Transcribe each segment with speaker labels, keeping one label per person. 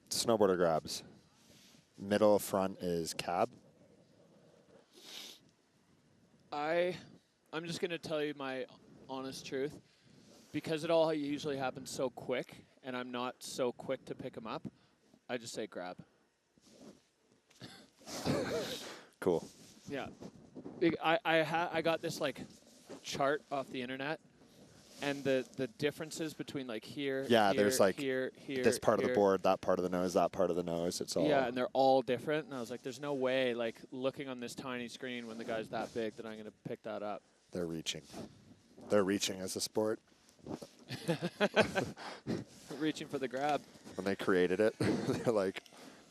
Speaker 1: Snowboarder grabs. Middle front is cab.
Speaker 2: I'm just going to tell you my honest truth. Because it all usually happens so quick, and I'm not so quick to pick them up, I just say grab.
Speaker 1: Cool.
Speaker 2: Yeah. I got this, like, chart off the internet, and the differences between, like, here,
Speaker 1: Yeah,
Speaker 2: here,
Speaker 1: there's like
Speaker 2: here,
Speaker 1: this part
Speaker 2: here.
Speaker 1: of the board, that part of the nose, that part of the nose. It's all.
Speaker 2: Yeah, and they're all different. And I was like, there's no way, like, looking on this tiny screen when the guy's that big that I'm going to pick that up.
Speaker 1: They're reaching. They're reaching as a sport.
Speaker 2: Reaching for the grab.
Speaker 1: When they created it, they're like,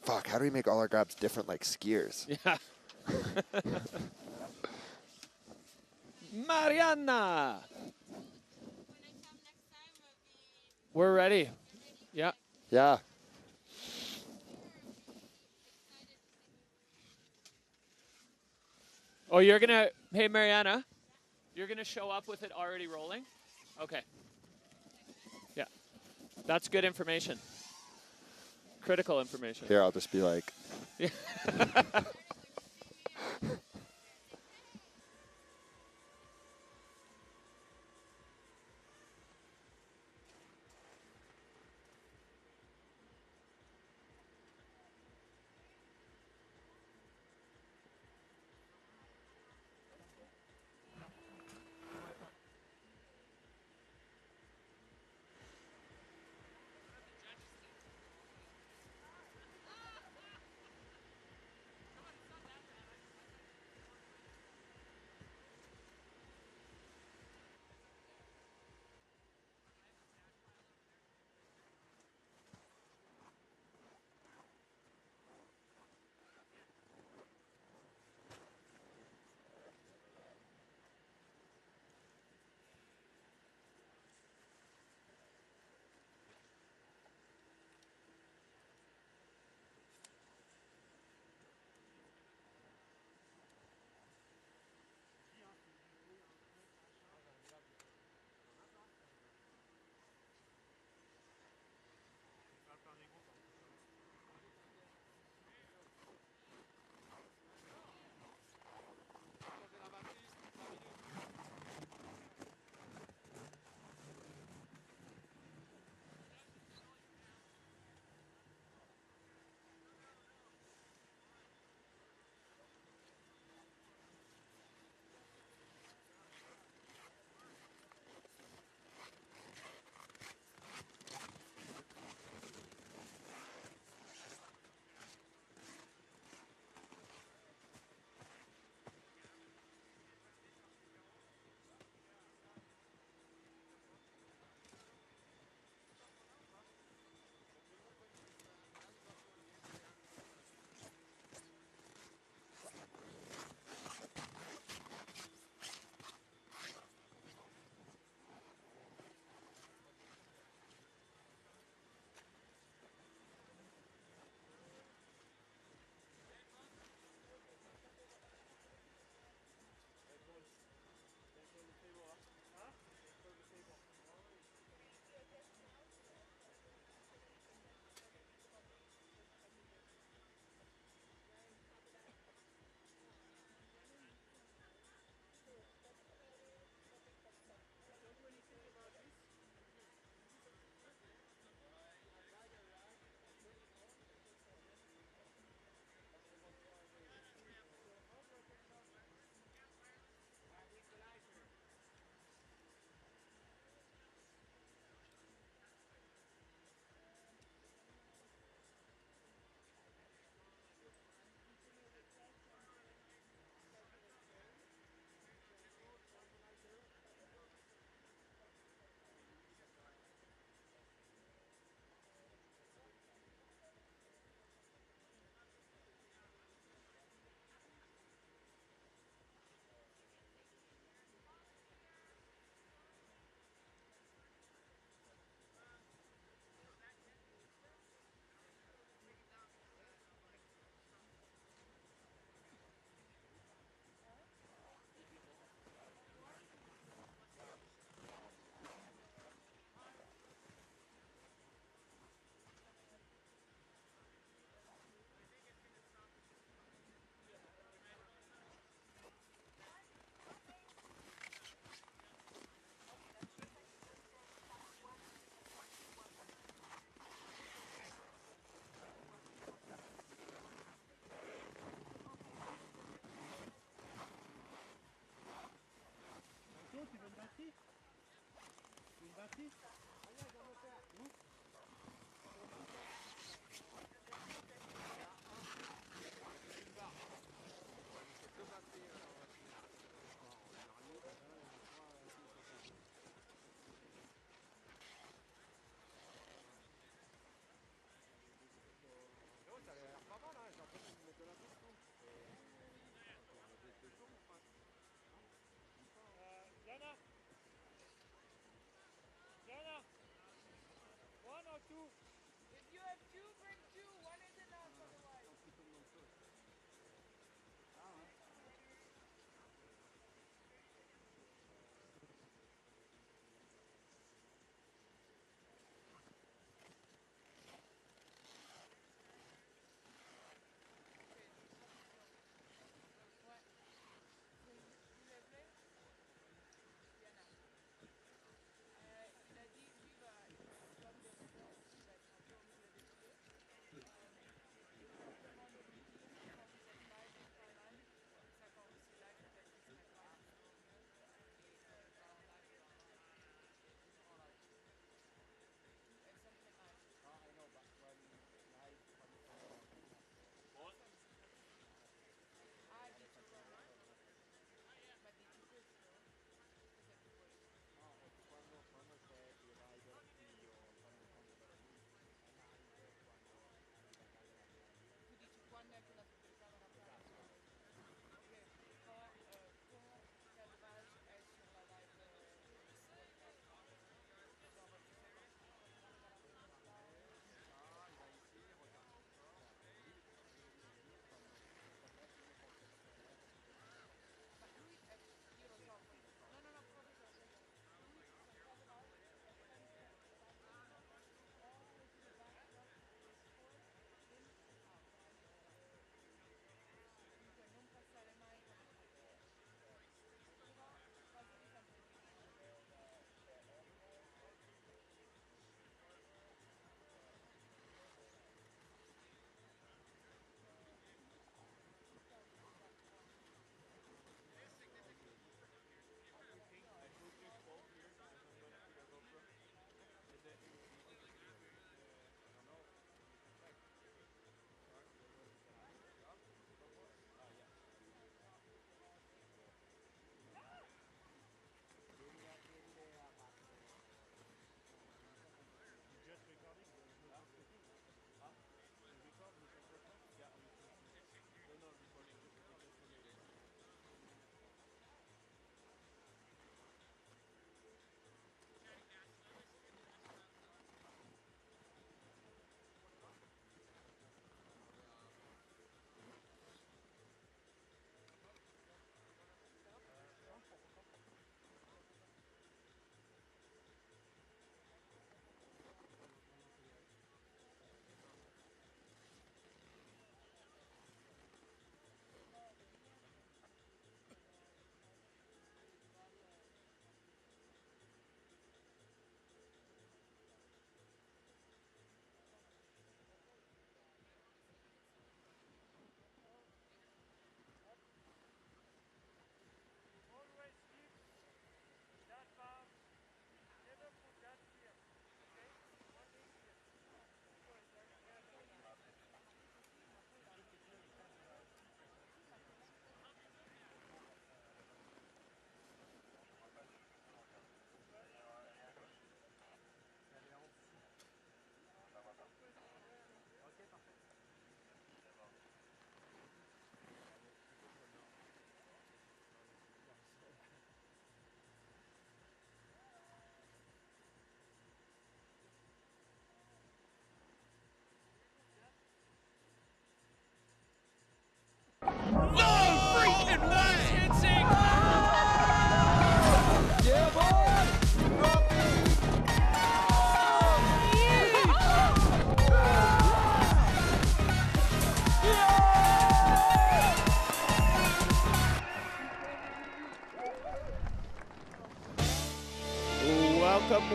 Speaker 1: fuck, how do we make all our grabs different like skiers?
Speaker 2: Yeah. Mariana! We're ready. Yeah.
Speaker 1: Yeah.
Speaker 2: Oh, you're going to, hey, Mariana, you're going to show up with it already rolling? Okay. Yeah. That's good information. Critical information.
Speaker 1: Here, I'll just be like.
Speaker 2: Yeah.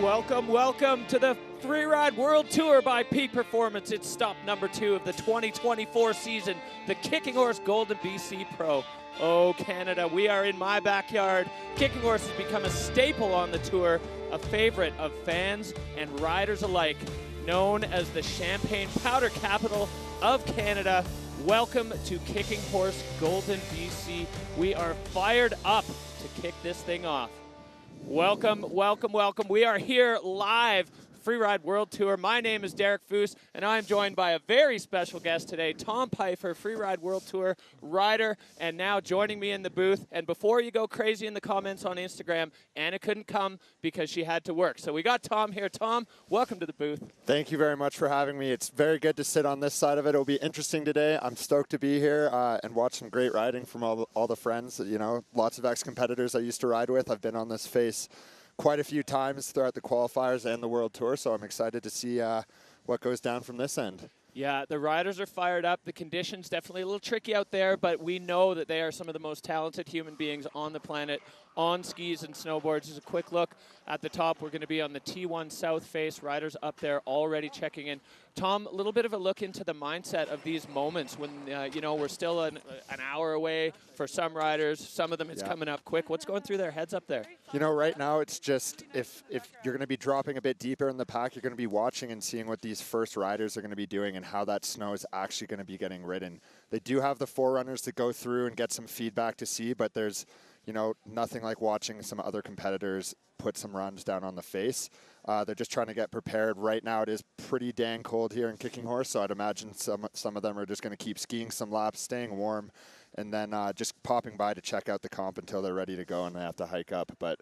Speaker 2: Welcome to the Freeride World Tour by Peak Performance. It's stop number 2 of the 2024 season, the Kicking Horse Golden BC Pro. Oh, Canada, we are in my backyard. Kicking Horse has become a staple on the tour, a favorite of fans and riders alike, known as the Champagne Powder Capital of Canada. Welcome to Kicking Horse Golden BC. We are fired up to kick this thing off. Welcome. We are here live, Freeride World Tour. My name is Derek Foos, and I'm joined by a very special guest today, Tom Pfeiffer, Freeride World Tour rider, and now joining me in the booth. And before you go crazy in the comments on Instagram, Anna couldn't come because she had to work. So we got Tom here. Tom, welcome to the booth.
Speaker 1: Thank you very much for having me. It's very good to sit on this side of it. It'll be interesting today. I'm stoked to be here and watch some great riding from all the friends. You know, lots of ex-competitors I used to ride with. I've been on this face quite a few times throughout the qualifiers and the World Tour, so I'm excited to see what goes down from this end.
Speaker 2: Yeah, the riders are fired up. The conditions definitely a little tricky out there, but we know that they are some of the most talented human beings on the planet on skis and snowboards. Just a quick look at the top. We're going to be on the T1 South face. Riders up there already checking in. Tom, a little bit of a look into the mindset of these moments when, you know, we're still an hour away for some riders. Some of them it's coming up quick. What's going through their heads up there?
Speaker 1: You know, right now it's just if you're going to be dropping a bit deeper in the pack, you're going to be watching and seeing what these first riders are going to be doing and how that snow is actually going to be getting ridden. They do have the forerunners to go through and get some feedback to see, but there's, you know, nothing like watching some other competitors put some runs down on the face. They're just trying to get prepared. Right now it is pretty dang cold here in Kicking Horse, so I'd imagine some of them are just going to keep skiing some laps, staying warm, and then just popping by to check out the comp until they're ready to go and they have to hike up. But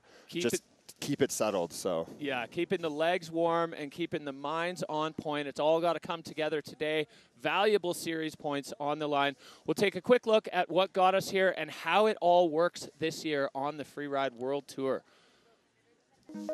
Speaker 1: keep it settled. So
Speaker 2: yeah, keeping the legs warm and keeping the minds on point. It's all got to come together today. Valuable series points on the line. We'll take a quick look at what got us here and how it all works this year on the Freeride World Tour.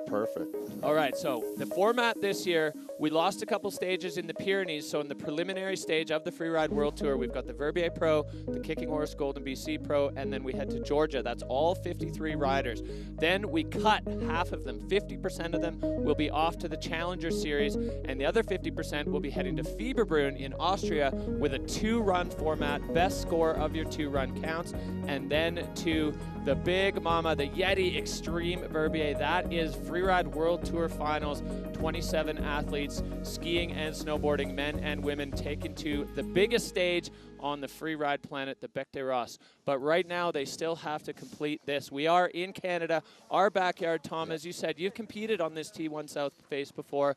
Speaker 1: Perfect.
Speaker 2: All right, so the format this year, we lost a couple stages in the Pyrenees. So in the preliminary stage of the Freeride World Tour, we've got the Verbier Pro, the Kicking Horse Golden BC Pro, and then we head to Georgia. That's all 53 riders. Then we cut half of them. 50% of them will be off to the Challenger Series, and the other 50% will be heading to Fieberbrunn in Austria with a 2-run format. Best score of your 2-run counts. And then to the big mama, the Yeti Extreme Verbier. That is Freeride World Tour Finals. 27 athletes, skiing and snowboarding, men and women, taken to the biggest stage on the freeride planet, the Bec des Roses. But right now, they still have to complete this. We are in Canada, our backyard, Tom. As you said, you've competed on this T1 South face before.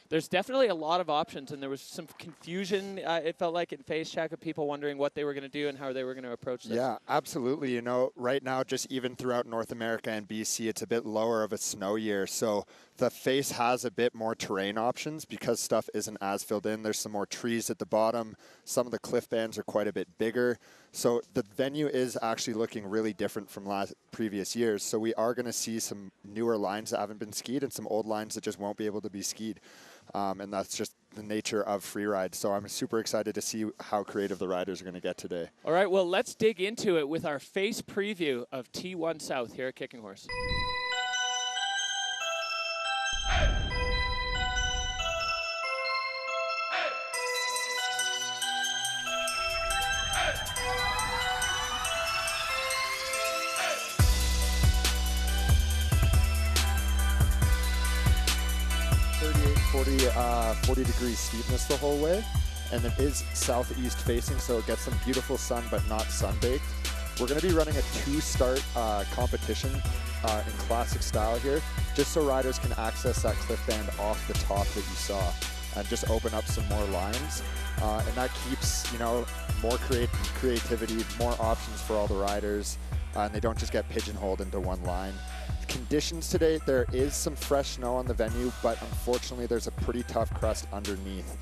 Speaker 2: There's definitely a lot of options, and there was some confusion, it felt like, in face check of people wondering what they were going to do and how they were going to approach this.
Speaker 1: Yeah, absolutely. You know, right now, just even throughout North America and BC, it's a bit lower of a snow year. So the face has a bit more terrain options because stuff isn't as filled in. There's some more trees at the bottom. Some of the cliff bands are quite a bit bigger. So the venue is actually looking really different from previous years. So we are going to see some newer lines that haven't been skied and some old lines that just won't be able to be skied. And that's just the nature of freeride. So I'm super excited to see how creative the riders are going to get today.
Speaker 2: All right, well, let's dig into it with our face preview of T1 South here at Kicking Horse.
Speaker 1: Forty 40 degrees steepness the whole way, and it is southeast facing, so it gets some beautiful sun but not sun-baked. We're going to be running a 2-start competition in classic style here, just so riders can access that cliff band off the top that you saw and just open up some more lines, and that keeps, you know, more creativity, more options for all the riders, and they don't just get pigeonholed into one line. Conditions today, there is some fresh snow on the venue, but unfortunately there's a pretty tough crust underneath.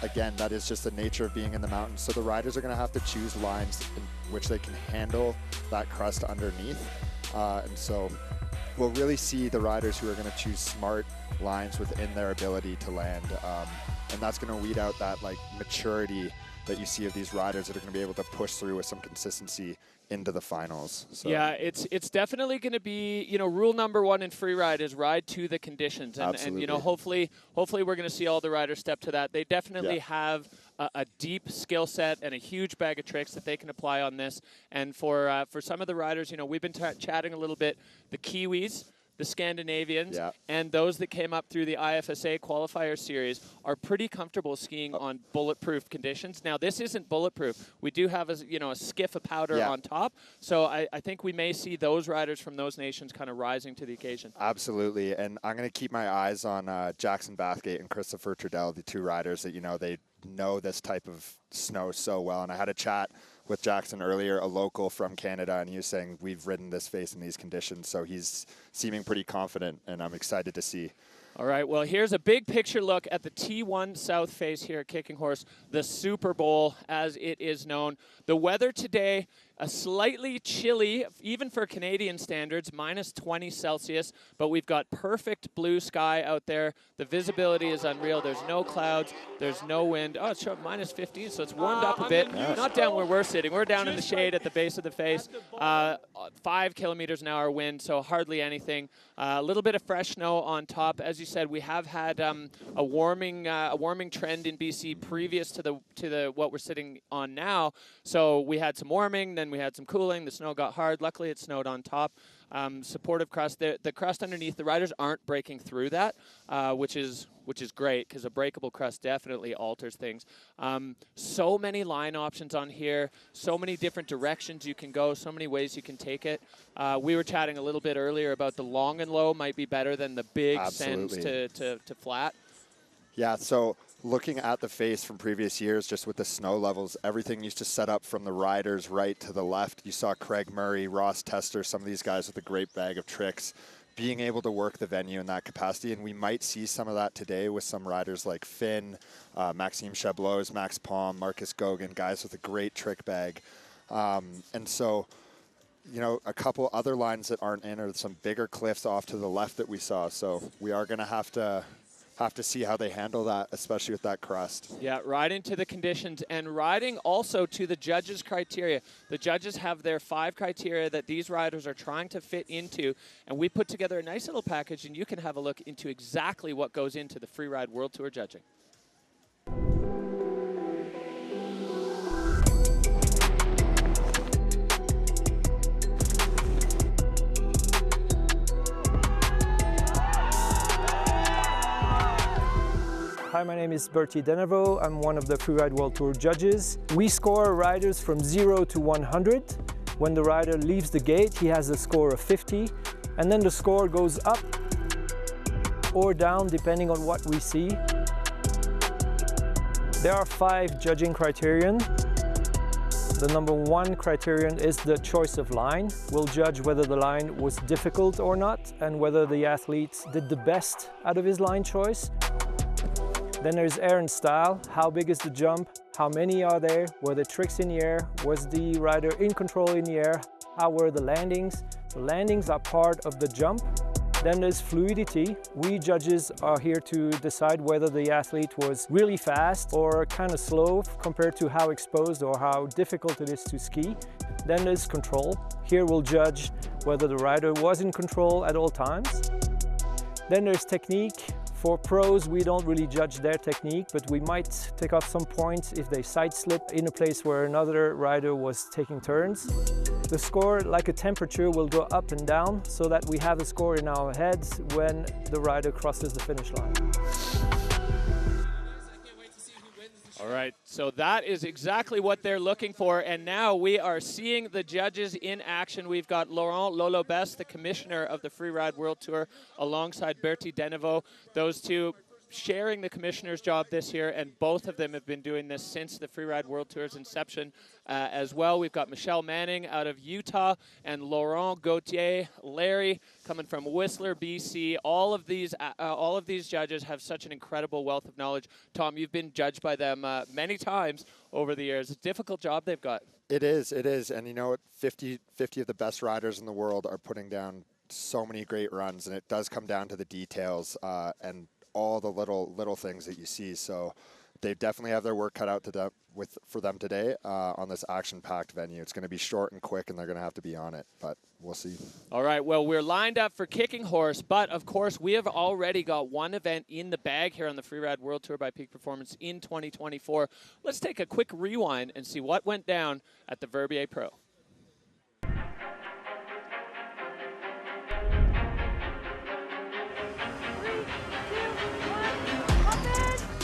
Speaker 1: Again, that is just the nature of being in the mountains, so the riders are going to have to choose lines in which they can handle that crust underneath. And so we'll really see the riders who are going to choose smart lines within their ability to land, and that's going to weed out that like maturity that you see of these riders that are going to be able to push through with some consistency into the finals. So.
Speaker 2: Yeah, it's definitely going to be, you know, rule number one in freeride is ride to the conditions, and you know, hopefully we're going to see all the riders step to that. They definitely have a deep skill set and a huge bag of tricks that they can apply on this. And for some of the riders, you know, we've been chatting a little bit, the Kiwis, the Scandinavians, and those that came up through the IFSA qualifier series are pretty comfortable skiing on bulletproof conditions. Now, this isn't bulletproof. We do have a skiff of powder on top, so I think we may see those riders from those nations kind of rising to the occasion.
Speaker 1: Absolutely, and I'm going to keep my eyes on Jackson Bathgate and Christopher Trudell, the two riders that, you know, they know this type of snow so well. And I had a chat with Jackson earlier, a local from Canada, and he was saying we've ridden this face in these conditions, so he's seeming pretty confident, and I'm excited to see.
Speaker 2: All right, well, here's a big picture look at the T1 South Face here at Kicking Horse, the Super Bowl, as it is known. The weather today, a slightly chilly, even for Canadian standards, -20 Celsius, but we've got perfect blue sky out there. The visibility is unreal. There's no clouds. There's no wind. Oh, it's showing -15, so it's warmed up a bit. Not down where we're sitting. We're down in the shade at the base of the face. 5 kilometers an hour wind, so hardly anything. A little bit of fresh snow on top. As you said, we have had a warming trend in BC previous to the what we're sitting on now. So we had some warming, then we had some cooling. The snow got hard. Luckily, it snowed on top. Supportive crust. The crust underneath, the riders aren't breaking through that, which is great, because a breakable crust definitely alters things. So many line options on here, so many different directions you can go, so many ways you can take it. We were chatting a little bit earlier about the long and low might be better than the big sends to flat.
Speaker 1: Yeah, so looking at the face from previous years, just with the snow levels, everything used to set up from the riders right to the left. You saw Craig Murray, Ross Tester, some of these guys with a great bag of tricks, being able to work the venue in that capacity. And we might see some of that today with some riders like Finn, Maxime Chablos, Max Palm, Marcus Gogan, guys with a great trick bag. And so, you know, a couple other lines that aren't in are some bigger cliffs off to the left that we saw. So we are going to have to see how they handle that, especially with that crust.
Speaker 2: Yeah, riding to the conditions and riding also to the judges' criteria. The judges have their 5 criteria that these riders are trying to fit into, and we put together a nice little package, and you can have a look into exactly what goes into the Freeride World Tour judging.
Speaker 3: Hi, my name is Verbier. I'm one of the Freeride World Tour judges. We score riders from 0 to 100. When the rider leaves the gate, he has a score of 50, and then the score goes up or down depending on what we see. There are 5 judging criterion. The number 1 criterion is the choice of line. We'll judge whether the line was difficult or not, and whether the athlete did the best out of his line choice. Then there's air and style. How big is the jump? How many are there? Were the tricks in the air? Was the rider in control in the air? How were the landings? The landings are part of the jump. Then there's fluidity. We judges are here to decide whether the athlete was really fast or kind of slow compared to how exposed or how difficult it is to ski. Then there's control. Here we'll judge whether the rider was in control at all times. Then there's technique. For pros, we don't really judge their technique, but we might take off some points if they side slip in a place where another rider was taking turns. The score, like a temperature, will go up and down so that we have a score in our heads when the rider crosses the finish line.
Speaker 2: All right, so that is exactly what they're looking for, and now we are seeing the judges in action. We've got Laurent Lolobest, the commissioner of the Freeride World Tour, alongside Bertie Deneveau. Those two sharing the commissioner's job this year, and both of them have been doing this since the Freeride World Tour's inception as well. We've got Michelle Manning out of Utah and Laurent Gauthier, Larry coming from Whistler, BC. All of these judges have such an incredible wealth of knowledge. Tom, you've been judged by them many times over the years. It's a difficult job they've got.
Speaker 1: It is, and you know what? 50 of the best riders in the world are putting down so many great runs, and it does come down to the details and all the little things that you see. So they definitely have their work cut out for them today on this action-packed venue. It's going to be short and quick, and they're going to have to be on it, but we'll see.
Speaker 2: All right, well, we're lined up for Kicking Horse, but of course, we have already got one event in the bag here on the Freeride World Tour by Peak Performance in 2024. Let's take a quick rewind and see what went down at the Verbier Pro.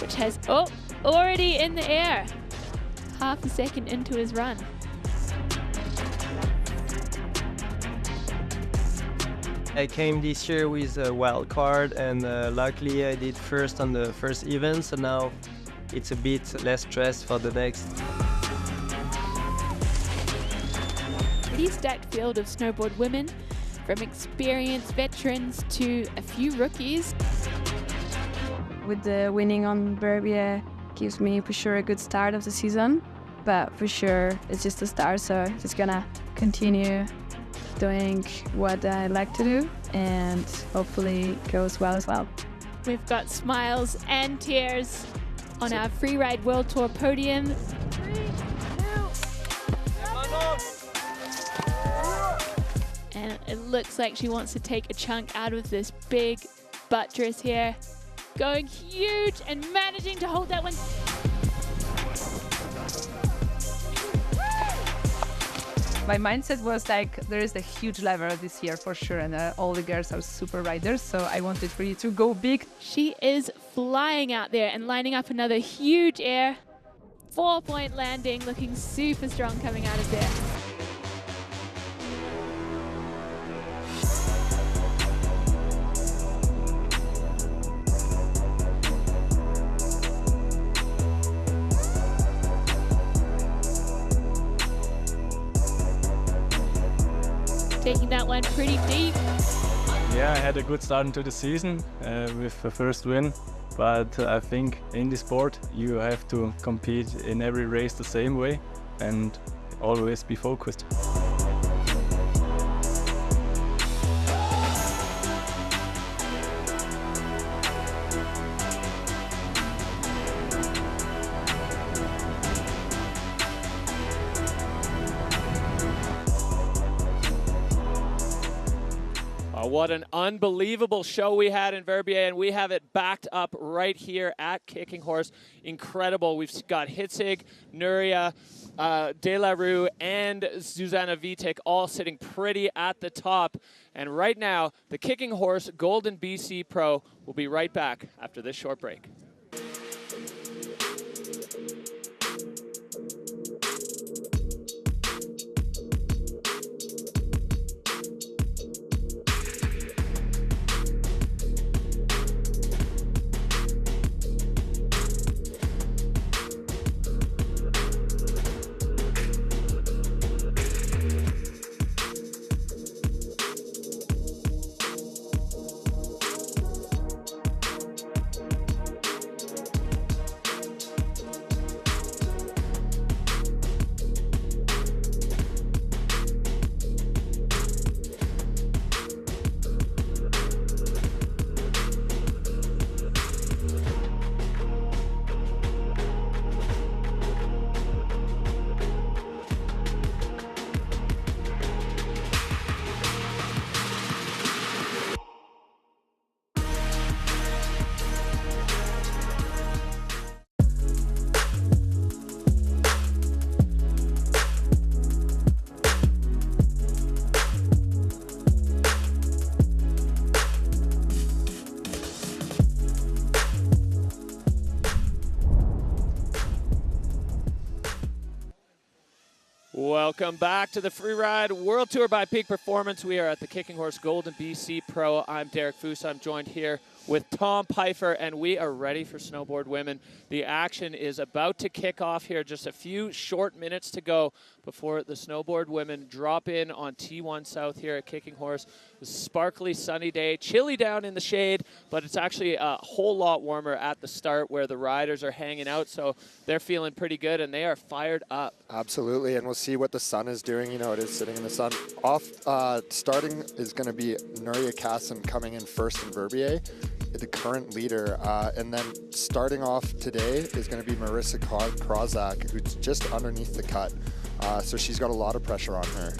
Speaker 4: Which has, already in the air, half a second into his run.
Speaker 5: I came this year with a wild card, and luckily I did first on the first event, so now it's a bit less stress for the next.
Speaker 4: Pretty stacked field of snowboard women, from experienced veterans to a few rookies.
Speaker 6: With the winning on Verbier gives me for sure a good start of the season, but for sure it's just a start, so just gonna continue doing what I like to do and hopefully it goes well as well.
Speaker 4: We've got smiles and tears on our Freeride World Tour podium. 3, 2, and it looks like she wants to take a chunk out of this big buttress here. Going huge and managing to hold that one.
Speaker 7: My mindset was like, there is a huge level this year for sure, and all the girls are super riders, so I wanted really to go big.
Speaker 4: She is flying out there and lining up another huge air. 4-point landing, looking super strong coming out of there. Taking that one pretty deep.
Speaker 8: Yeah, I had a good start into the season with the first win, but I think in this sport you have to compete in every race the same way and always be focused.
Speaker 2: What an unbelievable show we had in Verbier, and we have it backed up right here at Kicking Horse. Incredible. We've got Hitzig, Nuria, De La Rue, and Susanna Vitek all sitting pretty at the top. And right now, the Kicking Horse Golden BC Pro will be right back after this short break. Welcome back to the Freeride World Tour by Peak Performance. We are at the Kicking Horse Golden BC Pro. I'm Derek Foose. I'm joined here with Tom Pfeiffer, and we are ready for snowboard women. The action is about to kick off here. Just a few short minutes to go before the snowboard women drop in on T1 South here at Kicking Horse. A sparkly sunny day, chilly down in the shade, but it's actually a whole lot warmer at the start where the riders are hanging out, so they're feeling pretty good and they are fired up.
Speaker 1: Absolutely, and we'll see what the sun is doing. You know, it is sitting in the sun. Starting is going to be Nuria Kassim coming in first in Verbier. the current leader. And then starting off today is going to be Marissa Krozak, who's just underneath the cut. So she's got a lot of pressure on her.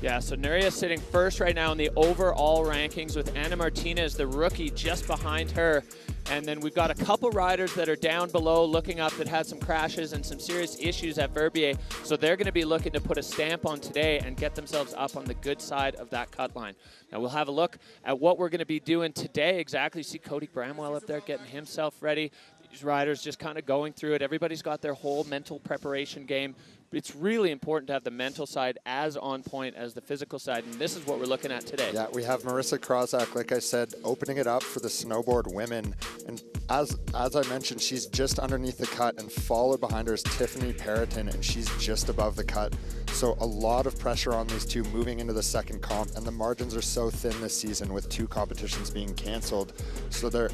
Speaker 2: Yeah, so Nuria sitting first right now in the overall rankings with Ana Martinez, the rookie, just behind her. And then we've got a couple riders that are down below looking up that had some crashes and some serious issues at Verbier. So they're going to be looking to put a stamp on today and get themselves up on the good side of that cut line. Now we'll have a look at what we're going to be doing today exactly. See Cody Bramwell up there getting himself ready. These riders just kind of going through it. Everybody's got their whole mental preparation game. It's really important to have the mental side as on point as the physical side, and this is what we're looking at today.
Speaker 1: Yeah, we have Marissa Krozak, like I said, opening it up for the snowboard women. And as I mentioned, she's just underneath the cut, and followed behind her is Tiffany Periton, and she's just above the cut. So a lot of pressure on these two moving into the second comp, and the margins are so thin this season with 2 competitions being canceled. So they're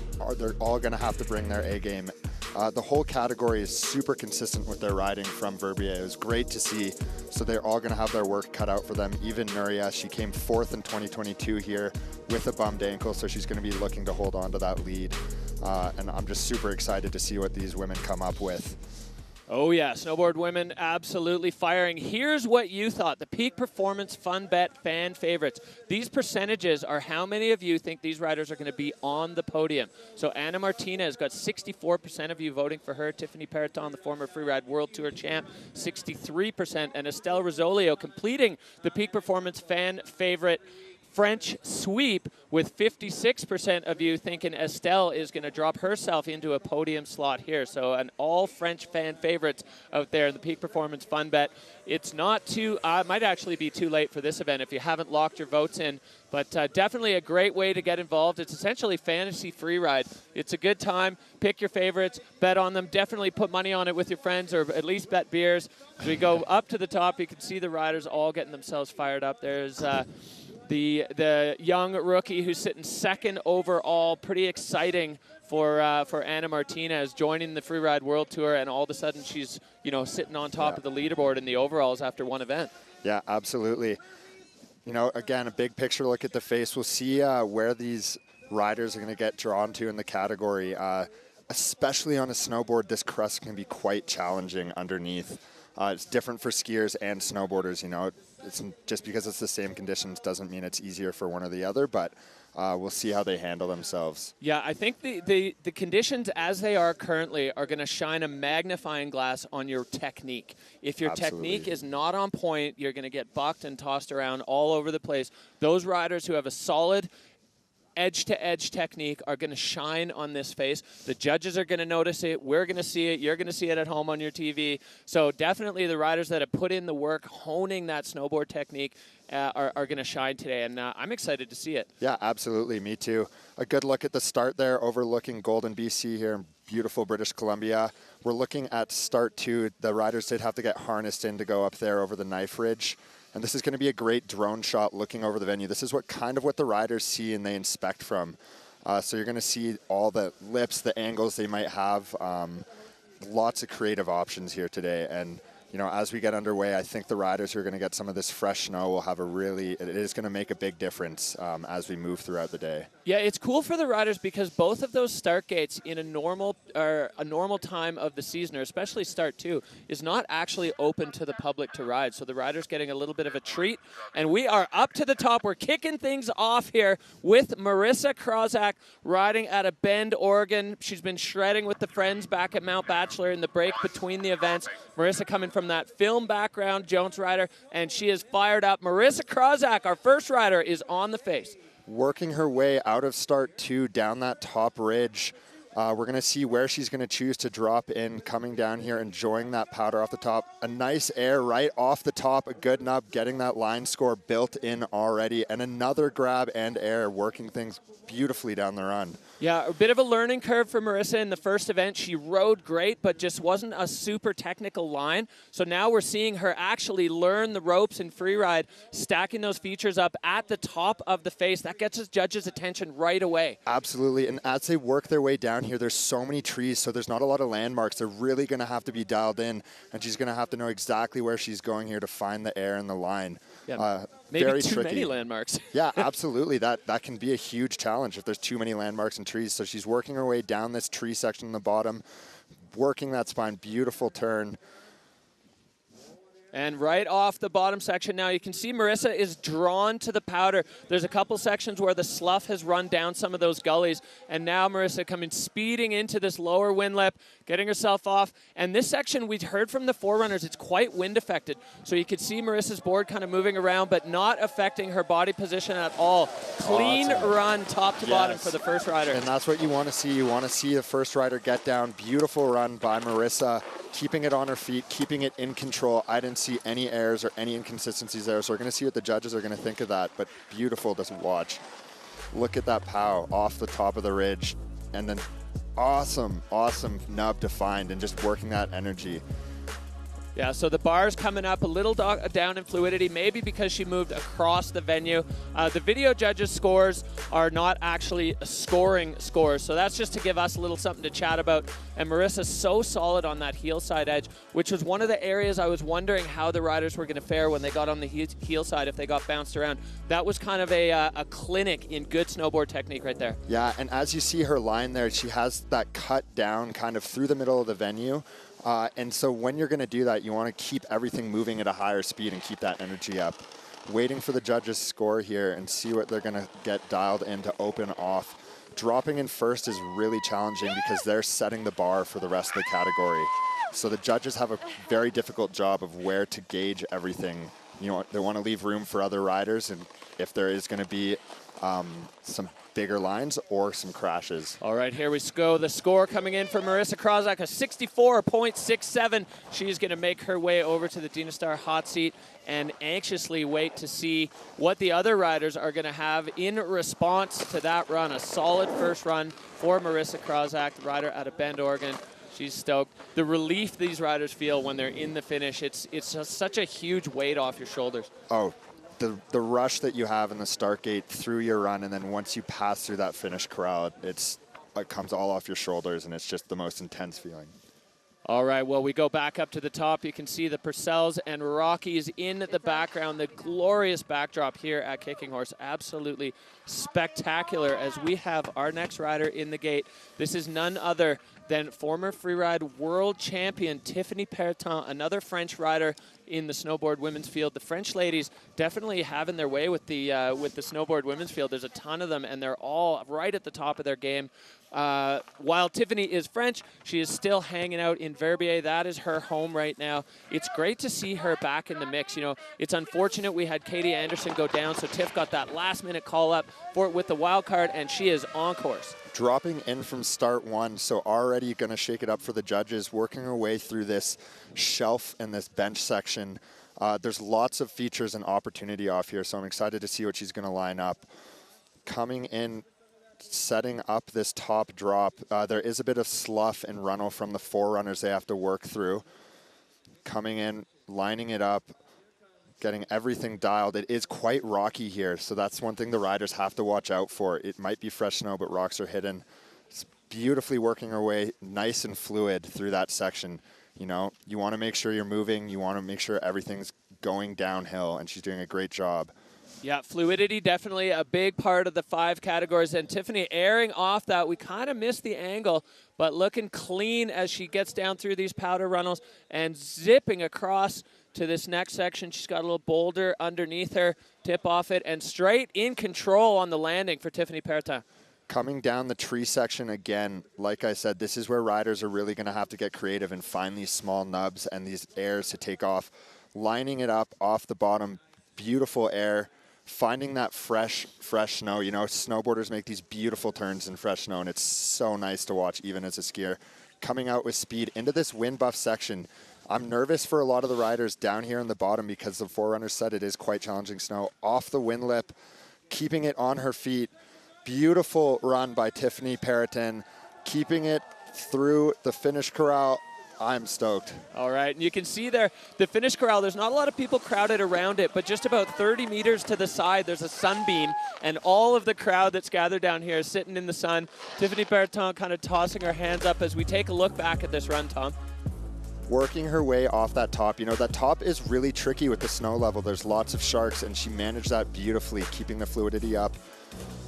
Speaker 1: all going to have to bring their A game. The whole category is super consistent with their riding from Verbier. It was great to see. So they're all going to have their work cut out for them. Even Nuria, she came 4th in 2022 here with a bummed ankle, so she's going to be looking to hold on to that lead. And I'm just super excited to see what these women come up with.
Speaker 2: Oh yeah, snowboard women absolutely firing. Here's what you thought, the Peak Performance Fun Bet fan favorites. These percentages are how many of you think these riders are going to be on the podium. So Ana Martinez got 64% of you voting for her. Tiffany Periton, the former Freeride World Tour champ, 63%. And Estelle Rizzolio completing the Peak Performance fan favorite French sweep with 56% of you thinking Estelle is going to drop herself into a podium slot here. So an all French fan favorites out there in the Peak Performance Fun Bet. It's not too, might actually be too late for this event if you haven't locked your votes in, but definitely a great way to get involved. It's essentially fantasy freeride. It's a good time. Pick your favorites, bet on them. Definitely put money on it with your friends, or at least bet beers. As we go up to the top, you can see the riders all getting themselves fired up. There's the young rookie who's sitting 2nd overall. Pretty exciting for Ana Martinez joining the Freeride World Tour, and all of a sudden she's sitting on top of the leaderboard in the overalls after one event.
Speaker 1: Yeah, absolutely. Again, a big picture look at the face. We'll see where these riders are going to get drawn to in the category. Especially on a snowboard, this crust can be quite challenging underneath. It's different for skiers and snowboarders. It's just because it's the same conditions doesn't mean it's easier for one or the other, but we'll see how they handle themselves.
Speaker 2: Yeah, I think the conditions as they are currently are going to shine a magnifying glass on your technique. If your technique is not on point, you're going to get bucked and tossed around all over the place. Those riders who have a solid edge-to-edge technique are going to shine on this face. The judges are going to notice it. We're going to see it. You're going to see it at home on your TV. So definitely the riders that have put in the work honing that snowboard technique are going to shine today, and I'm excited to see it.
Speaker 1: Yeah, absolutely. Me too. A good look at the start there, overlooking Golden, BC here in beautiful British Columbia. We're looking at start 2. The riders did have to get harnessed in to go up there over the knife ridge. And this is going to be a great drone shot looking over the venue. This is what the riders see and they inspect from. So you're going to see all the lips, the angles they might have. Lots of creative options here today. And as we get underway, I think the riders who are going to get some of this fresh snow will have it is going to make a big difference as we move throughout the day.
Speaker 2: Yeah, it's cool for the riders because both of those start gates in a normal time of the season, or especially start 2, is not actually open to the public to ride. So the riders getting a little bit of a treat. And we are up to the top. We're kicking things off here with Marissa Krozak riding out of Bend, Oregon. She's been shredding with the friends back at Mount Bachelor in the break between the events. Marissa coming from that film background, Jones rider, and she is fired up. Marissa Krozak, our first rider, is on the face.
Speaker 1: Working her way out of start 2 down that top ridge. We're going to see where she's going to choose to drop in, coming down here, enjoying that powder off the top. A nice air right off the top, a good nub, getting that line score built in already, and another grab and air, working things beautifully down the run.
Speaker 2: Yeah, a bit of a learning curve for Marissa in the first event. She rode great, but just wasn't a super technical line. So now we're seeing her actually learn the ropes in freeride, stacking those features up at the top of the face. That gets us judges' attention right away.
Speaker 1: Absolutely, and as they work their way down down here, there's so many trees, so there's not a lot of landmarks. They're really going to have to be dialed in, and she's going to have to know exactly where she's going here to find the air and the line.
Speaker 2: Yeah, maybe
Speaker 1: very
Speaker 2: too
Speaker 1: tricky.
Speaker 2: many landmarks.
Speaker 1: Yeah, absolutely. That can be a huge challenge if there's too many landmarks and trees. So she's working her way down this tree section in the bottom, working that spine. Beautiful turn.
Speaker 2: And right off the bottom section now, you can see Marissa is drawn to the powder. There's a couple sections where the slough has run down some of those gullies, and now Marissa coming speeding into this lower wind lip, getting herself off. And this section, we heard from the forerunners, it's quite wind affected. So you could see Marissa's board kind of moving around, but not affecting her body position at all. Clean run top to bottom for the first rider.
Speaker 1: And that's what you want to see. You want to see the first rider get down. Beautiful run by Marissa, keeping it on her feet, keeping it in control. I didn't see any errors or any inconsistencies there, so we're going to see what the judges are going to think of that, but beautiful to watch. Look at that pow off the top of the ridge, and then awesome nub to find, and just working that energy.
Speaker 2: Yeah, so the bar's coming up a little down in fluidity, maybe because she moved across the venue. The video judges' scores are not actually scoring scores, so that's just to give us a little something to chat about. And Marissa's so solid on that heel side edge, which was one of the areas I was wondering how the riders were going to fare when they got on the heel side, if they got bounced around. That was kind of a clinic in good snowboard technique right there.
Speaker 1: Yeah, and as you see her line there, she has that cut down kind of through the middle of the venue. And so when you're going to do that, you want to keep everything moving at a higher speed and keep that energy up. Waiting for the judges' score here and see what they're going to get dialed in to open off. Dropping in first is really challenging because they're setting the bar for the rest of the category. So the judges have a very difficult job of where to gauge everything. You know, they want to leave room for other riders, and if there is going to be some bigger lines or some crashes.
Speaker 2: All right, here we go. The score coming in for Marissa Krozak, a 64.67. She's going to make her way over to the Dynastar hot seat and anxiously wait to see what the other riders are going to have in response to that run. A solid first run for Marissa Krozak, the rider out of Bend, Oregon. She's stoked. The relief these riders feel when they're in the finish, it's just such a huge weight off your shoulders.
Speaker 1: Oh, the rush that you have in the start gate through your run, and then once you pass through that finish crowd, it comes all off your shoulders, and it's just the most intense feeling.
Speaker 2: All right, well, we go back up to the top. You can see the Purcells and Rockies in the background. The glorious backdrop here at Kicking Horse. Absolutely spectacular as we have our next rider in the gate. This is none other than former Freeride World Champion Tiffany Perretin, another French rider in the snowboard women's field. The French ladies definitely having their way with the snowboard women's field. There's a ton of them, and they're all right at the top of their game. While Tiffany is French, she is still hanging out in Verbier. That is her home right now. It's great to see her back in the mix. You know, it's unfortunate we had Katie Anderson go down, so Tiff got that last-minute call-up for it with the wild card, and she is on course.
Speaker 1: Dropping in from start one, so already going to shake it up for the judges, working her way through this shelf and this bench section. There's lots of features and opportunity off here, so I'm excited to see what she's going to line up. Coming in, setting up this top drop, there is a bit of slough and runnel from the forerunners they have to work through. Coming in, lining it up, getting everything dialed. It is quite rocky here, so that's one thing the riders have to watch out for. It might be fresh snow, but rocks are hidden. It's beautifully working her way nice and fluid through that section. You know, you want to make sure you're moving. You want to make sure everything's going downhill, and she's doing a great job.
Speaker 2: Yeah, fluidity definitely a big part of the 5 categories, and Tiffany airing off that. We kind of missed the angle, but looking clean as she gets down through these powder runnels and zipping across to this next section. She's got a little boulder underneath her, tip off it, and straight in control on the landing for Tiffany Perretin.
Speaker 1: Coming down the tree section again, like I said, this is where riders are really going to have to get creative and find these small nubs and these airs to take off. Lining it up off the bottom, beautiful air. Finding that fresh snow. You know, snowboarders make these beautiful turns in fresh snow, and it's so nice to watch even as a skier. Coming out with speed into this wind buff section. I'm nervous for a lot of the riders down here in the bottom because the forerunners said it is quite challenging snow. Off the wind lip, keeping it on her feet. Beautiful run by Tiffany Perretin, keeping it through the finish corral. I'm stoked.
Speaker 2: All right, and you can see there, the finish corral, there's not a lot of people crowded around it, but just about 30 meters to the side, there's a sunbeam, and all of the crowd that's gathered down here is sitting in the sun. Tiffany Berton kind of tossing her hands up as we take a look back at this run, Tom.
Speaker 1: Working her way off that top. You know, that top is really tricky with the snow level. There's lots of sharks, and she managed that beautifully, keeping the fluidity up.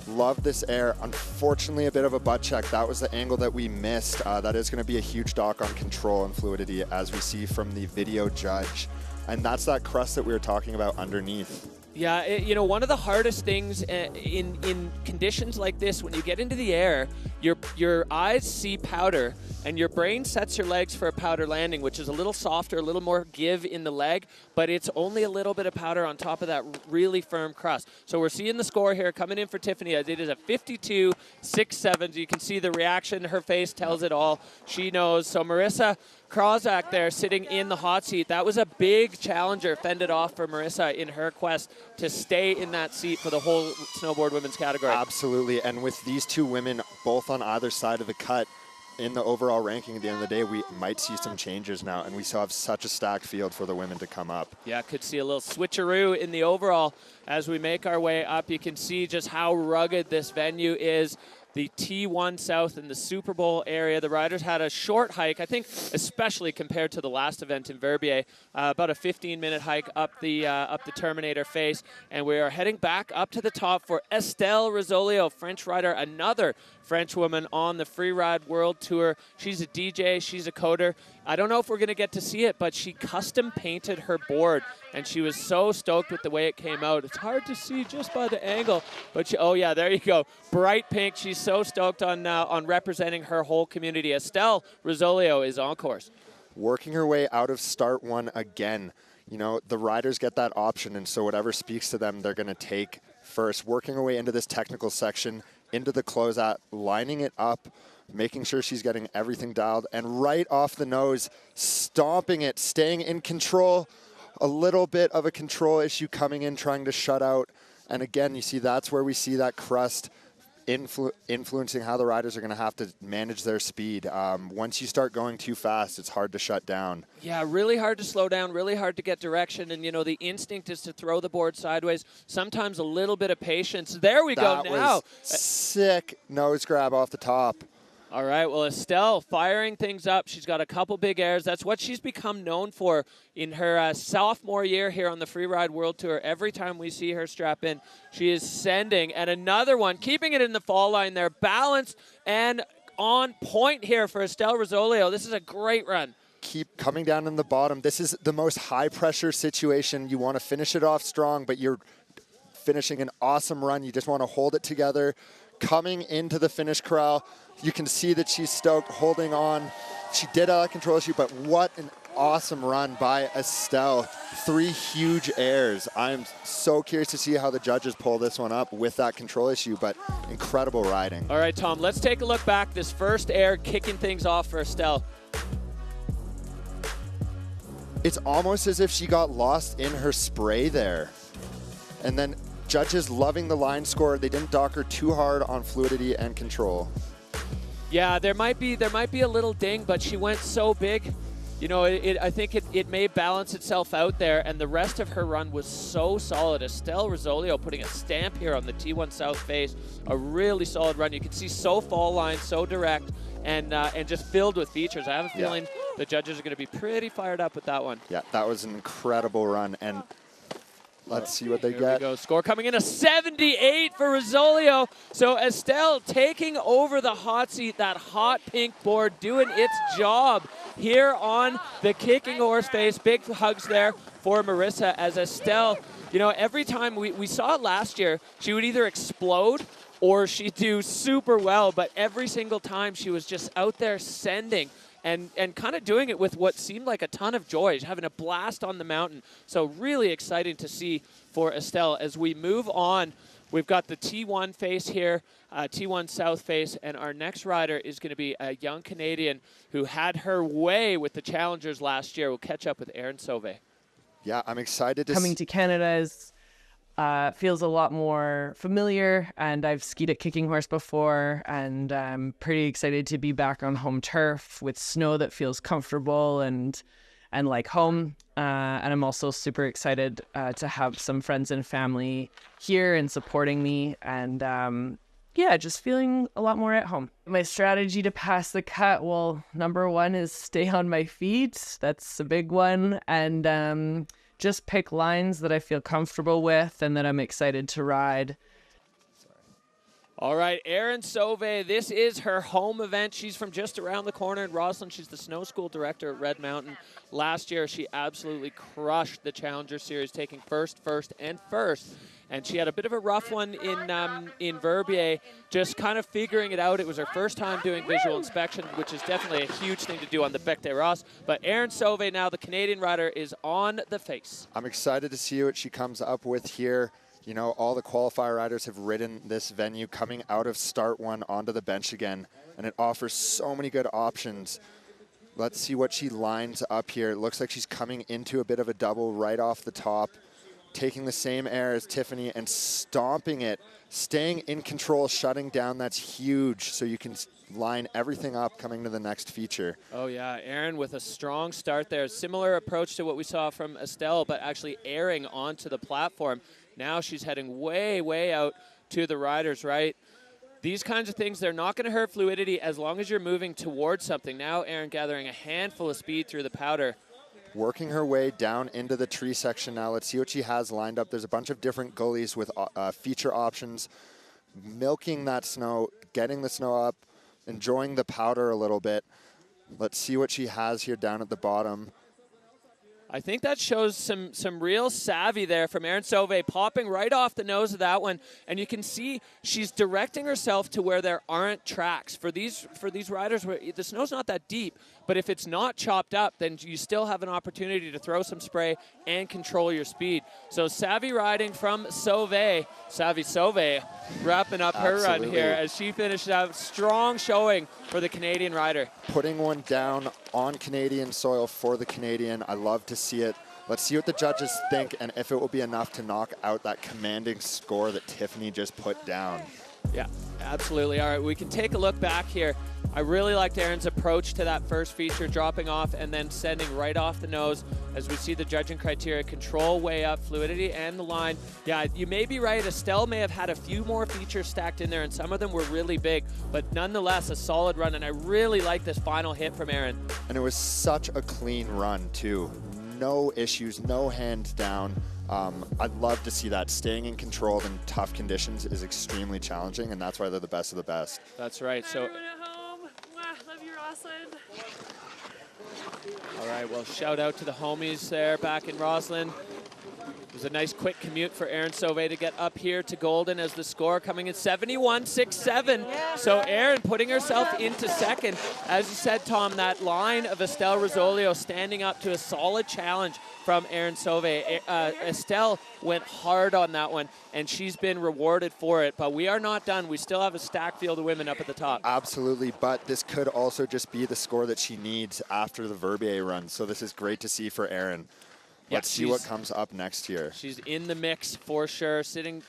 Speaker 1: Love this air. Unfortunately, a bit of a butt check. That was the angle that we missed. That is going to be a huge dock on control and fluidity, as we see from the video judge. And that's that crust that we were talking about underneath.
Speaker 2: Yeah, you know, one of the hardest things in conditions like this, when you get into the air, your eyes see powder, and your brain sets your legs for a powder landing, which is a little softer, a little more give in the leg, but it's only a little bit of powder on top of that really firm crust. So we're seeing the score here coming in for Tiffany. It is a 52.67. You can see the reaction. Her face tells it all. She knows. So Marissa Krozak there sitting in the hot seat. That was a big challenger fended off for Marissa in her quest to stay in that seat for the whole snowboard women's category.
Speaker 1: Absolutely, and with these two women both on either side of the cut in the overall ranking at the end of the day, we might see some changes now, and we still have such a stacked field for the women to come up.
Speaker 2: Yeah, could see a little switcheroo in the overall as we make our way up. You can see just how rugged this venue is. The T1 South in the Super Bowl area. The riders had a short hike, I think, especially compared to the last event in Verbier, about a 15-minute hike up the Terminator face, and we are heading back up to the top for Estelle Rizzolio, French rider, another French woman on the Freeride World Tour. She's a DJ, she's a coder. I don't know if we're going to get to see it, but she custom painted her board, and she was so stoked with the way it came out. It's hard to see just by the angle, but she, oh yeah, there you go. Bright pink. She's so stoked on representing her whole community. Estelle Rizzolio is on course.
Speaker 1: Working her way out of start one again. You know, the riders get that option, and so whatever speaks to them, they're going to take first. Working her way into this technical section, into the closeout, lining it up, making sure she's getting everything dialed, and right off the nose, stomping it, staying in control. A little bit of a control issue coming in, trying to shut out. And again, you see that's where we see that crust influencing how the riders are going to have to manage their speed. Once you start going too fast, it's hard to shut down.
Speaker 2: Yeah, really hard to slow down, really hard to get direction. And, you know, the instinct is to throw the board sideways. Sometimes a little bit of patience. There we go now.
Speaker 1: That was sick nose grab off the top.
Speaker 2: All right, well, Estelle firing things up. She's got a couple big airs. That's what she's become known for in her sophomore year here on the Freeride World Tour. Every time we see her strap in, she is sending. And another one, keeping it in the fall line there. Balanced and on point here for Estelle Rizzolio. This is a great run.
Speaker 1: Keep coming down in the bottom. This is the most high-pressure situation. You want to finish it off strong, but you're finishing an awesome run. You just want to hold it together. Coming into the finish corral, you can see that she's stoked, holding on. She did have a control issue, but what an awesome run by Estelle. 3 huge airs. I'm so curious to see how the judges pull this one up with that control issue, but incredible riding.
Speaker 2: All right, Tom, let's take a look back. This first air kicking things off for Estelle.
Speaker 1: It's almost as if she got lost in her spray there. And then judges loving the line score. They didn't dock her too hard on fluidity and control.
Speaker 2: Yeah, there might be a little ding, but she went so big. You know, I think it may balance itself out there, and the rest of her run was so solid. Estelle Rizzolio putting a stamp here on the T1 South face. A really solid run. You can see so fall line, so direct, and just filled with features. I have a feeling the judges are going to be pretty fired up with that one.
Speaker 1: Yeah, that was an incredible run, and let's see what they
Speaker 2: Here
Speaker 1: get.
Speaker 2: We go. Score coming in a 78 for Rizzolio. So Estelle taking over the hot seat, that hot pink board doing its job here on the kicking horse face. Big hugs there for Marissa as Estelle, you know, every time we saw it last year, she would either explode or she'd do super well, but every single time she was just out there sending and kind of doing it with what seemed like a ton of joy, having a blast on the mountain. So really exciting to see for Estelle. As we move on, we've got the T1 face here, T1 South face, and our next rider is going to be a young Canadian who had her way with the challengers last year. We'll catch up with Erin Sauvé.
Speaker 1: Yeah, I'm excited to
Speaker 9: Coming to Canada is feels a lot more familiar, and I've skied at Kicking Horse before, and I'm pretty excited to be back on home turf with snow that feels comfortable and like home. And I'm also super excited to have some friends and family here and supporting me, and yeah, just feeling a lot more at home. My strategy to pass the cut, well, number one is stay on my feet. That's a big one. And just pick lines that I feel comfortable with and that I'm excited to ride.
Speaker 2: All right, Erin Sauvé, this is her home event. She's from just around the corner in Roslyn. She's the snow school director at Red Mountain. Last year, she absolutely crushed the Challenger Series, taking first. And she had a bit of a rough one in Verbier, just kind of figuring it out. It was her first time doing visual inspection, which is definitely a huge thing to do on the Bec des Roses. But Erin Sauvé now, the Canadian rider, is on the face.
Speaker 1: I'm excited to see what she comes up with here. You know, all the qualifier riders have ridden this venue coming out of start one onto the bench again, and it offers so many good options. Let's see what she lines up here. It looks like she's coming into a bit of a double right off the top, taking the same air as Tiffany and stomping it, staying in control, shutting down. That's huge, so you can line everything up coming to the next feature.
Speaker 2: Oh yeah, Erin with a strong start there. Similar approach to what we saw from Estelle, but actually airing onto the platform. Now she's heading way, way out to the riders, right? These kinds of things, they're not going to hurt fluidity as long as you're moving towards something. Now Erin gathering a handful of speed through the powder.
Speaker 1: Working her way down into the tree section now. Let's see what she has lined up. There's a bunch of different gullies with feature options. Milking that snow, getting the snow up, enjoying the powder a little bit. Let's see what she has here down at the bottom.
Speaker 2: I think that shows some real savvy there from Erin Sauvé, popping right off the nose of that one. And you can see she's directing herself to where there aren't tracks. For these riders, where the snow's not that deep, but if it's not chopped up, then you still have an opportunity to throw some spray and control your speed. So savvy riding from Sauvé. Savvy Sauvé wrapping up her run here as she finished out strong showing for the Canadian rider.
Speaker 1: Putting one down on Canadian soil for the Canadian. I love to see it. Let's see what the judges think and if it will be enough to knock out that commanding score that Tiffany just put down.
Speaker 2: Yeah, absolutely. All right, we can take a look back here. I really liked Erin's approach to that first feature, dropping off and then sending right off the nose as we see the judging criteria, control way up, fluidity, and the line. Yeah, you may be right. Estelle may have had a few more features stacked in there, and some of them were really big, but nonetheless, a solid run, and I really like this final hit from Erin.
Speaker 1: And it was such a clean run, too. No issues, no hands down. I'd love to see that. Staying in control in tough conditions is extremely challenging, and that's why they're the best of the best.
Speaker 2: That's right. So.
Speaker 10: Love you, Roslyn.
Speaker 2: All right, well, shout out to the homies there back in Roslyn. It was a nice quick commute for Erin Sauvé to get up here to Golden as the score coming in 71.67. So Erin putting herself into second. As you said, Tom, that line of Estelle Rosolio standing up to a solid challenge from Erin Sauvé. Estelle went hard on that one, and she's been rewarded for it. But we are not done. We still have a stacked field of women up at the top.
Speaker 1: Absolutely, but this could also just be the score that she needs after the Verbier run. So this is great to see for Erin. Let's see what comes up next year.
Speaker 2: She's in the mix for sure, sitting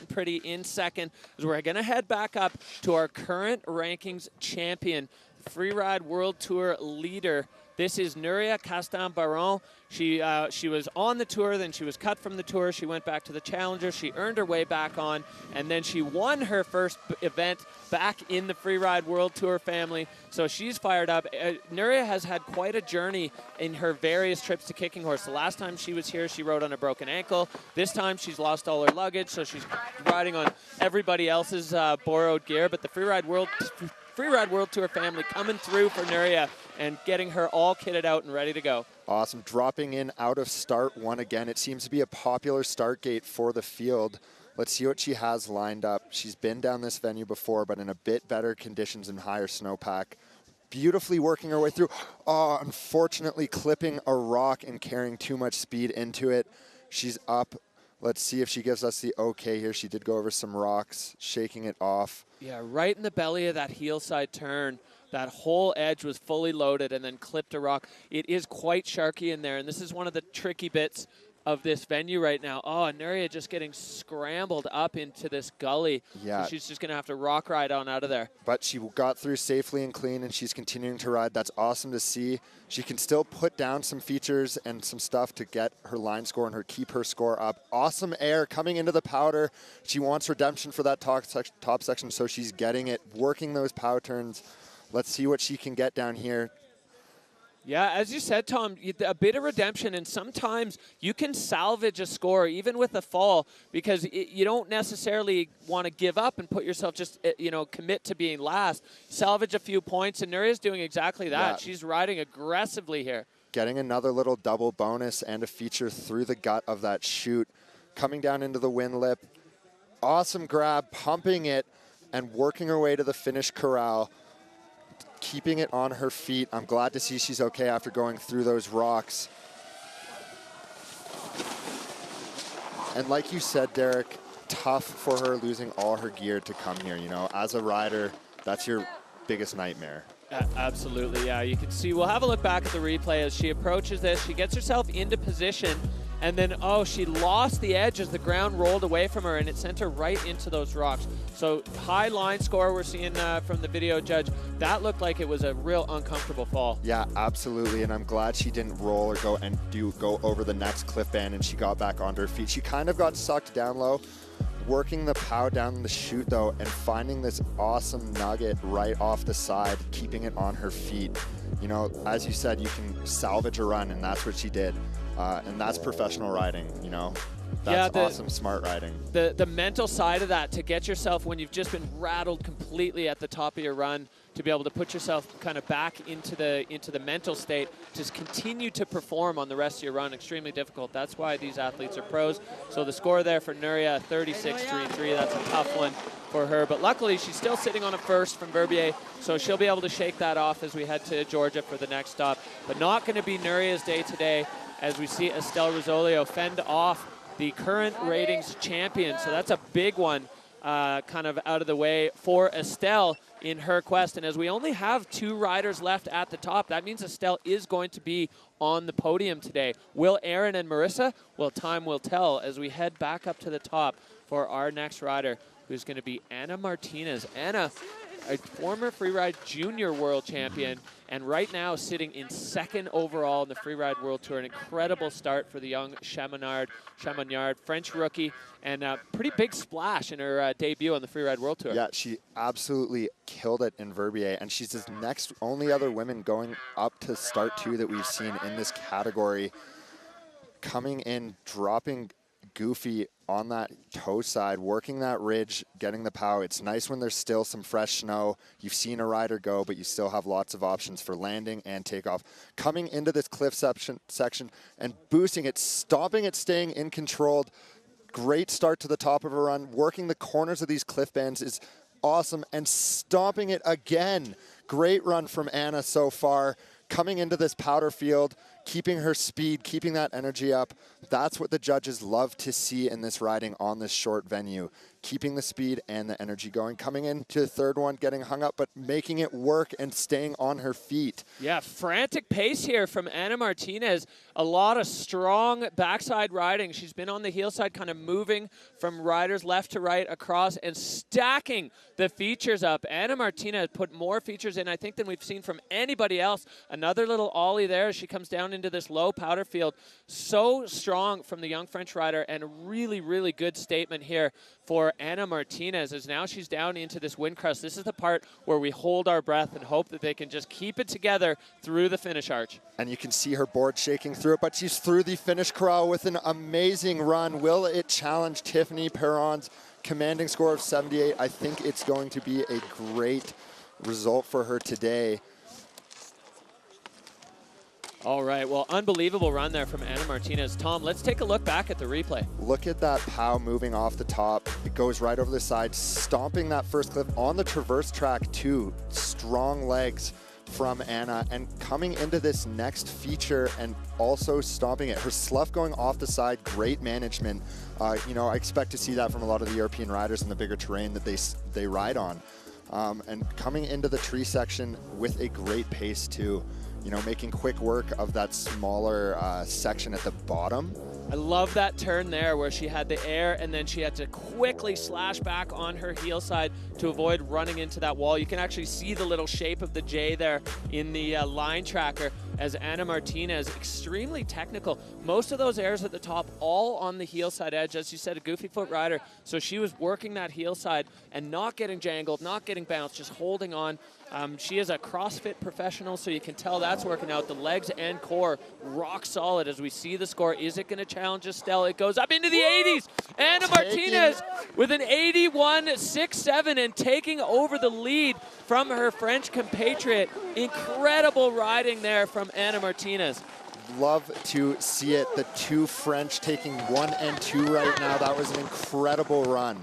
Speaker 2: pretty in second. As we're going to head back up to our current rankings champion, Freeride World Tour leader. This is Nuria Castan-Baron. She was on the tour, then she was cut from the tour. She went back to the Challenger. She earned her way back on, and then she won her first event back in the Freeride World Tour family. So she's fired up. Nuria has had quite a journey in her various trips to Kicking Horse. The last time she was here, she rode on a broken ankle. This time, she's lost all her luggage, so she's riding on everybody else's borrowed gear. But the Freeride World Tour family coming through for Nuria and getting her all kitted out and ready to go.
Speaker 1: Awesome. Dropping in out of start one again. It seems to be a popular start gate for the field. Let's see what she has lined up. She's been down this venue before, but in a bit better conditions and higher snowpack. Beautifully working her way through. Oh, unfortunately clipping a rock and carrying too much speed into it. She's up. Let's see if she gives us the okay here. She did go over some rocks, shaking it off.
Speaker 2: Yeah, right in the belly of that heel side turn. That whole edge was fully loaded and then clipped a rock. It is quite sharky in there, and this is one of the tricky bits of this venue right now. Oh, and Nuria just getting scrambled up into this gully.
Speaker 1: Yeah.
Speaker 2: So she's just going to have to rock ride on out of there.
Speaker 1: But she got through safely and clean, and she's continuing to ride. That's awesome to see. She can still put down some features and some stuff to get her line score and keep her score up. Awesome air coming into the powder. She wants redemption for that top section, so she's getting it, working those pow turns. Let's see what she can get down here.
Speaker 2: Yeah, as you said, Tom, a bit of redemption, and sometimes you can salvage a score even with a fall, because you don't necessarily want to give up and put yourself just, commit to being last. Salvage a few points, and Nuria's doing exactly that.
Speaker 1: Yeah.
Speaker 2: She's riding aggressively here.
Speaker 1: Getting another little double bonus and a feature through the gut of that chute, coming down into the wind lip. Awesome grab, pumping it, and working her way to the finish corral. Keeping it on her feet. I'm glad to see she's okay after going through those rocks. And like you said, Derek, tough for her losing all her gear to come here. As a rider, that's your biggest nightmare.
Speaker 2: Absolutely, yeah. You can see, we'll have a look back at the replay as she approaches this. She gets herself into position, and then, she lost the edge as the ground rolled away from her, and it sent her right into those rocks. So high line score we're seeing from the video judge. That looked like it was a real uncomfortable fall.
Speaker 1: Yeah, absolutely, and I'm glad she didn't roll or go over the next cliff band, and she got back onto her feet. She kind of got sucked down low, working the pow down the chute though, and finding this awesome nugget right off the side, keeping it on her feet. As you said, you can salvage a run, and that's what she did. And that's professional riding, That's awesome, smart riding.
Speaker 2: The mental side of that, to get yourself, when you've just been rattled completely at the top of your run, to be able to put yourself kind of back into the mental state to continue to perform on the rest of your run, extremely difficult. That's why these athletes are pros. So the score there for Nuria, 36.33. That's a tough one for her. But luckily, she's still sitting on a first from Verbier, so she'll be able to shake that off as we head to Georgia for the next stop. But not going to be Nuria's day today, as we see Estelle Rosolio fend off the current ratings champion. So that's a big one kind of out of the way for Estelle in her quest. And as we only have 2 riders left at the top, that means Estelle is going to be on the podium today. Will Aaron and Marissa? Well, time will tell as we head back up to the top for our next rider, who's going to be Anna Martinez. Anna, a former Freeride Junior World Champion, and right now sitting in 2nd overall in the Freeride World Tour. An incredible start for the young Chamonard, French rookie, and a pretty big splash in her debut on the Freeride World Tour.
Speaker 1: Yeah, she absolutely killed it in Verbier, and she's the next only other women going up to start 2 that we've seen in this category. Coming in, dropping goofy on that toe side, working that ridge, getting the pow. It's nice when there's still some fresh snow. You've seen a rider go, but you still have lots of options for landing and takeoff. Coming into this cliff section and boosting it, stopping it, staying in control. Great start to the top of a run. Working the corners of these cliff bands is awesome, and stomping it again. Great run from Anna so far. Coming into this powder field, keeping her speed, keeping that energy up. That's what the judges love to see in this riding on this short venue. Keeping the speed and the energy going. Coming into the 3rd one, getting hung up, but making it work and staying on her feet.
Speaker 2: Yeah, frantic pace here from Anna Martinez. A lot of strong backside riding. She's been on the heel side, kind of moving from riders left to right across and stacking the features up. Anna Martinez put more features in, I think, than we've seen from anybody else. Another little ollie there as she comes down into this low powder field. So strong from the young French rider, and a really, really good statement here for Anna Martinez, as now she's down into this wind crust. This is the part where we hold our breath and hope that they can just keep it together through the finish arch.
Speaker 1: And you can see her board shaking through it, but she's through the finish corral with an amazing run. Will it challenge Tiffany Perron's commanding score of 78? I think it's going to be a great result for her today.
Speaker 2: All right, well, unbelievable run there from Anna Martinez. Tom, let's take a look back at the replay.
Speaker 1: Look at that pow moving off the top. It goes right over the side, stomping that first cliff on the traverse track too. Strong legs from Anna, and coming into this next feature and also stomping it. Her slough going off the side, great management. I expect to see that from a lot of the European riders in the bigger terrain that they ride on. And coming into the tree section with a great pace too. Making quick work of that smaller section at the bottom
Speaker 2: I love that turn there where she had the air and then she had to quickly slash back on her heel side to avoid running into that wall. You can actually see the little shape of the J there in the line tracker as Ana Martinez, extremely technical. Most of those airs at the top, all on the heel side edge. As you said, a goofy foot rider. So she was working that heel side and not getting jangled, not getting bounced, just holding on. She is a CrossFit professional, so you can tell that's working out. The legs and core rock solid as we see the score. Is it going to challenge Estelle? It goes up into the 80s. Ana Martinez with an 81.67 and taking over the lead from her French compatriot. Incredible riding there from Ana Martinez.
Speaker 1: Love to see it. The two French taking 1 and 2 right now. That was an incredible run.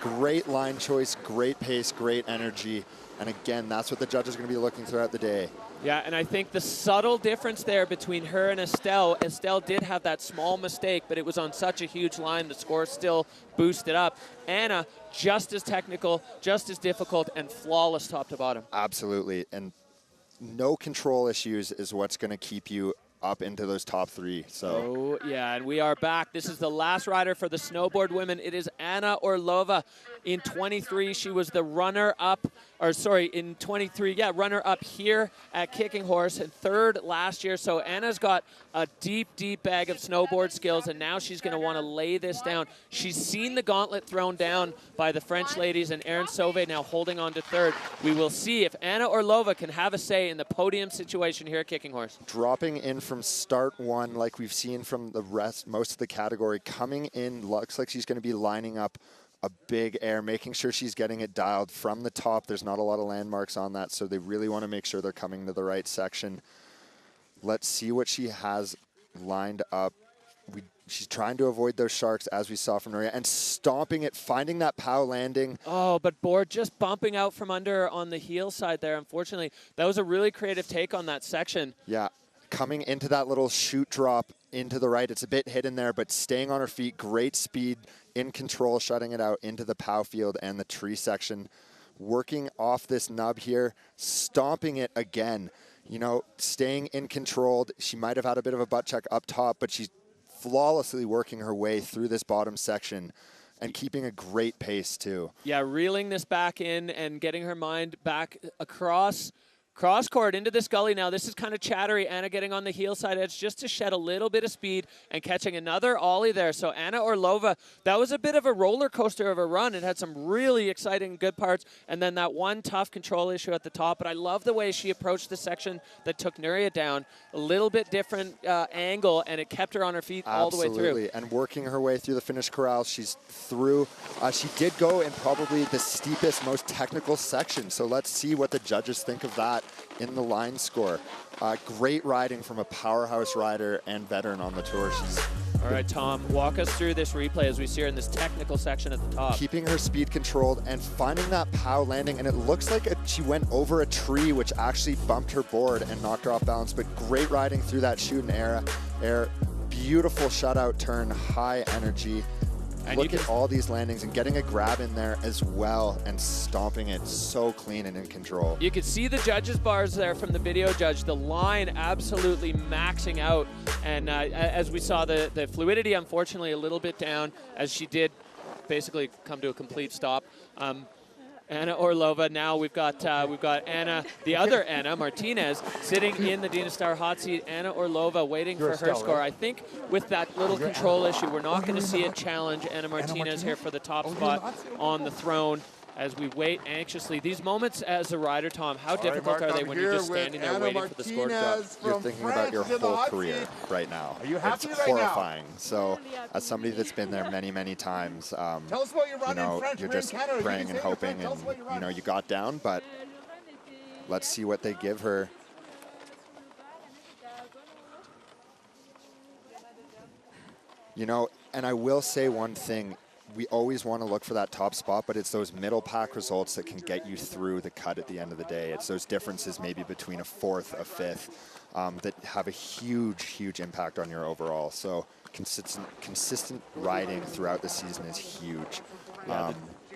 Speaker 1: Great line choice, great pace, great energy. And again, that's what the judges are going to be looking throughout the day.
Speaker 2: Yeah, and I think the subtle difference there between her and Estelle did have that small mistake, but it was on such a huge line, the score still boosted up. Ana, just as technical, just as difficult, and flawless top to bottom.
Speaker 1: Absolutely, and no control issues is what's going to keep you up into those top 3. So.
Speaker 2: Oh, yeah, and we are back. This is the last rider for the snowboard women. It is Ana Orlova. In 23, she was the runner-up, in 23, runner-up here at Kicking Horse and 3rd last year. So Anna's got a deep, deep bag of snowboard skills, and now she's going to want to lay this down. She's seen the gauntlet thrown down by the French ladies, and Erin Sauvé now holding on to 3rd. We will see if Ana Orlova can have a say in the podium situation here at Kicking Horse.
Speaker 1: Dropping in from start 1, like we've seen from the rest, most of the category, coming in, looks like she's going to be lining up a big air, making sure she's getting it dialed from the top. There's not a lot of landmarks on that, so they really want to make sure they're coming to the right section. Let's see what she has lined up. She's trying to avoid those sharks, as we saw from Maria, and stomping it, finding that pow landing.
Speaker 2: Oh, but Board just bumping out from under on the heel side there, unfortunately. That was a really creative take on that section.
Speaker 1: Yeah, coming into that little shoot drop into the right. It's a bit hidden there, but staying on her feet, great speed, in control, shutting it out into the pow field and the tree section. Working off this nub here, stomping it again. You know, staying in control. She might have had a bit of a butt check up top, but she's flawlessly working her way through this bottom section and keeping a great pace too.
Speaker 2: Yeah, reeling this back in and getting her mind back across court into this gully now. This is kind of chattery. Ana getting on the heel side edge just to shed a little bit of speed and catching another ollie there. So Ana Orlova, that was a bit of a roller coaster of a run. It had some really exciting good parts and then that one tough control issue at the top. But I love the way she approached the section that took Nuria down. A little bit different angle and it kept her on her feet all the way through.
Speaker 1: Absolutely, and working her way through the finish corral. She's through. She did go in probably the steepest, most technical section. So let's see what the judges think of that in the line score. Great riding from a powerhouse rider and veteran on the tour.
Speaker 2: All right, Tom, walk us through this replay as we see her in this technical section at the top.
Speaker 1: Keeping her speed controlled and finding that pow landing, and it looks like she went over a tree, which actually bumped her board and knocked her off balance, but great riding through that shoot and air. Beautiful shutout turn, high energy. And look at all these landings and getting a grab in there as well and stomping it so clean and in control.
Speaker 2: You could see the judges' bars there from the video judge, the line absolutely maxing out. And as we saw, the fluidity, unfortunately, a little bit down as she did basically come to a complete stop. Ana Orlova. Now we've got Ana, the other Ana Martinez, sitting in the Dina Star hot seat. Ana Orlova waiting for her score. I think with that little control issue, we're not going to see it challenge Ana Martinez here for the top spot on the throne as we wait anxiously. These moments as a rider, Tom, how difficult are they when you're just standing there waiting for the score to drop?
Speaker 1: You're thinking about your whole career right now. It's horrifying. So as somebody that's been there many, many times, you're just praying and hoping and you got down, but let's see what they give her. And I will say one thing. We always want to look for that top spot, but it's those middle pack results that can get you through the cut at the end of the day. It's those differences maybe between a fourth, a fifth, that have a huge, huge impact on your overall. So consistent riding throughout the season is huge.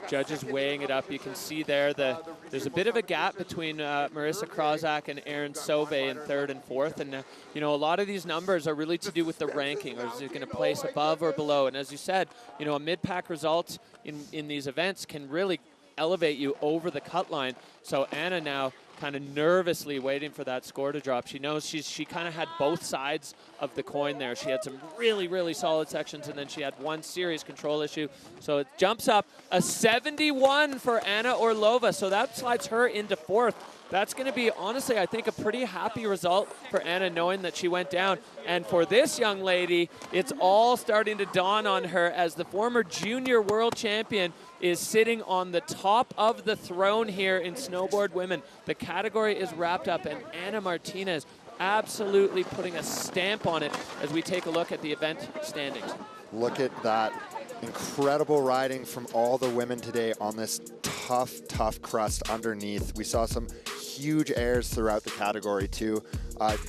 Speaker 2: Judges weighing it up. You can see there there's a bit of a gap between Marissa Krozak and Erin Sove in third and fourth. And, you know, a lot of these numbers are really to do with the ranking, or is it going to place above or below? And as you said, you know, a mid-pack result in these events can really elevate you over the cut line. So Anna now kind of nervously waiting for that score to drop. She knows she kind of had both sides of the coin there. She had some really, really solid sections, and then she had one serious control issue. So it jumps up a 71 for Anna Orlova. So that slides her into fourth. That's going to be, honestly, I think a pretty happy result for Anna, knowing that she went down. And for this young lady, it's all starting to dawn on her as the former junior world champion is sitting on the top of the throne here in snowboard women. The category is wrapped up, and Anna Martinez absolutely putting a stamp on it as we take a look at the event standings.
Speaker 1: Look at that incredible riding from all the women today on this tough crust underneath. We saw some huge airs throughout the category too.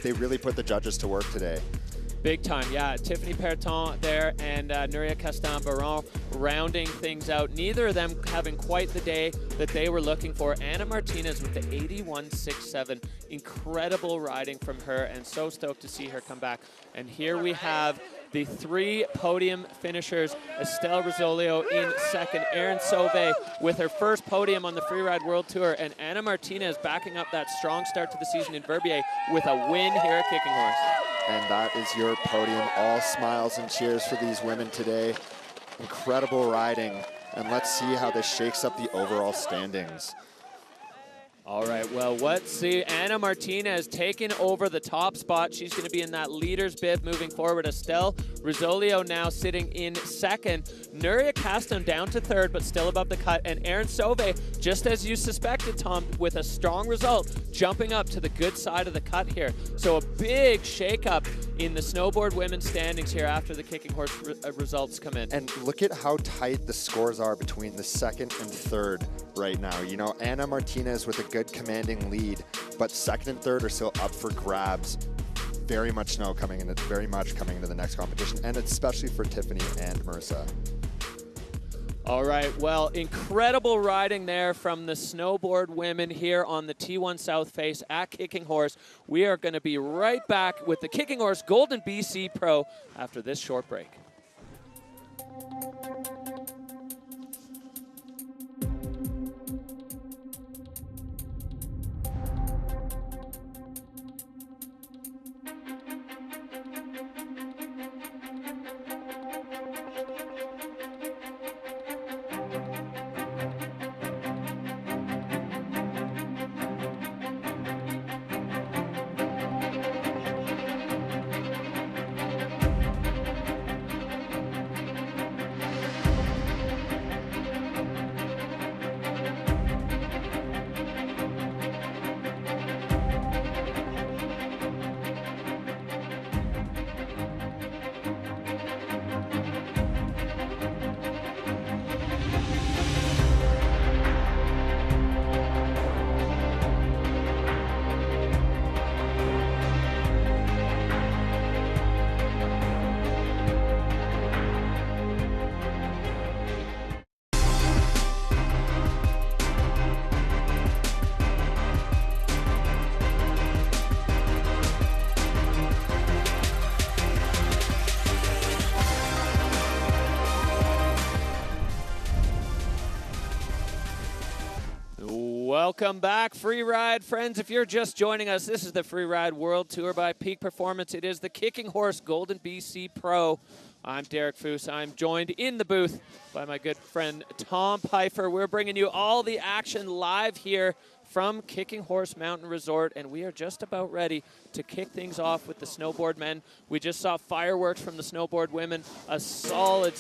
Speaker 1: They really put the judges to work today.
Speaker 2: Big time, yeah. Tiffany Perton there and Nuria Castan-Baron rounding things out. Neither of them having quite the day that they were looking for. Anna Martinez with the 81.67. Incredible riding from her, and so stoked to see her come back. And here we have the three podium finishers. Estelle Rizzolio in second, Erin Sove with her first podium on the Freeride World Tour, and Anna Martinez backing up that strong start to the season in Verbier with a win here at Kicking Horse.
Speaker 1: And that is your podium. All smiles and cheers for these women today. Incredible riding. And let's see how this shakes up the overall standings.
Speaker 2: All right, well, let's see. Anna Martinez taking over the top spot. She's going to be in that leader's bib moving forward. Estelle Rizzolio now sitting in second. Nuria Castan down to third, but still above the cut. And Erin Sove, just as you suspected, Tom, with a strong result, jumping up to the good side of the cut here. So a big shakeup in the snowboard women's standings here after the Kicking Horse results come in.
Speaker 1: And look at how tight the scores are between the second and third right now. You know, Anna Martinez with a good commanding lead, but second and third are still up for grabs. Very much coming into the next competition, and especially for Tiffany and Marissa.
Speaker 2: All right, well, incredible riding there from the snowboard women here on the T1 South Face at Kicking Horse. We are going to be right back with the Kicking Horse Golden BC Pro after this short break. Welcome back, Freeride friends. If you're just joining us, this is the Freeride World Tour by Peak Performance. It is the Kicking Horse Golden BC Pro. I'm Derek Foose. I'm joined in the booth by my good friend Tom Pfeiffer. We're bringing you all the action live here from Kicking Horse Mountain Resort, and we are just about ready to kick things off with the snowboard men. We just saw fireworks from the snowboard women. A solid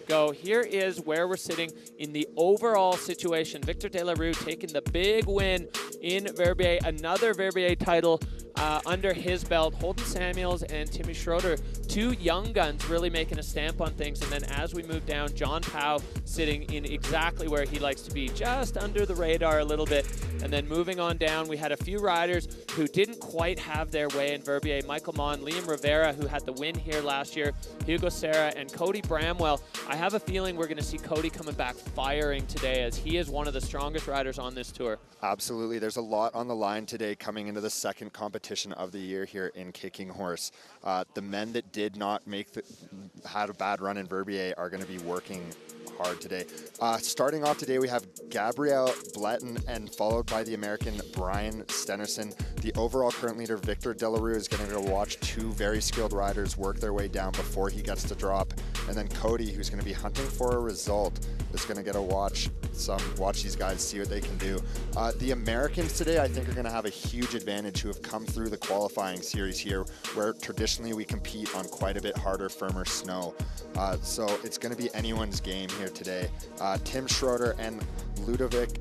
Speaker 2: go. Here is where we're sitting in the overall situation. Victor De La Rue taking the big win in Verbier, another Verbier title. under his belt. Holden Samuels and Timmy Schroeder, two young guns really making a stamp on things. And then as we move down, John Powell sitting in exactly where he likes to be, just under the radar a little bit. And then moving on down, we had a few riders who didn't quite have their way in Verbier. Michael Mon, Liam Rivera, who had the win here last year, Hugo Serra, and Cody Bramwell. I have a feeling we're going to see Cody coming back firing today, as he is one of the strongest riders on this tour.
Speaker 1: Absolutely. There's a lot on the line today coming into the second competition of the year here in Kicking Horse. The men that did not had a bad run in Verbier are going to be working hard today. Starting off today, we have Gabriel Bletton and followed by the American Brian Stenerson. The overall current leader, Victor Delarue, is going to go watch two very skilled riders work their way down before he gets to drop. And then Cody, who's going to be hunting for a result, is going to get a watch these guys, see what they can do. The Americans today, I think, are going to have a huge advantage, who have come through the qualifying series here, where traditionally we compete on quite a bit harder, firmer snow. So it's going to be anyone's game here today. Tim Schroeder and Ludovic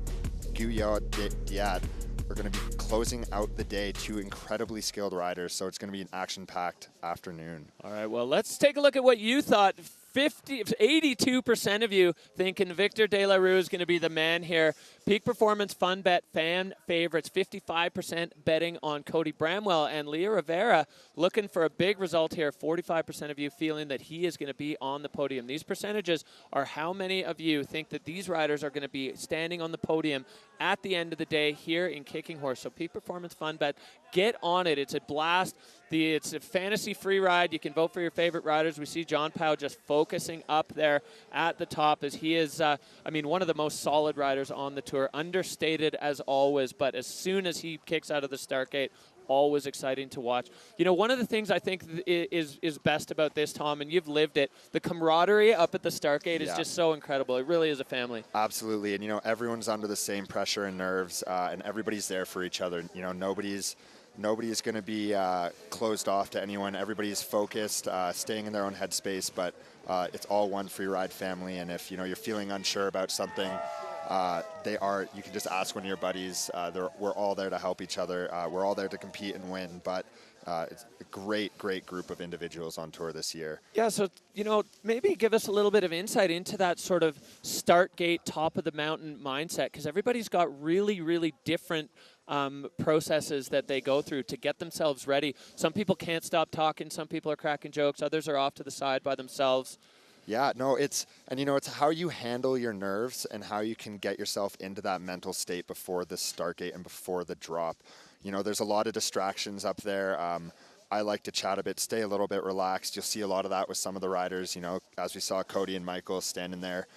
Speaker 1: Guyot-Diat are going to be closing out the day, two incredibly skilled riders, so it's going to be an action-packed afternoon.
Speaker 2: All right, well, let's take a look at what you thought. 82% of you thinking Victor Delarue is going to be the man here. Peak Performance Fun Bet fan favorites, 55% betting on Cody Bramwell, and Leo Rivera looking for a big result here. 45% of you feeling that he is going to be on the podium. These percentages are how many of you think that these riders are going to be standing on the podium at the end of the day here in Kicking Horse. So Peak Performance Fun Bet, get on it. It's a blast. It's a fantasy free ride. You can vote for your favorite riders. We see John Powell just focusing up there at the top, as he is, one of the most solid riders on the tour. Understated as always, but as soon as he kicks out of the start gate, always exciting to watch. You know, one of the things I think is best about this, Tom, and you've lived it, the camaraderie up at the start gate is just so incredible. It really is a family.
Speaker 1: Absolutely, and you know, everyone's under the same pressure and nerves, and everybody's there for each other. You know, nobody's going to be closed off to anyone. Everybody's focused, staying in their own headspace, but it's all one Freeride family. And if, you know, you're feeling unsure about something, you can just ask one of your buddies. We're all there to help each other. We're all there to compete and win, but it's a great group of individuals on tour this year.
Speaker 2: Yeah, so, you know, maybe give us a little bit of insight into that sort of start gate, top of the mountain mindset, because everybody's got really different processes that they go through to get themselves ready. Some people can't stop talking. Some people are cracking jokes. Others are off to the side by themselves.
Speaker 1: Yeah, no, it's how you handle your nerves and how you can get yourself into that mental state before the start gate and before the drop. You know, there's a lot of distractions up there. I like to chat a bit, stay a little bit relaxed. You'll see a lot of that with some of the riders, you know, as we saw Cody and Michael standing there,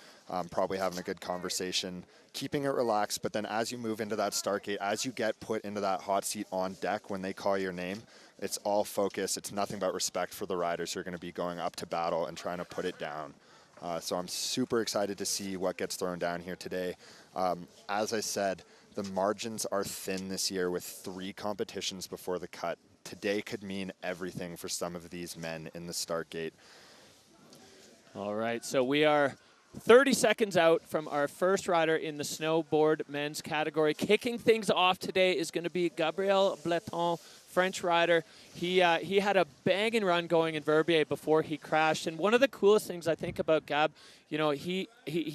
Speaker 1: probably having a good conversation, keeping it relaxed. But then as you move into that start gate, as you get put into that hot seat on deck when they call your name, it's all focus. It's nothing but respect for the riders who are going to be going up to battle and trying to put it down. So I'm super excited to see what gets thrown down here today. As I said, the margins are thin this year with 3 competitions before the cut. Today could mean everything for some of these men in the start gate.
Speaker 2: All right, so we are 30 seconds out from our first rider in the snowboard men's category. Kicking things off today is going to be Gabriel Bletton, French rider. He had a banging run going in Verbier before he crashed. And one of the coolest things I think about Gab, you know, he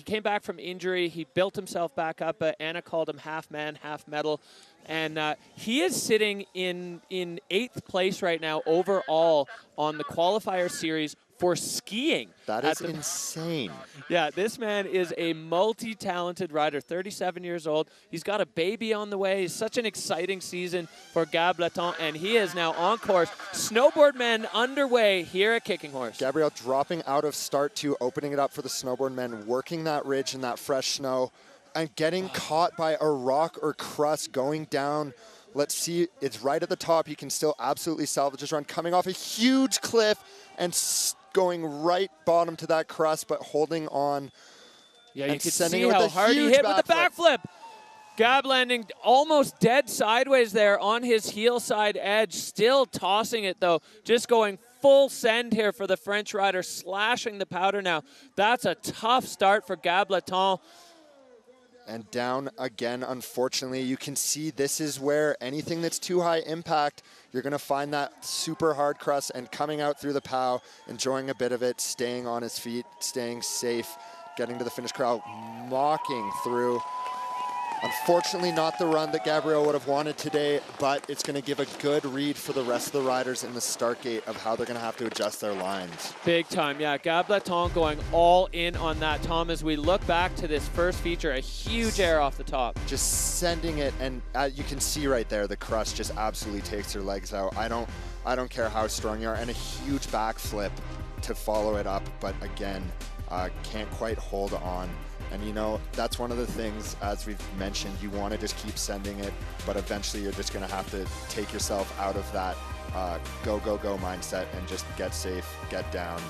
Speaker 2: came back from injury. He built himself back up. Anna called him half man, half metal. And he is sitting in 8th place right now overall on the qualifier series for skiing.
Speaker 1: That is insane.
Speaker 2: Yeah, this man is a multi-talented rider, 37 years old. He's got a baby on the way. It's such an exciting season for Gab Bletton, and he is now on course. Snowboard men underway here at Kicking Horse.
Speaker 1: Gabriel dropping out of start 2, opening it up for the snowboard men, working that ridge in that fresh snow, and getting caught by a rock or crust going down. Let's see, it's right at the top. He can still absolutely salvage his run, coming off a huge cliff and going right bottom to that crust, but holding on.
Speaker 2: Yeah, you can see how hard he hit with the backflip. Gab landing almost dead sideways there on his heel side edge, still tossing it though, just going full send here for the French rider, slashing the powder now. That's a tough start for Gab Bletton.
Speaker 1: And down again, unfortunately. You can see this is where anything that's too high impact, you're gonna find that super hard crust, and coming out through the POW, enjoying a bit of it, staying on his feet, staying safe, getting to the finish corral, mocking through. Unfortunately, not the run that Gabriel would have wanted today, but it's going to give a good read for the rest of the riders in the start gate of how they're going to have to adjust their lines.
Speaker 2: Big time, yeah. Gableton going all in on that, Tom, as we look back to this first feature, a huge air off the top.
Speaker 1: Just sending it, and you can see right there, the crust just absolutely takes their legs out. I don't care how strong you are, and a huge backflip to follow it up, but again, can't quite hold on. And you know, that's one of the things, as we've mentioned, you want to just keep sending it, but eventually you're just going to have to take yourself out of that go, go, go mindset and just get safe, get down.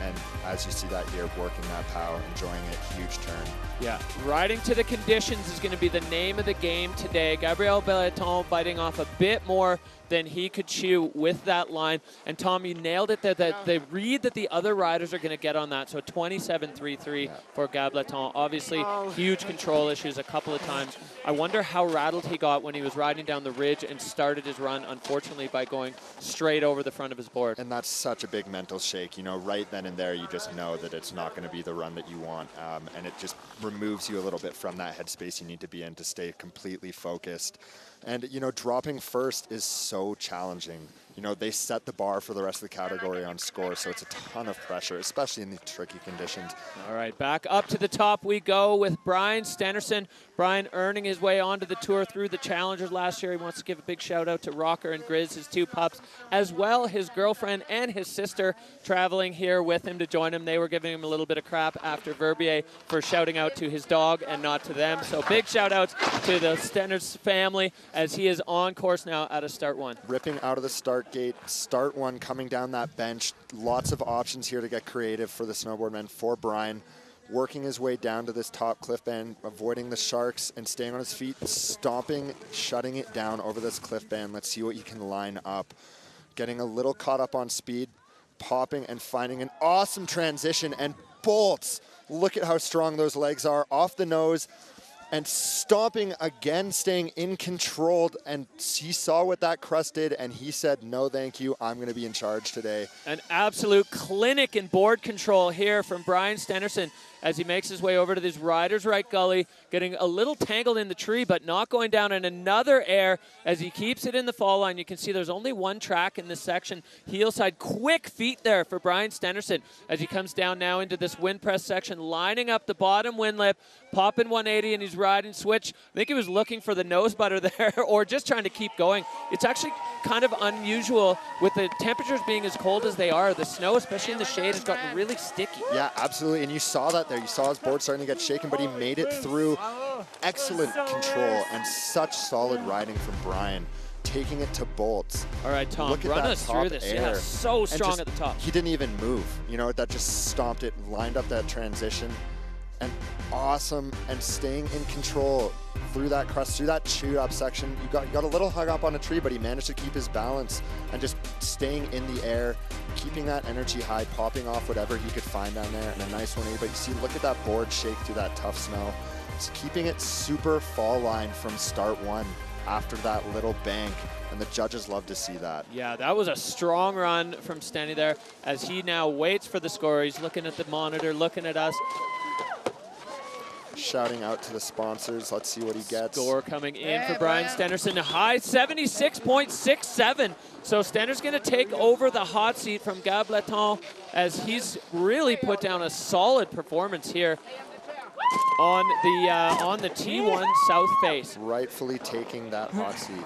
Speaker 1: And as you see that here, working that power, enjoying it, huge turn.
Speaker 2: Yeah, riding to the conditions is going to be the name of the game today. Gabriel Belleton biting off a bit more than he could chew with that line. And Tom, you nailed it there, that the read that the other riders are going to get on that. So 27.33 for Gableton. Obviously, huge control issues a couple of times. I wonder how rattled he got when he was riding down the ridge and started his run, unfortunately, by going straight over the front of his board.
Speaker 1: And that's such a big mental shake. You know, right then and there, you just know that it's not going to be the run that you want. And it just removes you a little bit from that headspace you need to be in to stay completely focused. And, you know, dropping first is so challenging. You know, they set the bar for the rest of the category on score, so it's a ton of pressure, especially in these tricky conditions.
Speaker 2: All right, back up to the top we go with Brian Stennerson. Brian earning his way onto the tour through the Challengers last year. He wants to give a big shout out to Rocker and Grizz, his two pups, as well his girlfriend and his sister traveling here with him to join him. They were giving him a little bit of crap after Verbier for shouting out to his dog and not to them. So big shout outs to the Stenners family as he is on course now at a start one.
Speaker 1: Ripping out of the start gate, start one coming down that bench. Lots of options here to get creative for the snowboardman, for Brian. Working his way down to this top cliff band, avoiding the sharks and staying on his feet, stomping, shutting it down over this cliff band. Let's see what you can line up. Getting a little caught up on speed, popping and finding an awesome transition and bolts. Look at how strong those legs are off the nose. And stomping again, staying in control, and he saw what that crust did, and he said, no thank you, I'm going to be in charge today.
Speaker 2: An absolute clinic in board control here from Brian Stennerson as he makes his way over to this rider's right gully, getting a little tangled in the tree, but not going down, in another air as he keeps it in the fall line. You can see there's only one track in this section. Heel side, quick feet there for Brian Stennerson as he comes down now into this wind press section, lining up the bottom wind lip, popping 180, and he's riding switch. I think he was looking for the nose butter there or just trying to keep going. It's actually kind of unusual with the temperatures being as cold as they are. The snow, especially in the shade, has gotten really sticky.
Speaker 1: Yeah, absolutely, and you saw that there. You saw his board starting to get shaken, but he made it through. Excellent control and such solid riding from Brian, taking it to bolts.
Speaker 2: All right, Tom,
Speaker 1: look at
Speaker 2: run
Speaker 1: that
Speaker 2: us through this. Yeah, so strong at the top.
Speaker 1: He didn't even move. You know, that just stomped it, lined up that transition, and awesome, and staying in control through that crust, through that chewed up section. You got a little hung up on a tree, but he managed to keep his balance and just staying in the air, keeping that energy high, popping off whatever he could find down there, and a nice 180. But you see, look at that board shake through that tough snow. It's keeping it super fall line from start one after that little bank, and the judges love to see that.
Speaker 2: Yeah, that was a strong run from Stenny there as he now waits for the score. He's looking at the monitor, looking at us.
Speaker 1: Shouting out to the sponsors. Let's see what he gets.
Speaker 2: Score coming in for Brian Stennerson, a high 76.67. So Stenner's going to take over the hot seat from Gableton as he's really put down a solid performance here on the T1 South Face.
Speaker 1: Rightfully taking that hot seat.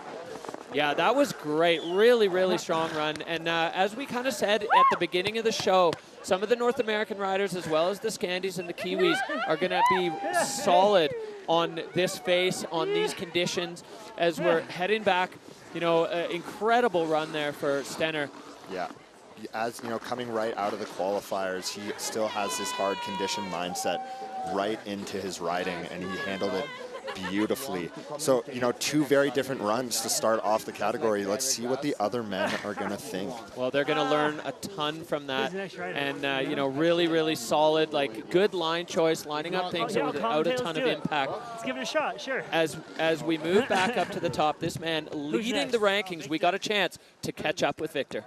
Speaker 2: Yeah, that was great. Really, really strong run. And as we kind of said at the beginning of the show, some of the North American riders, as well as the Scandies and the Kiwis, are going to be solid on this face, on these conditions, as we're heading back. You know, incredible run there for Stenner.
Speaker 1: Yeah. As you know, coming right out of the qualifiers, he still has this hard condition mindset right into his riding, and he handled it beautifully. So, you know, two very different runs to start off the category. Let's see what the other men are going to think.
Speaker 2: Well, they're going to learn a ton from that. And, you know, really, really solid, like good line choice, lining up things without a ton of impact.
Speaker 11: Let's give it a shot, sure.
Speaker 2: As we move back up to the top, this man leading the rankings, we got a chance to catch up with Victor.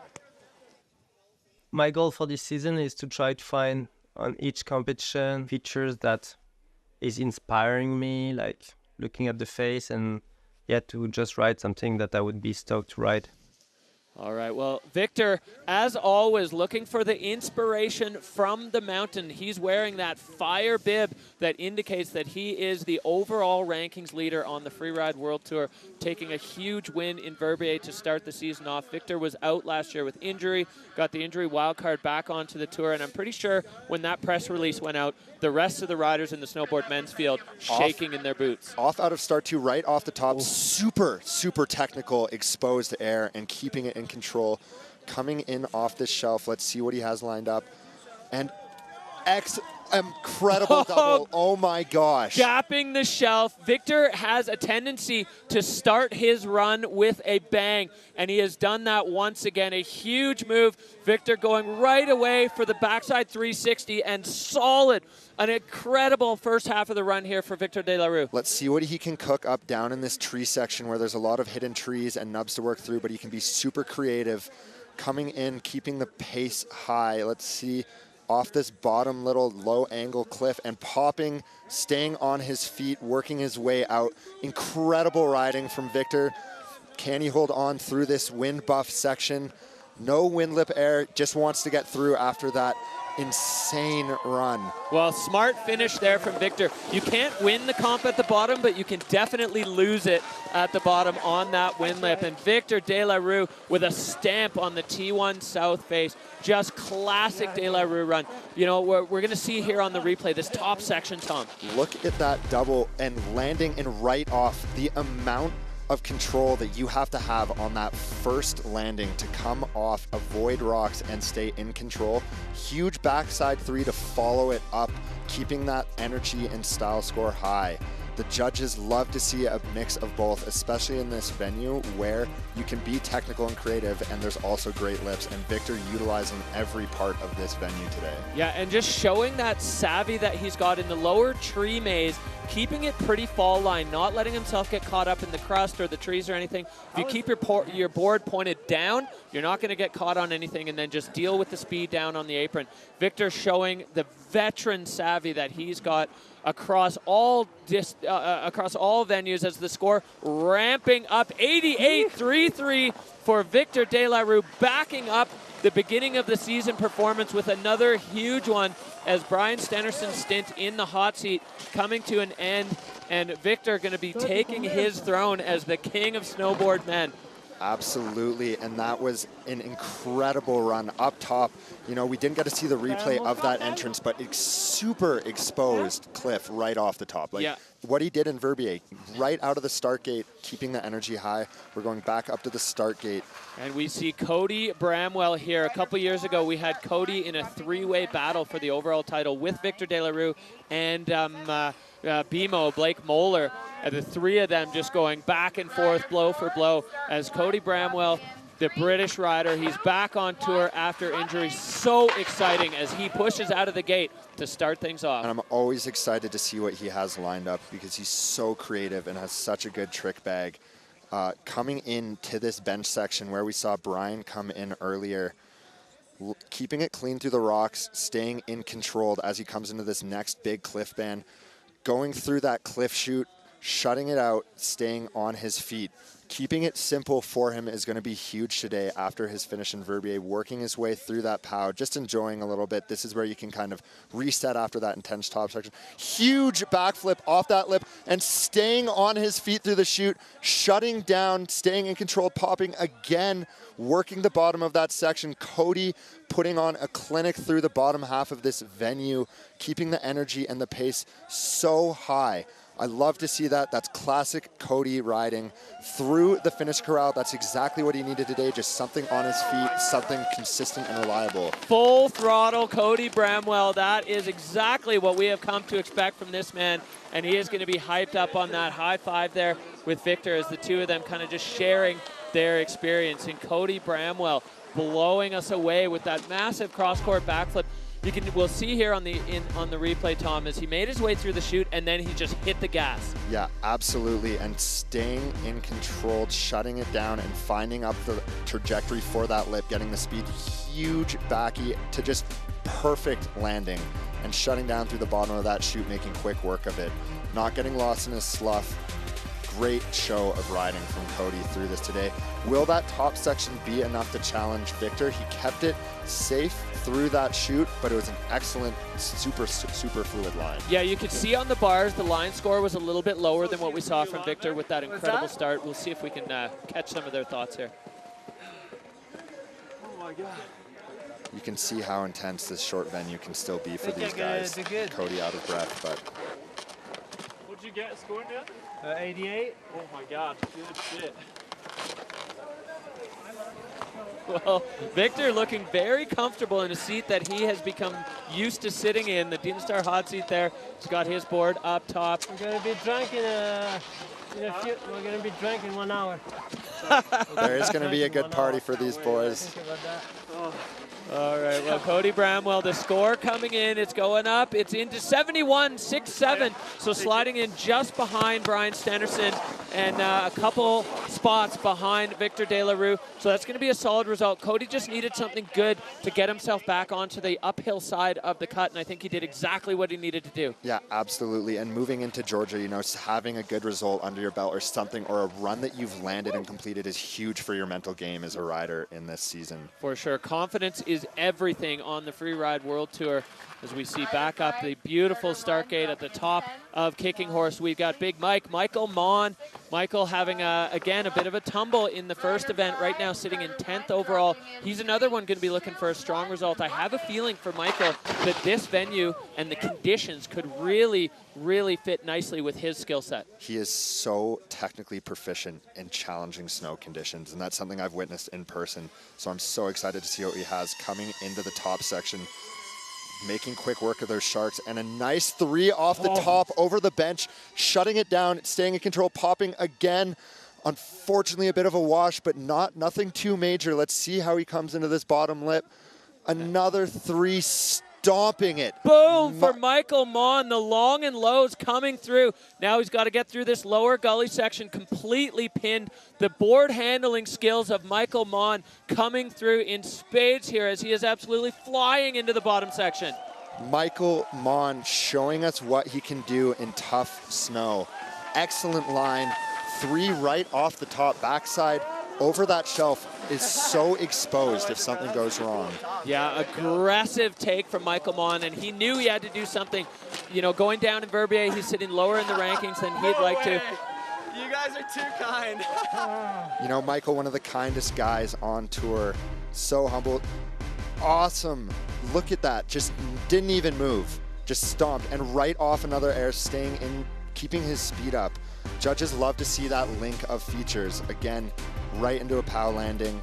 Speaker 5: My goal for this season is to try to find on each competition features that is inspiring me, like looking at the face, and to just ride something that I would be stoked to ride.
Speaker 2: All right, well, Victor, as always, looking for the inspiration from the mountain. He's wearing that fire bib that indicates that he is the overall rankings leader on the Freeride World Tour, taking a huge win in Verbier to start the season off. Victor was out last year with injury, got the injury wildcard back onto the tour, and I'm pretty sure when that press release went out, the rest of the riders in the snowboard men's field shaking in their boots.
Speaker 1: Off out of start two, right off the top, super technical, exposed air, and keeping it in control. Coming in off this shelf, let's see what he has lined up. And incredible double, oh my gosh.
Speaker 2: Gapping the shelf. Victor has a tendency to start his run with a bang, and he has done that once again. A huge move. Victor going right away for the backside 360 and solid. An incredible first half of the run here for Victor De La Rue.
Speaker 1: Let's see what he can cook up down in this tree section where there's a lot of hidden trees and nubs to work through, but he can be super creative. Coming in, keeping the pace high. Let's see off this bottom little low angle cliff and popping, staying on his feet, working his way out. Incredible riding from Victor. Can he hold on through this wind buff section? No wind lip air, just wants to get through after that insane run.
Speaker 2: Well, smart finish there from Victor. You can't win the comp at the bottom, but you can definitely lose it at the bottom on that wind lip. And Victor De La Rue with a stamp on the T1 South face. Just classic De La Rue run. You know, we're going to see here on the replay this top section, Tom.
Speaker 1: Look at that double and landing and right off. The amount of control that you have to have on that first landing to come off, avoid rocks, and stay in control. Huge backside three to follow it up, keeping that energy and style score high. The judges love to see a mix of both, especially in this venue where you can be technical and creative, and there's also great lips, and Victor utilizing every part of this venue today.
Speaker 2: Yeah, and just showing that savvy that he's got in the lower tree maze, keeping it pretty fall line, not letting himself get caught up in the crust or the trees or anything. If you keep your board pointed down, you're not going to get caught on anything, and then just deal with the speed down on the apron. Victor showing the veteran savvy that he's got across all venues as the score ramping up. 88.33 for Victor De La Rue, backing up the beginning of the season performance with another huge one as Brian Stenerson's stint in the hot seat coming to an end, and Victor going to be taking his throne as the king of snowboard men.
Speaker 1: Absolutely, and that was an incredible run up top. You know, we didn't get to see the replay of that entrance, but it's super exposed cliff right off the top. Like what he did in Verbier, right out of the start gate, keeping the energy high. We're going back up to the start gate.
Speaker 2: And we see Cody Bramwell here. A couple years ago, we had Cody in a three-way battle for the overall title with Victor De La Rue and BMO, Blake Moeller. The three of them just going back and forth, blow for blow, as Cody Bramwell, the British rider, he's back on tour after injury. So exciting as he pushes out of the gate to start things off.
Speaker 1: And I'm always excited to see what he has lined up because he's so creative and has such a good trick bag. Coming into this bench section where we saw Brian come in earlier, keeping it clean through the rocks, staying in control as he comes into this next big cliff band, going through that cliff chute, shutting it out, staying on his feet. Keeping it simple for him is going to be huge today after his finish in Verbier, working his way through that pow, just enjoying a little bit. This is where you can kind of reset after that intense top section. Huge backflip off that lip and staying on his feet through the chute, shutting down, staying in control, popping again, working the bottom of that section. Cody putting on a clinic through the bottom half of this venue, keeping the energy and the pace so high. I love to see that. That's classic Cody riding through the finish corral. That's exactly what he needed today, just something on his feet, something consistent and reliable.
Speaker 2: Full throttle Cody Bramwell. That is exactly what we have come to expect from this man, and he is going to be hyped up on that high five there with Victor as the two of them kind of just sharing their experience. And Cody Bramwell blowing us away with that massive cross-court backflip. We'll see here on the replay, Tom, as he made his way through the chute and then he just hit the gas.
Speaker 1: Yeah, absolutely. And staying in control, shutting it down and finding up the trajectory for that lip, getting the speed, huge backy to just perfect landing and shutting down through the bottom of that chute, making quick work of it. Not getting lost in his slough. Great show of riding from Cody through this today. Will that top section be enough to challenge Victor? He kept it safe through that chute, but it was an excellent, super fluid line.
Speaker 2: Yeah, you could see on the bars the line score was a little bit lower than what we saw from Victor with that incredible start. We'll see if we can catch some of their thoughts here.
Speaker 10: Oh my God.
Speaker 1: You can see how intense this short venue can still be for these guys. Cody out of breath, but.
Speaker 10: What'd you get scored at?
Speaker 3: 88.
Speaker 10: Oh my God, good shit.
Speaker 2: Well, Victor looking very comfortable in a seat that he has become used to sitting in, the Dean Star hot seat there. He's got his board up top.
Speaker 3: We're going to be drunk we're going to be drunk in 1 hour.
Speaker 1: There is going to be a good party for these boys.
Speaker 2: All right, well, Cody Bramwell, the score coming in, it's going up. It's into 71-6-7, so sliding in just behind Brian Stenderson and a couple spots behind Victor De La Rue. So that's going to be a solid result. Cody just needed something good to get himself back onto the uphill side of the cut, and I think he did exactly what he needed to do.
Speaker 1: Yeah, absolutely. And moving into Georgia, you know, having a good result under your belt or something, or a run that you've landed and completed is huge for your mental game as a rider in this season.
Speaker 2: For sure. Confidence is everything on the Freeride World Tour. As we see back up the beautiful start gate at the top of Kicking Horse, we've got Big Michael Mon. Michael having, again, a bit of a tumble in the first event, right now sitting in 10th overall. He's another one going to be looking for a strong result. I have a feeling for Michael that this venue and the conditions could really fit nicely with his skill set.
Speaker 1: He is so technically proficient in challenging snow conditions, and that's something I've witnessed in person. So I'm so excited to see what he has coming into the top section, making quick work of those sharks, and a nice 3 off the top over the bench, shutting it down, staying in control, popping again. Unfortunately, a bit of a wash, but nothing too major. Let's see how he comes into this bottom lip. Another 3, stomping it.
Speaker 2: Boom for Michael Mon. The long and lows coming through. Now he's got to get through this lower gully section, completely pinned. The board handling skills of Michael Mon coming through in spades here as he is absolutely flying into the bottom section.
Speaker 1: Michael Mon showing us what he can do in tough snow. Excellent line. 3 right off the top backside. Over that shelf is so exposed if something goes wrong.
Speaker 2: Yeah, aggressive take from Michael Mon, and he knew he had to do something. You know, going down in Verbier, he's sitting lower in the rankings than he'd like to.
Speaker 11: You guys are too kind.
Speaker 1: You know, Michael, one of the kindest guys on tour. So humble. Awesome. Look at that. Just didn't even move. Just stomped and right off another air, staying in, keeping his speed up. Judges love to see that link of features. Again, right into a POW landing.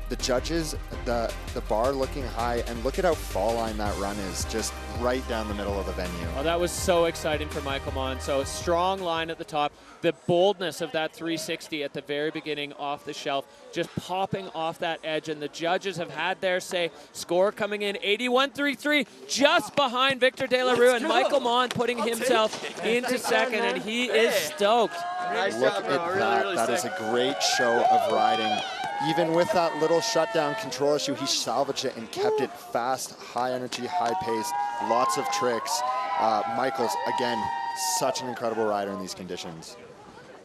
Speaker 1: The judges, the bar looking high, and look at how fall line that run is, just right down the middle of the venue.
Speaker 2: Oh, that was so exciting for Michael Mon. So a strong line at the top. The boldness of that 360 at the very beginning off the shelf, just popping off that edge, and the judges have had their say. Score coming in 81-33, just behind Victor De La Rue, and Michael Mon putting himself into second, and he is stoked.
Speaker 1: Nice Look job, at that. Really that is a great show of riding. Even with that little shutdown control issue, he salvaged it and kept it fast, high energy, high paced, lots of tricks. Michael's, again, such an incredible rider in these conditions.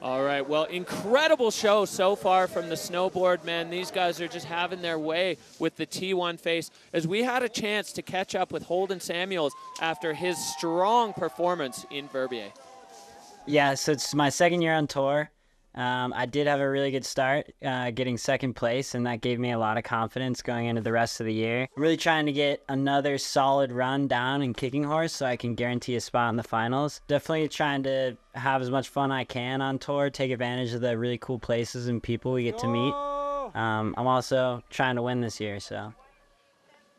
Speaker 2: All right, well, incredible show so far from the snowboard men. These guys are just having their way with the T1 face, as we had a chance to catch up with Holden Samuels after his strong performance in Verbier.
Speaker 12: Yeah, so it's my second year on tour, I did have a really good start, getting second place, and that gave me a lot of confidence going into the rest of the year. I'm really trying to get another solid run down in Kicking Horse so I can guarantee a spot in the finals. Definitely trying to have as much fun I can on tour, take advantage of the really cool places and people we get to meet. I'm also trying to win this year, so.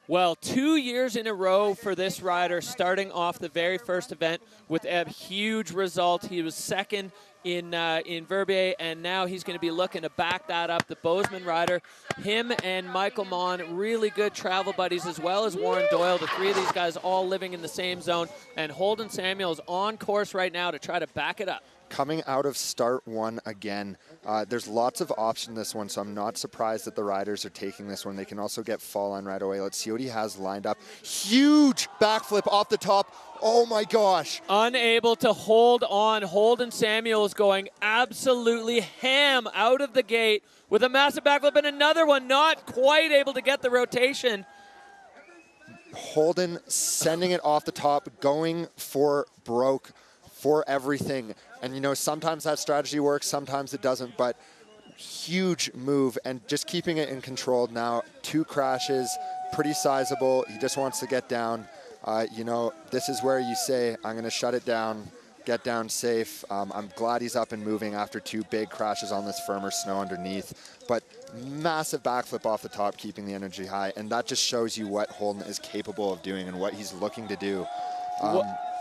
Speaker 2: Well, 2 years in a row for this rider, starting off the very first event with a huge result. He was second in Verbier, and now he's going to be looking to back that up. The Bozeman rider, him and Michael Mon, really good travel buddies, as well as Warren Doyle. The three of these guys all living in the same zone, and Holden Samuels on course right now to try to back it up.
Speaker 1: Coming out of start one again, there's lots of option this one, so I'm not surprised that the riders are taking this one. They can also get fall on right away. Let's see what he has lined up. Huge backflip off the top. Oh my gosh.
Speaker 2: Unable to hold on. Holden Samuels going absolutely ham out of the gate with a massive backflip, and another one not quite able to get the rotation.
Speaker 1: Holden sending it off the top, going for broke for everything. And you know, sometimes that strategy works, sometimes it doesn't, but huge move and just keeping it in control now. 2 crashes, pretty sizable. He just wants to get down. You know, this is where you say, I'm going to shut it down, get down safe. I'm glad he's up and moving after 2 big crashes on this firmer snow underneath. But massive backflip off the top, keeping the energy high. And that just shows you what Holden is capable of doing and what he's looking to do.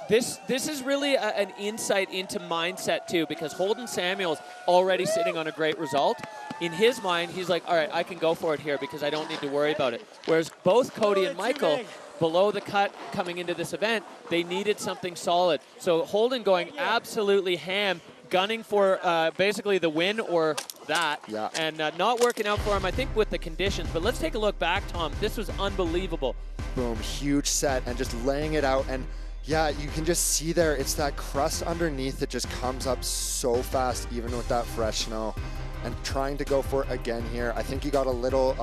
Speaker 2: This is really an insight into mindset, too, because Holden Samuels already sitting on a great result. In his mind, he's like, all right, I can go for it here because I don't need to worry about it. Whereas both Cody and Michael, below the cut coming into this event, they needed something solid. So Holden going absolutely ham, gunning for basically the win or that, and not working out for him, I think, with the conditions. But let's take a look back, Tom. This was unbelievable.
Speaker 1: Boom, huge set and just laying it out. And yeah, you can just see there, it's that crust underneath that just comes up so fast, even with that fresh snow. And trying to go for it again here. I think he got a little,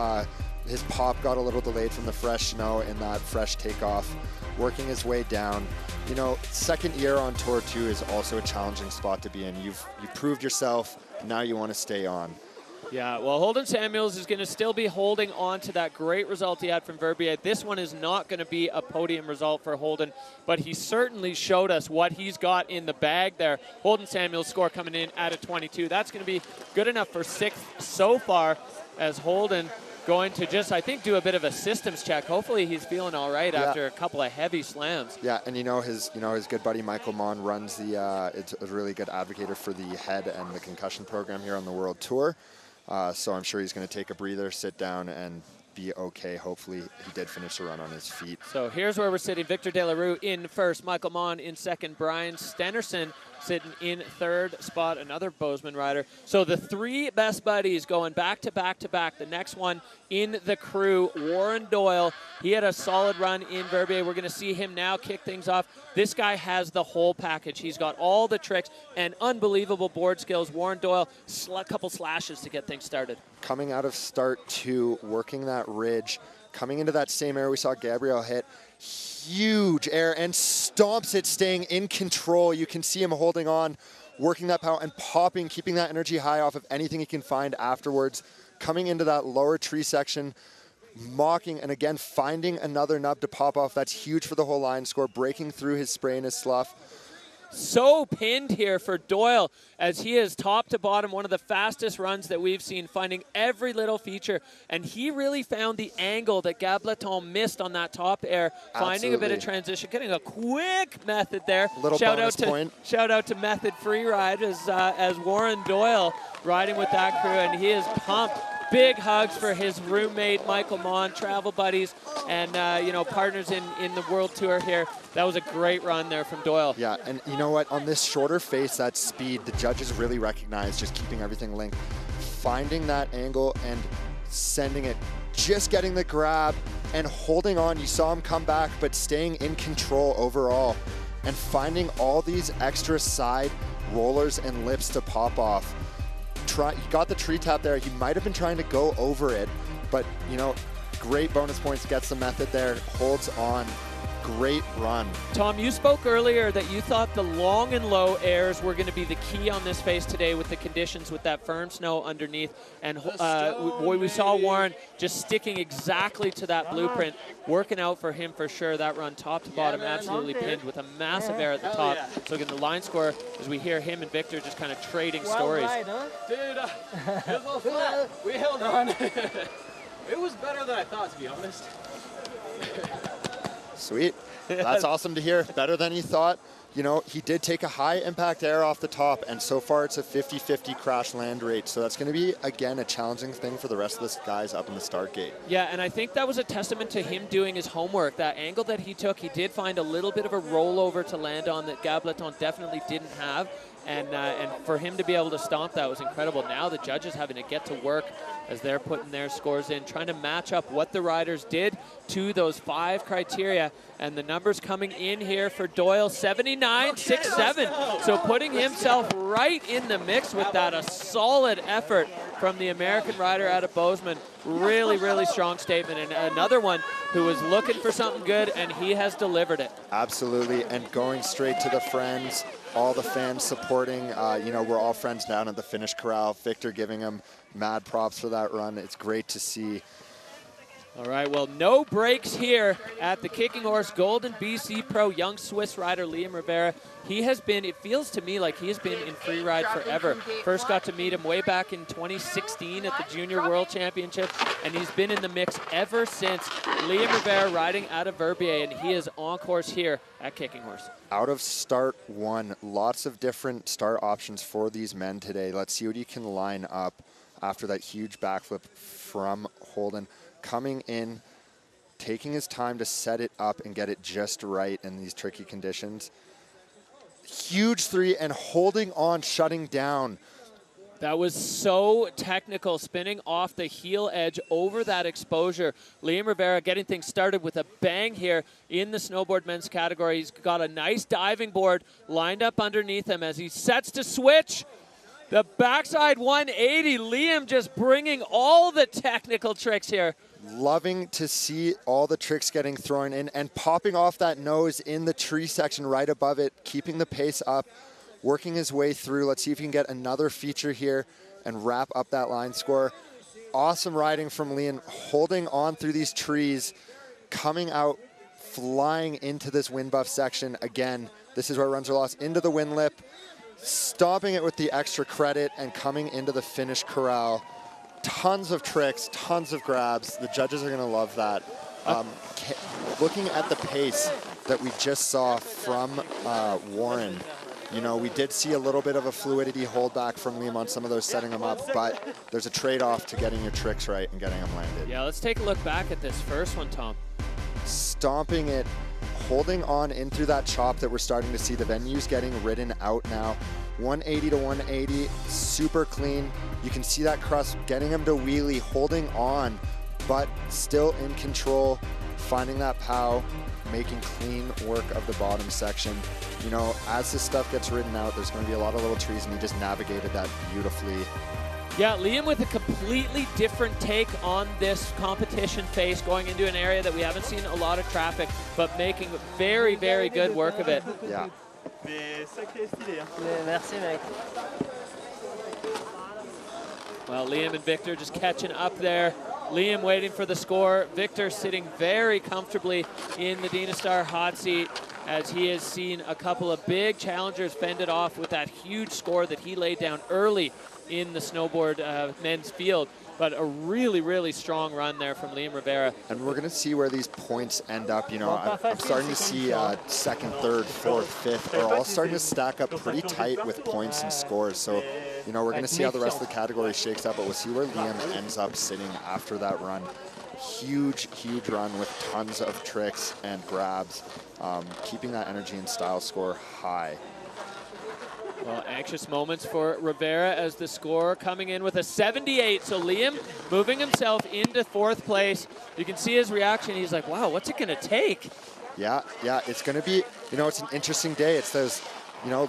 Speaker 1: his pop got a little delayed from the fresh snow in that fresh takeoff, working his way down. You know, second year on Tour 2 is also a challenging spot to be in. You've proved yourself, now you want to stay on.
Speaker 2: Yeah, well, Holden Samuels is going to still be holding on to that great result he had from Verbier. This one is not going to be a podium result for Holden, but he certainly showed us what he's got in the bag there. Holden Samuels' score coming in at a 22. That's going to be good enough for 6th so far, as Holden going to just, I think, do a bit of a systems check. Hopefully he's feeling all right after a couple of heavy slams.
Speaker 1: Yeah, and you know his good buddy Michael Mon runs it's a really good advocate for the head and the concussion program here on the World Tour. So I'm sure he's going to take a breather, sit down, and be okay. Hopefully he did finish the run on his feet.
Speaker 2: So here's where we're sitting. Victor De La Rue in first, Michael Mon in second, Brian Stenerson sitting in third spot, another Bozeman rider. So the 3 best buddies going back to back to back. The next one in the crew, Warren Doyle. He had a solid run in Verbier. We're going to see him now kick things off. This guy has the whole package. He's got all the tricks and unbelievable board skills. Warren Doyle, a couple slashes to get things started.
Speaker 1: Coming out of start 2, working that ridge, coming into that same air we saw Gabriel hit. Huge air and stomps it, staying in control. You can see him holding on, working that power and popping, keeping that energy high off of anything he can find afterwards. Coming into that lower tree section, mocking and again finding another nub to pop off. That's huge for the whole line score, breaking through his spray and his slough.
Speaker 2: So pinned here for Doyle, as he is top to bottom, one of the fastest runs that we've seen, finding every little feature. And he really found the angle that Gableton missed on that top air, finding a bit of transition, getting a quick method there. Shout out to Method Freeride as Warren Doyle riding with that crew, and he is pumped. Big hugs for his roommate, Michael Mon, travel buddies, and partners in the World Tour here. That was a great run there from Doyle.
Speaker 1: Yeah, and you know what? On this shorter face, that speed, the judges really recognize just keeping everything linked. Finding that angle and sending it, just getting the grab and holding on. You saw him come back, but staying in control overall and finding all these extra side rollers and lips to pop off. He got the tree tap there. He might have been trying to go over it, but you know, great bonus points, gets the method there, holds on. great run.
Speaker 2: Tom, you spoke earlier that you thought the long and low airs were going to be the key on this face today with the conditions, with that firm snow underneath. And we saw Warren just sticking exactly to that blueprint, working out for him for sure. That run top to bottom, absolutely pinned with a massive air at the top. So again, the line score, as we hear him and Victor just kind of trading stories.
Speaker 11: Dude, it was all flat. We held on. It was better than I thought, to be honest.
Speaker 1: Sweet. That's awesome to hear. Better than you thought. You know, he did take a high impact air off the top, and so far it's a 50-50 crash land rate. So that's going to be, again, a challenging thing for the rest of the guys up in the start gate.
Speaker 2: Yeah, and I think that was a testament to him doing his homework. That angle that he took, he did find a little bit of a rollover to land on that Gableton definitely didn't have. And for him to be able to stomp that was incredible. Now the judges having to get to work as they're putting their scores in, trying to match up what the riders did to those 5 criteria. And the numbers coming in here for Doyle, 79.67. So putting himself right in the mix with that, a solid effort from the American rider out of Bozeman. Really, really strong statement. And another one who was looking for something good, and he has delivered it.
Speaker 1: Absolutely, and going straight to the friends, all the fans supporting. You know, we're all friends down at the finish corral. Victor giving him mad props for that run. It's great to see.
Speaker 2: All right, well, no breaks here at the Kicking Horse Golden BC Pro young Swiss rider Liam Rivera. He has been, it feels to me like he has been in Freeride forever. First got to meet him way back in 2016 at the Junior World Championship, and he's been in the mix ever since. Liam Rivera riding out of Verbier, and he is on course here at Kicking Horse.
Speaker 1: Out of start 1, lots of different start options for these men today. Let's see what he can line up after that huge backflip from Holden. Coming in, taking his time to set it up and get it just right in these tricky conditions. Huge 3 and holding on, shutting down.
Speaker 2: That was so technical, spinning off the heel edge over that exposure. Liam Rivera getting things started with a bang here in the snowboard men's category. He's got a nice diving board lined up underneath him as he sets to switch. The backside 180, Liam just bringing all the technical tricks here.
Speaker 1: Loving to see all the tricks getting thrown in and popping off that nose in the tree section right above it, keeping the pace up, working his way through. Let's see if he can get another feature here and wrap up that line score. Awesome riding from Liam, holding on through these trees, coming out, flying into this wind buff section. Again, this is where runs are lost, into the wind lip, stopping it with the extra credit and coming into the finish corral. Tons of tricks, tons of grabs. The judges are going to love that. Looking at the pace that we just saw from Warren, you know, we did see a little bit of a fluidity holdback from Liam on some of those setting them up, but there's a trade-off to getting your tricks right and getting them landed.
Speaker 2: Yeah, let's take a look back at this first one, Tom.
Speaker 1: Stomping it, holding on in through that chop that we're starting to see. The venue's getting ridden out now. 180 to 180, super clean. You can see that crust getting him to wheelie, holding on, but still in control, finding that pow, making clean work of the bottom section. You know, as this stuff gets ridden out, there's going to be a lot of little trees, and he just navigated that beautifully.
Speaker 2: Yeah, Liam with a completely different take on this competition face, going into an area that we haven't seen a lot of traffic, but making very, very good work of it.
Speaker 1: Yeah.
Speaker 11: Merci, mec.
Speaker 2: Well, Liam and Victor just catching up there. Liam waiting for the score. Victor sitting very comfortably in the Dynastar hot seat as he has seen a couple of big challengers fended off with that huge score that he laid down early in the snowboard men's field. But a really, really strong run there from Liam Rivera.
Speaker 1: And we're going to see where these points end up. You know, I'm starting to see second, third, fourth, fifth are all starting to stack up pretty tight with points and scores. So, you know, we're going to see how the rest of the category shakes up, but we'll see where Liam ends up sitting after that run. Huge, huge run with tons of tricks and grabs, keeping that energy and style score high.
Speaker 2: Well, anxious moments for Rivera as the score coming in with a 78. So Liam moving himself into 4th place. You can see his reaction. He's like, wow, what's it going to take?
Speaker 1: Yeah, it's going to be, you know, it's an interesting day. It's those, you know,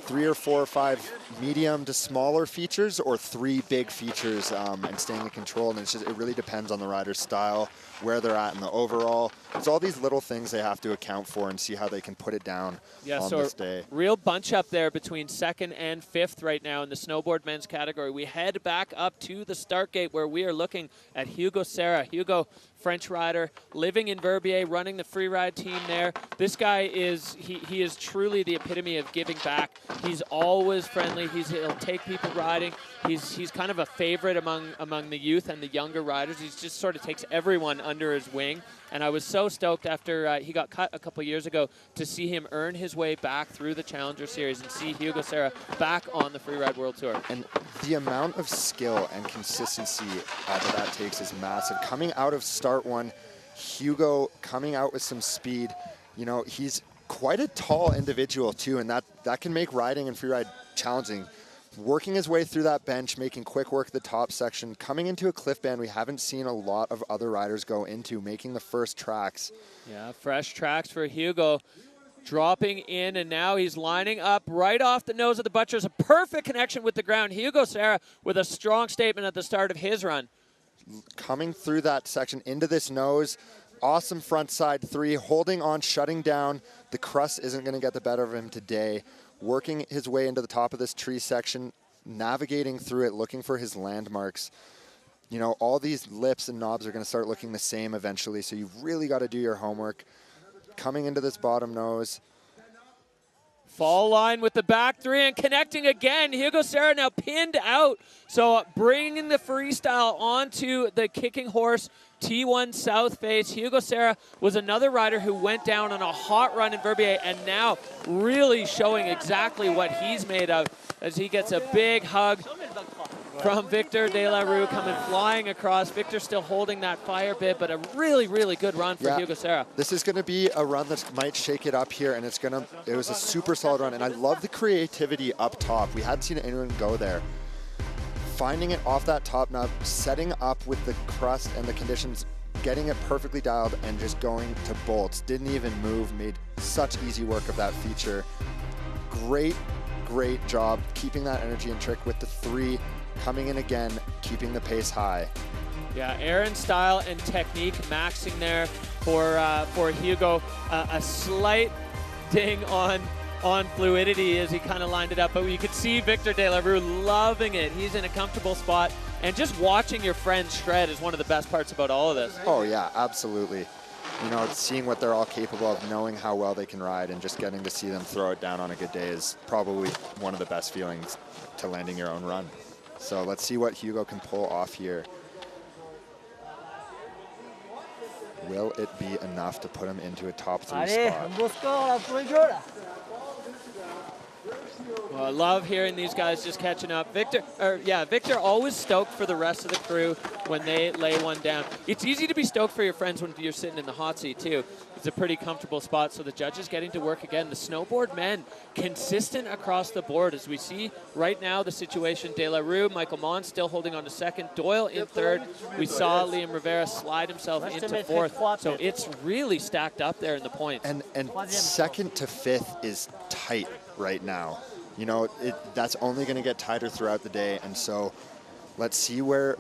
Speaker 1: 3 or 4 or 5 medium to smaller features or 3 big features and staying in control. And it's just, it really depends on the rider's style, where they're at in the overall. It's all these little things they have to account for and see how they can put it down on this day.
Speaker 2: Real bunch up there between 2nd and 5th right now in the snowboard men's category. We head back up to the start gate where we are looking at Hugo Serra. Hugo, French rider, living in Verbier, running the Freeride team there. This guy is, he is truly the epitome of giving back. He's always friendly. He'll take people riding. He's kind of a favorite among the youth and the younger riders. He just sort of takes everyone under his wing. And I was so stoked after he got cut a couple years ago to see him earn his way back through the Challenger Series and see Hugo Serra back on the Freeride World Tour.
Speaker 1: And the amount of skill and consistency that takes is massive. Coming out of start one, Hugo coming out with some speed. You know, he's quite a tall individual too, and that can make riding and freeride challenging. Working his way through that bench, making quick work at the top section, coming into a cliff band we haven't seen a lot of other riders go into, making the first tracks.
Speaker 2: Yeah, fresh tracks for Hugo. Dropping in, and now he's lining up right off the nose of the buttress. A perfect connection with the ground. Hugo Serra with a strong statement at the start of his run.
Speaker 1: Coming through that section into this nose, awesome front side 3, holding on, shutting down. The crust isn't going to get the better of him today. Working his way into the top of this tree section, navigating through it, looking for his landmarks. You know, all these lips and knobs are going to start looking the same eventually, so you've really got to do your homework. Coming into this bottom nose.
Speaker 2: Fall line with the back 3 and connecting again. Hugo Serra now pinned out. So bringing the freestyle onto the Kicking Horse T1 South Face. Hugo Serra was another rider who went down on a hot run in Verbier and now really showing exactly what he's made of as he gets a big hug from Victor De La Rue coming flying across. Victor still holding that fire bit, but a really, really good run for Hugo Serra.
Speaker 1: This is going to be a run that might shake it up here, and it was a super solid run, and I love the creativity up top. We hadn't seen anyone go there. Finding it off that top knob, setting up with the crust and the conditions, getting it perfectly dialed, and just going to bolts. Didn't even move, made such easy work of that feature. Great job keeping that energy and trick with the 3. Coming in again, keeping the pace high.
Speaker 2: Yeah, Aaron style and technique maxing there for Hugo. A slight ding on fluidity as he kind of lined it up, but you could see Victor De La Rue loving it. He's in a comfortable spot, and just watching your friends shred is one of the best parts about all of this.
Speaker 1: Oh yeah, absolutely. You know, seeing what they're all capable of, knowing how well they can ride, and just getting to see them throw it down on a good day is probably one of the best feelings to landing your own run. So let's see what Hugo can pull off here. Will it be enough to put him into a top 3 spot?
Speaker 2: Well, I love hearing these guys just catching up. Victor always stoked for the rest of the crew when they lay one down. It's easy to be stoked for your friends when you're sitting in the hot seat too. It's a pretty comfortable spot, so the judges getting to work again. The snowboard men consistent across the board as we see right now the situation. De La Rue, Michael Mons still holding on to 2nd, Doyle in 3rd. We saw Liam Rivera slide himself into 4th, so it's really stacked up there in the points.
Speaker 1: And 2nd to 5th is tight right now. You know, that's only going to get tighter throughout the day, and so let's see where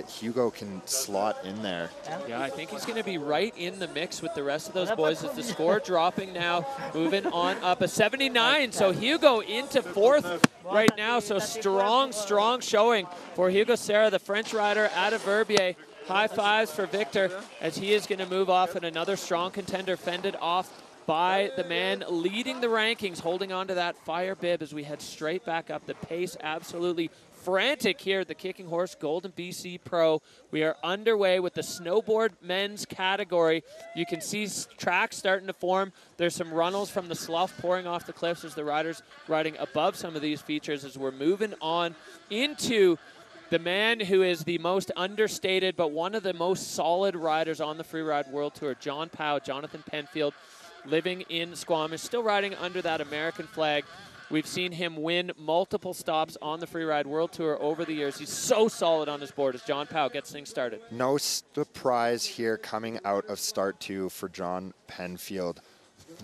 Speaker 1: Hugo can slot in there.
Speaker 2: Yeah, I think he's going to be right in the mix with the rest of those boys as the score dropping now, moving on up a 79. So Hugo into 4th right now, so strong showing for Hugo Serra, the French rider out of Verbier. High fives for Victor as he is going to move off, and another strong contender fended off by the man leading the rankings, holding on to that fire bib as we head straight back up. The pace absolutely frantic here at the Kicking Horse Golden BC Pro. We are underway with the snowboard men's category. You can see tracks starting to form. There's some runnels from the slough pouring off the cliffs as the riders riding above some of these features as we're moving on into the man who is the most understated but one of the most solid riders on the Freeride World Tour, John Powell, Jonathan Penfield, living in Squamish, still riding under that American flag. We've seen him win multiple stops on the Freeride World Tour over the years. He's so solid on his board as John Powell gets things started.
Speaker 1: No surprise here coming out of start 2 for John Penfield.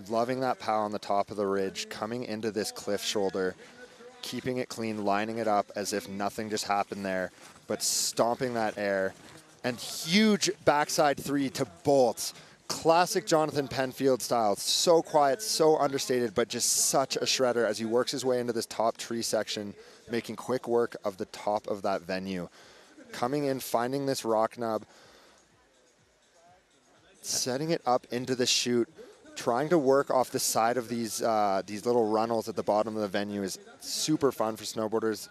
Speaker 1: Loving that pow on the top of the ridge, coming into this cliff shoulder, keeping it clean, lining it up as if nothing just happened there, but stomping that air. And huge backside 3 to bolts. Classic Jonathan Penfield style. So quiet, so understated, but just such a shredder as he works his way into this top tree section, making quick work of the top of that venue. Coming in, finding this rock nub, setting it up into the chute, trying to work off the side of these little runnels at the bottom of the venue is super fun for snowboarders.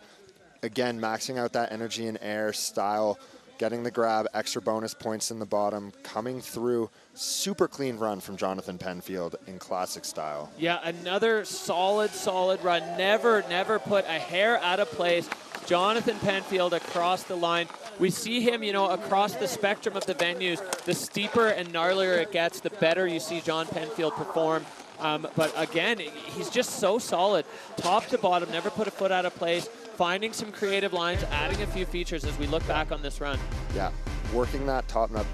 Speaker 1: Again, maxing out that energy and air style, getting the grab, extra bonus points in the bottom, coming through. Super clean run from Jonathan Penfield in classic style.
Speaker 2: Yeah, another solid run. Never put a hair out of place. Jonathan Penfield across the line. We see him, you know, across the spectrum of the venues. The steeper and gnarlier it gets, the better you see John Penfield perform. But again, he's just so solid. Top to bottom, never put a foot out of place. Finding some creative lines, adding a few features as we look back on this run. Yeah,
Speaker 1: working that top nut,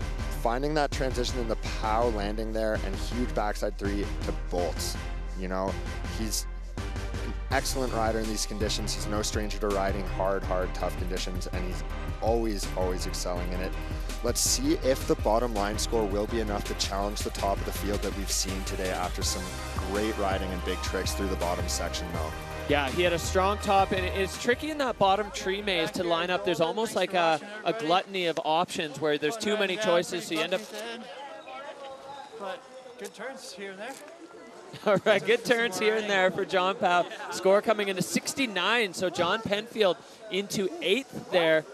Speaker 1: finding that transition in the pow landing there, and huge backside 3 to bolts. You know, he's an excellent rider in these conditions. He's no stranger to riding hard, tough conditions, and he's always excelling in it. Let's see if the bottom line score will be enough to challenge the top of the field that we've seen today after some great riding and big tricks through the bottom section though.
Speaker 2: Yeah, he had a strong top, and it's tricky in that bottom tree maze to line up. There's almost like a gluttony of options where there's too many choices, so you end up...
Speaker 10: But good turns here and there.
Speaker 2: All right, good turns here and there for John Powell. Score coming into 69, so John Penfield into 8th there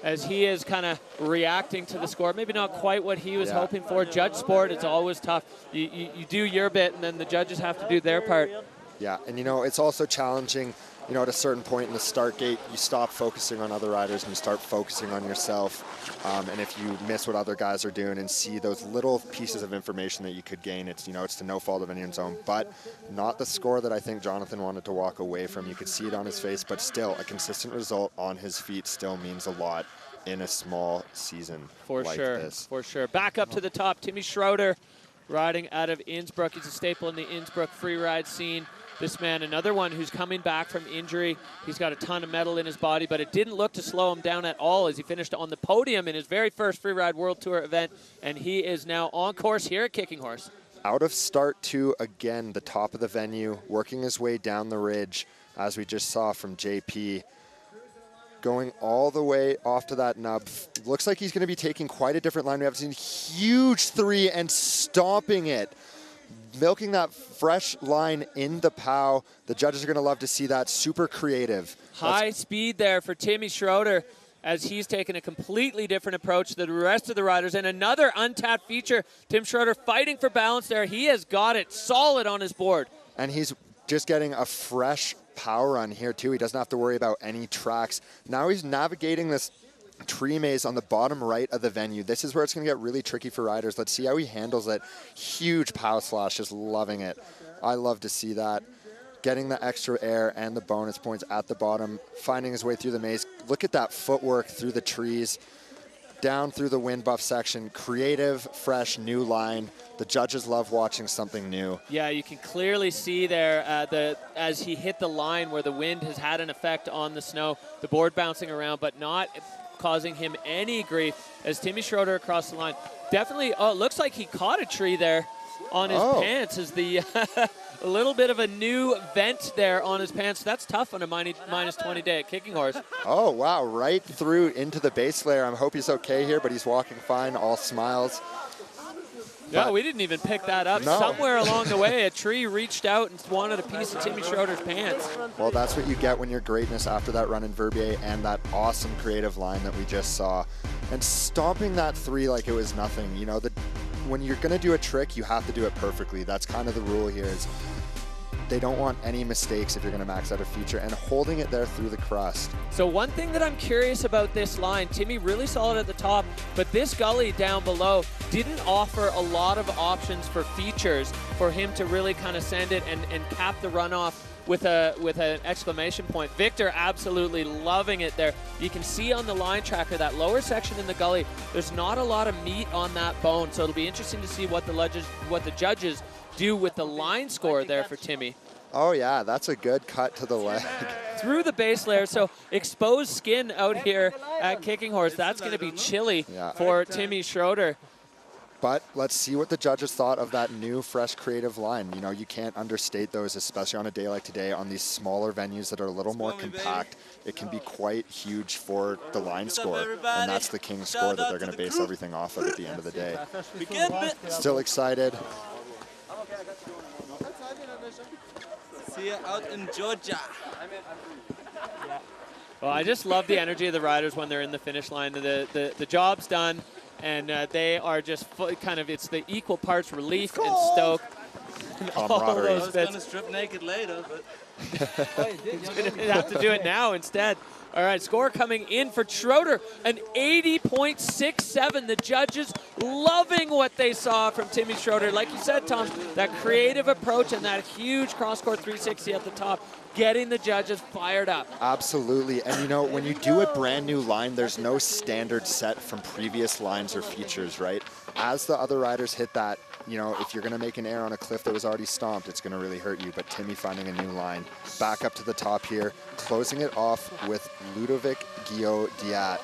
Speaker 2: as he is kind of reacting to the score. Maybe not quite what he was hoping for. Judge sport, it's always tough. You do your bit, and then the judges have to do their part.
Speaker 1: Yeah, and you know, it's also challenging, you know, at a certain point in the start gate, you stop focusing on other riders and you start focusing on yourself. And if you miss what other guys are doing and see those little pieces of information that you could gain, it's, you know, it's to no fault of anyone's own, but not the score that I think Jonathan wanted to walk away from. You could see it on his face, but still a consistent result on his feet still means a lot in a small season like this.
Speaker 2: For sure. Back up to the top, Timmy Schroeder riding out of Innsbruck. He's a staple in the Innsbruck freeride scene. This man, another one who's coming back from injury. He's got a ton of metal in his body, but it didn't look to slow him down at all as he finished on the podium in his very first Freeride World Tour event, and he is now on course here at Kicking Horse.
Speaker 1: Out of start 2, again, the top of the venue, working his way down the ridge, as we just saw from JP. Going all the way off to that nub. Looks like he's going to be taking quite a different line. We have seen huge 3 and stomping it. Milking that fresh line in the pow. The judges are going to love to see that. Super creative.
Speaker 2: High speed there for Timmy Schroeder as he's taken a completely different approach to the rest of the riders. And another untapped feature. Tim Schroeder fighting for balance there. He has got it solid on his board.
Speaker 1: And he's just getting a fresh power run here too. He doesn't have to worry about any tracks. Now he's navigating this tree maze on the bottom right of the venue. This is where it's going to get really tricky for riders. Let's see how he handles it. Huge pow slash, just loving it. I love to see that. Getting the extra air and the bonus points at the bottom, finding his way through the maze. Look at that footwork through the trees, down through the wind buff section. Creative, fresh, new line. The judges love watching something new.
Speaker 2: Yeah, you can clearly see there as he hit the line where the wind has had an effect on the snow, the board bouncing around, but not causing him any grief as Timmy Schroeder across the line. Definitely, it looks like he caught a tree there on his pants as the a little bit of a new vent there on his pants. That's tough on a minus 20 day at Kicking Horse.
Speaker 1: Oh, wow, right through into the base layer. I hope he's okay here, but he's walking fine, all smiles.
Speaker 2: No, we didn't even pick that up.
Speaker 1: No.
Speaker 2: Somewhere along the way, a tree reached out and wanted a piece of Timmy Schroeder's pants.
Speaker 1: Well, that's what you get when you're greatness after that run in Verbier and that awesome creative line that we just saw. And stomping that 3 like it was nothing. You know, when you're going to do a trick, you have to do it perfectly. That's kind of the rule here is they don't want any mistakes if you're going to max out a feature, and holding it there through the crust.
Speaker 2: So one thing that I'm curious about this line, Timmy really solid at the top, but this gully down below, didn't offer a lot of options for features for him to really kind of send it and cap the runoff with an exclamation point. Victor absolutely loving it there. You can see on the line tracker, that lower section in the gully, there's not a lot of meat on that bone, so it'll be interesting to see what the judges do with the line score there for Timmy.
Speaker 1: Oh yeah, that's a good cut to the leg.
Speaker 2: Through the base layer, so exposed skin out here at Kicking Horse. That's going to be chilly for Timmy Schroeder.
Speaker 1: But let's see what the judges thought of that new, fresh, creative line. You know, you can't understate those, especially on a day like today, on these smaller venues that are a little more compact. It can be quite huge for the line score, and that's the king score that they're going to base everything off of at the end of the day. Still excited.
Speaker 13: See you out in Georgia.
Speaker 2: Well, I just love the energy of the riders when they're in the finish line. The job's done, and they are just kind of, it's the equal parts relief and stoke.
Speaker 1: Camaraderie.
Speaker 13: I was going to strip naked later, but...
Speaker 2: He's going to have to do it now instead. All right, score coming in for Schroeder, an 80.67. The judges loving what they saw from Timmy Schroeder. Like you said, Tom, that creative approach and that huge cross-court 360 at the top, getting the judges fired up.
Speaker 1: Absolutely, and you know, when you do a brand new line, there's no standard set from previous lines or features, right? As the other riders hit that, you know, if you're going to make an error on a cliff that was already stomped, it's going to really hurt you. But Timmy finding a new line. Back up to the top here, closing it off with Ludovic Guillaume-Diat.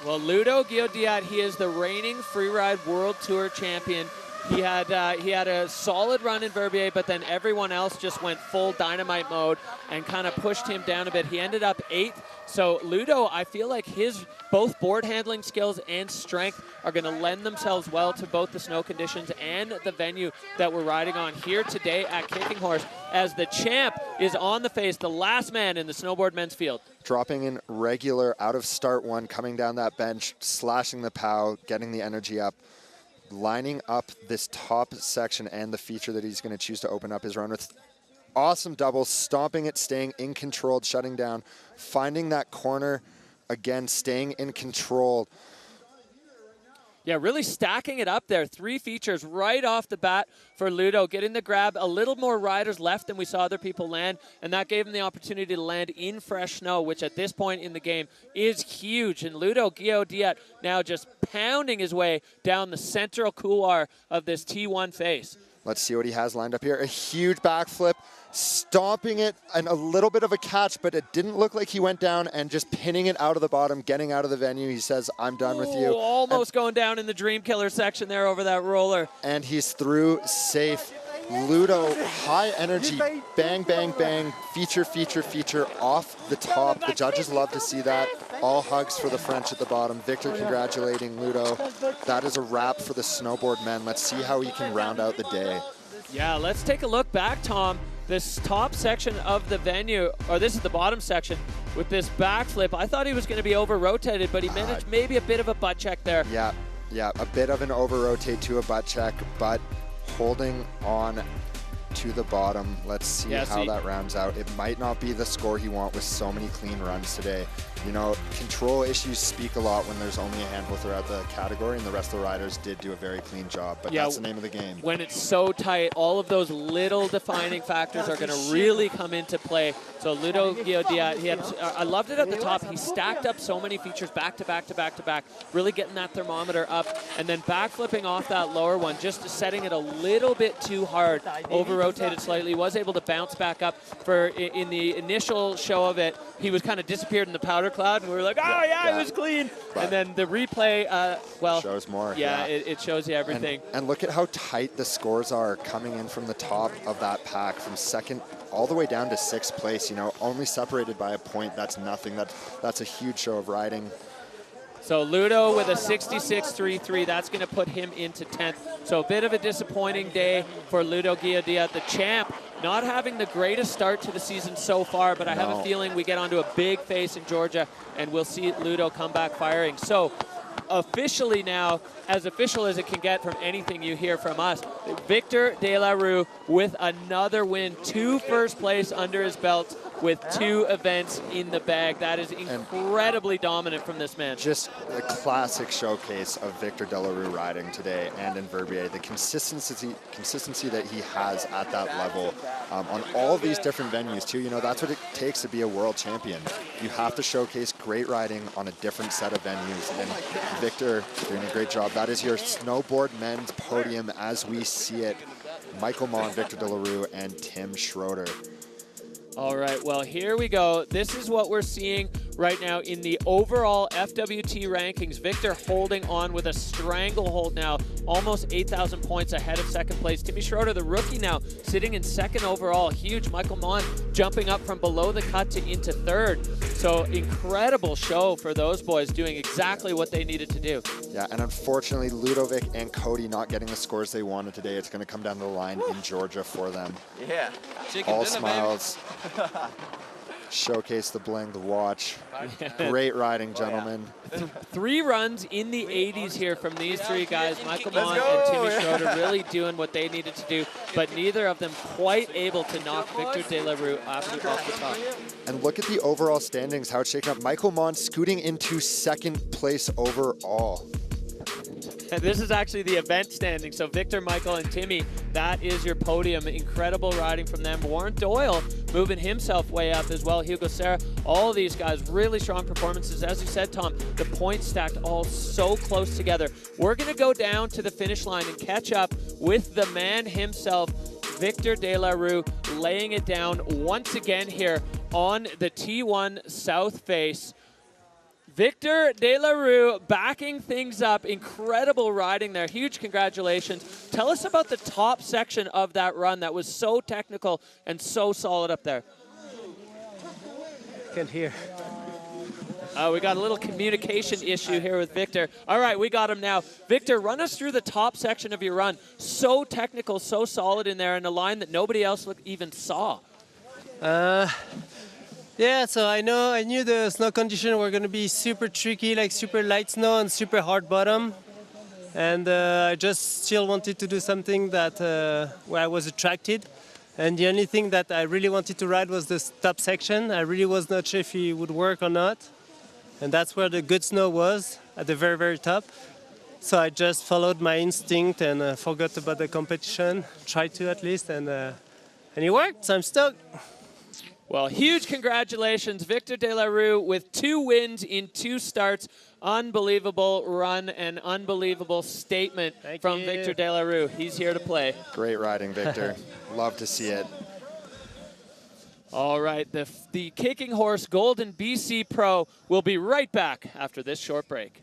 Speaker 2: Well, Ludo Guillaume-Diat, he is the reigning Freeride World Tour champion. He had a solid run in Verbier, but then everyone else just went full dynamite mode and kind of pushed him down a bit. He ended up 8th. So Ludo, I feel like his both board handling skills and strength are going to lend themselves well to both the snow conditions and the venue that we're riding on here today at Kicking Horse, as the champ is on the face, the last man in the snowboard men's field.
Speaker 1: Dropping in regular out of start one, coming down that bench, slashing the pow, getting the energy up, lining up this top section and the feature that he's going to choose to open up his run with. Awesome doubles, stomping it, staying in control, shutting down, finding that corner, again, staying in control.
Speaker 2: Yeah, really stacking it up there. 3 features right off the bat for Ludo, getting the grab. A little more riders left than we saw other people land, and that gave him the opportunity to land in fresh snow, which at this point in the game is huge. And Ludo Guillaume-Diat now just pounding his way down the central couloir of this T1 face.
Speaker 1: Let's see what he has lined up here. A huge backflip, stomping it, and a little bit of a catch, but it didn't look like he went down, and just pinning it out of the bottom, getting out of the venue. He says, I'm done with you.
Speaker 2: Almost going down in the Dream Killer section there over that roller.
Speaker 1: And he's through safe. Ludo, high energy, bang, bang, bang, feature, feature, feature off the top. The judges love to see that. All hugs for the French at the bottom. Victor congratulating Ludo. That is a wrap for the snowboard men. Let's see how he can round out the day.
Speaker 2: Yeah, let's take a look back, Tom. This top section of the venue, or this is the bottom section, with this backflip. I thought he was going to be over-rotated, but he managed maybe a bit of a butt check there.
Speaker 1: Yeah, a bit of an over-rotate to a butt check, but holding on to the bottom. Let's see how that rounds out. It might not be the score he wants with so many clean runs today. You know, control issues speak a lot when there's only a handful throughout the category, and the rest of the riders did do a very clean job, but that's the name of the game.
Speaker 2: When it's so tight, all of those little defining factors are going to really come into play. So Ludo Guillaume-Diat, I loved it at the top. He stacked up so many features back to back to back to back, really getting that thermometer up, and then backflipping off that lower one, just setting it a little bit too hard, over-rotated slightly, was able to bounce back up. In the initial show of it, he was kind of disappeared in the powder cloud, and we were like, oh yeah, it was clean. But and then the replay, well,
Speaker 1: shows more.
Speaker 2: Yeah, it shows you everything.
Speaker 1: And look at how tight the scores are coming in from the top of that pack, from second all the way down to 6th place. You know, only separated by a point. That's nothing. That's a huge show of riding.
Speaker 2: So Ludo with a 66.33, that's going to put him into 10th. So a bit of a disappointing day for Ludo Guillaume-Diat, the champ, not having the greatest start to the season so far, but I have a feeling we get onto a big face in Georgia, and we'll see Ludo come back firing. So officially now, as official as it can get from anything you hear from us, Victor De La Rue with another win, 2 first place under his belt with 2 events in the bag. That is incredibly dominant from this man.
Speaker 1: Just a classic showcase of Victor Delarue riding today and in Verbier. The consistency that he has at that level on all of these different venues too. You know, that's what it takes to be a world champion. You have to showcase great riding on a different set of venues, and Victor doing a great job. That is your snowboard men's podium as we see it. Michael Mon, Victor Delarue, and Tim Schroeder.
Speaker 2: All right, well, here we go. This is what we're seeing right now in the overall FWT rankings. Victor holding on with a stranglehold now, almost 8,000 points ahead of second place. Timmy Schroeder, the rookie now, sitting in second overall. Huge. Michael Mon jumping up from below the cut to into third. So incredible show for those boys, doing exactly what they needed to do.
Speaker 1: Yeah, and unfortunately, Ludovic and Cody not getting the scores they wanted today. It's going to come down to the line in Georgia for them.
Speaker 13: Yeah. Chicken
Speaker 1: All
Speaker 13: dinner,
Speaker 1: smiles. Showcase the bling, the watch. Great riding, gentlemen.
Speaker 2: 3 runs in the 80s here from these 3 guys, Michael Mon and Timmy Schroeder, really doing what they needed to do, but neither of them quite able to knock Victor Delarue off the top.
Speaker 1: And look at the overall standings, how it's shaken up. Michael Mon scooting into second place overall.
Speaker 2: And this is actually the event standing. So Victor, Michael, and Timmy, that is your podium. Incredible riding from them. Warren Doyle moving himself way up as well. Hugo Serra, all of these guys, really strong performances. As you said, Tom, the points stacked all so close together. We're going to go down to the finish line and catch up with the man himself, Victor Delarue, laying it down once again here on the T1 South Face. Victor Delarue backing things up. Incredible riding there. Huge congratulations. Tell us about the top section of that run that was so technical and so solid up there.
Speaker 14: Can't hear.
Speaker 2: We got a little communication issue here with Victor. All right, we got him now. Victor, run us through the top section of your run. So technical, so solid in there, and a line that nobody else even saw.
Speaker 14: Yeah, so I knew the snow conditions were going to be super tricky, like super light snow and super hard bottom. And I just still wanted to do something that where I was attracted. And the only thing that I really wanted to ride was this top section. I really was not sure if it would work or not. And that's where the good snow was, at the very, very top. So I just followed my instinct and forgot about the competition, tried to at least, and it worked, so I'm stoked.
Speaker 2: Well, huge congratulations, Victor Delarue with 2 wins in 2 starts. Unbelievable run and unbelievable statement from Victor Delarue. He's here to play.
Speaker 1: Great riding, Victor. Love to see it.
Speaker 2: All right, the Kicking Horse Golden BC Pro will be right back after this short break.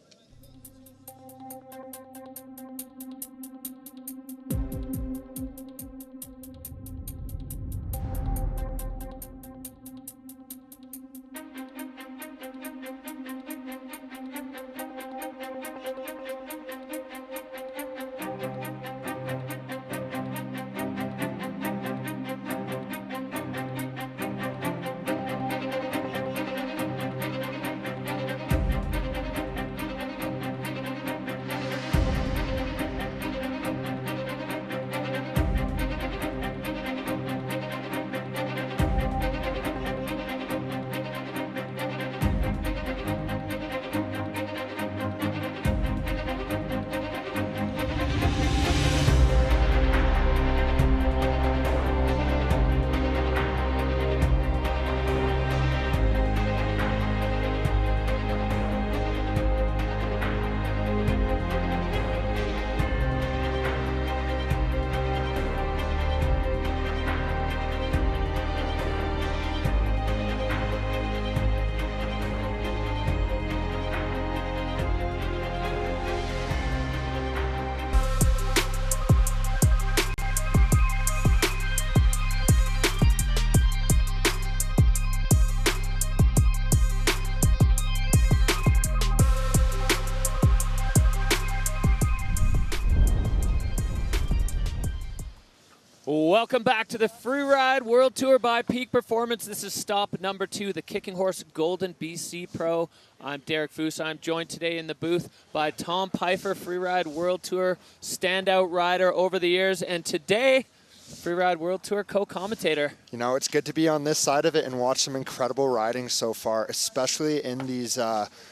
Speaker 2: Welcome back to the Freeride World Tour by Peak Performance. This is stop number 2, the Kicking Horse Golden BC Pro. I'm Derek Foose. I'm joined today in the booth by Tom Pfeiffer, Freeride World Tour standout rider over the years. And today, Freeride World Tour co-commentator.
Speaker 1: You know, it's good to be on this side of it and watch some incredible riding so far, especially in these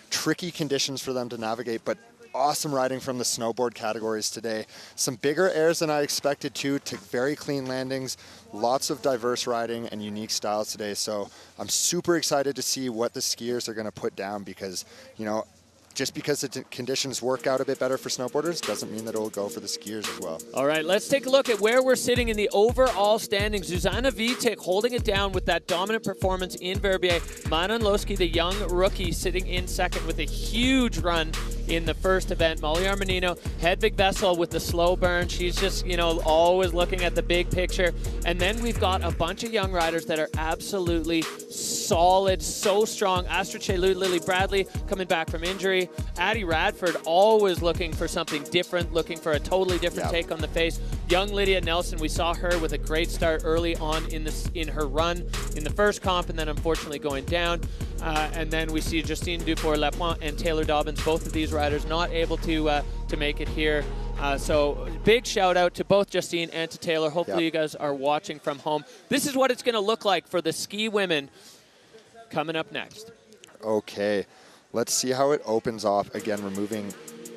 Speaker 1: tricky conditions for them to navigate, but awesome riding from the snowboard categories today. Some bigger airs than I expected to very clean landings, lots of diverse riding and unique styles today. So I'm super excited to see what the skiers are going to put down because, you know, just because the conditions work out a bit better for snowboarders doesn't mean that it will go for the skiers as well.
Speaker 2: All right, let's take a look at where we're sitting in the overall standings. Zuzana Vitek holding it down with that dominant performance in Verbier. Manon Losky, the young rookie, sitting in second with a huge run in the first event. Molly Armanino, Hedvig Vessel with the slow burn. She's just, you know, always looking at the big picture. And then we've got a bunch of young riders that are absolutely solid, so strong. Astrid Chelou, Lily Bradley coming back from injury. Addie Radford always looking for something different, looking for a totally different take on the face. Young Lydia Nelson, we saw her with a great start early on in her run in the first comp, and then unfortunately going down. And then we see Justine Dufour-Lapointe and Taylor Dobbins, both of these riders not able to make it here. So big shout out to both Justine and to Taylor. Hopefully you guys are watching from home. This is what it's going to look like for the ski women coming up next.
Speaker 1: Okay, let's see how it opens off. Again, we're moving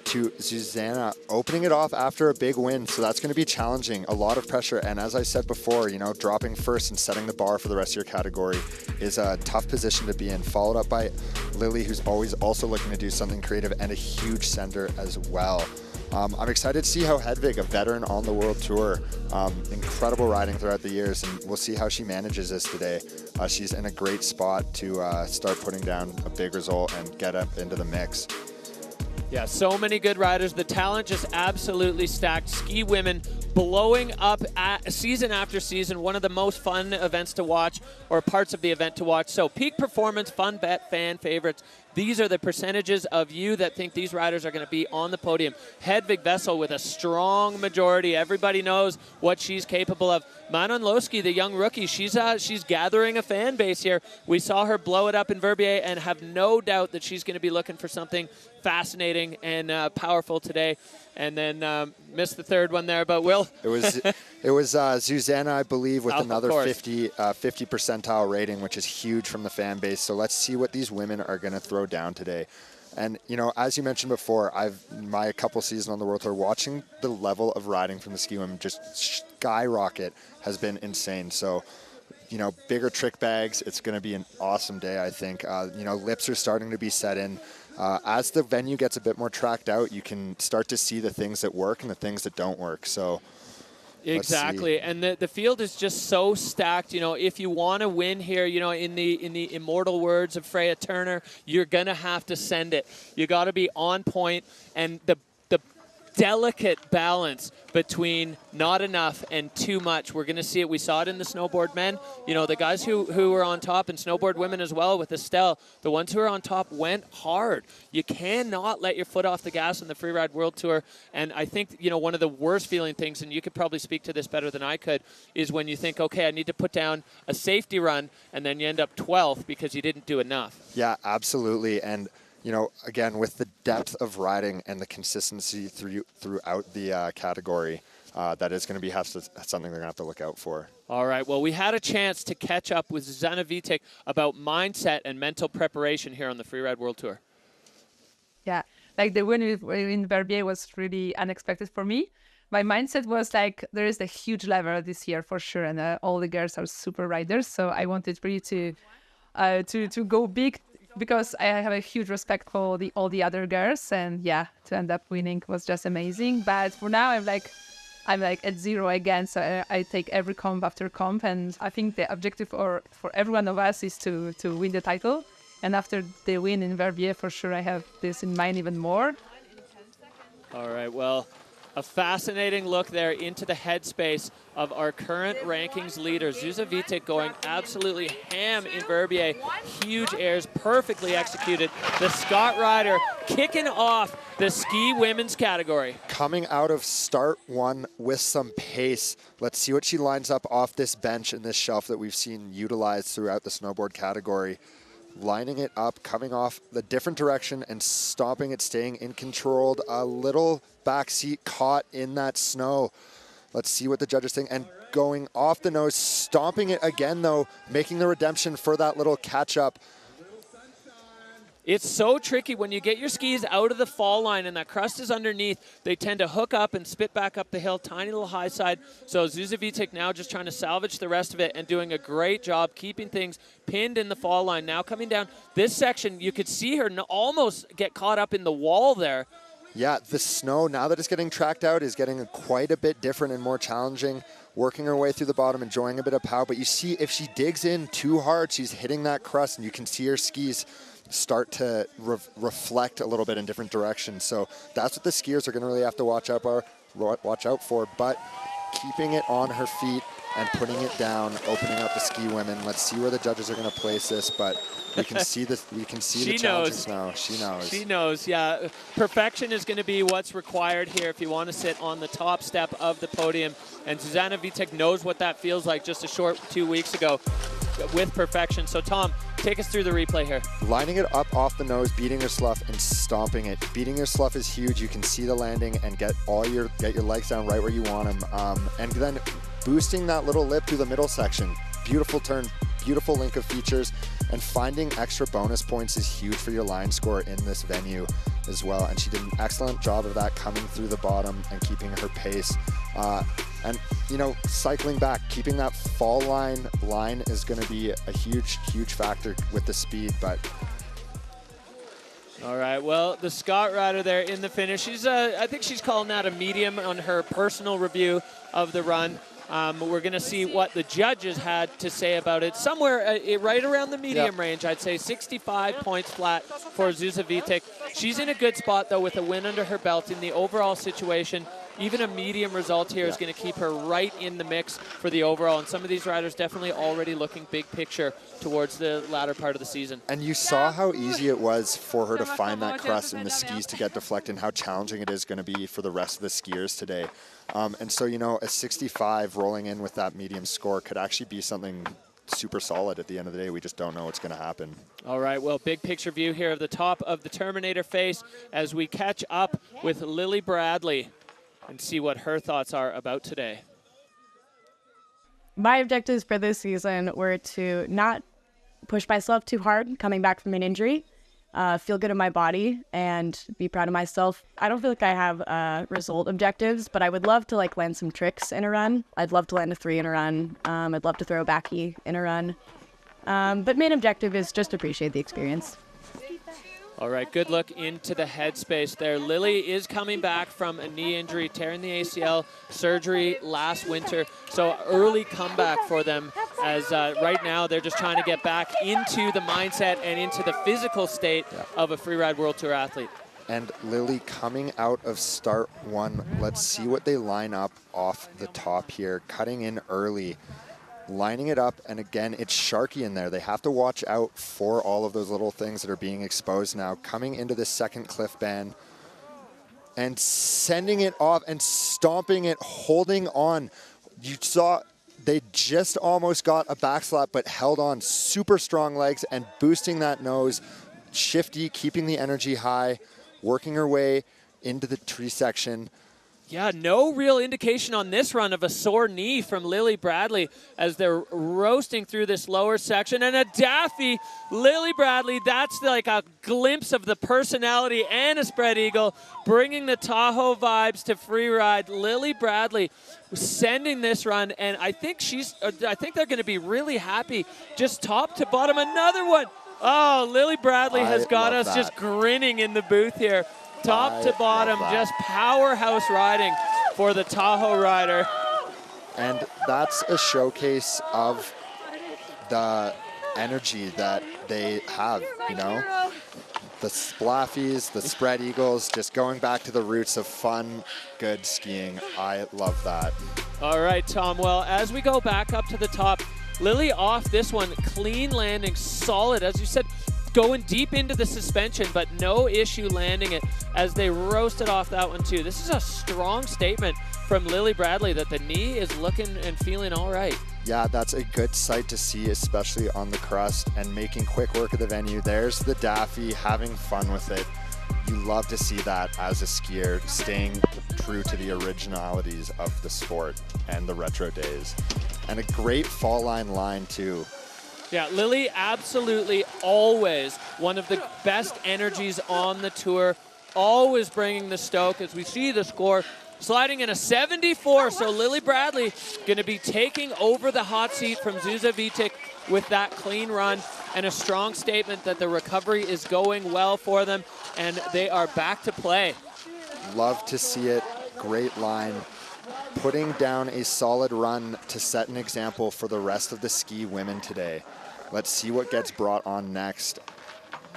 Speaker 1: to Zuzana, opening it off after a big win. So that's going to be challenging, a lot of pressure. And as I said before, you know, dropping first and setting the bar for the rest of your category is a tough position to be in. Followed up by Lily, who's always also looking to do something creative and a huge sender as well. I'm excited to see how Hedvig, a veteran on the World Tour, incredible riding throughout the years, and we'll see how she manages this today. She's in a great spot to start putting down a big result and get up into the mix.
Speaker 2: Yeah, so many good riders. The talent just absolutely stacked. Ski women blowing up season after season. One of the most fun events to watch, or parts of the event to watch. So peak performance, fun bet, fan favorites. These are the percentages of you that think these riders are going to be on the podium. Hedvig Vessel with a strong majority. Everybody knows what she's capable of. Manon Losky, the young rookie, she's gathering a fan base here. We saw her blow it up in Verbier and have no doubt that she's going to be looking for something fascinating and powerful today. And then missed the third one there, but Will.
Speaker 1: It was Zuzana, I believe, with another 50 percentile rating, which is huge from the fan base. So let's see what these women are going to throw down today. And, you know, as you mentioned before, my couple seasons on the World Tour, watching the level of riding from the ski women just skyrocket has been insane. So, you know, bigger trick bags, it's going to be an awesome day, I think. You know, lips are starting to be set in. As the venue gets a bit more tracked out, you can start to see the things that work and the things that don't work. So
Speaker 2: exactly, and the field is just so stacked. You know, if you want to win here, you know, in the immortal words of Freya Turner, you're gonna have to send it. You got to be on point, and the delicate balance between not enough and too much. We're going to see it. We saw it in the snowboard men. You know, the guys who were on top, and snowboard women as well with Estelle, the ones who are on top went hard. You cannot let your foot off the gas on the Freeride World Tour. And I think, you know, one of the worst feeling things, and you could probably speak to this better than I could, is when you think, okay, I need to put down a safety run, and then you end up 12th because you didn't do enough.
Speaker 1: Yeah, absolutely. And you know, again, with the depth of riding and the consistency throughout the category, that is going to be something they're going to have to look out for.
Speaker 2: All right. Well, we had a chance to catch up with Zuzana Vitek about mindset and mental preparation here on the Freeride World Tour.
Speaker 7: Yeah, like the win in Verbier was really unexpected for me. My mindset was like, there is a huge level this year for sure, and all the girls are super riders. So I wanted really to go big, because I have a huge respect for all the other girls, and yeah, to end up winning was just amazing. But for now, I'm like at zero again, so I take every comp after comp, and I think the objective for every one of us is to win the title. And after the win in Verbier, for sure, I have this in mind even more.
Speaker 2: All right, well, a fascinating look there into the headspace of our current rankings leader. Zuza Vitek going absolutely ham in Verbier. Huge airs, perfectly executed. The Scott rider kicking off the ski women's category.
Speaker 1: Coming out of start one with some pace. Let's see what she lines up off this bench and this shelf that we've seen utilized throughout the snowboard category. Lining it up, coming off the different direction and stopping it, staying in controlled. A little backseat caught in that snow. Let's see what the judges think. And going off the nose, stomping it again though, making the redemption for that little catch up.
Speaker 2: It's so tricky when you get your skis out of the fall line and that crust is underneath. They tend to hook up and spit back up the hill, tiny little high side. So Zuzia Vitek now just trying to salvage the rest of it and doing a great job keeping things pinned in the fall line. Now coming down this section, you could see her almost get caught up in the wall there.
Speaker 1: Yeah, the snow, now that it's getting tracked out, is getting quite a bit different and more challenging. Working her way through the bottom, enjoying a bit of pow. But you see, if she digs in too hard, she's hitting that crust, and you can see her skis start to reflect a little bit in different directions. So that's what the skiers are going to really have to watch out for. But keeping it on her feet and putting it down, opening up the ski women. Let's see where the judges are going to place this, but we can see this. We can see the challenges now. She knows.
Speaker 2: She knows. Yeah, perfection is going to be what's required here if you want to sit on the top step of the podium. And Zuzana Vitek knows what that feels like just a short 2 weeks ago with perfection. So Tom, take us through the replay here.
Speaker 1: Lining it up off the nose, beating your slough and stomping it. Beating your slough is huge. You can see the landing and get your legs down right where you want them. And then boosting that little lip through the middle section. Beautiful turn, beautiful link of features, and finding extra bonus points is huge for your line score in this venue as well. And she did an excellent job of that, coming through the bottom and keeping her pace. And, you know, cycling back, keeping that fall line is going to be a huge, huge factor with the speed. But
Speaker 2: all right, well, the Scott rider there in the finish. She's, I think she's calling that a medium on her personal review of the run. We're going to see what the judges had to say about it. Somewhere right around the medium range, I'd say 65 points flat for Zuzia Vitek. She's in a good spot, though, with a win under her belt in the overall situation. Even a medium result here is going to keep her right in the mix for the overall. And some of these riders definitely already looking big picture towards the latter part of the season.
Speaker 1: And you saw how easy it was for her to find that crust in the skis to get deflected, and how challenging it is going to be for the rest of the skiers today. And so, you know, a 65 rolling in with that medium score could actually be something super solid at the end of the day. We just don't know what's going to happen.
Speaker 2: All right, well, big picture view here of the top of the Terminator face as we catch up with Lily Bradley and see what her thoughts are about today.
Speaker 15: My objectives for this season were to not push myself too hard coming back from an injury, feel good in my body, and be proud of myself. I don't feel like I have result objectives, but I would love to land some tricks in a run. I'd love to land a 3 in a run. I'd love to throw a backy in a run. But main objective is just appreciate the experience.
Speaker 2: All right, good look into the headspace there. Lily is coming back from a knee injury, tearing the ACL, surgery last winter. So early comeback for them, as right now they're just trying to get back into the mindset and into the physical state of a Freeride World Tour athlete.
Speaker 1: And Lily coming out of start 1. Let's see what they line up off the top here. Cutting in early, lining it up, and again, it's Sharky in there. They have to watch out for all of those little things that are being exposed now. Coming into this second cliff band and sending it off and stomping it, holding on. You saw they just almost got a backslap, but held on. Super strong legs and boosting that nose. Shifty, keeping the energy high, working her way into the tree section.
Speaker 2: Yeah, no real indication on this run of a sore knee from Lily Bradley as they're roasting through this lower section. And a Daffy, Lily Bradley, that's like a glimpse of the personality and a spread eagle, bringing the Tahoe vibes to Freeride. Lily Bradley sending this run, and I think they're going to be really happy. Just top to bottom, another one. Oh, Lily Bradley has got us just grinning in the booth here. Top to bottom, just powerhouse riding for the Tahoe rider.
Speaker 1: And that's a showcase of the energy that they have, you know? The splaffies, the spread eagles, just going back to the roots of fun, good skiing. I love that.
Speaker 2: All right, Tom. Well, as we go back up to the top, Lily off this one, clean landing, solid. As you said, going deep into the suspension, but no issue landing it as they roasted off that one too. This is a strong statement from Lily Bradley that the knee is looking and feeling all right.
Speaker 1: Yeah, that's a good sight to see, especially on the crust and making quick work of the venue. There's the Daffy having fun with it. You love to see that as a skier, staying true to the originalities of the sport and the retro days. And a great fall line too.
Speaker 2: Yeah, Lily absolutely always one of the best energies on the tour, always bringing the stoke. As we see the score sliding in a 74, so Lily Bradley going to be taking over the hot seat from Zuza Vitek with that clean run and a strong statement that the recovery is going well for them and they are back to play.
Speaker 1: Love to see it. Great line. Putting down a solid run to set an example for the rest of the ski women today. Let's see what gets brought on next.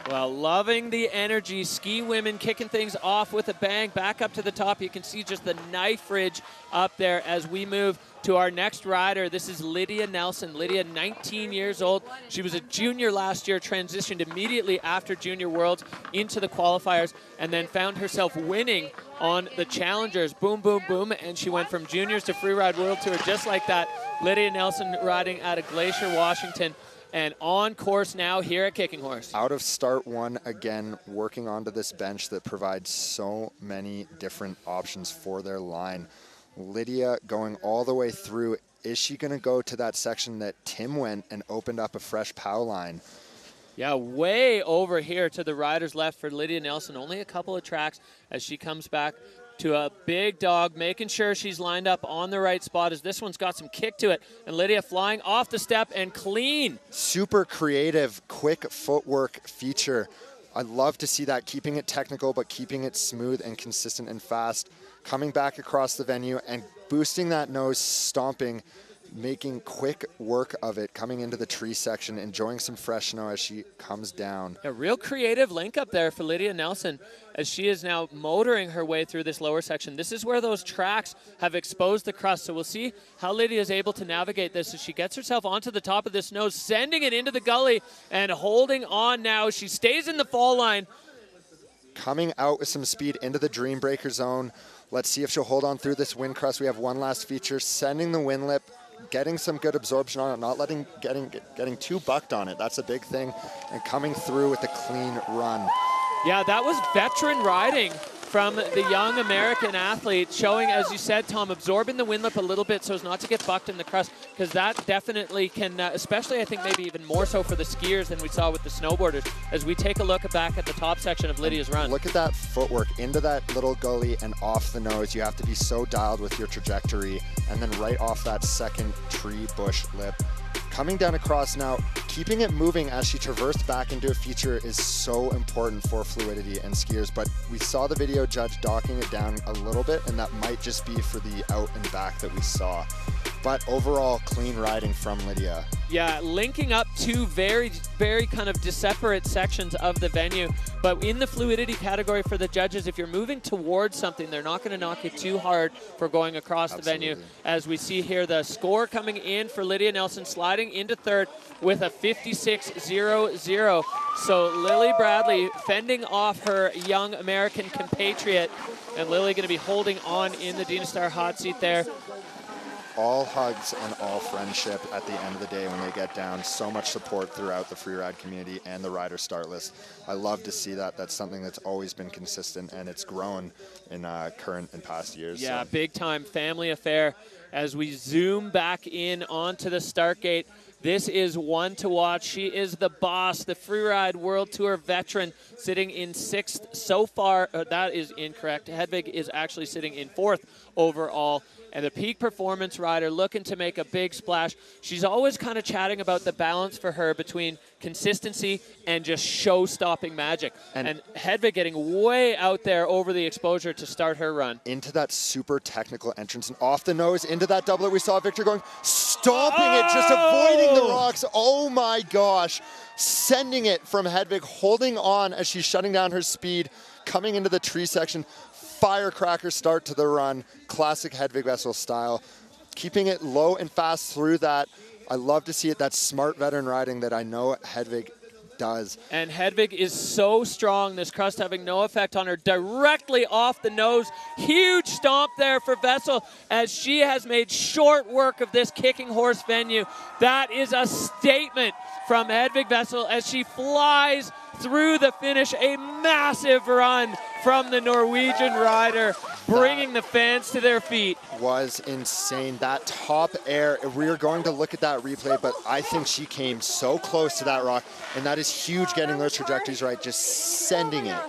Speaker 2: Well, loving the energy. Ski women kicking things off with a bang. Back up to the top. You can see just the knife ridge up there as we move to our next rider. This is Lydia Nelson. Lydia, 19 years old. She was a junior last year, transitioned immediately after Junior Worlds into the qualifiers, and then found herself winning on the Challengers. Boom, boom, boom. And she went from juniors to Freeride World Tour just like that. Lydia Nelson riding out of Glacier, Washington. And on course now here at Kicking Horse.
Speaker 1: Out of start one again, working onto this bench that provides so many different options for their line. Lydia going all the way through. Is she going to go to that section that Tim went and opened up a fresh POW line?
Speaker 2: Yeah, way over here to the rider's left for Lydia Nelson. Only a couple of tracks as she comes back to a big dog, making sure she's lined up on the right spot as this one's got some kick to it. And Lydia flying off the step and clean.
Speaker 1: Super creative, quick footwork feature. I love to see that, keeping it technical, but keeping it smooth and consistent and fast. Coming back across the venue and boosting that nose, stomping, making quick work of it, coming into the tree section, enjoying some fresh snow as she comes down.
Speaker 2: A real creative link up there for Lydia Nelson as she is now motoring her way through this lower section. This is where those tracks have exposed the crust, so we'll see how Lydia is able to navigate this as she gets herself onto the top of this nose, sending it into the gully and holding on now. She stays in the fall line.
Speaker 1: Coming out with some speed into the Dream Breaker zone. Let's see if she'll hold on through this wind crust. We have one last feature, sending the wind lip, getting some good absorption on it, not getting too bucked on it. That's a big thing. And coming through with a clean run.
Speaker 2: Yeah, that was veteran riding from the young American athlete, showing, as you said, Tom, absorbing the wind lip a little bit so as not to get bucked in the crust, because that definitely can, especially I think maybe even more so for the skiers than we saw with the snowboarders, as we take a look back at the top section of Lydia's run.
Speaker 1: Look at that footwork into that little gully and off the nose. You have to be so dialed with your trajectory, and then right off that second tree bush lip. Coming down across now, keeping it moving as she traversed back into a feature is so important for fluidity and skiers, but we saw the video judge docking it down a little bit, and that might just be for the out and back that we saw. But overall, clean riding from Lydia.
Speaker 2: Yeah, linking up two very, very kind of separate sections of the venue. But in the fluidity category for the judges, if you're moving towards something, they're not going to knock you too hard for going across the venue. As we see here, the score coming in for Lydia Nelson, sliding into third with a 56.00. So Lily Bradley fending off her young American compatriot, and Lily going to be holding on in the Dina Star hot seat there.
Speaker 1: All hugs and all friendship at the end of the day when they get down. So much support throughout the freeride community and the rider start list. I love to see that. That's something that's always been consistent, and it's grown in current and past years.
Speaker 2: Yeah,
Speaker 1: so.
Speaker 2: big time family affair. As we zoom back in onto the start gate, this is one to watch. She is the boss, the Freeride World Tour veteran, sitting in 6th so far. That is incorrect. Hedvig is actually sitting in 4th overall. And the peak performance rider looking to make a big splash. She's always kind of chatting about the balance for her between consistency and just show-stopping magic. And Hedvig getting way out there over the exposure to start her run.
Speaker 1: Into that super technical entrance and off the nose into that doublet. We saw Victor going, stomping it, just avoiding the rocks. Oh my gosh. Sending it from Hedvig, holding on as she's shutting down her speed, coming into the tree section. Firecracker start to the run, classic Hedvig Vessel style. Keeping it low and fast through that. I love to see it, that smart veteran riding that I know Hedvig does.
Speaker 2: And Hedvig is so strong, this crust having no effect on her, directly off the nose. Huge stomp there for Vessel as she has made short work of this Kicking Horse venue. That is a statement from Hedvig Vessel as she flies through the finish. A massive run from the Norwegian rider, bringing the fans to their feet.
Speaker 1: Was insane. That top air, we're going to look at that replay, but I think she came so close to that rock, and that is huge getting those trajectories right, just sending it.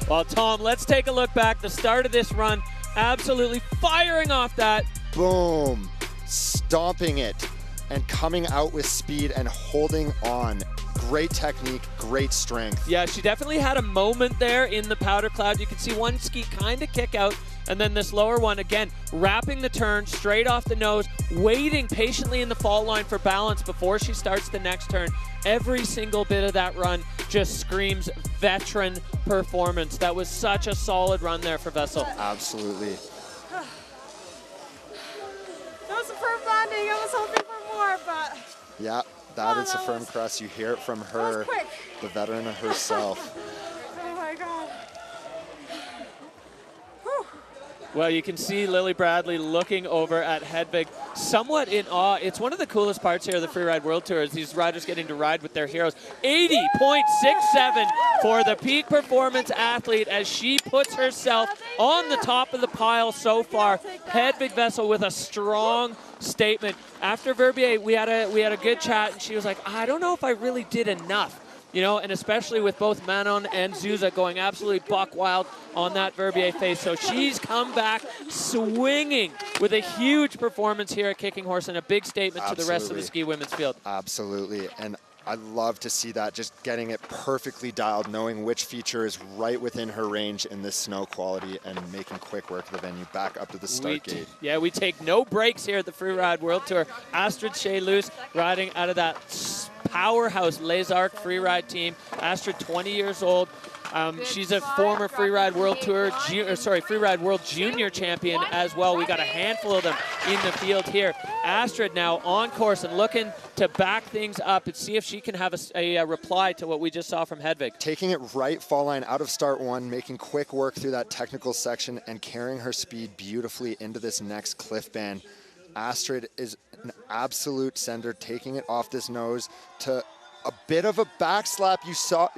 Speaker 2: Well, Tom, let's take a look back. The start of this run, absolutely firing off that.
Speaker 1: Boom, stomping it and coming out with speed and holding on. Great technique, great strength.
Speaker 2: Yeah, she definitely had a moment there in the powder cloud. You can see one ski kind of kick out, and then this lower one, again, wrapping the turn straight off the nose, waiting patiently in the fault line for balance before she starts the next turn. Every single bit of that run just screams veteran performance. That was such a solid run there for Vessel.
Speaker 1: Absolutely.
Speaker 16: That was a firm landing. I was hoping for more, but...
Speaker 1: Yeah, that is a firm crest. You hear it from her, the veteran herself.
Speaker 16: Oh my God.
Speaker 2: Well, you can see Lily Bradley looking over at Hedvig, somewhat in awe. It's one of the coolest parts here of the Freeride World Tour is these riders getting to ride with their heroes. 80.67 for the peak performance athlete as she puts herself on the top of the pile so far. Hedvig Vessel with a strong statement. After Verbier, we had a good chat, and she was like, I don't know if I really did enough. You know, and especially with both Manon and Zuza going absolutely buck wild on that Verbier face. So she's come back swinging with a huge performance here at Kicking Horse and a big statement to the rest of the ski women's field.
Speaker 1: Absolutely. And I love to see that, just getting it perfectly dialed, knowing which feature is right within her range in this snow quality and making quick work of the venue back up to the start gate.
Speaker 2: Yeah, we take no breaks here at the Freeride World Tour. Astrid Shea-Loose riding out of that powerhouse Les Arcs Freeride team. Astrid, 20 years old. She's a former Freeride World Tour, Freeride World Junior champion as well. We got a handful of them in the field here. Astrid now on course and looking to back things up and see if she can have a reply to what we just saw from Hedvig.
Speaker 1: Taking it right fall line out of start one, making quick work through that technical section and carrying her speed beautifully into this next cliff band. Astrid is an absolute sender, taking it off this nose to a bit of a backslap. You saw,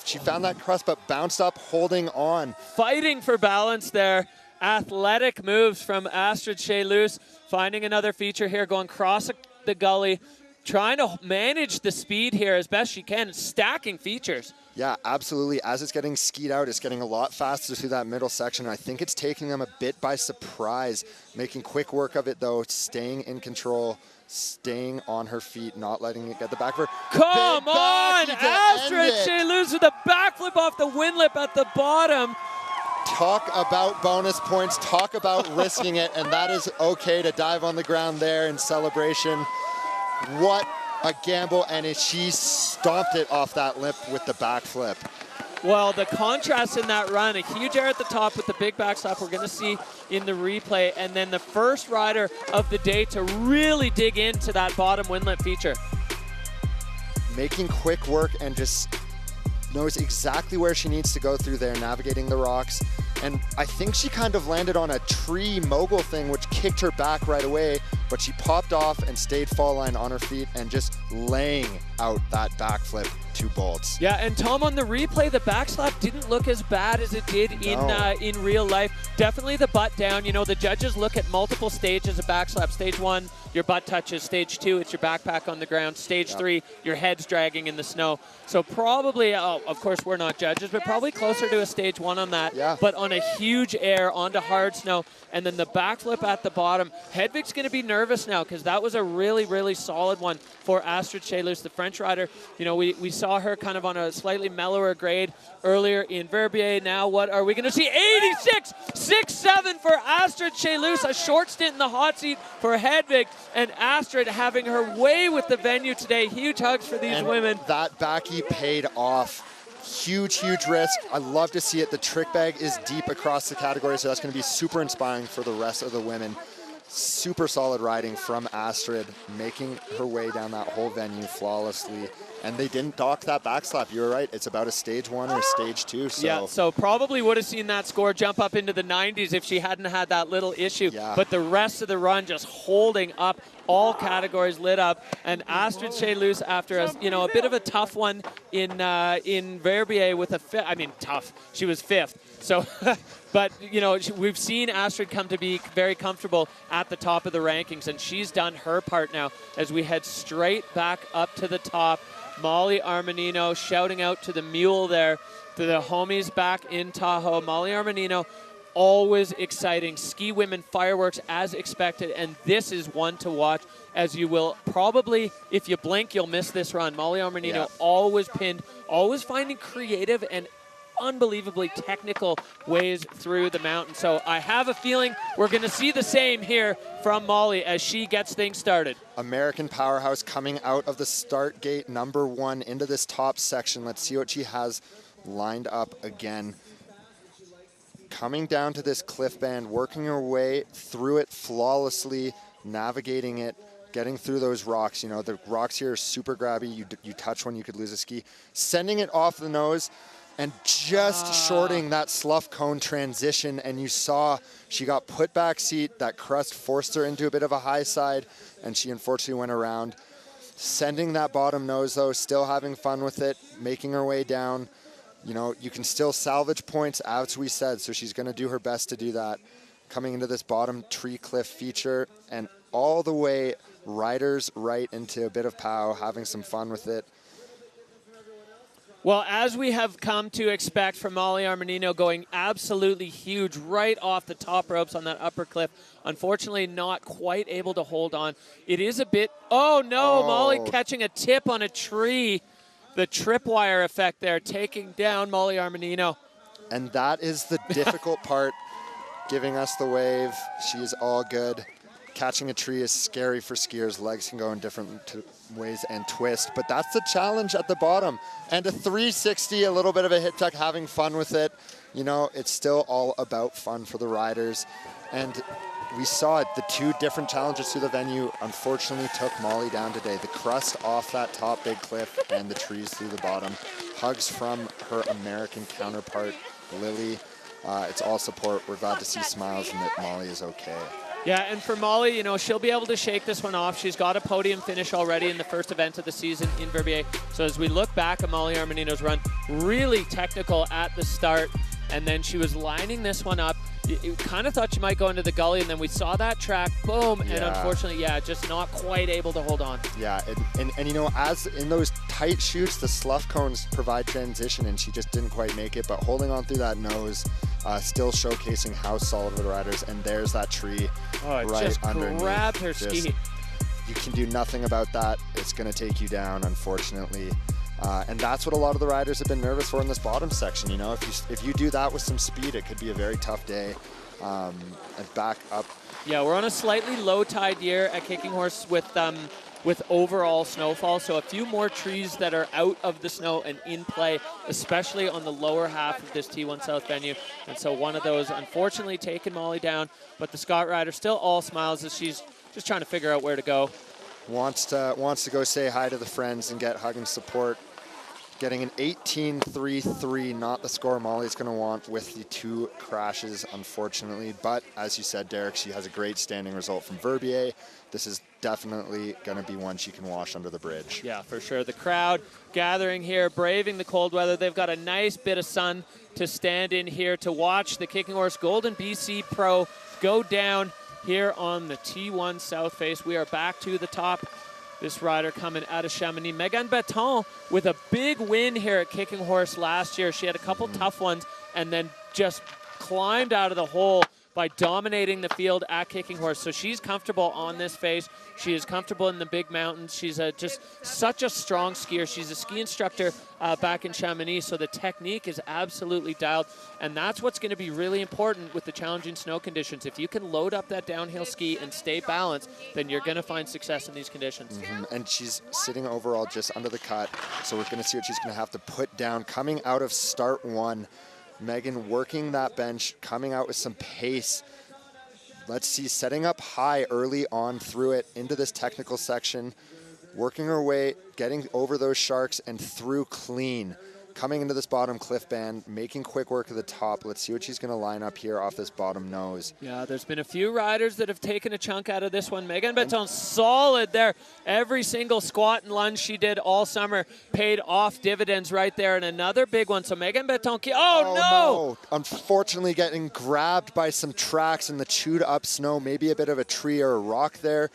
Speaker 1: she found that crust, but bounced up, holding on.
Speaker 2: Fighting for balance there. Athletic moves from Astrid Shea-Loose, finding another feature here, going across the gully, trying to manage the speed here as best she can, stacking features.
Speaker 1: Yeah, absolutely. As it's getting skied out, it's getting a lot faster through that middle section. I think it's taking them a bit by surprise, making quick work of it though, staying in control, staying on her feet, not letting it get the back of her.
Speaker 2: Come on, Astrid Shea-Loose with a backflip off the windlip at the bottom.
Speaker 1: Talk about bonus points, talk about risking it, and that is okay to dive on the ground there in celebration. What a gamble, and she stomped it off that lip with the backflip.
Speaker 2: Well, the contrast in that run, a huge air at the top with the big backslap we're going to see in the replay, and then the first rider of the day to really dig into that bottom windlip feature.
Speaker 1: Making quick work and just knows exactly where she needs to go through there, navigating the rocks. And I think she kind of landed on a tree mogul thing, which kicked her back right away, but she popped off and stayed fall line on her feet and just laying out that backflip 2 bolts.
Speaker 2: Yeah, and Tom, on the replay, the backslap didn't look as bad as it did in real life. Definitely the butt down. You know, the judges look at multiple stages of backslap. Stage 1, your butt touches. Stage 2, it's your backpack on the ground. Stage 3, your head's dragging in the snow. So probably, of course, we're not judges, but probably closer to a stage 1 on that.
Speaker 1: Yeah.
Speaker 2: But on a huge air onto hard snow, and then the backflip at the bottom. Hedvig's going to be nervous now because that was a really, really solid one for Astrid Shea-Loose, the French rider. You know, we saw her kind of on a slightly mellower grade earlier in Verbier. Now what are we going to see? 86.67 for Astrid Shea-Loose, a short stint in the hot seat for Hedvig, and Astrid having her way with the venue today. Huge hugs for these women.
Speaker 1: That backy paid off. Huge, huge risk. I love to see it. The trick bag is deep across the category, so that's going to be super inspiring for the rest of the women. Super solid riding from Astrid, making her way down that whole venue flawlessly. And they didn't dock that backslap. You were right. It's about a stage 1 or stage 2. So.
Speaker 2: Yeah, so probably would have seen that score jump up into the 90s if she hadn't had that little issue.
Speaker 1: Yeah.
Speaker 2: But the rest of the run just holding up, all categories lit up. And Astrid Chalus, after a bit of a tough one in Verbier with a fifth. I mean, tough. She was 5th. So, but we've seen Astrid come to be very comfortable at the top of the rankings, and she's done her part now as we head straight back up to the top. Molly Armanino shouting out to the mule there, to the homies back in Tahoe. Molly Armanino, always exciting. Ski women fireworks as expected, and this is one to watch, as you will probably, if you blink, you'll miss this run. Molly Armanino always pinned, always finding creative and unbelievably technical ways through the mountain. So I have a feeling we're going to see the same here from Molly as she gets things started.
Speaker 1: American powerhouse coming out of the start gate, number 1 into this top section. Let's see what she has lined up again. Coming down to this cliff band, working her way through it flawlessly, navigating it, getting through those rocks. The rocks here are super grabby. You touch one, you could lose a ski. Sending it off the nose, and just shorting that slough cone transition, and you saw she got put back seat. That crust forced her into a bit of a high side, and she unfortunately went around. Sending that bottom nose, though, still having fun with it, making her way down. You can still salvage points, as we said, so she's going to do her best to do that. Coming into this bottom tree cliff feature, and all the way riders right into a bit of pow, having some fun with it.
Speaker 2: Well, as we have come to expect from Molly Armanino, going absolutely huge right off the top ropes on that upper cliff. Unfortunately, not quite able to hold on. It is a bit, Molly catching a tip on a tree. The tripwire effect there, taking down Molly Armanino.
Speaker 1: And that is the difficult part, giving us the wave. She is all good. Catching a tree is scary for skiers. Legs can go in different ways and twist, but that's the challenge at the bottom. And a 360, a little bit of a hit tuck, having fun with it. It's still all about fun for the riders. And we saw it, the 2 different challenges through the venue unfortunately took Molly down today. The crust off that top big cliff and the trees through the bottom. Hugs from her American counterpart, Lily. It's all support. We're glad to see smiles and that Molly is okay.
Speaker 2: Yeah, and for Molly, she'll be able to shake this one off. She's got a podium finish already in the first event of the season in Verbier. So as we look back at Molly Armanino's run, really technical at the start, and then she was lining this one up. You kind of thought she might go into the gully, and then we saw that track, boom, and unfortunately, just not quite able to hold on.
Speaker 1: Yeah, and as in those tight chutes, the slough cones provide transition, and she just didn't quite make it, but holding on through that nose, still showcasing how solid the riders, and there's that tree right
Speaker 2: just
Speaker 1: underneath.
Speaker 2: Grabbed her ski.
Speaker 1: You can do nothing about that. It's going to take you down, unfortunately. And that's what a lot of the riders have been nervous for in this bottom section. If you do that with some speed, it could be a very tough day. And back up.
Speaker 2: Yeah, we're on a slightly low tide year at Kicking Horse with overall snowfall. So a few more trees that are out of the snow and in play, especially on the lower half of this T1 South venue. And so one of those, unfortunately, taking Molly down. But the Scott rider still all smiles as she's just trying to figure out where to go.
Speaker 1: Wants to go say hi to the friends and get hug and support. Getting an 18.33, not the score Molly's going to want with the 2 crashes, unfortunately. But as you said, Derek, she has a great standing result from Verbier. This is definitely going to be one she can wash under the bridge.
Speaker 2: Yeah, for sure. The crowd gathering here, braving the cold weather. They've got a nice bit of sun to stand in here to watch the Kicking Horse Golden BC Pro go down here on the T1 South Face. We are back to the top. This rider coming out of Chamonix. Megan Beton with a big win here at Kicking Horse last year. She had a couple tough ones and then just climbed out of the hole by dominating the field at Kicking Horse. So she's comfortable on this face. She is comfortable in the big mountains. She's just such a strong skier. She's a ski instructor back in Chamonix, so the technique is absolutely dialed. And that's what's going to be really important with the challenging snow conditions. If you can load up that downhill ski and stay balanced, then you're going to find success in these conditions.
Speaker 1: And she's sitting overall just under the cut, so we're going to see what she's going to have to put down. Coming out of start 1, Megan working that bench, coming out with some pace. Let's see, setting up high early on through it into this technical section. working her way, getting over those sharks and through clean. Coming into this bottom cliff band, making quick work of the top. Let's see what she's going to line up here off this bottom nose.
Speaker 2: Yeah, there's been a few riders that have taken a chunk out of this one. Megan Baton solid there. Every single squat and lunge she did all summer paid off dividends right there. And another big one. So Megan Baton, oh no!
Speaker 1: Unfortunately getting grabbed by some tracks in the chewed up snow, maybe a bit of a tree or a rock there.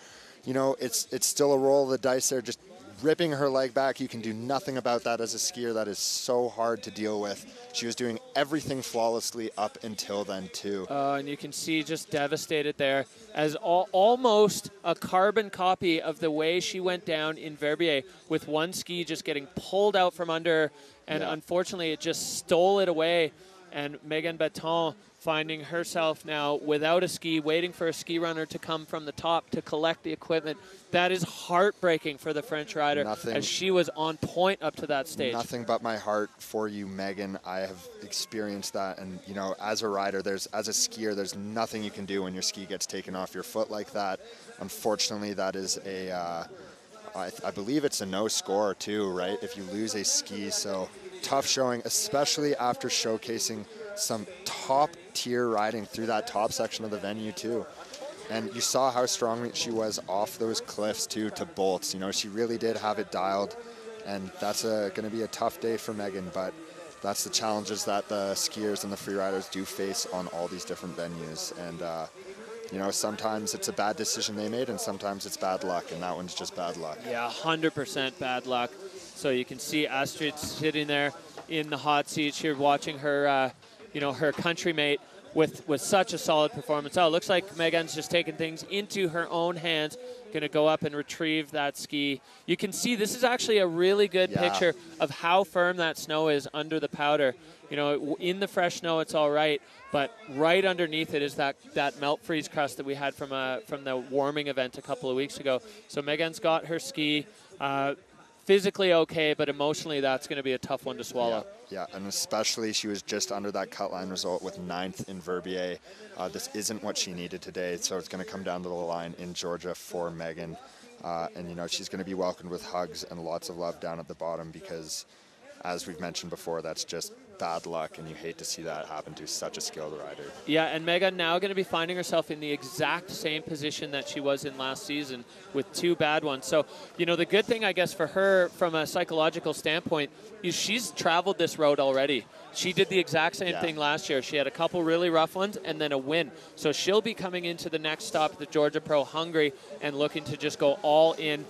Speaker 1: You know, it's still a roll of the dice there, just ripping her leg back. You can do nothing about that as a skier. That is so hard to deal with. She was doing everything flawlessly up until then too.
Speaker 2: And you can see just devastated there as almost a carbon copy of the way she went down in Verbier, with one ski just getting pulled out from under her, and unfortunately it just stole it away. And Megan Baton finding herself now without a ski, waiting for a ski runner to come from the top to collect the equipment. That is heartbreaking for the French rider, as she was on point up to that stage.
Speaker 1: Nothing but my heart for you, Megan. I have experienced that, and you know, as a rider, as a skier, there's nothing you can do when your ski gets taken off your foot like that. Unfortunately, that is I believe it's a no score too, right? If you lose a ski, so tough showing, especially after showcasing some top tier riding through that top section of the venue too. And you saw how strong she was off those cliffs too, to bolts. You know, she really did have it dialed, and that's going to be a tough day for Megan, but that's the challenges that the skiers and the freeriders do face on all these different venues. And you know, sometimes it's a bad decision they made, and sometimes it's bad luck, and that one's just bad luck.
Speaker 2: Yeah, 100% bad luck. So you can see Astrid sitting there in the hot seat here, watching her, you know, her country mate with such a solid performance. Oh, it looks like Megan's just taking things into her own hands, going to go up and retrieve that ski. You can see this is actually a really good picture of how firm that snow is under the powder. You know, in the fresh snow, it's all right, but right underneath it is that melt freeze crust that we had from the warming event a couple of weeks ago. So Megan's got her ski. Physically okay, but emotionally that's going to be a tough one to swallow.
Speaker 1: Yeah, and especially she was just under that cut line result with 9th in Verbier. This isn't what she needed today, so it's going to come down to the line in Georgia for Megan. And, you know, she's going to be welcomed with hugs and lots of love down at the bottom, because, as we've mentioned before, that's just bad luck, and you hate to see that happen to such a skilled rider.
Speaker 2: Yeah, and Megan now going to be finding herself in the exact same position that she was in last season with 2 bad ones. So, you know, the good thing, I guess, for her from a psychological standpoint is she's traveled this road already. She did the exact same thing last year. She had a couple really rough ones and then a win. So she'll be coming into the next stop at the Georgia Pro hungry and looking to just go all in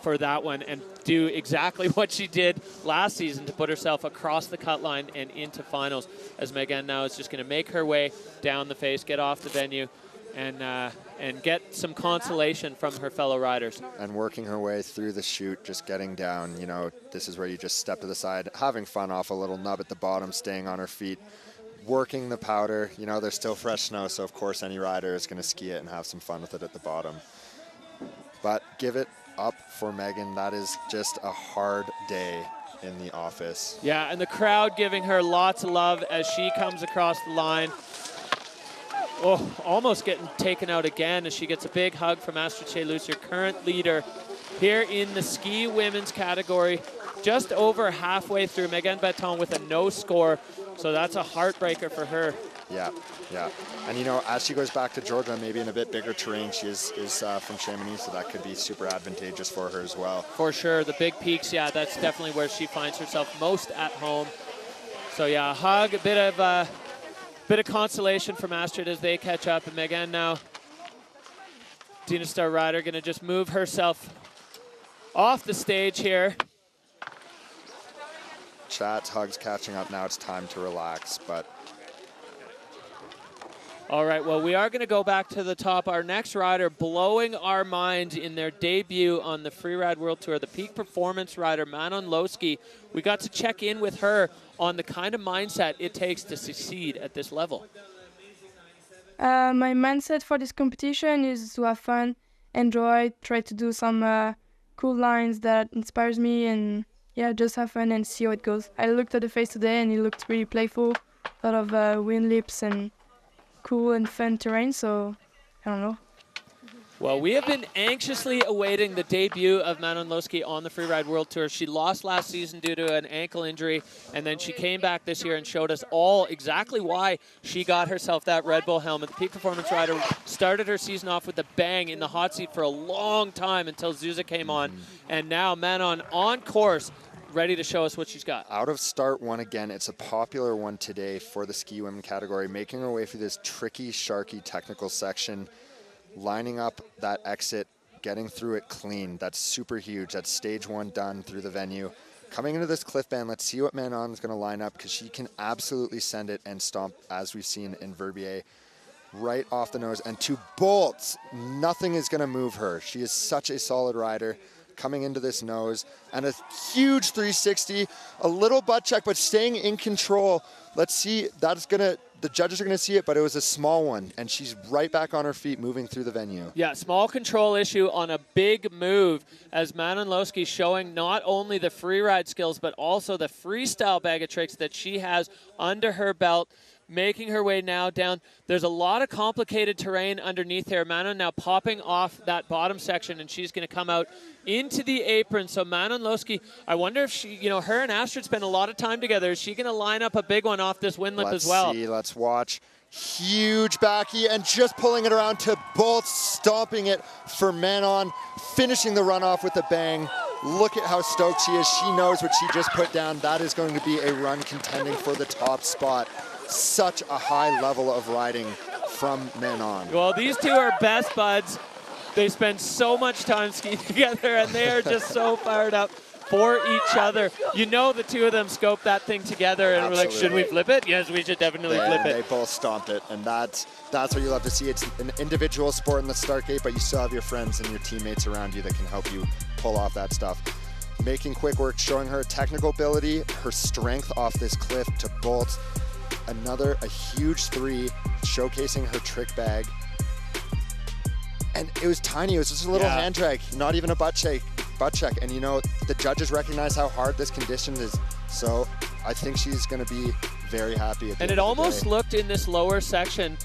Speaker 2: for that one and do exactly what she did last season to put herself across the cut line and into finals, as Megan now is just going to make her way down the face, get off the venue, and get some consolation from her fellow riders.
Speaker 1: And working her way through the chute, just getting down. You know, this is where you just step to the side, having fun off a little nub at the bottom, staying on her feet, working the powder. You know, there's still fresh snow, so of course any rider is going to ski it and have some fun with it at the bottom. But give it up for Megan. That is just a hard day in the office.
Speaker 2: Yeah, and the crowd giving her lots of love as she comes across the line. Oh, almost getting taken out again as she gets a big hug from Astrid Chelus, your current leader here in the ski women's category. Just over halfway through, Megan Baton with a no score, so that's a heartbreaker for her.
Speaker 1: Yeah. And, you know, as she goes back to Georgia, maybe in a bit bigger terrain, she is from Chamonix, so that could be super advantageous for her as well.
Speaker 2: For sure. The big peaks, yeah, that's definitely where she finds herself most at home. So, yeah, a hug, a bit of consolation from Astrid as they catch up. And Megan now, Dina Star rider, going to just move herself off the stage here.
Speaker 1: Chats, hugs, catching up. Now it's time to relax, but...
Speaker 2: All right, well, we are going to go back to the top. Our next rider blowing our minds in their debut on the Freeride World Tour, the peak performance rider, Manon Lowski. We got to check in with her on the kind of mindset it takes to succeed at this level.
Speaker 6: My mindset for this competition is to have fun, enjoy, try to do some cool lines that inspires me, and yeah, just have fun and see how it goes. I looked at the face today and it looked really playful, a lot of wind lips and cool and fun terrain, so I don't know.
Speaker 2: Well, we have been anxiously awaiting the debut of Manon Loeschke on the Freeride World Tour. She lost last season due to an ankle injury, and then she came back this year and showed us all exactly why she got herself that Red Bull helmet. The peak performance rider started her season off with a bang in the hot seat for a long time until Zuza came on, and now Manon on course, ready to show us what she's got.
Speaker 1: Out of start one again. It's a popular one today for the ski women category, making her way through this tricky, sharky technical section, lining up that exit, getting through it clean. That's super huge. That's stage one done through the venue. Coming into this cliff band, let's see what Manon's going to line up, because she can absolutely send it and stomp, as we've seen in Verbier, right off the nose. And to bolts, nothing is going to move her. She is such a solid rider. Coming into this nose, and a huge 360, a little butt check, but staying in control. Let's see, the judges are gonna see it, but it was a small one, and she's right back on her feet moving through the venue.
Speaker 2: Yeah, small control issue on a big move, as Manon Loeschke showing not only the freeride skills, but also the freestyle bag of tricks that she has under her belt, making her way now down. There's a lot of complicated terrain underneath here. Manon now popping off that bottom section, and she's going to come out into the apron. So Manon Loeschke, I wonder if she, her and Astrid spend a lot of time together. Is she going to line up a big one off this wind lip as well?
Speaker 1: Let's see, let's watch. Huge backy, and just pulling it around to bolt, stomping it for Manon, finishing the runoff with a bang. Look at how stoked she is. She knows what she just put down. That is going to be a run contending for the top spot. Such a high level of riding from Manon.
Speaker 2: Well, these two are best buds. They spend so much time skiing together, and they are just so fired up for each other. The two of them scoped that thing together, and
Speaker 1: Absolutely.
Speaker 2: we're like, should we flip it? Yes, we should definitely flip it.
Speaker 1: They both stomped it, and that's what you love to see. It's an individual sport in the start gate, but you still have your friends and your teammates around you that can help you pull off that stuff. Making quick work, showing her technical ability, her strength off this cliff to bolt. A huge 3, showcasing her trick bag. And it was tiny. It was just a little hand drag, not even a butt check. And the judges recognize how hard this condition is. So I think she's going to be very happy at the end of the day.
Speaker 2: And it almost looked in this lower section,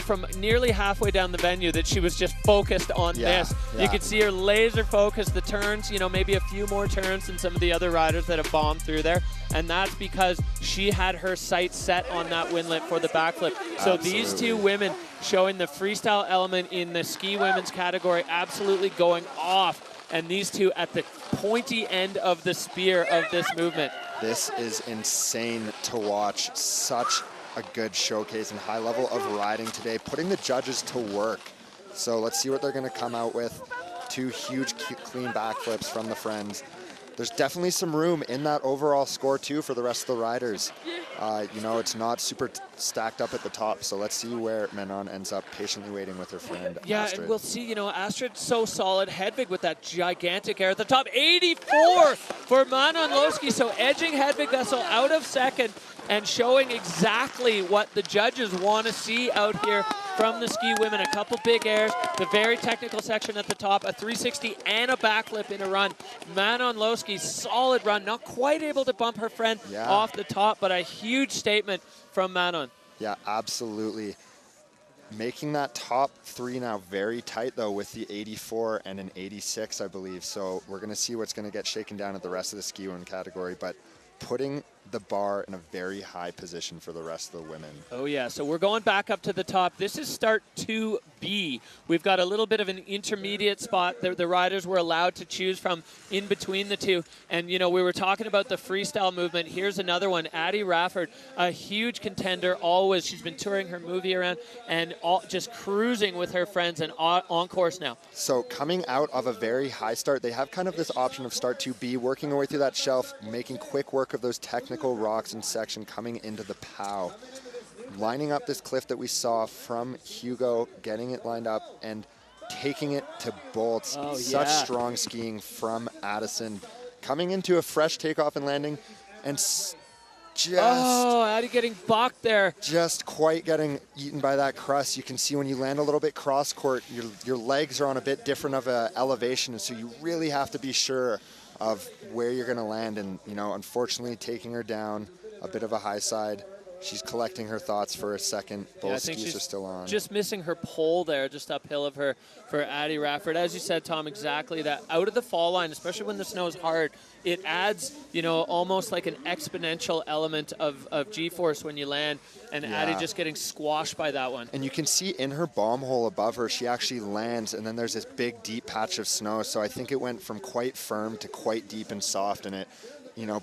Speaker 2: from nearly halfway down the venue, that she was just focused on this. You could see her laser focused, the turns, maybe a few more turns than some of the other riders that have bombed through there. And that's because she had her sights set on that windlet for the backflip. So these two women showing the freestyle element in the ski women's category, absolutely going off. And these two at the pointy end of the spear of this movement.
Speaker 1: This is insane to watch. Such a good showcase and high level of riding today, putting the judges to work. So let's see what they're going to come out with. 2 huge clean backflips from the friends. There's definitely some room in that overall score too for the rest of the riders. It's not super stacked up at the top, so let's see where Manon ends up patiently waiting with her friend Astrid.
Speaker 2: And we'll see, Astrid's so solid. Hedvig with that gigantic air at the top. 84 for Manon Loeschke, so edging Hedvig Vessel out of second and showing exactly what the judges want to see out here from the ski women. A couple big airs, the very technical section at the top, a 360 and a backflip in a run. Manon Loeschke, solid run, not quite able to bump her friend off the top, but a huge statement from Manon.
Speaker 1: Yeah, absolutely. Making that top 3 now very tight, though, with the 84 and an 86, I believe. So we're going to see what's going to get shaken down at the rest of the ski women category, but putting the bar in a very high position for the rest of the women.
Speaker 2: Oh yeah, so we're going back up to the top. This is start 2B. We've got a little bit of an intermediate spot that the riders were allowed to choose from in between the two. And we were talking about the freestyle movement. Here's another one, Addie Rafford, a huge contender always. She's been touring her movie around and just cruising with her friends and on course now.
Speaker 1: So coming out of a very high start, they have kind of this option of start 2B, working our way through that shelf, making quick work of those technical rocks and section coming into the POW. Lining up this cliff that we saw from Hugo, getting it lined up and taking it to bolts. Such strong skiing from Addison. Coming into a fresh takeoff and landing and
Speaker 2: Addie getting bucked there.
Speaker 1: Just quite getting eaten by that crust. You can see when you land a little bit cross court, your legs are on a bit different of a elevation, and so you really have to be sure of where you're going to land. And unfortunately taking her down a bit of a high side, She's collecting her thoughts for a second. Both skis are still on.
Speaker 2: Just missing her pole there, just uphill of her for Addie Rafford. As you said, Tom, exactly that. Out of the fall line, especially when the snow is hard, it adds, almost like an exponential element of G-force when you land, and Addie just getting squashed by that one.
Speaker 1: And you can see in her bomb hole above her, she actually lands, and then there's this big, deep patch of snow. So I think it went from quite firm to quite deep and soft, and it,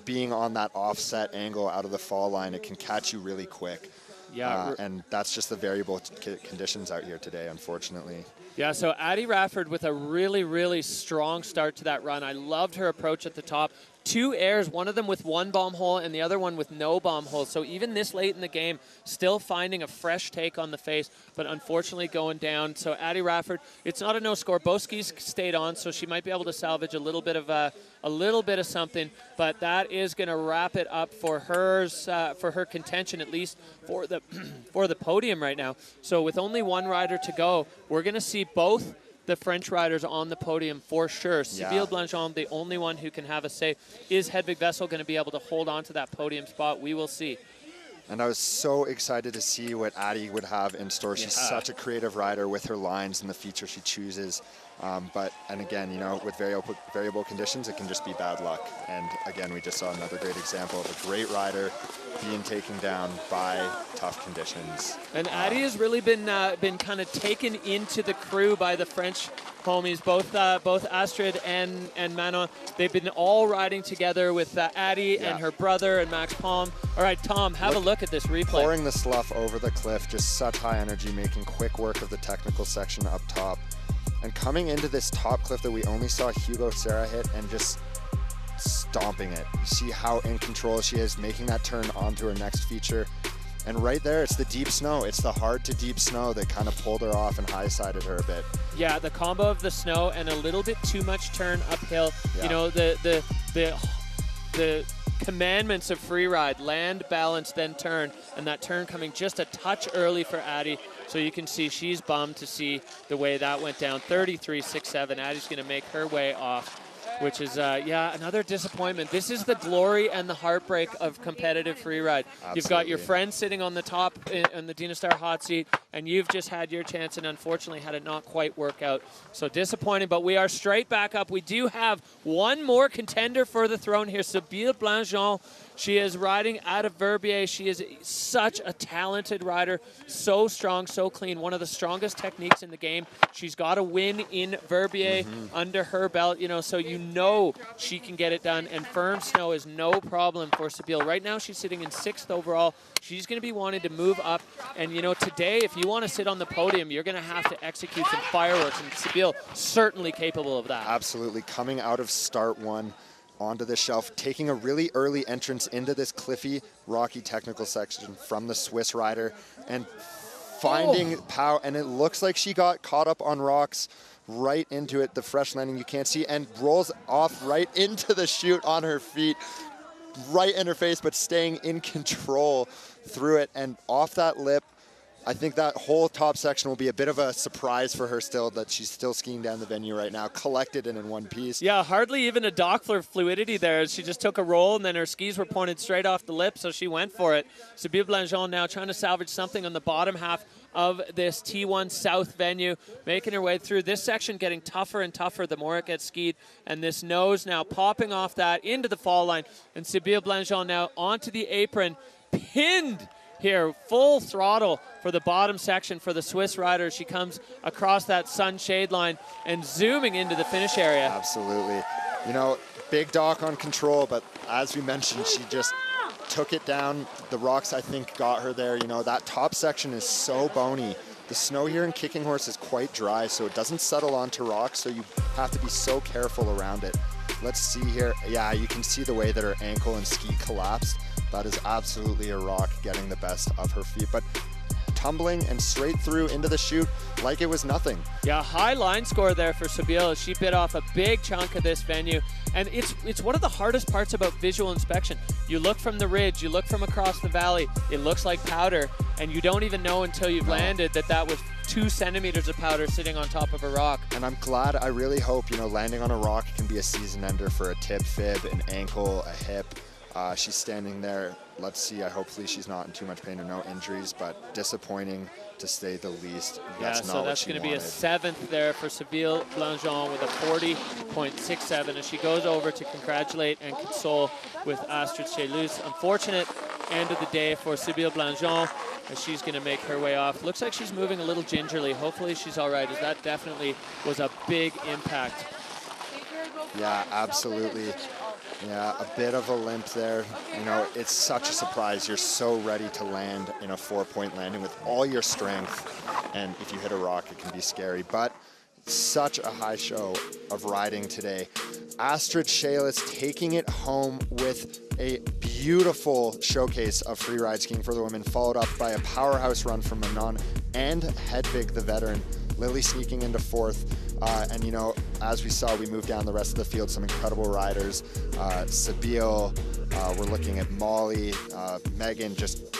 Speaker 1: being on that offset angle out of the fall line, it can catch you really quick.
Speaker 2: Yeah.
Speaker 1: And that's just the variable conditions out here today, unfortunately.
Speaker 2: Yeah, so Addie Rafford with a really, really strong start to that run. I loved her approach at the top. 2 airs, one of them with 1 bomb hole and the other one with no bomb hole. So even this late in the game, still finding a fresh take on the face, but unfortunately going down. So Addie Rafford, it's not a no score. Both skis stayed on, so she might be able to salvage a little bit of something. But that is going to wrap it up for her contention, at least for the for the podium right now. So with only 1 rider to go, we're going to see both the French riders on the podium for sure. Sybille Blanchon, the only one who can have a say. Is Hedvig Vessel going to be able to hold on to that podium spot? We will see.
Speaker 1: And I was so excited to see what Addie would have in store. She's such a creative rider with her lines and the feature she chooses. And again, with variable conditions, it can just be bad luck. And again, we just saw another great example of a great rider being taken down by tough conditions.
Speaker 2: And Addie has really been kind of taken into the crew by the French homies, both Astrid and Manon. They've been all riding together with Addie and her brother and Max Palm. All right, Tom, have a look at this replay.
Speaker 1: Pouring the slough over the cliff, just such high energy, making quick work of the technical section up top. And coming into this top cliff that we only saw Hugo Serra hit and just stomping it. You see how in control she is, making that turn onto her next feature. And right there, it's the deep snow. It's the hard to deep snow that kind of pulled her off and high-sided her a bit.
Speaker 2: Yeah, the combo of the snow and a little bit too much turn uphill.
Speaker 1: Yeah.
Speaker 2: The commandments of free ride, land, balance, then turn, and that turn coming just a touch early for Addie. So you can see she's bummed to see the way that went down. 33.67. Addie's going to make her way off, which is, another disappointment. This is the glory and the heartbreak of competitive freeride. You've got your friend sitting on the top in the Dina Star hot seat, and you've just had your chance and unfortunately had it not quite work out. So disappointing, but we are straight back up. We do have one more contender for the throne here, Sybille Blanchon. She is riding out of Verbier. She is such a talented rider, so strong, so clean, one of the strongest techniques in the game. She's got a win in Verbier under her belt, so she can get it done, and firm snow is no problem for Sybille. Right now she's sitting in 6th overall. She's going to be wanting to move up, and today if you want to sit on the podium, you're going to have to execute some fireworks, and Sybille certainly capable of that.
Speaker 1: Absolutely, coming out of start 1 onto the shelf, taking a really early entrance into this cliffy, rocky technical section from the Swiss rider, and finding pow, and it looks like she got caught up on rocks right into it, the fresh landing you can't see, and rolls off right into the chute on her feet, right in her face, but staying in control through it, and off that lip. I think that whole top section will be a bit of a surprise for her still, that she's still skiing down the venue right now, collected and in one piece.
Speaker 2: Yeah, hardly even a Doppler fluidity there. She just took a roll, and then her skis were pointed straight off the lip, so she went for it. Sybille Blanchon now trying to salvage something on the bottom half of this T1 South venue, making her way through. This section getting tougher and tougher the more it gets skied, and this nose now popping off that into the fall line, and Sybille Blanchon now onto the apron, pinned here, full throttle for the bottom section for the Swiss rider. She comes across that sunshade line and zooming into the finish area.
Speaker 1: Absolutely. Big Doc on control, but as we mentioned, she just took it down. The rocks, I think, got her there. That top section is so bony. The snow here in Kicking Horse is quite dry, so it doesn't settle onto rocks, so you have to be so careful around it. Let's see here. Yeah, you can see the way that her ankle and ski collapsed. That is absolutely a rock getting the best of her feet, but tumbling and straight through into the chute like it was nothing.
Speaker 2: Yeah, high line score there for Sybille. She bit off a big chunk of this venue, and it's one of the hardest parts about visual inspection. You look from the ridge, you look from across the valley, it looks like powder, and you don't even know until you've landed that was 2 centimeters of powder sitting on top of a rock.
Speaker 1: And I'm glad, I really hope, landing on a rock can be a season ender for a tib, fib, an ankle, a hip. She's standing there let's see. Hopefully she's not in too much pain or no injuries, but disappointing to say the least. That's
Speaker 2: so that's going to be a 7th there for Sybille Blangeon with a 40.67 as she goes over to congratulate and console with Astrid Chelus. Unfortunate end of the day for Sybille Blangeon as she's going to make her way off. Looks like she's moving a little gingerly. Hopefully she's all right, as that definitely was a big impact.
Speaker 1: Yeah, absolutely. Yeah, a bit of a limp there. You know, it's such a surprise. You're so ready to land in a 4-point landing with all your strength. And if you hit a rock, it can be scary. But such a high show of riding today. Astrid Chelus taking it home with a beautiful showcase of freeride skiing for the women, followed up by a powerhouse run from Manon and Hedvig, the veteran. Lily sneaking into 4th. And, you know, as we saw, we moved down the rest of the field, some incredible riders. Sybille, we're looking at Molly, Megan, just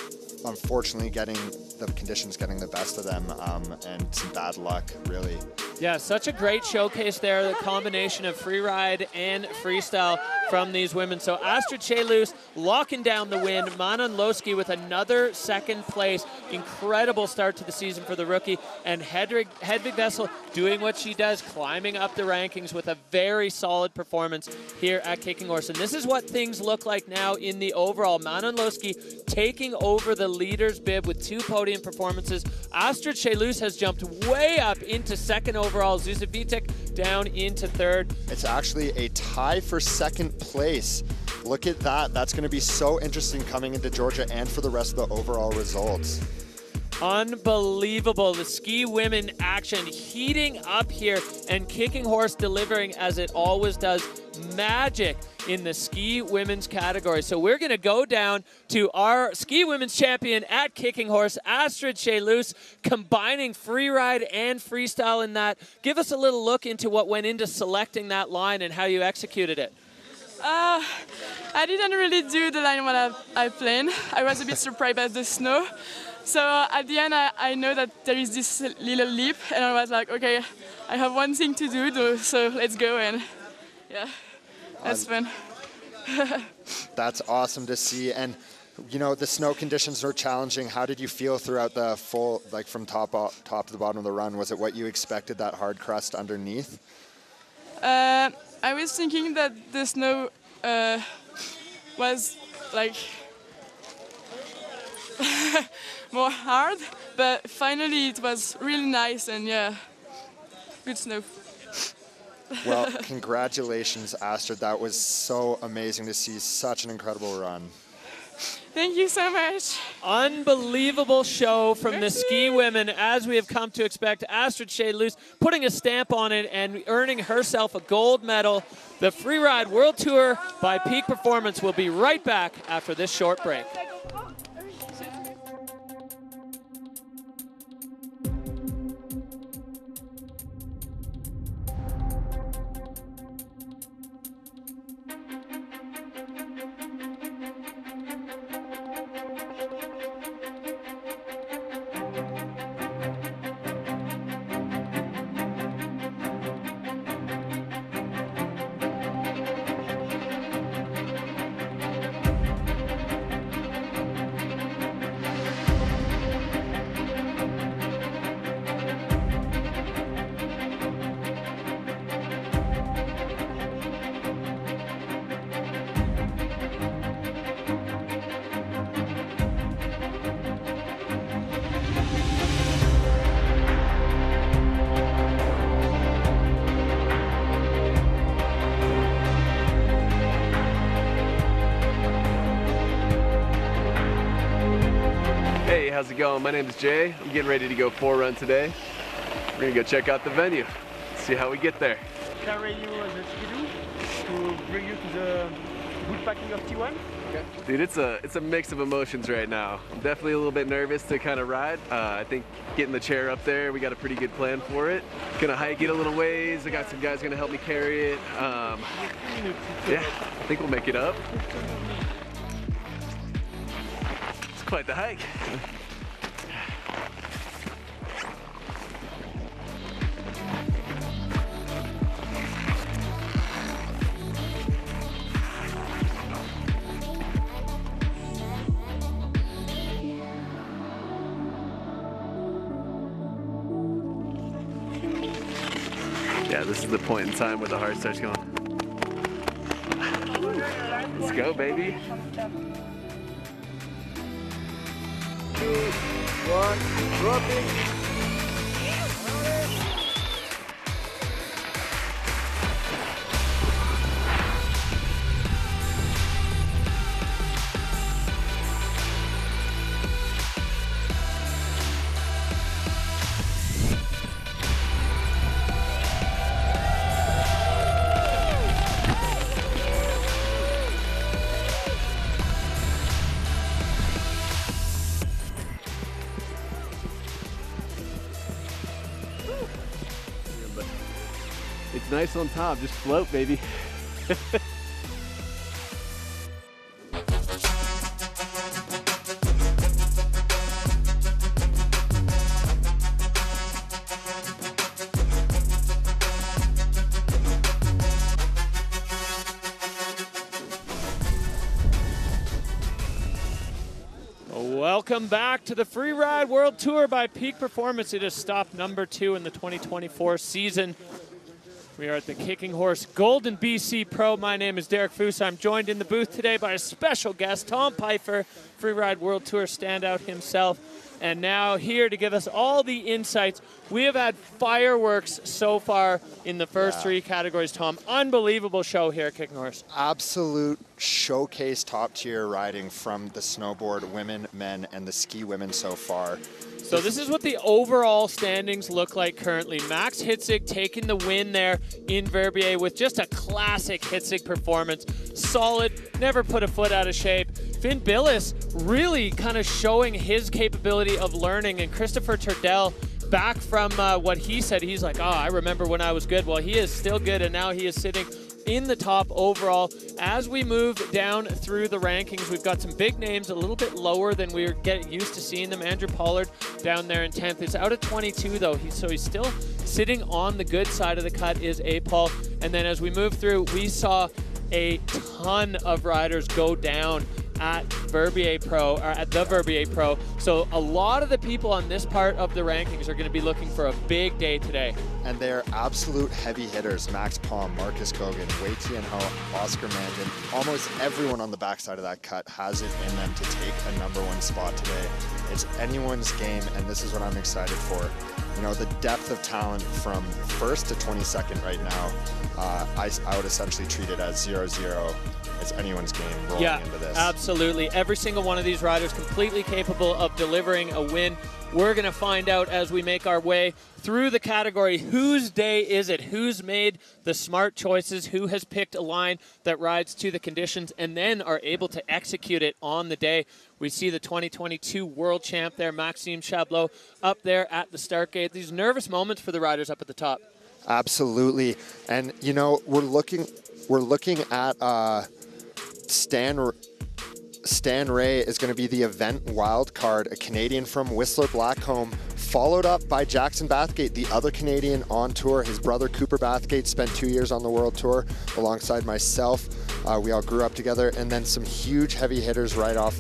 Speaker 1: unfortunately getting the conditions getting the best of them, and some bad luck, really.
Speaker 2: Yeah, such a great showcase there, the combination of freeride and freestyle from these women. So Astrid Chelus locking down the win. Manon Losky with another 2nd place. Incredible start to the season for the rookie. And Hedvig Vessel doing what she does, climbing up the rankings with a very solid performance here at Kicking Horse. And this is what things look like now in the overall. Manon Losky taking over the leader's bib with 2 podium performances. Astrid Chelus has jumped way up into 2nd overall. Zuzia Vitek down into 3rd.
Speaker 1: It's actually a tie for 2nd place. Look at that. That's going to be so interesting coming into Georgia and for the rest of the overall results.
Speaker 2: Unbelievable. The ski women action heating up here, and Kicking Horse delivering as it always does. Magic in the ski women's category. So we're going to go down to our ski women's champion at Kicking Horse, Astrid Chelus, combining freeride and freestyle in that. Give us a little look into what went into selecting that line and how you executed it.
Speaker 17: I didn't really do the line when I planned. I was a bit surprised by the snow. So at the end, I know that there is this little leap, and I was like, okay, I have one thing to do, so let's go, and yeah, that's fun.
Speaker 1: That's awesome to see. And, you know, the snow conditions were challenging. How did you feel throughout the full, like from top to the bottom of the run? Was it what you expected, that hard crust underneath?
Speaker 17: I was thinking that the snow was like more hard, but finally it was really nice, and yeah, good snow.
Speaker 1: Well, congratulations, Astrid. That was so amazing to see. Such an incredible run.
Speaker 17: Thank you so much.
Speaker 2: Unbelievable show from the ski women, as we have come to expect. Astrid Chelus putting a stamp on it and earning herself a gold medal. The Freeride World Tour by Peak Performance will be right back after this short break.
Speaker 18: Hey, how's it going? My name is Jay. I'm getting ready to go 4-run today. We're gonna go check out the venue, see how we get there.
Speaker 10: Carry you as a skidoo to bring you to the good packing of T1. Okay.
Speaker 18: Dude, it's a mix of emotions right now. I'm definitely a little bit nervous to kind of ride. I think getting the chair up there, we got a pretty good plan for it. Gonna hike it a little ways. I got some guys gonna help me carry it. Yeah, I think we'll make it up. It's quite the hike. Yeah, this is the point in time where the heart starts going. Let's go, baby.
Speaker 1: 2, 1, dropping.
Speaker 18: It's nice on top, just float, baby.
Speaker 2: Welcome back to the Freeride World Tour by Peak Performance. It is stop number 2 in the 2024 season. We are at the Kicking Horse Golden BC Pro. My name is Derek Foose. I'm joined in the booth today by a special guest, Tom Pfeiffer, Freeride World Tour standout himself. And now here to give us all the insights. We have had fireworks so far in the first 3 categories, Tom. Unbelievable show here at Kicking Horse.
Speaker 1: Absolute showcase top-tier riding from the snowboard women, men, and the ski women so far.
Speaker 2: So this is what the overall standings look like currently. Max Hitzig taking the win there in Verbier with just a classic Hitzig performance. Solid, never put a foot out of shape. Finn Billis really kind of showing his capability of learning, and Christopher Turdell back from what he said. He's like, oh, I remember when I was good. Well, he is still good, and now he is sitting in the top overall. As we move down through the rankings, we've got some big names a little bit lower than we're getting used to seeing them. Andrew Pollard down there in 10th. It's out of 22 though, so he's still sitting on the good side of the cut is A-Paul. And then as we move through, we saw a ton of riders go down at Verbier Pro, or at the Verbier Pro. So a lot of the people on this part of the rankings are going to be looking for a big day today.
Speaker 1: And they're absolute heavy hitters. Max Palm, Marcus Gogan, Wei Tianho, Oscar Mandan. Almost everyone on the backside of that cut has it in them to take a #1 spot today. It's anyone's game, and this is what I'm excited for. You know, the depth of talent from 1st to 22nd right now, I would essentially treat it as 0-0. It's anyone's game rolling into this.
Speaker 2: Absolutely. Every single one of these riders completely capable of delivering a win. We're going to find out as we make our way through the category, whose day is it? Who's made the smart choices? Who has picked a line that rides to the conditions and then are able to execute it on the day? We see the 2022 world champ there, Maxime Chablot, up there at the start gate. These nervous moments for the riders up at the top.
Speaker 1: Absolutely. And, you know, we're looking at Stan Ray is going to be the event wild card, a Canadian from Whistler Blackcomb, followed up by Jackson Bathgate, the other Canadian on tour. His brother Cooper Bathgate spent 2 years on the World Tour alongside myself. We all grew up together, and then some huge heavy hitters right off.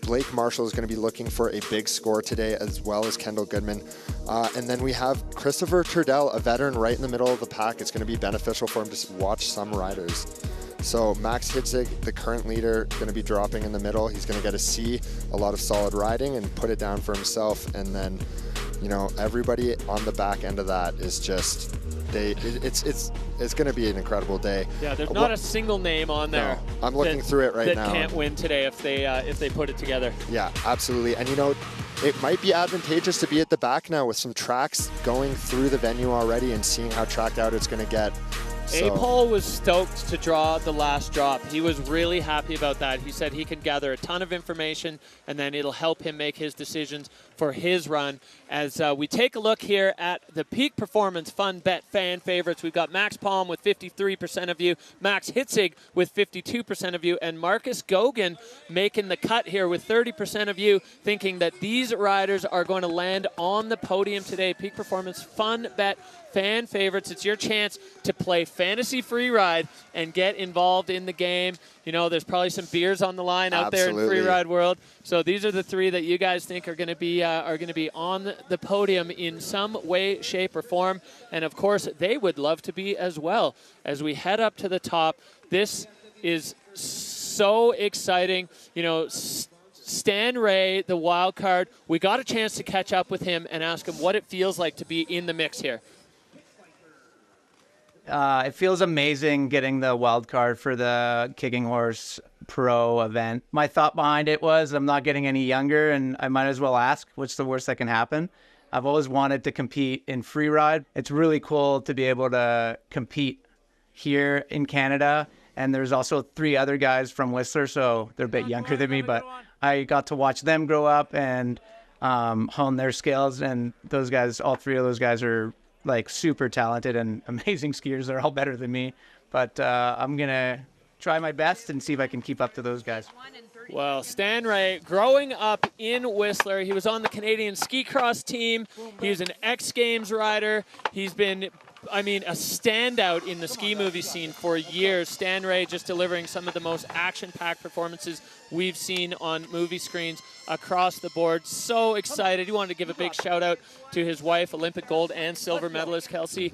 Speaker 1: Blake Marshall is going to be looking for a big score today, as well as Kendall Goodman. And then we have Christopher Turdell, a veteran right in the middle of the pack. It's going to be beneficial for him to watch some riders. So Max Hitzig, the current leader, going to be dropping in the middle. He's going to get to see a lot of solid riding and put it down for himself. And then, you know, everybody on the back end of that is just, it's going to be an incredible day.
Speaker 2: Yeah, there's not a single name on there.
Speaker 1: No, I'm looking through it right now.
Speaker 2: That can't win today if they put it together.
Speaker 1: Yeah, absolutely. And you know, it might be advantageous to be at the back now with some tracks going through the venue already and seeing how tracked out it's going to get.
Speaker 2: A-Paul was stoked to draw the last drop. He was really happy about that. He said he can gather a ton of information and then it'll help him make his decisions for his run. As we take a look here at the Peak Performance Fun Bet fan favorites, we've got Max Palm with 53% of you, Max Hitzig with 52% of you, and Marcus Gogan making the cut here with 30% of you, thinking that these riders are going to land on the podium today. Peak Performance Fun Bet fan favorites. It's your chance to play fantasy free ride and get involved in the game. You know, there's probably some beers on the line out there in Freeride World. So these are the three that you guys think are going to be on the podium in some way, shape, or form. And of course, they would love to be as well. As we head up to the top, this is so exciting. You know, Stan Ray, the wild card, we got a chance to catch up with him and ask him what it feels like to be in the mix here.
Speaker 19: It feels amazing getting the wild card for the Kicking Horse Pro event. My thought behind it was I'm not getting any younger, and I might as well ask, what's the worst that can happen? I've always wanted to compete in freeride. It's really cool to be able to compete here in Canada. And there's also 3 other guys from Whistler, so they're a bit younger than me, but I got to watch them grow up and hone their skills. And those guys, all 3 of those guys are like super talented and amazing skiers. They're all better than me, but I'm gonna try my best and see if I can keep up to those guys.
Speaker 2: Well, Stan Ray, growing up in Whistler, he was on the Canadian ski cross team. He's an X Games rider. He's been, I mean, a standout in the ski movie scene for years. Stan Ray just delivering some of the most action-packed performances we've seen on movie screens across the board. So excited. He wanted to give a big shout-out to his wife, Olympic gold and silver medalist Kelsey.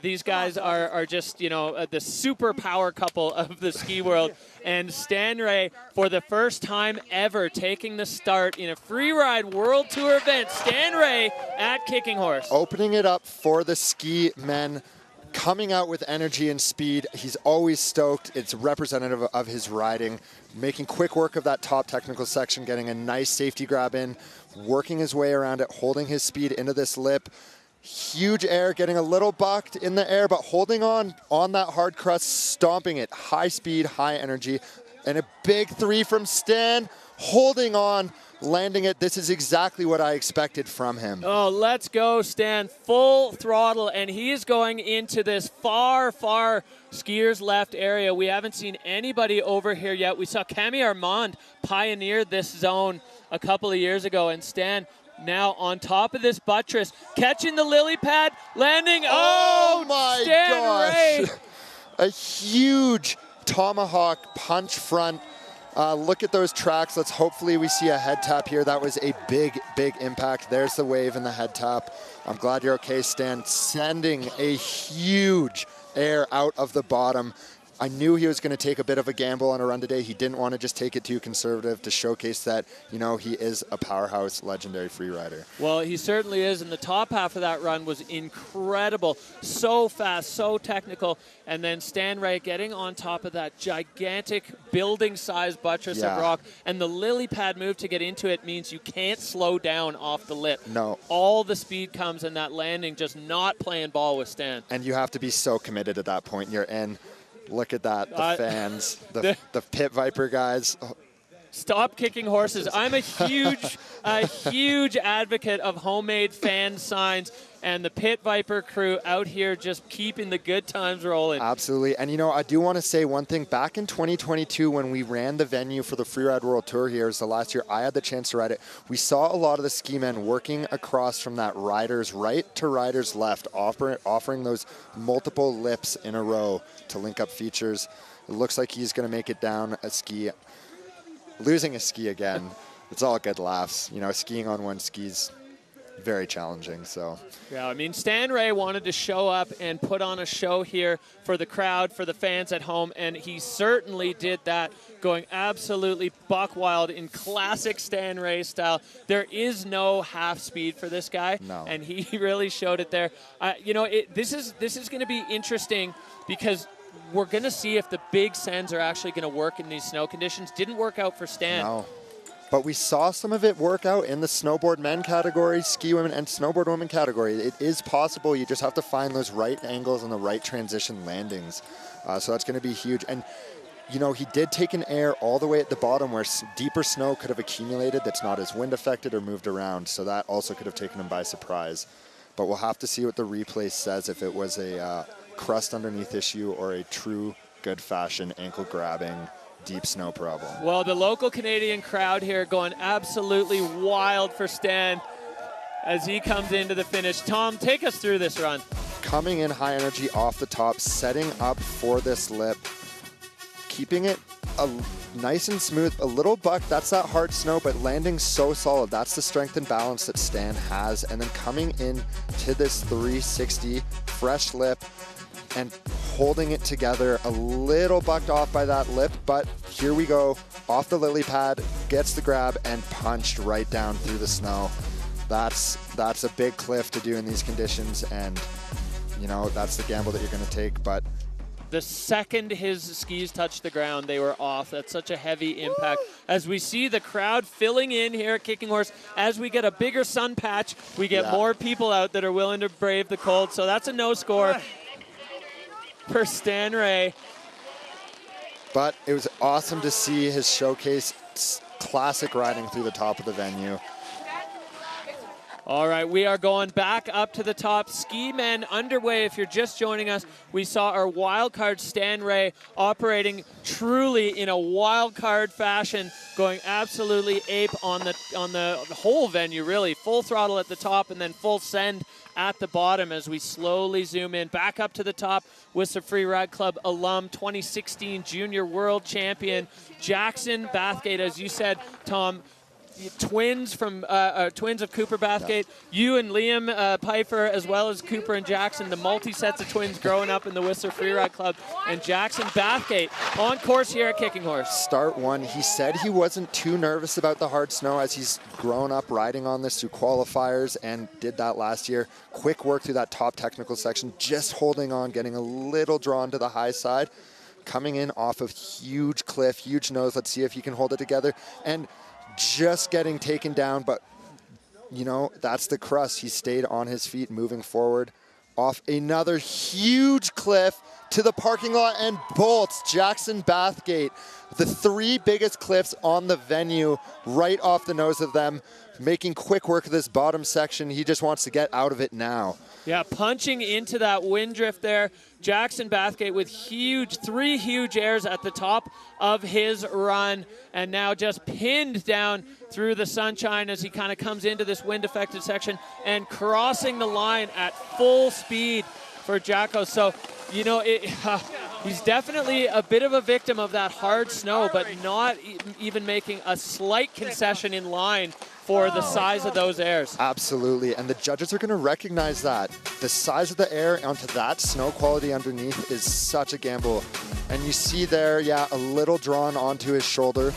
Speaker 2: These guys are just, you know, the super power couple of the ski world. And Stan Ray, for the first time ever, taking the start in a Freeride World Tour event. Stan Ray at Kicking Horse.
Speaker 1: Opening it up for the ski men, coming out with energy and speed. He's always stoked. It's representative of his riding. Making quick work of that top technical section, getting a nice safety grab in, working his way around it, holding his speed into this lip. Huge air, getting a little bucked in the air, but holding on that hard crust, stomping it. High speed, high energy, and a big 3 from Stan, holding on, landing it. This is exactly what I expected from him.
Speaker 2: Oh, let's go, Stan. Full throttle, and he is going into this far, far skiers left area. We haven't seen anybody over here yet. We saw Camille Armand pioneer this zone a couple of years ago, and Stan now on top of this buttress, catching the lily pad, landing.
Speaker 1: Oh my
Speaker 2: Stan
Speaker 1: gosh.
Speaker 2: Ray.
Speaker 1: A huge tomahawk punch front. Look at those tracks. Let's hopefully we see a head tap here. That was a big, big impact. There's the wave and the head tap. I'm glad you're okay, Stan. Sending a huge air out of the bottom. I knew he was going to take a bit of a gamble on a run today. He didn't want to just take it too conservative to showcase that, you know, he is a powerhouse, legendary free rider.
Speaker 2: Well, he certainly is, and the top half of that run was incredible. So fast, so technical, and then Stan Ray getting on top of that gigantic building-sized buttress of rock, and the lily pad move to get into it means you can't slow down off the lip.
Speaker 1: No.
Speaker 2: All the speed comes in that landing, just not playing ball with Stan.
Speaker 1: And you have to be so committed at that point. You're in. Look at that, the fans, the Pit Viper guys. Oh.
Speaker 2: Stop kicking horses. I'm a huge advocate of homemade fan signs, and the Pit Viper crew out here just keeping the good times rolling.
Speaker 1: Absolutely. And, you know, I do want to say one thing. Back in 2022, when we ran the venue for the Freeride World Tour here, it was the last year I had the chance to ride it, we saw a lot of the ski men working across from that rider's right to rider's left, offering those multiple lips in a row to link up features. It looks like he's going to make it down a ski. Losing a ski again, it's all good laughs. You know, skiing on one ski's very challenging, so.
Speaker 2: Yeah, I mean, Stan Ray wanted to show up and put on a show here for the crowd, for the fans at home, and he certainly did that, going absolutely buck wild in classic Stan Ray style. There is no half speed for this guy, and he really showed it there. You know, this is going to be interesting because we're going to see if the big sends are actually going to work in these snow conditions. Didn't work out for Stan.
Speaker 1: No. But we saw some of it work out in the snowboard men category, ski women, and snowboard women category. It is possible. You just have to find those right angles and the right transition landings. So that's going to be huge. And, you know, he did take an air all the way at the bottom where deeper snow could have accumulated that's not as wind affected or moved around. So that also could have taken him by surprise. But we'll have to see what the replay says, if it was a crust underneath issue or a true good fashion ankle grabbing deep snow problem.
Speaker 2: Well, the local Canadian crowd here going absolutely wild for Stan as he comes into the finish. Tom, take us through this run.
Speaker 1: coming in high energy off the top, setting up for this lip, keeping it nice and smooth, a little buck, that's that hard snow, but landing so solid. That's the strength and balance that Stan has. And then coming in to this 360 fresh lip and holding it together, a little bucked off by that lip, but here we go, off the lily pad, gets the grab and punched right down through the snow. That's a big cliff to do in these conditions, and you know, that's the gamble that you're going to take. But
Speaker 2: the second his skis touched the ground, they were off. That's such a heavy impact. As we see the crowd filling in here at Kicking Horse, as we get a bigger sun patch, we get more people out that are willing to brave the cold. So that's a no score for Stan Ray.
Speaker 1: But it was awesome to see his showcase classic riding through the top of the venue.
Speaker 2: All right, we are going back up to the top. Ski Men underway. If you're just joining us, we saw our wild card Stan Ray operating truly in a wild card fashion, going absolutely ape on the whole venue, really. Full throttle at the top and then full send at the bottom as we slowly zoom in. Back up to the top with the Freeride Club alum, 2016 Junior World Champion, Jackson Bathgate. As you said, Tom, twins of Cooper Bathgate. You and Liam Pfeiffer, as well as Cooper and Jackson, the multi-sets of twins growing up in the Whistler Freeride Club. And Jackson Bathgate on course here at Kicking Horse.
Speaker 1: Start one. He said he wasn't too nervous about the hard snow as he's grown up riding on this through qualifiers and did that last year. Quick work through that top technical section, just holding on, getting a little drawn to the high side. Coming in off of huge cliff, huge nose. Let's see if he can hold it together. And just getting taken down, but you know, that's the crust. He stayed on his feet moving forward off another huge cliff to the parking lot and bolts. Jackson Bathgate, the three biggest cliffs on the venue, right off the nose of them, making quick work of this bottom section. He just wants to get out of it now.
Speaker 2: Yeah, punching into that wind drift there. Jackson Bathgate with three huge airs at the top of his run, and now just pinned down through the sunshine as he kind of comes into this wind-affected section and crossing the line at full speed for Jacko. So, you know, he's definitely a bit of a victim of that hard snow, but not even making a slight concession in line for the size of those airs.
Speaker 1: Absolutely, and the judges are going to recognize that. The size of the air onto that snow quality underneath is such a gamble. And you see there, yeah, a little drawn onto his shoulder,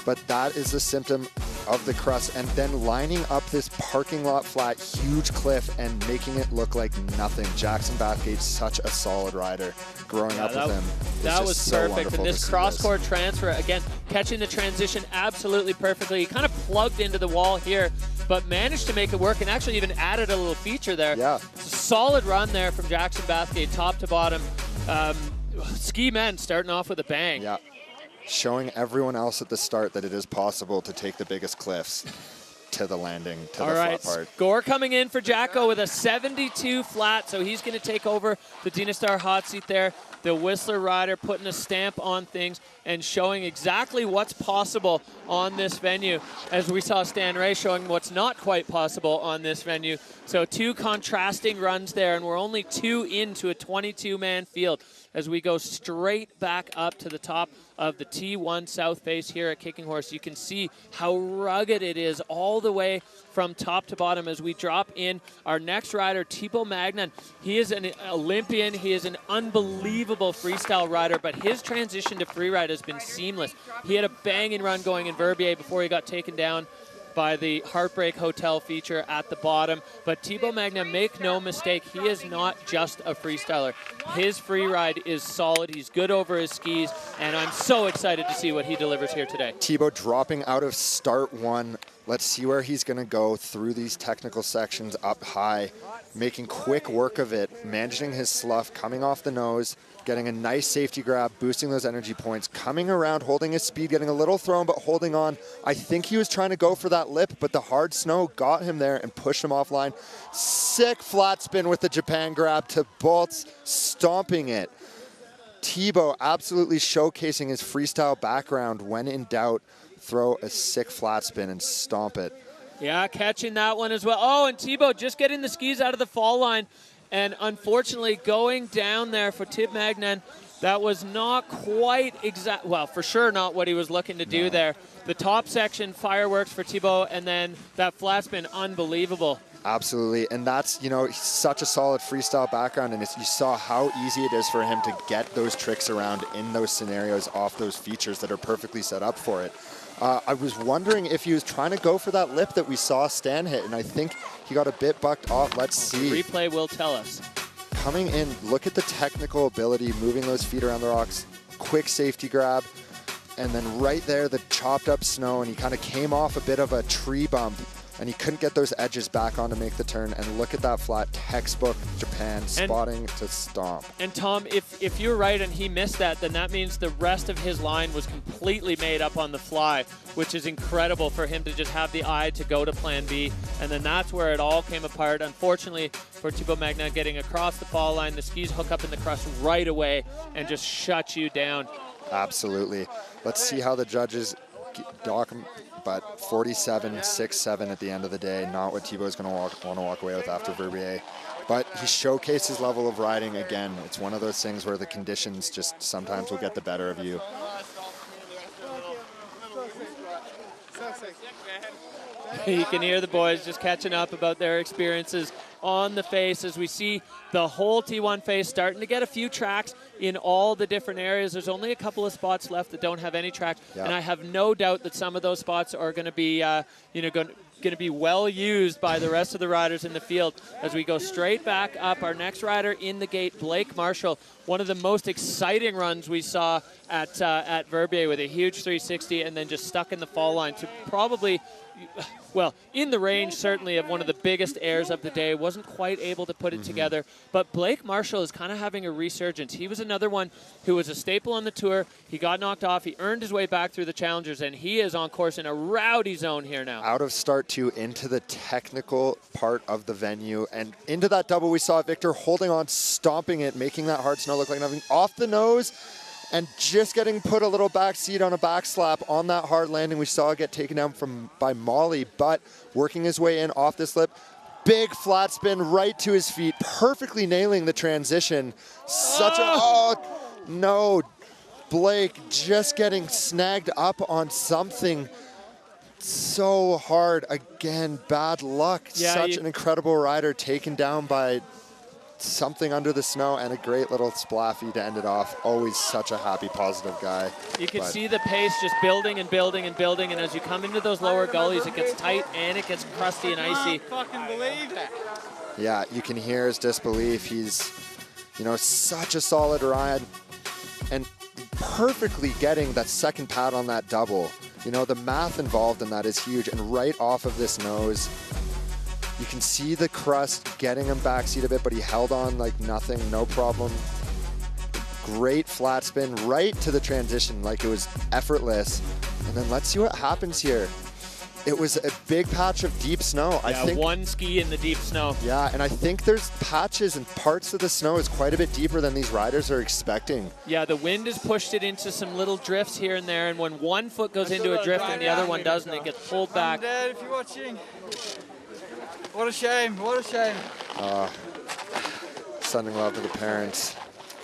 Speaker 1: but that is a symptom of the crust. And then lining up this parking lot flat, huge cliff, and making it look like nothing. Jackson Bathgate's such a solid rider. Growing up with him,
Speaker 2: that was so perfect. And this cross-court transfer, again, catching the transition absolutely perfectly. He kind of plugged into the wall here, but managed to make it work and actually even added a little feature there.
Speaker 1: Yeah.
Speaker 2: It's a solid run there from Jackson Bathgate, top to bottom. Ski Men starting off with a bang.
Speaker 1: Yeah. Showing everyone else at the start that it is possible to take the biggest cliffs to the landing, to the flat part.
Speaker 2: Gore coming in for Jacko with a 72 flat, so he's going to take over the Dynastar hot seat there. The Whistler rider putting a stamp on things and showing exactly what's possible on this venue, as we saw Stan Ray showing what's not quite possible on this venue. So two contrasting runs there, and we're only two into a 22-man field as we go straight back up to the top of the T1 South Face here at Kicking Horse. You can see how rugged it is all the way from top to bottom as we drop in our next rider, Thibaut Magnan. He is an Olympian. He is an unbelievable freestyle rider, but his transition to freeride has been seamless. He had a banging run going in Verbier before he got taken down by the Heartbreak Hotel feature at the bottom. But Thibaut Magnan, make no mistake, he is not just a freestyler. His free ride is solid. He's good over his skis, and I'm so excited to see what he delivers here today.
Speaker 1: Thibaut dropping out of start one. Let's see where he's going to go through these technical sections up high, making quick work of it, managing his slough, coming off the nose, getting a nice safety grab, boosting those energy points, coming around, holding his speed, getting a little thrown, but holding on. I think he was trying to go for that lip, but the hard snow got him there and pushed him offline. Sick flat spin with the Japan grab to bolts, stomping it. Thibaut absolutely showcasing his freestyle background. When in doubt, throw a sick flat spin and stomp it.
Speaker 2: Yeah, catching that one as well. Oh, and Thibaut just getting the skis out of the fall line. And unfortunately, going down there for Thibaut Magnan, that was not quite exact. Well, for sure not what he was looking to do there. The top section, fireworks for Thibaut, and then that flat spin, unbelievable.
Speaker 1: Absolutely, and that's, you know, such a solid freestyle background, and you saw how easy it is for him to get those tricks around in those scenarios off those features that are perfectly set up for it. I was wondering if he was trying to go for that lip that we saw Stan hit, and I think he got a bit bucked off. Let's see.
Speaker 2: The replay will tell us.
Speaker 1: Coming in, look at the technical ability, moving those feet around the rocks, quick safety grab, and then right there, the chopped up snow, and he kind of came off a bit of a tree bump, and he couldn't get those edges back on to make the turn. And look at that flat, textbook Japan, spotting to stomp.
Speaker 2: And Tom, if you're right and he missed that, then that means the rest of his line was completely made up on the fly, which is incredible for him to just have the eye to go to plan B. And then that's where it all came apart. Unfortunately for Thibaut Magnan, getting across the fall line, the skis hook up in the crust right away and just shut you down.
Speaker 1: Absolutely. Let's see how the judges dock him. But 47-6-7 at the end of the day, not what Thibaut is going to want to walk away with after Verbier. But he showcased his level of riding again. It's one of those things where the conditions just sometimes will get the better of you.
Speaker 2: You can hear the boys just catching up about their experiences on the face as we see the whole T1 face starting to get a few tracks in all the different areas. There's only a couple of spots left that don't have any tracks, and I have no doubt that some of those spots are going to be, going to be well used by the rest of the riders in the field as we go straight back up. Our next rider in the gate, Blake Marshall, one of the most exciting runs we saw at Verbier with a huge 360 and then just stuck in the fall line to probably, well, in the range certainly of one of the biggest airs of the day. Wasn't quite able to put it together, but Blake Marshall is kind of having a resurgence. He was another one who was a staple on the tour. He got knocked off. He earned his way back through the challengers, and he is on course in a rowdy zone here now.
Speaker 1: Out of start two into the technical part of the venue, and into that double we saw Victor holding on, stomping it, making that hard snow look like nothing, off the nose, and just getting put a little back seat on a back slap on that hard landing. We saw it get taken down by Molly, but working his way in off this lip. Big flat spin right to his feet, perfectly nailing the transition. No, Blake just getting snagged up on something so hard. Again, bad luck.
Speaker 2: Yeah,
Speaker 1: Such an incredible rider taken down by something under the snow, and a great little splaffy to end it off. Always such a happy, positive guy.
Speaker 2: You can see the pace just building and building and building, and as you come into those lower gullies, it gets tight and it gets crusty and icy.
Speaker 10: I can't fucking believe it.
Speaker 1: Yeah, you can hear his disbelief. He's, such a solid ride, and perfectly getting that second pad on that double. The math involved in that is huge, and right off of this nose, you can see the crust getting him backseat a bit, but he held on like nothing, no problem. Great flat spin right to the transition, like it was effortless. And then let's see what happens here. It was a big patch of deep snow.
Speaker 2: Yeah,
Speaker 1: I think
Speaker 2: one ski in the deep snow.
Speaker 1: Yeah, and I think there's patches and parts of the snow is quite a bit deeper than these riders are expecting.
Speaker 2: Yeah, the wind has pushed it into some little drifts here and there, and when one foot goes into a drift and the other one doesn't, it gets pulled back.
Speaker 10: I'm dead if you're watching. What a shame, what a shame.
Speaker 1: Sending love to the parents.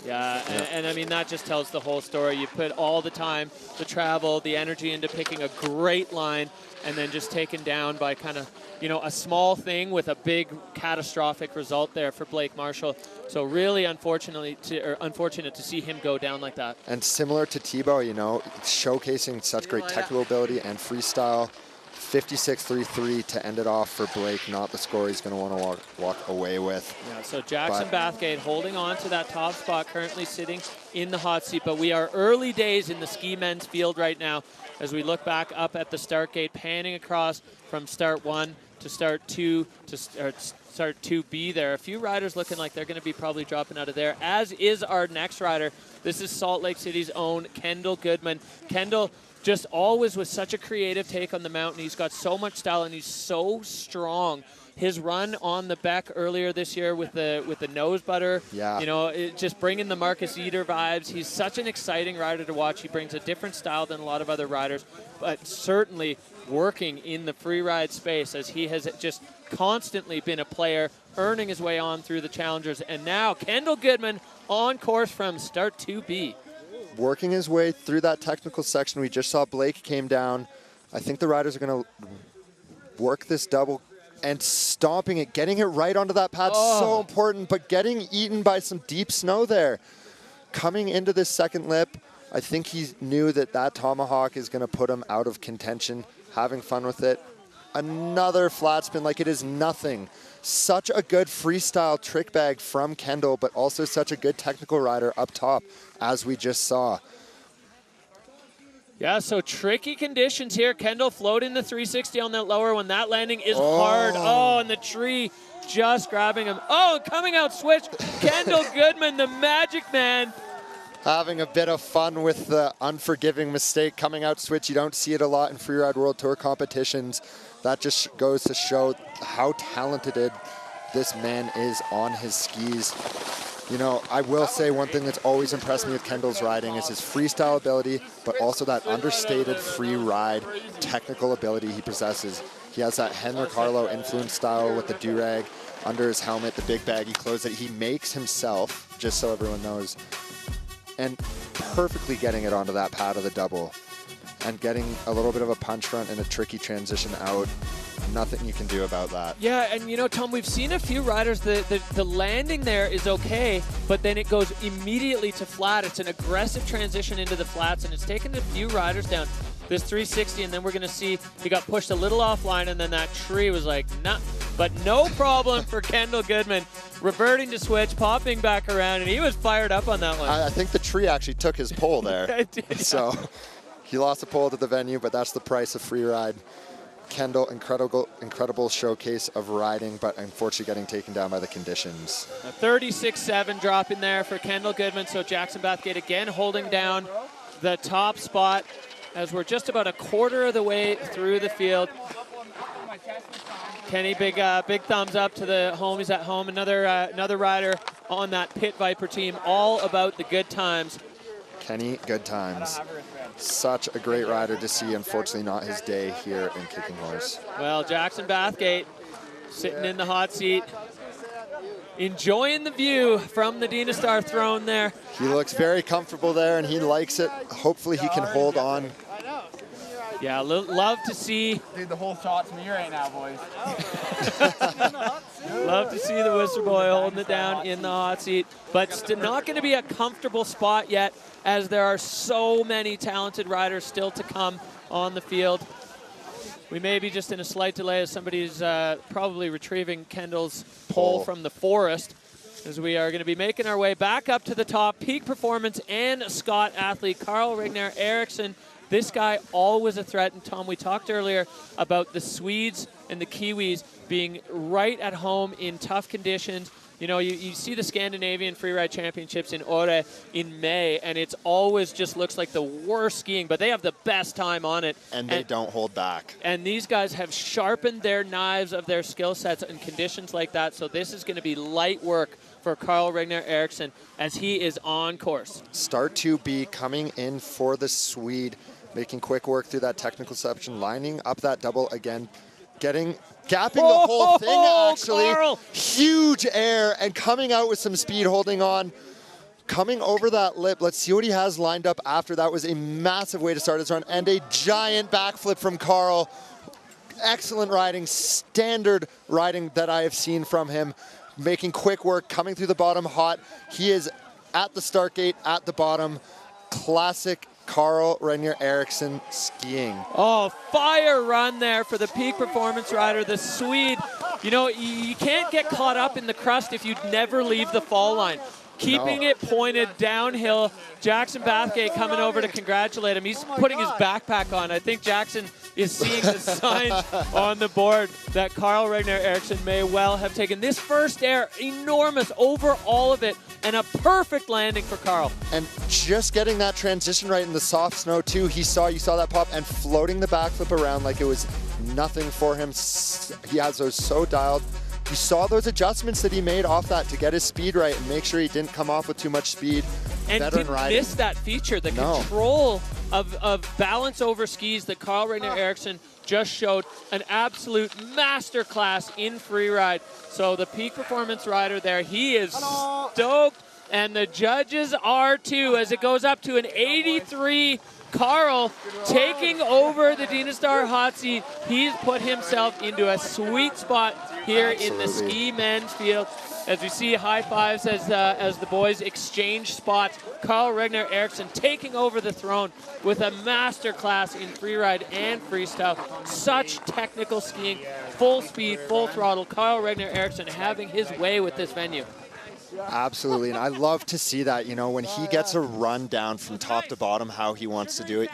Speaker 2: Yeah, and I mean, that just tells the whole story. You put all the time, the travel, the energy into picking a great line, and then just taken down by kind of, a small thing with a big catastrophic result there for Blake Marshall. So really unfortunate to see him go down like that.
Speaker 1: And similar to Thibaut, showcasing such great technical ability and freestyle. 56-3-3 to end it off for Blake, not the score he's going to want to walk away with.
Speaker 2: Yeah, so Jackson Bathgate holding on to that top spot, currently sitting in the hot seat, but we are early days in the ski men's field right now as we look back up at the start gate, panning across from start 1 to start 2 to start 2B there. A few riders looking like they're going to be probably dropping out of there, as is our next rider. This is Salt Lake City's own Kendall Goodman. Kendall, just always with such a creative take on the mountain. He's got so much style and he's so strong. His run on the Beck earlier this year with the nose butter, just bringing the Marcus Eder vibes. He's such an exciting rider to watch. He brings a different style than a lot of other riders, but certainly working in the free ride space as he has just constantly been a player, earning his way on through the challengers. And now Kendall Goodman on course from start 2B.
Speaker 1: Working his way through that technical section. We just saw Blake came down. I think the riders are going to work this double and stomping it, getting it right onto that pad. So important, but getting eaten by some deep snow there. Coming into this second lip, I think he knew that that tomahawk is going to put him out of contention, having fun with it. Another flat spin like it is nothing. Such a good freestyle trick bag from Kendall, but also such a good technical rider up top, as we just saw.
Speaker 2: Yeah, so tricky conditions here. Kendall floating the 360 on that lower one. That landing is hard. Oh, and the tree just grabbing him. Oh, coming out switch. Kendall Goodman, the magic man.
Speaker 1: Having a bit of fun with the unforgiving mistake coming out switch. You don't see it a lot in Freeride World Tour competitions. That just goes to show how talented this man is on his skis. You know, I will say one thing that's always impressed me with Kendall's riding is his freestyle ability, but also that understated free ride technical ability he possesses. He has that Henrik Harlow influence style with the do-rag under his helmet, the big baggy clothes that he makes himself, just so everyone knows, and perfectly getting it onto that pad of the double and getting a little bit of a punch front and a tricky transition out. Nothing you can do about that.
Speaker 2: Yeah, and you know, Tom, we've seen a few riders, the landing there is okay, but then it goes immediately to flat. It's an aggressive transition into the flats, and it's taken a few riders down this 360, and then we're going to see he got pushed a little offline, and then that tree was like, nah. But no problem for Kendall Goodman, reverting to switch, popping back around, and he was fired up on that one.
Speaker 1: I think the tree actually took his pole there.
Speaker 2: It did.
Speaker 1: So he lost a pole to the venue, but that's the price of free ride. Kendall, incredible showcase of riding, but unfortunately getting taken down by the conditions.
Speaker 2: A 36.7 drop in there for Kendall Goodman. So Jackson Bathgate again holding down the top spot as we're just about a quarter of the way through the field. Kenny, big thumbs up to the homies at home. Another rider on that Pit Viper team, all about the good times.
Speaker 1: Kenny, good times. Such a great rider to see. Unfortunately, not his day here in Kicking Horse.
Speaker 2: Well, Jackson Bathgate sitting in the hot seat, enjoying the view from the Dynastar throne there.
Speaker 1: He looks very comfortable there, and he likes it. Hopefully, he can hold on.
Speaker 2: Yeah, love to see.
Speaker 11: Dude, the whole shot's me right now, boys.
Speaker 2: Love to see the Worcester boy holding it down in the hot seat, but still not going to be a comfortable spot yet, as there are so many talented riders still to come on the field. We may be just in a slight delay as somebody's probably retrieving Kendall's pole from the forest, as we are going to be making our way back up to the top. Peak Performance and Scott athlete Carl Rigner Eriksson. This guy always a threat. And Tom, we talked earlier about the Swedes and the Kiwis being right at home in tough conditions. You know, you see the Scandinavian Freeride Championships in Åre in May, and it's always just looks like the worst skiing, but they have the best time on it.
Speaker 1: And they don't hold back.
Speaker 2: And these guys have sharpened their knives of their skill sets in conditions like that, so this is going to be light work for Carl Rigner Eriksson as he is on course.
Speaker 1: Start 2B coming in for the Swede, making quick work through that technical section, lining up that double again, gapping the whole thing actually.
Speaker 2: Carl.
Speaker 1: Huge air and coming out with some speed, holding on. Coming over that lip, let's see what he has lined up after. That was a massive way to start his run, and a giant backflip from Carl. Excellent riding, standard riding that I have seen from him. Making quick work, coming through the bottom hot. He is at the start gate, at the bottom. Classic Carl Rigner Eriksson skiing.
Speaker 2: Oh, fire run there for the Peak Performance rider, the Swede. You know, you can't get caught up in the crust if you never leave the fall line. Keeping it pointed downhill. Jackson Bathgate coming over to congratulate him. He's putting his backpack on. I think Jackson is seeing the signs on the board that Carl Rigner Eriksson may well have taken. This first air, enormous over all of it, and a perfect landing for Carl.
Speaker 1: And just getting that transition right in the soft snow too. You saw that pop, and floating the backflip around like it was nothing for him. He has those so dialed. You saw those adjustments that he made off that to get his speed right and make sure he didn't come off with too much speed.
Speaker 2: And didn't miss that feature, the control of balance over skis that Carl Rigner Eriksson just showed an absolute masterclass in freeride. So the peak performance rider there, he is stoked, and the judges are too, as it goes up to an 83. Carl taking over the Dynastar hot seat. He's put himself into a sweet spot here in the ski men's field. As we see high fives as the boys exchange spots. Carl Regner Eriksson taking over the throne with a master class in freeride and freestyle. Such technical skiing, full speed, full throttle. Carl Regner Eriksson having his way with this venue.
Speaker 1: Absolutely, and I love to see that. You know, when he gets a run down from top to bottom, how he wants to do it,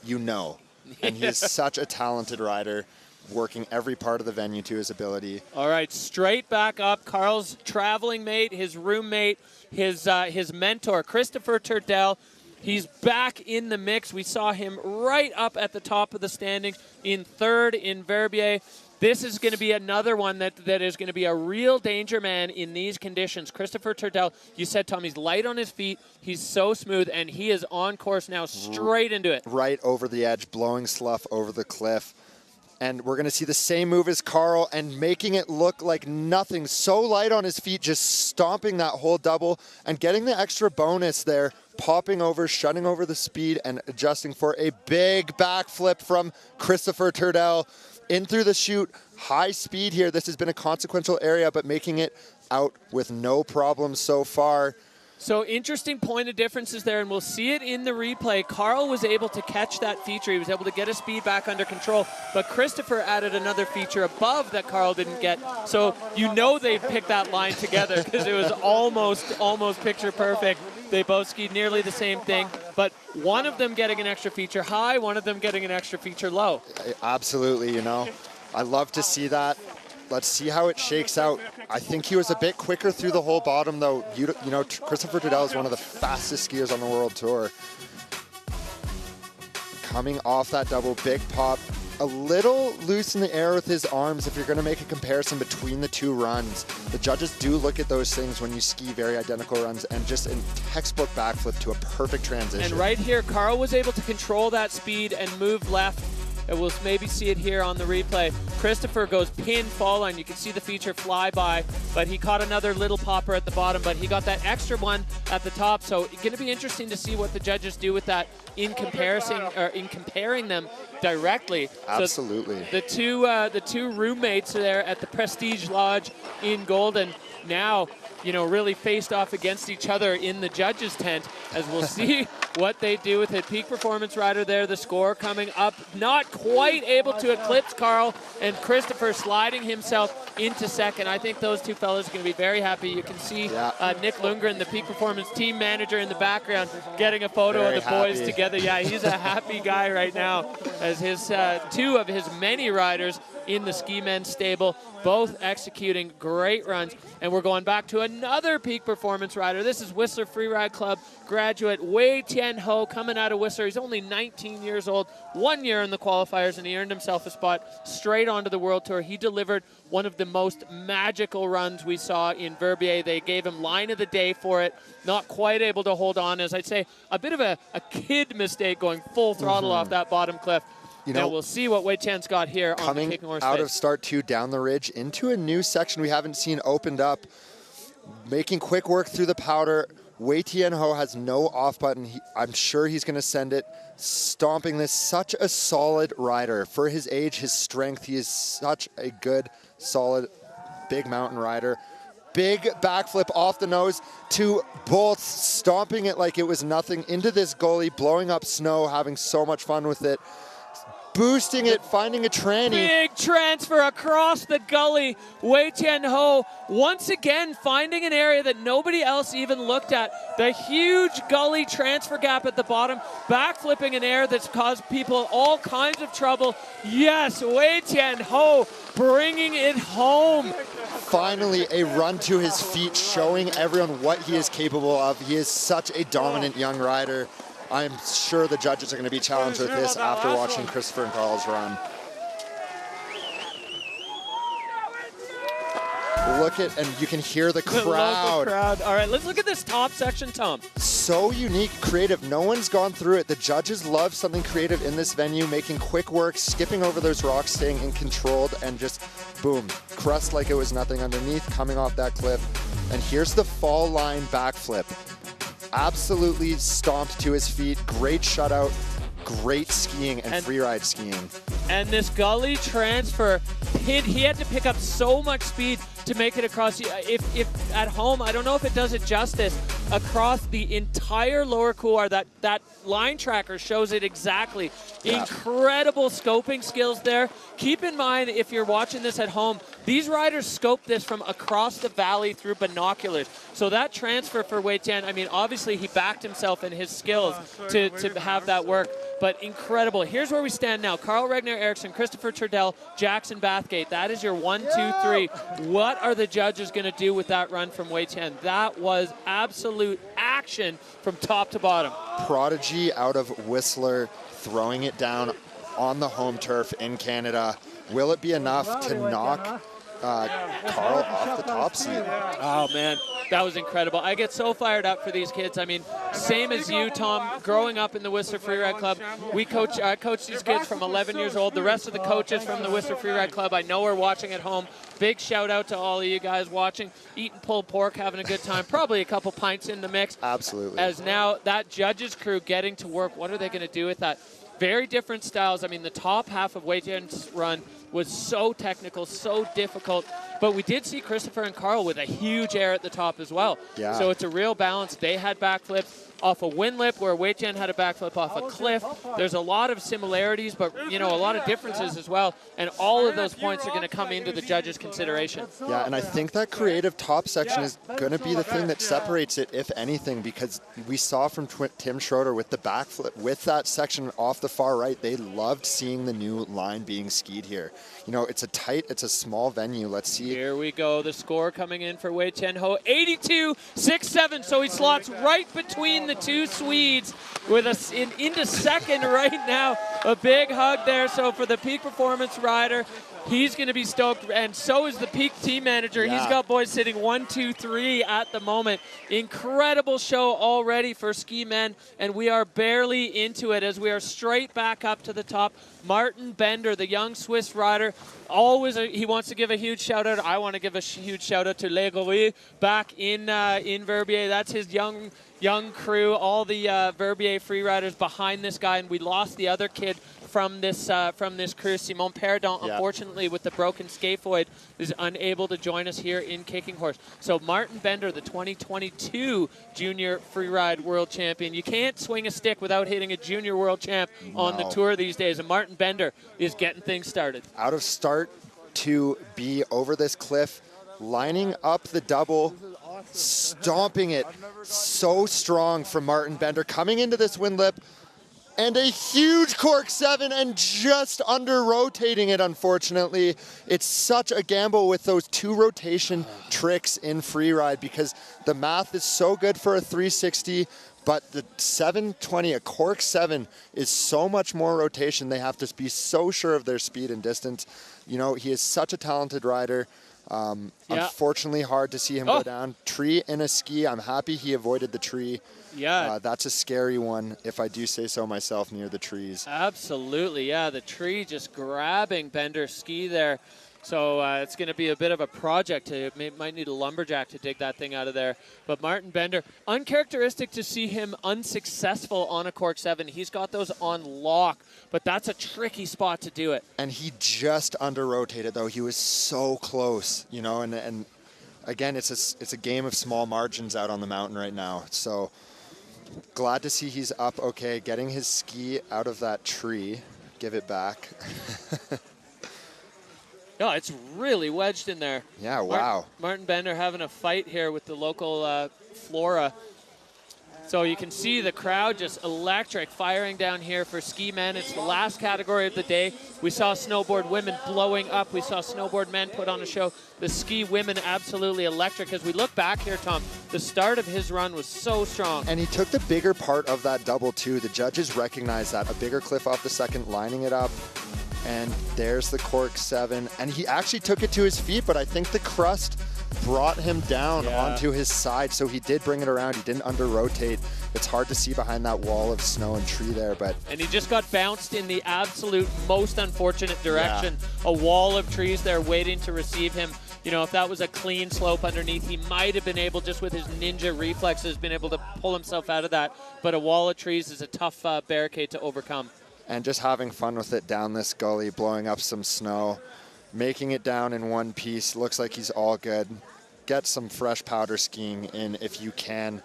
Speaker 1: you know. And he is such a talented rider, working every part of the venue to his ability.
Speaker 2: All right, straight back up. Carl's traveling mate, his roommate, his mentor, Christopher Turdell. He's back in the mix. We saw him right up at the top of the standings in third in Verbier. This is going to be another one that is going to be a real danger man in these conditions. Christopher Turdell, you said, Tom, he's light on his feet. He's so smooth, and he is on course now, straight into it.
Speaker 1: Right over the edge, blowing slough over the cliff. And we're going to see the same move as Carl and making it look like nothing. So light on his feet, just stomping that whole double and getting the extra bonus there, popping over, shutting over the speed, and adjusting for a big backflip from Christopher Turdell. In through the chute, high speed here. This has been a consequential area, but making it out with no problems so far.
Speaker 2: So interesting point of differences there, and we'll see it in the replay. Carl was able to catch that feature. He was able to get his speed back under control, but Christopher added another feature above that Carl didn't get. So you know they picked that line together because it was almost picture perfect. They both skied nearly the same thing, but one of them getting an extra feature high, one of them getting an extra feature low.
Speaker 1: Absolutely, you know. I love to see that. Let's see how it shakes out. I think he was a bit quicker through the whole bottom, though. You know, Christopher Turdell is one of the fastest skiers on the World Tour. Coming off that double, big pop. A little loose in the air with his arms if you're going to make a comparison between the two runs. The judges do look at those things when you ski very identical runs, and just a textbook backflip to a perfect transition.
Speaker 2: And right here, Carl was able to control that speed and move left. And we'll maybe see it here on the replay. Christopher goes pin fall line. You can see the feature fly by, but he caught another little popper at the bottom, but he got that extra one at the top. So it's going to be interesting to see what the judges do with that in comparison or in comparing them directly.
Speaker 1: Absolutely.
Speaker 2: So the two roommates there at the Prestige Lodge in Golden now, you know, really faced off against each other in the judges' tent, as we'll see what they do with it. Peak performance rider there, the score coming up, not quite able to eclipse Carl, and Christopher sliding himself into second. I think those two fellas are going to be very happy. You can see Nick Lundgren, the peak performance team manager in the background, getting a photo of the boys together. Yeah, he's a happy guy right now, as his two of his many riders in the ski men's stable, both executing great runs. And we're going back to another peak performance rider. This is Whistler Freeride Club graduate Wei Tian Ho coming out of Whistler. He's only 19 years old, 1 year in the qualifiers, and he earned himself a spot straight onto the World Tour. He delivered one of the most magical runs we saw in Verbier. They gave him line of the day for it, not quite able to hold on. As I'd say, a bit of a kid mistake going full throttle off that bottom cliff.
Speaker 1: You know,
Speaker 2: now we'll see what Wei Tian's got here on the Kicking Horse
Speaker 1: out
Speaker 2: Face.
Speaker 1: of start 2 down the ridge into a new section we haven't seen opened up. Making quick work through the powder. Wei Tian Ho has no off button. I'm sure he's going to send it. Stomping this, such a solid rider. For his age, his strength, he is such a good, solid, big mountain rider. Big backflip off the nose to both, stomping it like it was nothing into this gully, blowing up snow, having so much fun with it. Boosting it, finding a tranny.
Speaker 2: Big transfer across the gully. Wei Tian Ho once again finding an area that nobody else even looked at. The huge gully transfer gap at the bottom. Backflipping an air that's caused people all kinds of trouble. Yes, Wei Tian Ho bringing it home.
Speaker 1: Finally, a run to his feet, showing everyone what he is capable of. He is such a dominant young rider. I'm sure the judges are going to be challenged with this after watching Christopher and Carl's run. look at, and you can hear the
Speaker 2: The local
Speaker 1: crowd.
Speaker 2: crowd. All right, let's look at this top section, Tom.
Speaker 1: So unique, creative. No one's gone through it. The judges love something creative in this venue, making quick work, skipping over those rocks, staying in controlled, and just boom, crust like it was nothing underneath, coming off that cliff. And here's the fall line backflip. Absolutely stomped to his feet. Great shutout, great skiing and freeride skiing.
Speaker 2: And this gully transfer, he had to pick up so much speed to make it across. If at home, I don't know if it does it justice, across the entire lower couloir, that line tracker shows it exactly.
Speaker 1: Yeah.
Speaker 2: Incredible scoping skills there. Keep in mind, if you're watching this at home, these riders scope this from across the valley through binoculars. So that transfer for Wei Tian, I mean, obviously he backed himself and his skills to have that work, but incredible. Here's where we stand now. Carl Regner Eriksson, Christopher Turdell, Jackson Bathgate. That is your 1, 2, 3. What are the judges going to do with that run from Wei Tian? That was absolute action from top to bottom.
Speaker 1: Prodigy out of Whistler, throwing it down on the home turf in Canada. Will it be enough to knock Carl off the top seat?
Speaker 2: Oh, man, that was incredible. I get so fired up for these kids. I mean, same as you, Tom, growing up in the Whistler Freeride Club, I coach these kids from 11 years old. The rest of the coaches from the Whistler Freeride Club I know are watching at home. Big shout out to all of you guys watching, eating pulled pork, having a good time, probably a couple pints in the mix.
Speaker 1: Absolutely.
Speaker 2: As now that judges crew getting to work, what are they going to do with that? Very different styles. I mean, the top half of Wei Tian's run was so technical, so difficult. But we did see Christopher and Carl with a huge air at the top as well.
Speaker 1: Yeah.
Speaker 2: So it's a real balance. They had backflips off a wind lip where Wei Tian had a backflip off a cliff. There's a lot of similarities, but a lot of differences as well. And all of those points are going to come into the judges' consideration.
Speaker 1: Yeah, and I think that creative top section is going to be the thing that separates it, if anything, because we saw from Tim Schroeder with the backflip, with that section off the far right, they loved seeing the new line being skied here. It's a small venue. Let's see.
Speaker 2: Here we go. The score coming in for Wei Tian Ho, 82.67. So he slots right between the two Swedes with us into second right now. A big hug there. So for the peak performance rider, he's going to be stoked, and so is the peak team manager.
Speaker 1: Yeah.
Speaker 2: He's got boys sitting 1, 2, 3 at the moment. Incredible show already for ski men, and we are barely into it as we are straight back up to the top. Martin Bender, the young Swiss rider, he wants to give a huge shout out. I want to give a huge shout out to Les Gorilles back in Verbier. That's his young crew, all the Verbier free riders behind this guy, and we lost the other kid from this crew. Simon Perdon, unfortunately, with the broken scaphoid, is unable to join us here in Kicking Horse. So Martin Bender, the 2022 Junior Freeride World Champion. You can't swing a stick without hitting a Junior World Champ on the tour these days, and Martin Bender is getting things started.
Speaker 1: Out of start to be over this cliff, lining up the double, stomping it so strong from Martin Bender, coming into this wind lip, and a huge cork 7 and just under rotating it, unfortunately. It's such a gamble with those 2 rotation tricks in freeride because the math is so good for a 360, but the 720, a cork 7, is so much more rotation. They have to be so sure of their speed and distance. He is such a talented rider. Unfortunately, hard to see him go down. Tree in a ski. I'm happy he avoided the tree.
Speaker 2: Yeah.
Speaker 1: That's a scary one, if I do say so myself, near the trees.
Speaker 2: Absolutely, yeah. The tree just grabbing Bender's ski there. So it's going to be a bit of a project. Might need a lumberjack to dig that thing out of there. But Martin Bender, uncharacteristic to see him unsuccessful on a cork 7. He's got those on lock, but that's a tricky spot to do it.
Speaker 1: And he just under-rotated, though. He was so close, and again, it's a game of small margins out on the mountain right now. So glad to see he's up okay, getting his ski out of that tree. Give it back.
Speaker 2: No, it's really wedged in there.
Speaker 1: Yeah, wow.
Speaker 2: Martin Bender having a fight here with the local Flora. So you can see the crowd just electric, firing down here for ski men. It's the last category of the day. We saw snowboard women blowing up. We saw snowboard men put on a show. The ski women absolutely electric. As we look back here, Tom, the start of his run was so strong.
Speaker 1: And he took the bigger part of that double, too. The judges recognized that. A bigger cliff off the second, lining it up. And there's the cork 7. And he actually took it to his feet, but I think the crust brought him down onto his side, so he did bring it around. He didn't under-rotate. It's hard to see behind that wall of snow and tree there, but...
Speaker 2: And he just got bounced in the absolute most unfortunate direction. A wall of trees there waiting to receive him. You know, if that was a clean slope underneath, he might have been able, just with his ninja reflexes, been able to pull himself out of that. But a wall of trees is a tough barricade to overcome.
Speaker 1: And just having fun with it down this gully, blowing up some snow, making it down in one piece. Looks like he's all good. Get some fresh powder skiing in if you can.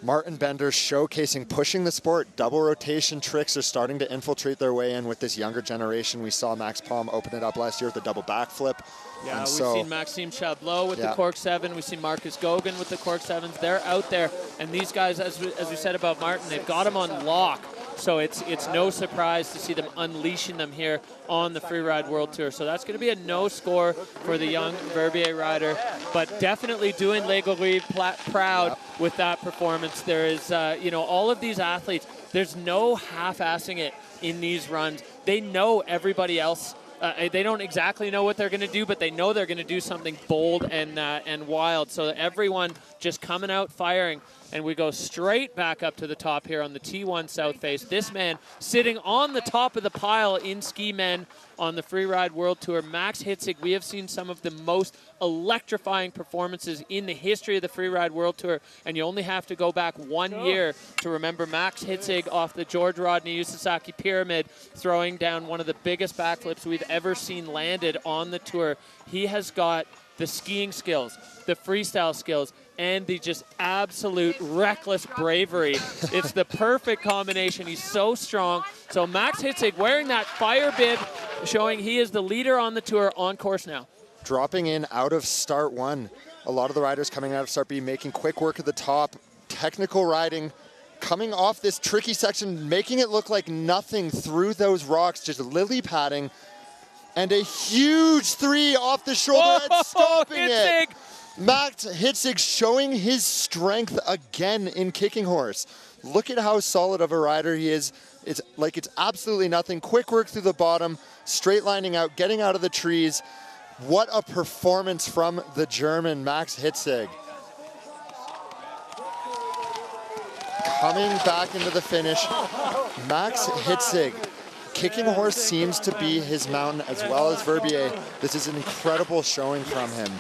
Speaker 1: Martin Bender showcasing, pushing the sport. Double rotation tricks are starting to infiltrate their way in with this younger generation. We saw Max Palm open it up last year with the double backflip.
Speaker 2: Yeah, we've seen Maxime Chablot with the Cork 7. We've seen Marcus Gogan with the Cork 7s. They're out there. And these guys, as we said about Martin, they've got him on lock. So it's no surprise to see them unleashing them here on the Freeride World Tour. So that's going to be a no score for the young Verbier rider, but definitely doing Les Gorilles proud with that performance. There is, you know, all of these athletes, there's no half-assing it in these runs. They know everybody else. They don't exactly know what they're going to do, but they know they're going to do something bold and wild. So everyone just coming out firing. And we go straight back up to the top here on the T1 South Face. This man sitting on the top of the pile in ski men on the Freeride World Tour. Max Hitzig, we have seen some of the most electrifying performances in the history of the Freeride World Tour. And you only have to go back 1 year to remember Max Hitzig off the George Rodney Usasaki Pyramid, throwing down one of the biggest backflips we've ever seen landed on the tour. He has got the skiing skills, the freestyle skills, and the just absolute reckless bravery. It's the perfect combination. He's so strong. So Max Hitzig wearing that fire bib, showing he is the leader on the tour on course now.
Speaker 1: Dropping in out of start one. A lot of the riders coming out of start B, making quick work at the top. Technical riding, coming off this tricky section, making it look like nothing through those rocks, just lily padding. And a huge 3 off the shoulder and stopping it. Max Hitzig showing his strength again in kicking horse. Look at how solid of a rider he is. It's absolutely nothing. Quick work through the bottom, straight lining out, getting out of the trees. What a performance from the German Max Hitzig. Coming back into the finish, Max Hitzig. Kicking horse seems to be his mountain as well as Verbier. This is an incredible showing from him.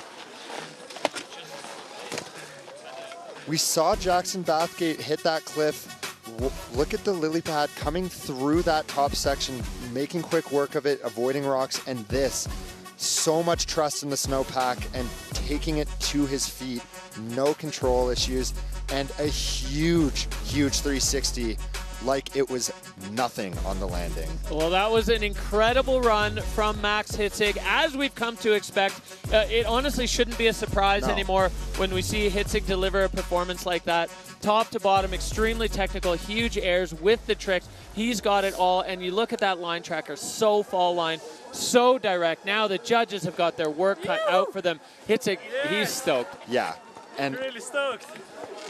Speaker 1: We saw Jackson Bathgate hit that cliff. Look at the lily pad coming through that top section, making quick work of it, avoiding rocks, and this. So much trust in the snowpack and taking it to his feet. No control issues, and a huge, huge 360 like it was nothing on the landing.
Speaker 2: Well, that was an incredible run from Max Hitzig, as we've come to expect. It honestly shouldn't be a surprise anymore when we see Hitzig deliver a performance like that. Top to bottom, extremely technical, huge airs with the tricks. He's got it all, and you look at that line tracker, so fall line, so direct. Now the judges have got their work cut out for them. Hitzig, he's stoked.
Speaker 1: Yeah. And
Speaker 10: really stoked.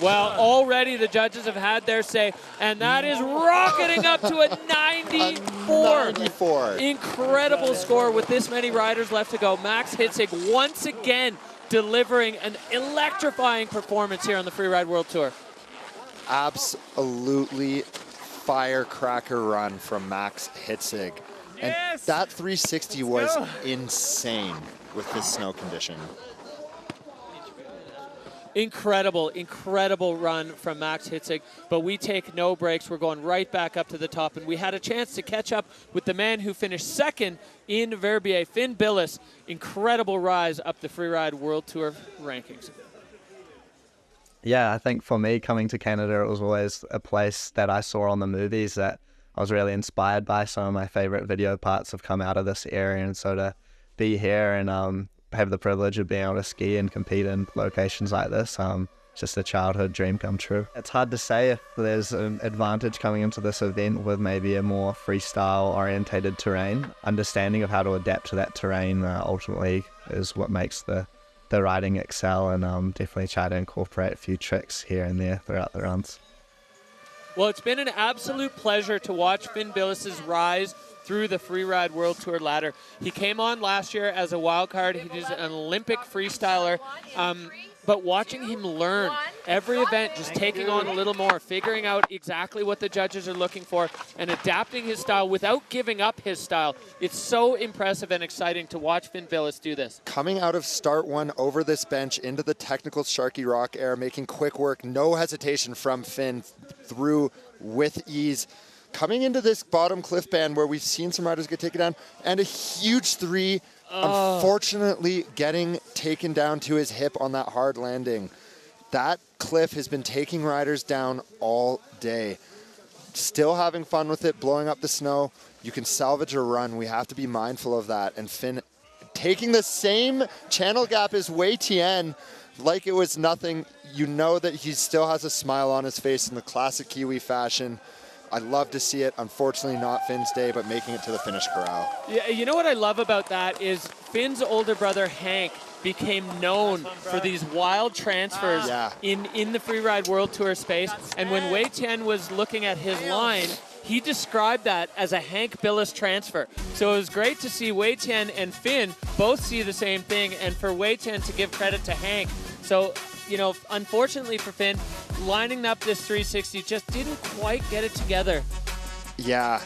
Speaker 2: Well, already the judges have had their say, and that is rocketing up to a 94. Incredible score with this many riders left to go. Max Hitzig once again delivering an electrifying performance here on the Freeride World Tour.
Speaker 1: Absolutely firecracker run from Max Hitzig. And that 360 was insane with this snow condition.
Speaker 2: Incredible, incredible run from Max Hitzig, but we take no breaks. We're going right back up to the top, and we had a chance to catch up with the man who finished second in Verbier, Finn Billis. Incredible rise up the Freeride World Tour rankings.
Speaker 5: Yeah, I think for me, coming to Canada, it was always a place that I saw on the movies that I was really inspired by. Some of my favorite video parts have come out of this area, and so to be here and have the privilege of being able to ski and compete in locations like this, just a childhood dream come true. It's hard to say if there's an advantage coming into this event with maybe a more freestyle orientated terrain. Understanding of how to adapt to that terrain ultimately is what makes the riding excel, and definitely try to incorporate a few tricks here and there throughout the runs.
Speaker 2: Well, it's been an absolute pleasure to watch Finn Billis's rise through the Freeride World Tour ladder. He came on last year as a wild card. He is an Olympic freestyler. But watching him learn every event, just taking on a little more, figuring out exactly what the judges are looking for, and adapting his style without giving up his style. It's so impressive and exciting to watch Finn Billis do this.
Speaker 1: Coming out of start one over this bench into the technical Sharky Rock air, making quick work, no hesitation from Finn, through with ease. Coming into this bottom cliff band where we've seen some riders get taken down, and a huge three, unfortunately getting taken down to his hip on that hard landing. That cliff has been taking riders down all day. Still having fun with it, blowing up the snow. You can salvage a run. We have to be mindful of that. And Finn taking the same channel gap as Wei Tian like it was nothing. You know that he still has a smile on his face in the classic Kiwi fashion. I love to see it. Unfortunately, not Finn's day, but making it to the finish corral.
Speaker 2: Yeah, you know what I love about that is Finn's older brother, Hank, became known for these wild transfers in the Freeride World Tour space. And when Wei Tian was looking at his line, he described that as a Hank Billis transfer. So it was great to see Wei Tian and Finn both see the same thing, and for Wei Tian to give credit to Hank. So, you know, unfortunately for Finn, lining up this 360 just didn't quite get it together.
Speaker 1: Yeah,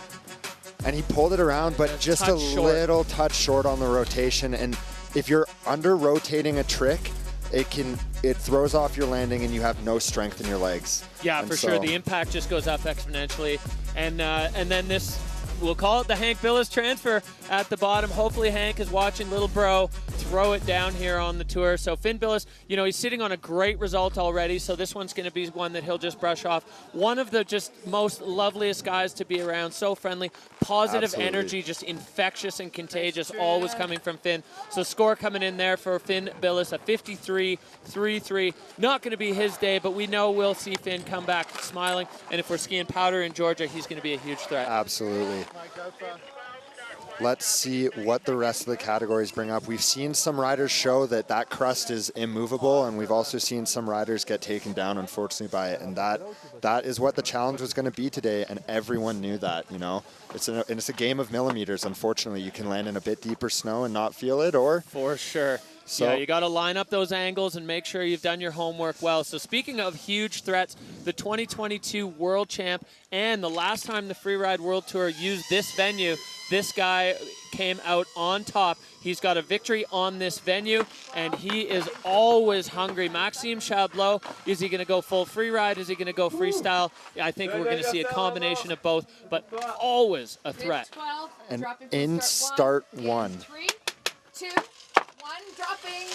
Speaker 1: and he pulled it around, but just a little touch short on the rotation. And if you're under rotating a trick, it throws off your landing and you have no strength in your legs.
Speaker 2: Yeah, for sure. The impact just goes up exponentially. And then this, we'll call it the Hank Billis transfer at the bottom. Hopefully Hank is watching little bro throw it down here on the tour. So Finn Billis, you know, he's sitting on a great result already, so this one's going to be one that he'll just brush off. One of the just most loveliest guys to be around, so friendly, positive energy, just infectious and contagious, always coming from Finn. So score coming in there for Finn Billis, a 53-3-3. Not going to be his day, but we know we'll see Finn come back smiling, and if we're skiing powder in Georgia, he's going to be a huge threat.
Speaker 1: Absolutely. Let's see what the rest of the categories bring up. We've seen some riders show that crust is immovable, and we've also seen some riders get taken down, unfortunately, by it. And that is what the challenge was going to be today, and everyone knew that, you know. It's a game of millimeters, unfortunately. You can land in a bit deeper snow and not feel it, or...
Speaker 2: For sure. So yeah, you got to line up those angles and make sure you've done your homework well. So speaking of huge threats, the 2022 World Champ and the last time the Freeride World Tour used this venue, this guy came out on top. He's got a victory on this venue, and he is always hungry. Maxime Chablot, is he going to go full freeride? Is he going to go freestyle? I think we're going to see a combination of both, but always a threat.
Speaker 1: And in start one.
Speaker 16: 3, 2, 1, dropping.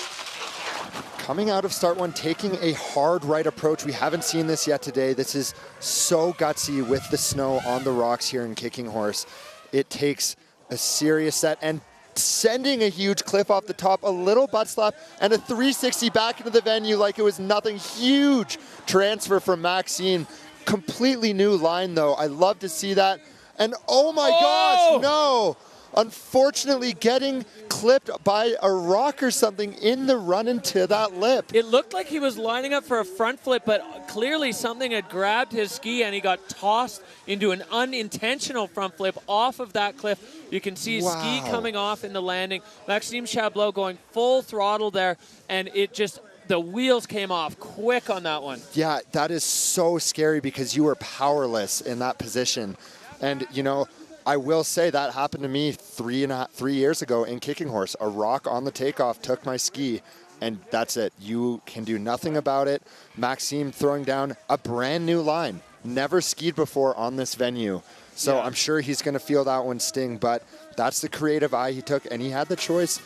Speaker 1: Coming out of start one, taking a hard right approach. We haven't seen this yet today. This is so gutsy with the snow on the rocks here in Kicking Horse. It takes a serious set and sending a huge cliff off the top, a little butt slap, and a 360 back into the venue like it was nothing. Huge transfer from Maxine. Completely new line, though. I love to see that. And oh my gosh, no! Unfortunately, getting clipped by a rock or something in the run into that lip.
Speaker 2: It looked like he was lining up for a front flip, but clearly something had grabbed his ski and he got tossed into an unintentional front flip off of that cliff. You can see his ski coming off in the landing. Maxime Chablot going full throttle there, and it just, the wheels came off quick on that one.
Speaker 1: Yeah, that is so scary because you were powerless in that position. And, you know, I will say that happened to me 3 years ago in Kicking Horse. A rock on the takeoff took my ski, and that's it. You can do nothing about it. Maxime throwing down a brand new line. Never skied before on this venue. So I'm sure he's going to feel that one sting, but that's the creative eye he took, and he had the choice.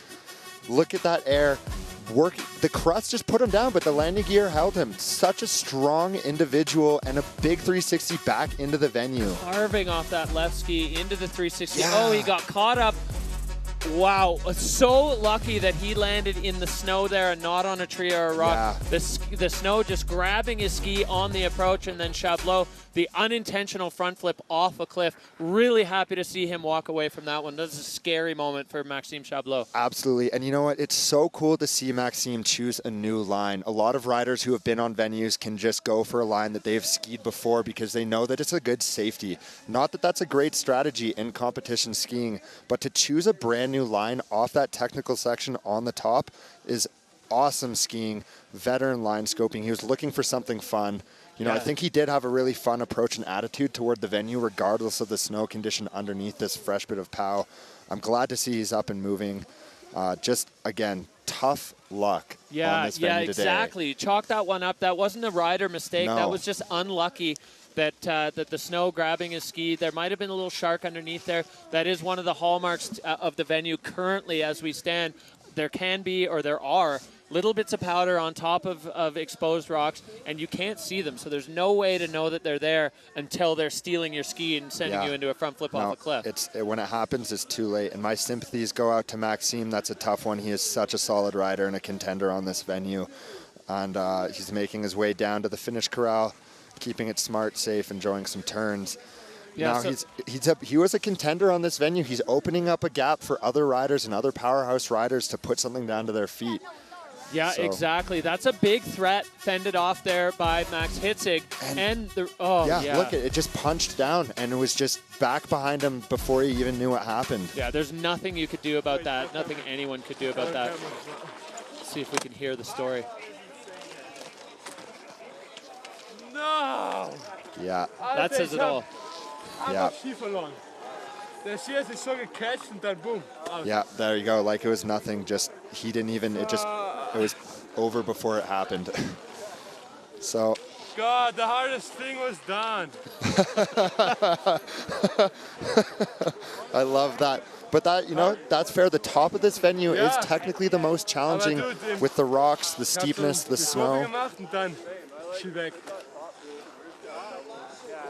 Speaker 1: Look at that air. The crust just put him down, but the landing gear held him. Such a strong individual and a big 360 back into the venue.
Speaker 2: Carving off that left ski into the 360. Yeah. Oh, he got caught up Wow, so lucky that he landed in the snow there and not on a tree or a rock.
Speaker 1: Yeah.
Speaker 2: The snow just grabbing his ski on the approach, and then Chablot, the unintentional front flip off a cliff. Really happy to see him walk away from that one. That's a scary moment for Maxime Chablot.
Speaker 1: Absolutely. And you know what? It's so cool to see Maxime choose a new line. A lot of riders who have been on venues can just go for a line that they've skied before because they know that it's a good safety. Not that that's a great strategy in competition skiing, but to choose a brand new line off that technical section on the top is awesome skiing, veteran line scoping. He was looking for something fun. You know, I think he did have a really fun approach and attitude toward the venue, regardless of the snow condition underneath this fresh bit of POW. I'm glad to see he's up and moving. Just, again, tough luck on this venue today.
Speaker 2: Exactly. Chalk that one up. That wasn't a rider mistake.
Speaker 1: No.
Speaker 2: That was just unlucky that that the snow grabbing his ski. There might have been a little shark underneath there. That is one of the hallmarks of the venue currently as we stand. There can be, or there are, little bits of powder on top of exposed rocks, and you can't see them. So there's no way to know that they're there until they're stealing your ski and sending you into a front flip off a cliff.
Speaker 1: When it happens, it's too late. And my sympathies go out to Maxime. That's a tough one. He is such a solid rider and a contender on this venue. And he's making his way down to the finish corral, keeping it smart, safe, enjoying some turns.
Speaker 2: Yeah,
Speaker 1: now he was a contender on this venue. He's opening up a gap for other riders and other powerhouse riders to put something down to their feet.
Speaker 2: Yeah, exactly. That's a big threat fended off there by Max Hitzig.
Speaker 1: Look, it just punched down and it was just back behind him before he even knew what happened.
Speaker 2: Yeah, there's nothing you could do about that. Nothing anyone could do about that. Let's see if we can hear the story.
Speaker 10: No!
Speaker 1: Ja.
Speaker 2: That says it all.
Speaker 1: Ja.
Speaker 10: Ski verloren. Der Ski ist so gecatcht und dann boom.
Speaker 1: Yeah, there you go. Like it was nothing. Just he didn't even. It was over before it happened. So.
Speaker 10: God, the hardest thing was done.
Speaker 1: I love that. But that, you know, that's fair. The top of this venue is technically the most challenging with the rocks, the steepness, the snow.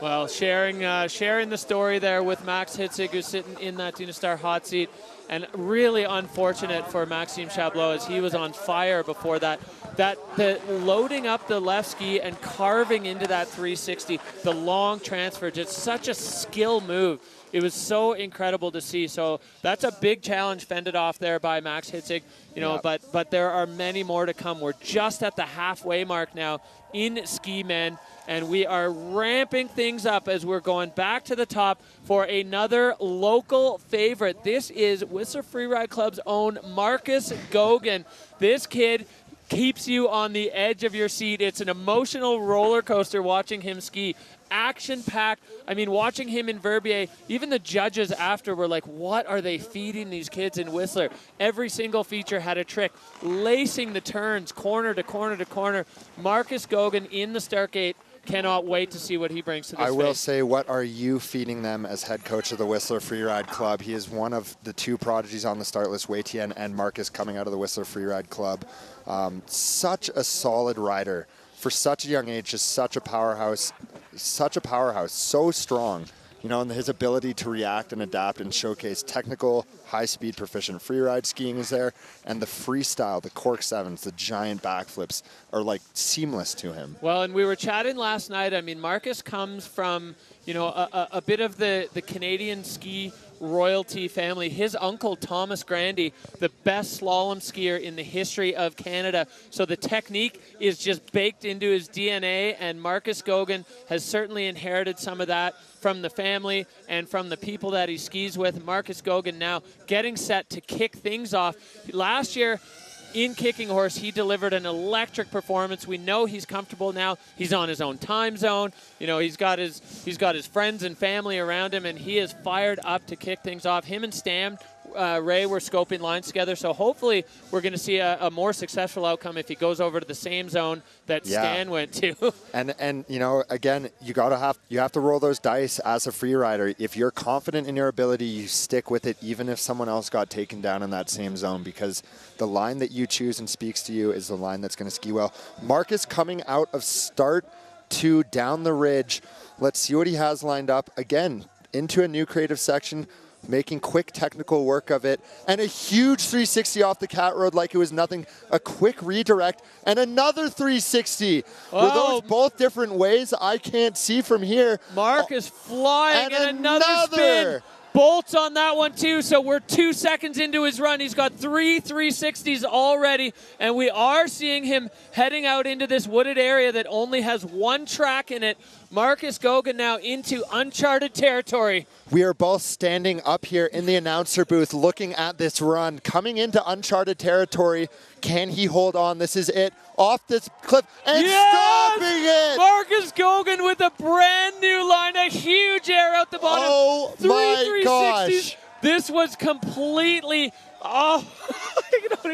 Speaker 2: Well, sharing the story there with Max Hitzig, who's sitting in that Dynastar hot seat, and really unfortunate for Maxime Chablot as he was on fire before that. The loading up the left ski and carving into that 360, the long transfer, just such a skill move. It was so incredible to see. So that's a big challenge fended off there by Max Hitzig. You know, but there are many more to come. We're just at the halfway mark now in Ski Men, and we are ramping things up as we're going back to the top for another local favorite. This is Whistler Freeride Club's own Marcus Gogan. This kid keeps you on the edge of your seat. It's an emotional roller coaster watching him ski. Action-packed. I mean, watching him in Verbier, even the judges after were like, what are they feeding these kids in Whistler? Every single feature had a trick, lacing the turns corner to corner to corner. Marcus Gogan in the start gate. Cannot wait to see what he brings to this
Speaker 1: I will
Speaker 2: race.
Speaker 1: say, what are you feeding them as head coach of the Whistler Freeride Club? He is one of the two prodigies on the start list, Wei Tian and Marcus, coming out of the Whistler Freeride Club. Such a solid rider for such a young age, just such a powerhouse, so strong. You know, and his ability to react and adapt and showcase technical, high-speed, proficient freeride skiing is there, and the freestyle, the cork sevens, the giant backflips are like seamless to him.
Speaker 2: Well, and we were chatting last night. I mean, Marcus comes from, you know, a bit of the Canadian ski royalty family. His uncle, Thomas Grandy, the best slalom skier in the history of Canada. So the technique is just baked into his DNA, and Marcus Gogan has certainly inherited some of that from the family and from the people that he skis with. Marcus Gogan now getting set to kick things off. Last year, in Kicking Horse, he delivered an electric performance. We know he's comfortable now. He's on his own time zone. You know, he's got his friends and family around him, and he is fired up to kick things off. Him and Stam, Ray were scoping lines together, so hopefully we're going to see a more successful outcome if he goes over to the same zone that Stan went to.
Speaker 1: And you know, again, you have to roll those dice as a free rider. If you're confident in your ability, you stick with it, even if someone else got taken down in that same zone, because the line that you choose and speaks to you is the line that's going to ski well. Marcus coming out of start 2 down the ridge. Let's see what he has lined up. Again, into a new creative section. making quick technical work of it, and a huge 360 off the cat road like it was nothing, a quick redirect, and another 360. Were those both different ways? I can't see from here.
Speaker 2: Mark is flying, and another spin.
Speaker 20: bolts on that one too, so we're 2 seconds into his run. He's got 3 360s already, and we are seeing him heading out into this wooded area that only has one track in it. Marcus Gogan now into uncharted territory.
Speaker 1: We are both standing up here in the announcer booth looking at this run, coming into uncharted territory. Can he hold on? This is it. Off this cliff and stopping it!
Speaker 20: Marcus Gogan with a brand new line, a huge air out the bottom.
Speaker 1: Oh my gosh.
Speaker 20: This was completely,
Speaker 1: I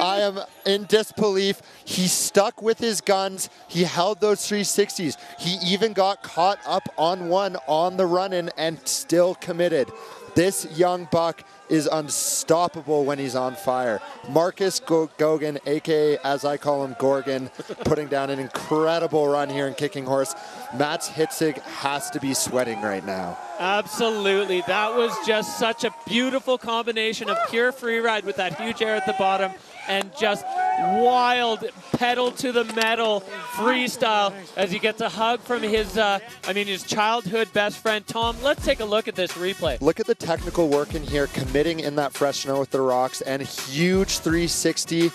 Speaker 1: am in disbelief. He stuck with his guns. He held those 360s. He even got caught up on one on the run-in and still committed. This young buck is unstoppable when he's on fire. Marcus Gogan, aka as I call him, Gorgon, putting down an incredible run here in Kicking Horse. Mats Hitzig has to be sweating right now.
Speaker 20: Absolutely. That was just such a beautiful combination of pure free ride with that huge air at the bottom and just wild pedal to the metal freestyle as he gets a hug from his, his childhood best friend. Tom, let's take a look at this replay.
Speaker 1: Look at the technical work in here, committing in that fresh snow with the rocks, and a huge 360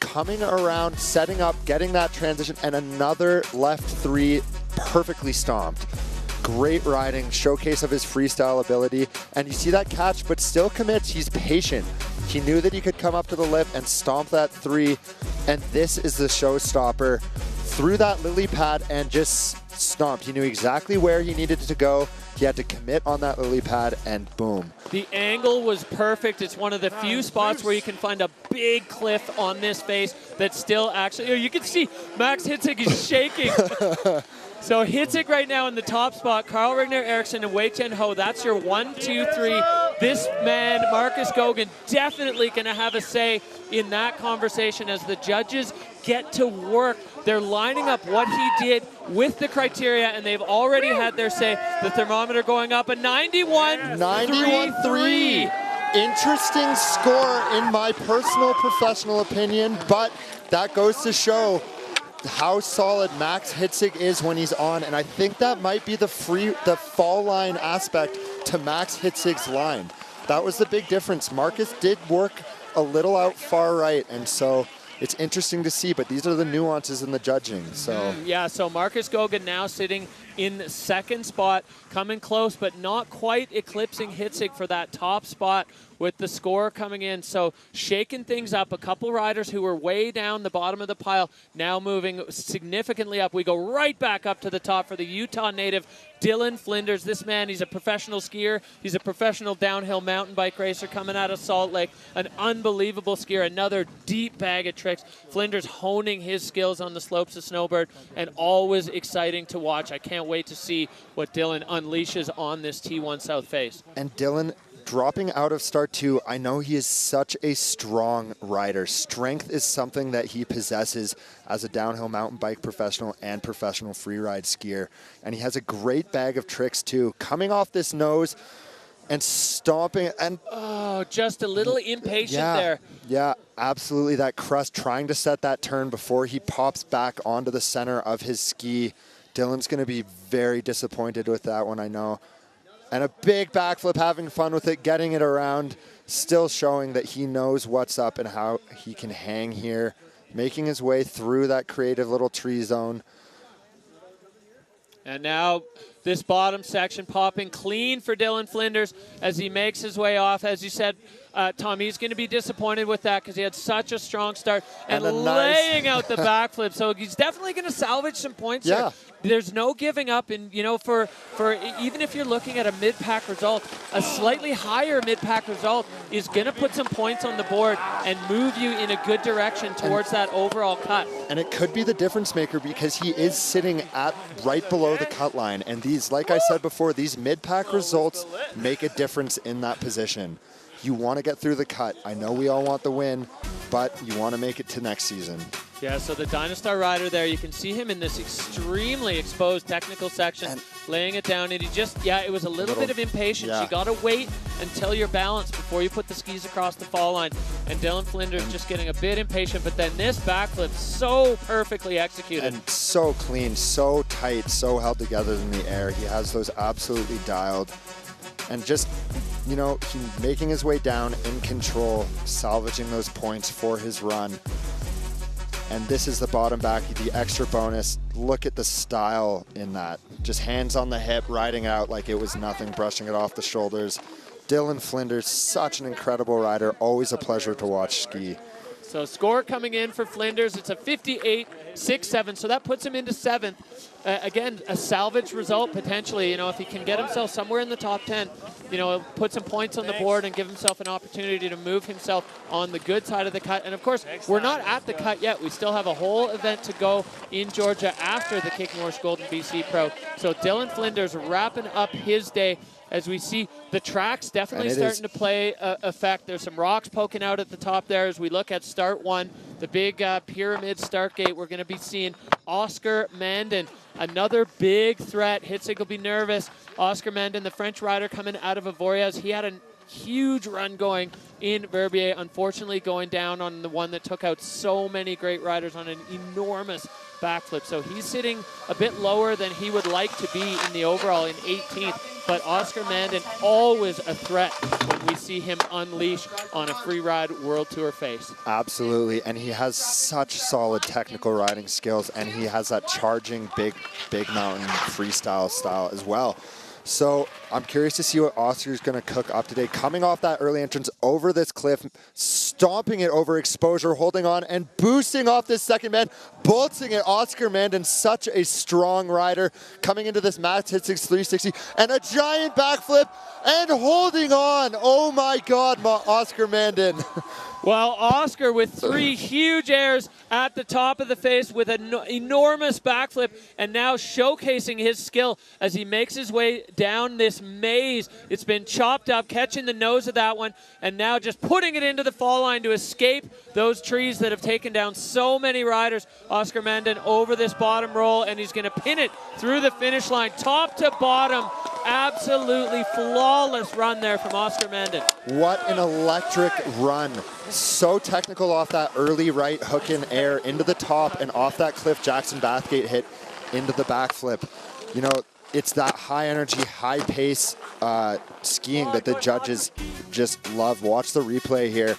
Speaker 1: coming around, setting up, getting that transition, and another left three perfectly stomped. Great riding, showcase of his freestyle ability, and you see that catch, but still commits. He's patient. He knew that he could come up to the lip and stomp that three, and this is the showstopper. Threw that lily pad and just stomped. He knew exactly where he needed to go. He had to commit on that lily pad, and boom.
Speaker 20: The angle was perfect. It's one of the few spots where you can find a big cliff on this face that still actually, you can see Max Hitzig is shaking. So Hitzig right now in the top spot, Carl Rigner Eriksson and Wei Chen Ho. That's your 1, 2, 3. This man, Marcus Gogan, definitely going to have a say in that conversation as the judges get to work. They're lining up what he did with the criteria, and they've already had their say. The thermometer going up, a 91.3.
Speaker 1: Interesting score in my personal professional opinion, but that goes to show how solid Max Hitzig is when he's on, and I think that might be the fall line aspect to Max Hitzig's line. That was the big difference. Marcus did work a little out far right, and so it's interesting to see, but these are the nuances in the judging. So
Speaker 20: yeah, so Marcus Gogan now sitting in second spot, coming close, but not quite eclipsing Hitzig for that top spot with the score coming in. So shaking things up, a couple riders who were way down the bottom of the pile now moving significantly up. We go right back up to the top for the Utah native, Dylan Flinders. This man, he's a professional skier. He's a professional downhill mountain bike racer coming out of Salt Lake. An unbelievable skier, another deep bag of tricks. Flinders honing his skills on the slopes of Snowbird, and always exciting to watch. I can't wait to see what Dylan unleashes on this T1 South face.
Speaker 1: And Dylan, dropping out of start 2, I know he is such a strong rider. Strength is something that he possesses as a downhill mountain bike professional and professional freeride skier. And he has a great bag of tricks too. Coming off this nose and stomping and
Speaker 20: just a little impatient there.
Speaker 1: Yeah, absolutely. That crust, trying to set that turn before he pops back onto the center of his ski. Dylan's going to be very disappointed with that one, I know. And a big backflip, having fun with it, getting it around, still showing that he knows what's up and how he can hang here, making his way through that creative little tree zone.
Speaker 20: And now this bottom section popping clean for Dylan Flinders as he makes his way off. As you said, Tom, he's going to be disappointed with that because he had such a strong start and laying out the backflip. So he's definitely going to salvage some points there. There's no giving up, and for even if you're looking at a mid-pack result, a slightly higher mid-pack result is going to put some points on the board and move you in a good direction towards that overall cut.
Speaker 1: And it could be the difference maker because he is sitting at right below the cut line, and these, like I said before, these mid-pack results make a difference in that position. You want to get through the cut. I know we all want the win, but you want to make it to next season.
Speaker 2: Yeah, so the Dynastar rider there, you can see him in this extremely exposed technical section, laying it down, and he just, it was a little bit of impatience.
Speaker 1: Yeah.
Speaker 2: You got to wait until you're balanced before you put the skis across the fall line, and Dylan Flinders just getting a bit impatient, but then this backflip so perfectly executed.
Speaker 1: And so clean, so tight, so held together in the air. He has those absolutely dialed. And just, you know, he making his way down in control, salvaging those points for his run. And this is the bottom back, the extra bonus. Look at the style in that. Just hands on the hip, riding out like it was nothing, brushing it off the shoulders. Dylan Flinders, such an incredible rider. Always a pleasure to watch ski.
Speaker 2: So score coming in for Flinders, it's a 58.67, so that puts him into 7th. Again, a salvage result potentially, you know, if he can get himself somewhere in the top 10, you know, put some points on the board and give himself an opportunity to move himself on the good side of the cut. And of course, we're not at the cut yet. We still have a whole event to go in Georgia after the Kicking Horse Golden BC Pro. So Dylan Flinders wrapping up his day. As we see, the track's definitely starting to play effect. There's some rocks poking out at the top there as we look at start 1, the big pyramid start gate. We're going to be seeing Oscar Mandon, another big threat. Hitzig will be nervous. Oscar Mandon, the French rider coming out of Avoriaz. He had a huge run going in Verbier, unfortunately going down on the one that took out so many great riders on an enormous backflip. So he's sitting a bit lower than he would like to be in the overall in 18th. But Oscar Mandon, always a threat when we see him unleash on a Freeride World Tour face.
Speaker 1: Absolutely, and he has such solid technical riding skills, and he has that charging big mountain freestyle style as well. So I'm curious to see what Oscar's going to cook up today. Coming off that early entrance over this cliff, stomping it over exposure, holding on, and boosting off this second man, bolting it. Oscar Mandon, such a strong rider, coming into this Max Hitzig's 360, and a giant backflip, and holding on. Oh my God, Oscar Mandon.
Speaker 2: Well, Oscar with 3 huge airs at the top of the face with an enormous backflip, and now showcasing his skill as he makes his way down this maze. It's been chopped up, catching the nose of that one, and now just putting it into the fall line to escape those trees that have taken down so many riders. Oscar Mandon over this bottom roll, and he's going to pin it through the finish line, top to bottom. Absolutely flawless run there from Oscar Mandon.
Speaker 1: What an electric run. So technical off that early right hook in air into the top, and off that cliff Jackson Bathgate hit into the backflip. You know, it's that high energy, high pace skiing that the judges just love. Watch the replay here.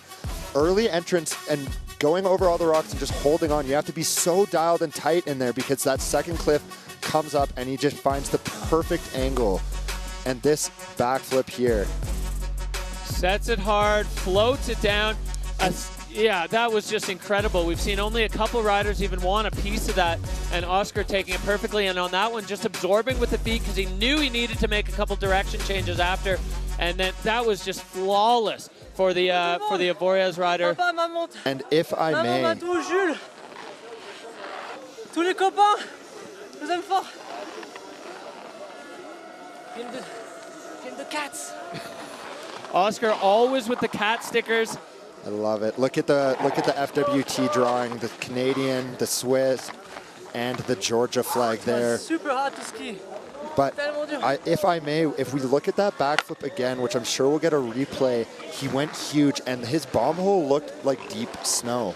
Speaker 1: Early entrance and going over all the rocks and just holding on. You have to be so dialed and tight in there because that second cliff comes up and he just finds the perfect angle. And this backflip here.
Speaker 2: Sets it hard, floats it down. Yeah, that was just incredible. We've seen only a couple riders even want a piece of that, and Oscar taking it perfectly, and on that one just absorbing with the feet because he knew he needed to make a couple direction changes after, and then that was just flawless for the Avoriaz rider.
Speaker 1: And if I may,
Speaker 16: Tous les copains, je vous aime fort. Film de cats.
Speaker 2: Oscar always with the cat stickers.
Speaker 1: I love it. Look at the FWT drawing, the Canadian, the Swiss, and the Georgia flag there.
Speaker 16: Super hard to ski.
Speaker 1: But if I may, if we look at that backflip again, which I'm sure we'll get a replay, he went huge, and his bomb hole looked like deep snow.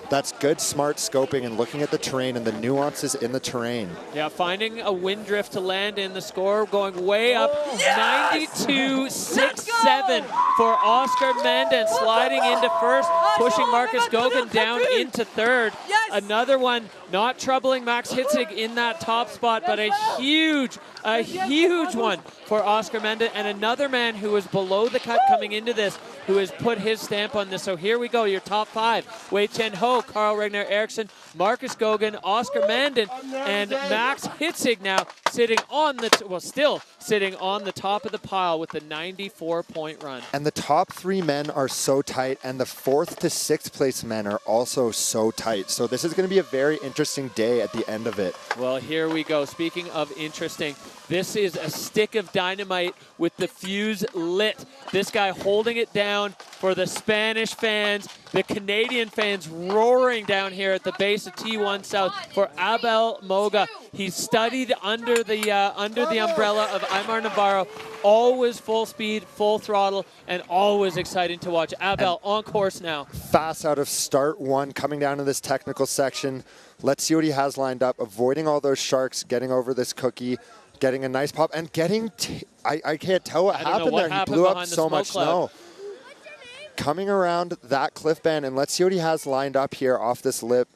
Speaker 1: That's good, smart scoping and looking at the terrain and the nuances in the terrain.
Speaker 2: Yeah, finding a wind drift to land in. The score going way up, 92.67 for Oscar Mandon, sliding into first, pushing Marcus Goguen down into third. Another one not troubling Max Hitzig in that top spot, but a huge one for Oscar Mandon, and another man who was below the cut coming into this, who has put his stamp on this. So here we go, your top 5. Wei Chen Ho, Carl Regner Eriksson, Marcus Goguen, Oscar Mandon, and Max Hitzig now sitting on the, still sitting on the top of the pile with the 94-point run.
Speaker 1: And the top 3 men are so tight, and the 4th to 6th place men are also so tight. So this is going to be a very interesting day at the end of it.
Speaker 2: Well, here we go. Speaking of interesting, this is a stick of dynamite with the fuse lit. This guy holding it down, for the Spanish fans, the Canadian fans roaring down here at the base of T1 South for Abel Moga. He studied under the umbrella of Aymar Navarro, always full speed, full throttle, and always exciting to watch. Abel on course now.
Speaker 1: Fast out of start one, coming down to this technical section. Let's see what he has lined up, avoiding all those sharks, getting over this cookie, getting a nice pop, and getting, I can't tell what happened there. He blew up so much snow. Coming around that cliff band, and let's see what he has lined up here off this lip.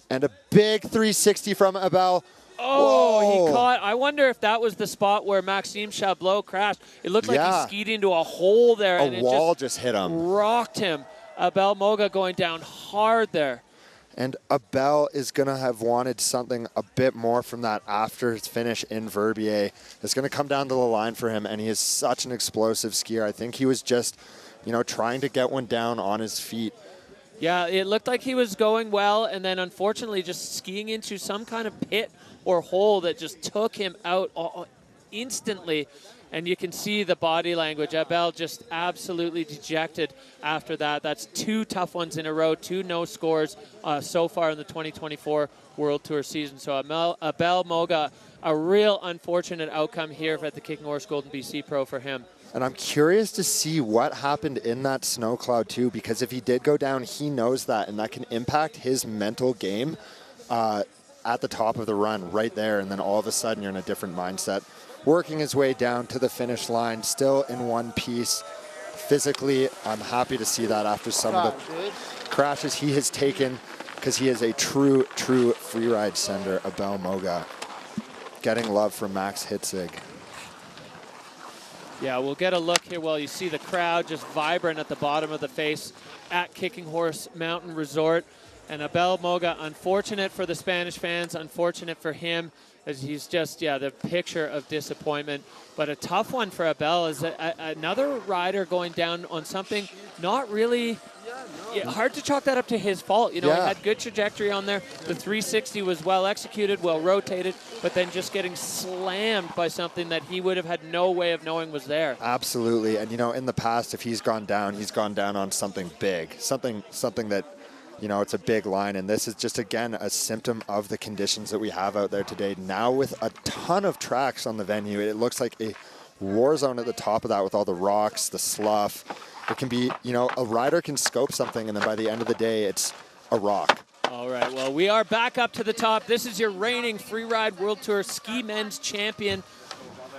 Speaker 1: And a big 360 from Abel.
Speaker 2: Oh,
Speaker 1: Whoa.
Speaker 2: he caught. I wonder if that was the spot where Maxime Chablot crashed. It looked like he skied into a hole there.
Speaker 1: A
Speaker 2: and
Speaker 1: wall
Speaker 2: it
Speaker 1: just hit him.
Speaker 2: Rocked him. Abel Moga going down hard there.
Speaker 1: And Abel is going to have wanted something a bit more from that after his finish in Verbier. It's going to come down to the line for him, and he is such an explosive skier. I think he was just, you know, trying to get one down on his feet.
Speaker 2: Yeah, it looked like he was going well, and then unfortunately just skiing into some kind of pit or hole that just took him out instantly. And you can see the body language. Abel just absolutely dejected after that. That's 2 tough ones in a row, 2 no scores so far in the 2024 World Tour season. So Abel Moga, a real unfortunate outcome here at the Kicking Horse Golden BC Pro for him.
Speaker 1: And I'm curious to see what happened in that snow cloud too, because if he did go down, he knows that, and that can impact his mental game at the top of the run right there. And then all of a sudden you're in a different mindset. Working his way down to the finish line, still in one piece. Physically, I'm happy to see that after some of the crashes he has taken, because he is a true freeride sender, Abel Moga. Getting love from Max Hitzig.
Speaker 2: Yeah, we'll get a look here while you see the crowd just vibrant at the bottom of the face at Kicking Horse Mountain Resort. And Abel Moga, unfortunate for the Spanish fans, unfortunate for him, as he's just, the picture of disappointment. But a tough one for Abel is another rider going down on something not really, hard to chalk that up to his fault. You know, he had good trajectory on there. The 360 was well executed, well rotated, but then just getting slammed by something that he would have had no way of knowing was there.
Speaker 1: Absolutely. And, you know, in the past, if he's gone down on something big, something that, you know, it's a big line, and this is just, again, a symptom of the conditions that we have out there today. Now with a ton of tracks on the venue, it looks like a war zone at the top of that with all the rocks, the slough. It can be, you know, a rider can scope something, and then by the end of the day, it's a rock.
Speaker 2: All right, well, we are back up to the top. This is your reigning Freeride World Tour Ski Men's Champion,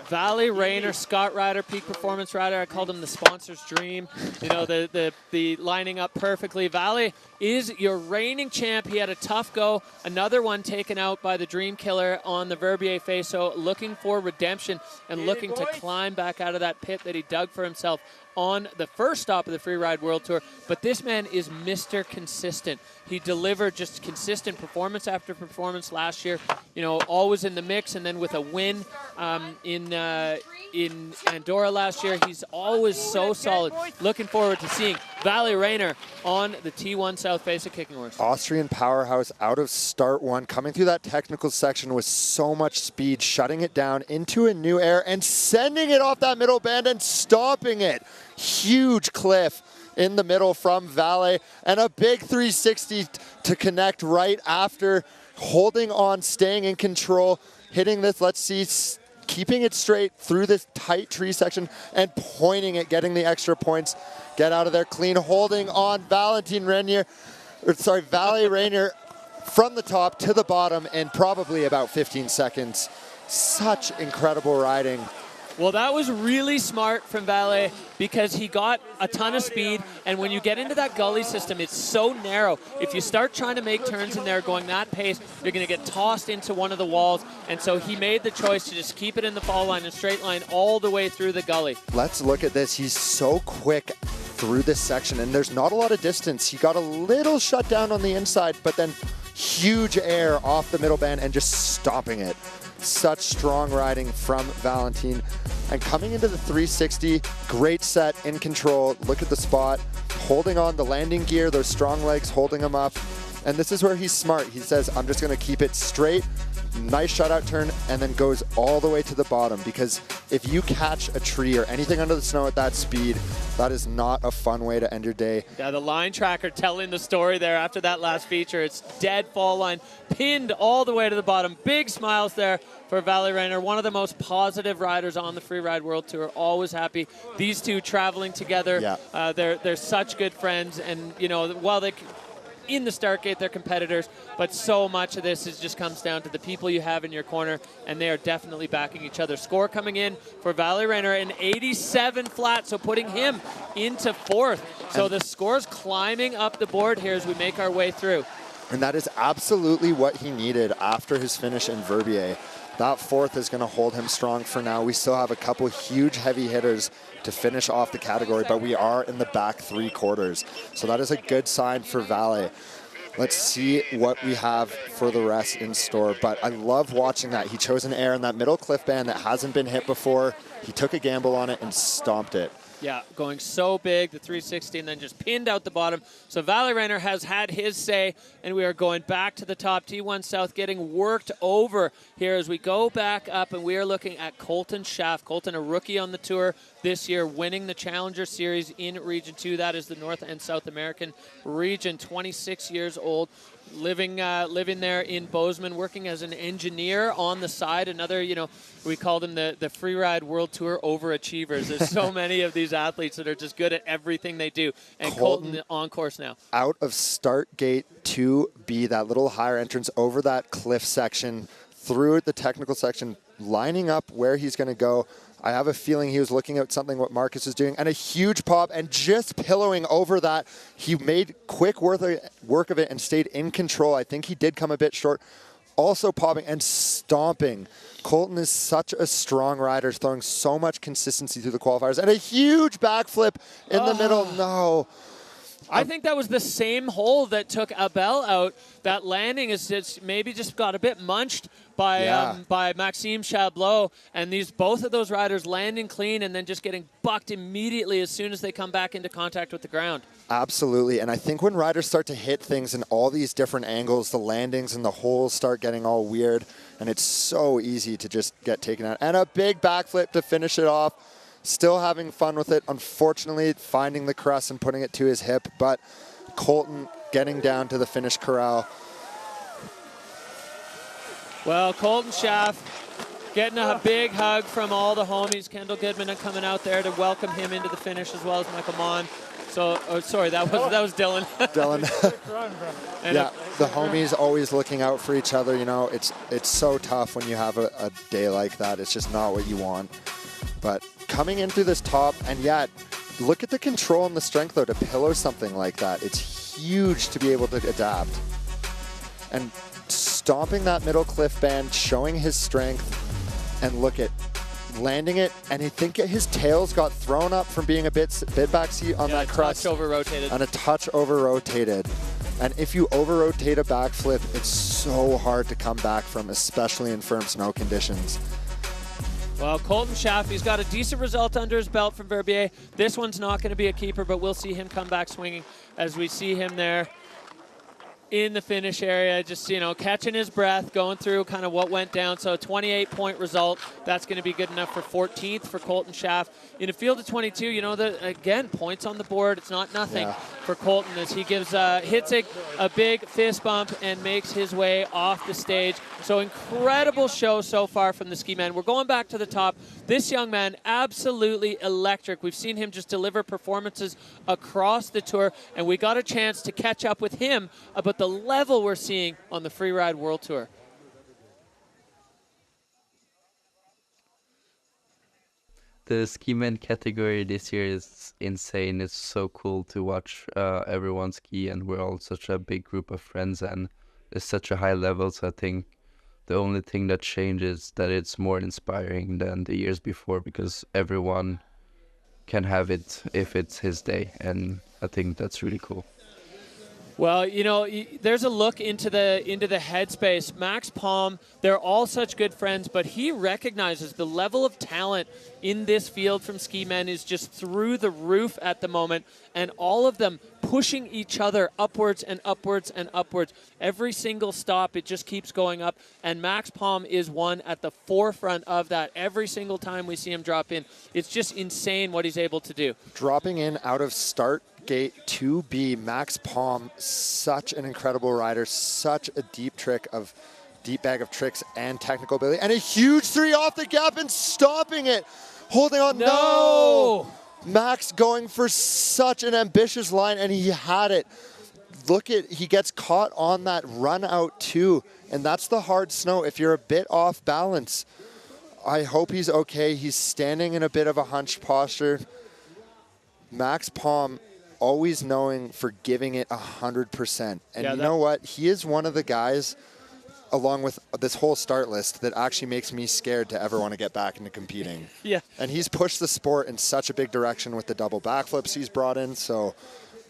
Speaker 2: Valley Rayner, Scott rider, peak performance rider. I called him the sponsor's dream. You know, the lining up perfectly. Valley is your reigning champ. He had a tough go. Another one taken out by the Dream Killer on the Verbier face. So looking for redemption and looking to climb back out of that pit that he dug for himself on the first stop of the Freeride World Tour. But this man is Mr. Consistent. He delivered just consistent performance after performance last year, you know, always in the mix, and then with a win in Andorra last year. He's always so solid. Looking forward to seeing Valley Rayner on the T1 South face of Kicking Horse.
Speaker 1: Austrian powerhouse out of start one, coming through that technical section with so much speed, shutting it down into a new air and sending it off that middle band and stomping it. Huge cliff in the middle from Valley, and a big 360 to connect right after, holding on, staying in control, hitting this, let's see, keeping it straight through this tight tree section and pointing it, getting the extra points. Get out of there clean, holding on Valley Rayner from the top to the bottom in probably about 15 seconds. Such incredible riding.
Speaker 2: Well, that was really smart from Valet because he got a ton of speed, and when you get into that gully system, it's so narrow. If you start trying to make turns in there going that pace, you're going to get tossed into one of the walls, and so he made the choice to just keep it in the fall line and straight line all the way through the gully.
Speaker 1: Let's look at this. He's so quick through this section, and there's not a lot of distance. He got a little shut down on the inside, but then huge air off the middle band and just stopping it. Such strong riding from Valentin. And coming into the 360, great set, in control. Look at the spot, holding on the landing gear, those strong legs holding him up. And this is where he's smart. He says, I'm just going to keep it straight, Nice shutout turn, and then goes all the way to the bottom, because if you catch a tree or anything under the snow at that speed, that is not a fun way to end your day.
Speaker 2: Yeah, the line tracker telling the story there after that last feature. It's dead fall line, pinned all the way to the bottom. Big smiles there for Valley Rayner, one of the most positive riders on the Freeride World Tour. Always happy. These two traveling together.
Speaker 1: Yeah.
Speaker 2: They're such good friends, and you know, while they in the start gate, they're competitors, but so much of this just comes down to the people you have in your corner, and they are definitely backing each other. Score coming in for Valley Rayner, an 87 flat, so putting him into 4th. So the score's climbing up the board here as we make our way through.
Speaker 1: And that is absolutely what he needed after his finish in Verbier. That 4th is going to hold him strong for now. We still have a couple huge heavy hitters to finish off the category, but we are in the back 3 quarters. So that is a good sign for Valle. Let's see what we have for the rest in store. But I love watching that. He chose an air in that middle cliff band that hasn't been hit before. He took a gamble on it and stomped it.
Speaker 2: Yeah, going so big, the 360, and then just pinned out the bottom. So Valley Rayner has had his say, and we are going back to the top. T1 South getting worked over here as we go back up, and we are looking at Colton Schaff. Colton, a rookie on the tour this year, winning the Challenger Series in Region 2. That is the North and South American region, 26 years old. Living there in Bozeman, working as an engineer on the side. Another, you know, we call them the Freeride World Tour overachievers. There's so many of these athletes that are just good at everything they do. And Colton on course now.
Speaker 1: Out of start gate 2B, that little higher entrance over that cliff section, through the technical section, lining up where he's going to go. I have a feeling he was looking at something what Marcus is doing, and a huge pop, and just pillowing over that. He made quick work of it and stayed in control. I think he did come a bit short. Also popping and stomping. Colton is such a strong rider, throwing so much consistency through the qualifiers, and a huge backflip in the middle. No.
Speaker 2: I think that was the same hole that took Abel out. That landing is maybe just got a bit munched by Maxime Chablot, and both of those riders landing clean and then just getting bucked immediately as soon as they come back into contact with the ground.
Speaker 1: Absolutely, and I think when riders start to hit things in all these different angles, the landings and the holes start getting all weird, and it's so easy to just get taken out. And a big backflip to finish it off. Still having fun with it, unfortunately finding the crest and putting it to his hip, but Colton getting down to the finish corral.
Speaker 2: Well, Colton Schaff getting a big hug from all the homies. Kendall Goodman coming out there to welcome him into the finish, as well as Michael Mon. So, sorry, that was Dylan.
Speaker 1: Dylan. Yeah, the homies always looking out for each other. You know, it's so tough when you have a day like that. It's just not what you want. But coming in through this top, and yet, look at the control and the strength, though, to pillow something like that. It's huge to be able to adapt. And stomping that middle cliff band, showing his strength, and look at landing it, and I think his tails got thrown up from being a bit backseat on that crest.
Speaker 2: A touch over-rotated.
Speaker 1: And a touch over-rotated. And if you over-rotate a backflip, it's so hard to come back from, especially in firm snow conditions.
Speaker 2: Well, Colton Schaff, he's got a decent result under his belt from Verbier. This one's not going to be a keeper, but we'll see him come back swinging as we see him there in the finish area, just, you know, catching his breath, going through kind of what went down. So a 28-point result, that's going to be good enough for 14th for Colton Schaff. In a field of 22, you know, again, points on the board. It's not nothing for Colton as he gives Hitzig a big fist bump and makes his way off the stage. So incredible show so far from the ski man. We're going back to the top. This young man, absolutely electric. We've seen him just deliver performances across the tour, and we got a chance to catch up with him about the level we're seeing on the Freeride World Tour.
Speaker 21: The ski man category this year is insane. It's so cool to watch everyone ski, and we're all such a big group of friends, and it's such a high level. So I think the only thing that changes that it's more inspiring than the years before, because everyone can have it if it's his day, and I think that's really cool.
Speaker 2: Well, you know, there's a look into the headspace. Max Palm, they're all such good friends, but he recognizes the level of talent in this field from ski men is just through the roof at the moment, and all of them pushing each other upwards and upwards and upwards. Every single stop, it just keeps going up, and Max Palm is one at the forefront of that. Every single time we see him drop in, it's just insane what he's able to do.
Speaker 1: Dropping in out of start gate 2B, Max Palm, such an incredible rider, such a deep bag of tricks and technical ability, and a huge 3 off the gap and stopping it, holding on. No! Max going for such an ambitious line, and he had it. He gets caught on that run out too, and that's the hard snow. If you're a bit off balance, I hope he's okay. He's standing in a bit of a hunched posture. Max Palm always knowing for giving it 100%. And you know what? He is one of the guys, along with this whole start list, that actually makes me scared to ever want to get back into competing.
Speaker 2: Yeah.
Speaker 1: And he's pushed the sport in such a big direction with the double backflips he's brought in, so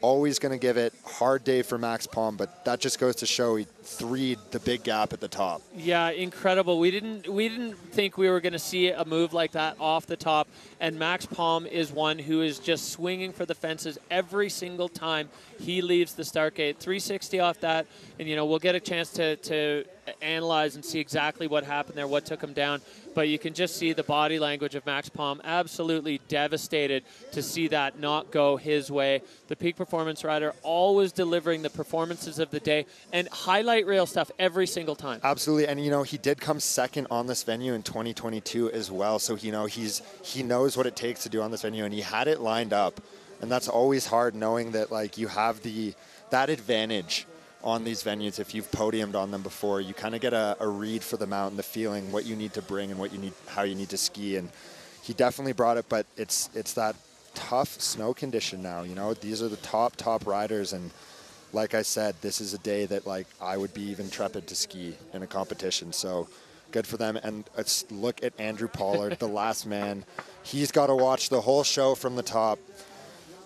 Speaker 1: always going to give it. Hard day for Max Palm, but that just goes to show he 3'd the big gap at the top.
Speaker 2: Yeah, incredible. We didn't think we were going to see a move like that off the top, and Max Palm is one who is just swinging for the fences every single time he leaves the start gate. 360 off that, and we'll get a chance to analyze and see exactly what happened there, what took him down. But you can just see the body language of Max Palm, absolutely devastated to see that not go his way. The peak performance rider always delivering the performances of the day and highlight reel stuff every single time.
Speaker 1: Absolutely, and he did come second on this venue in 2022 as well, so he knows what it takes to do on this venue, and he had it lined up. And that's always hard, knowing that you have that advantage on these venues. If you've podiumed on them before, you kind of get a read for the mountain, the feeling, what you need to bring and how you need to ski. And he definitely brought it, but it's that tough snow condition now. These are the top riders, and like I said, this is a day that I would be even trepid to ski in a competition. So good for them. And let's look at Andrew Pollard, the last man. He's got to watch the whole show from the top.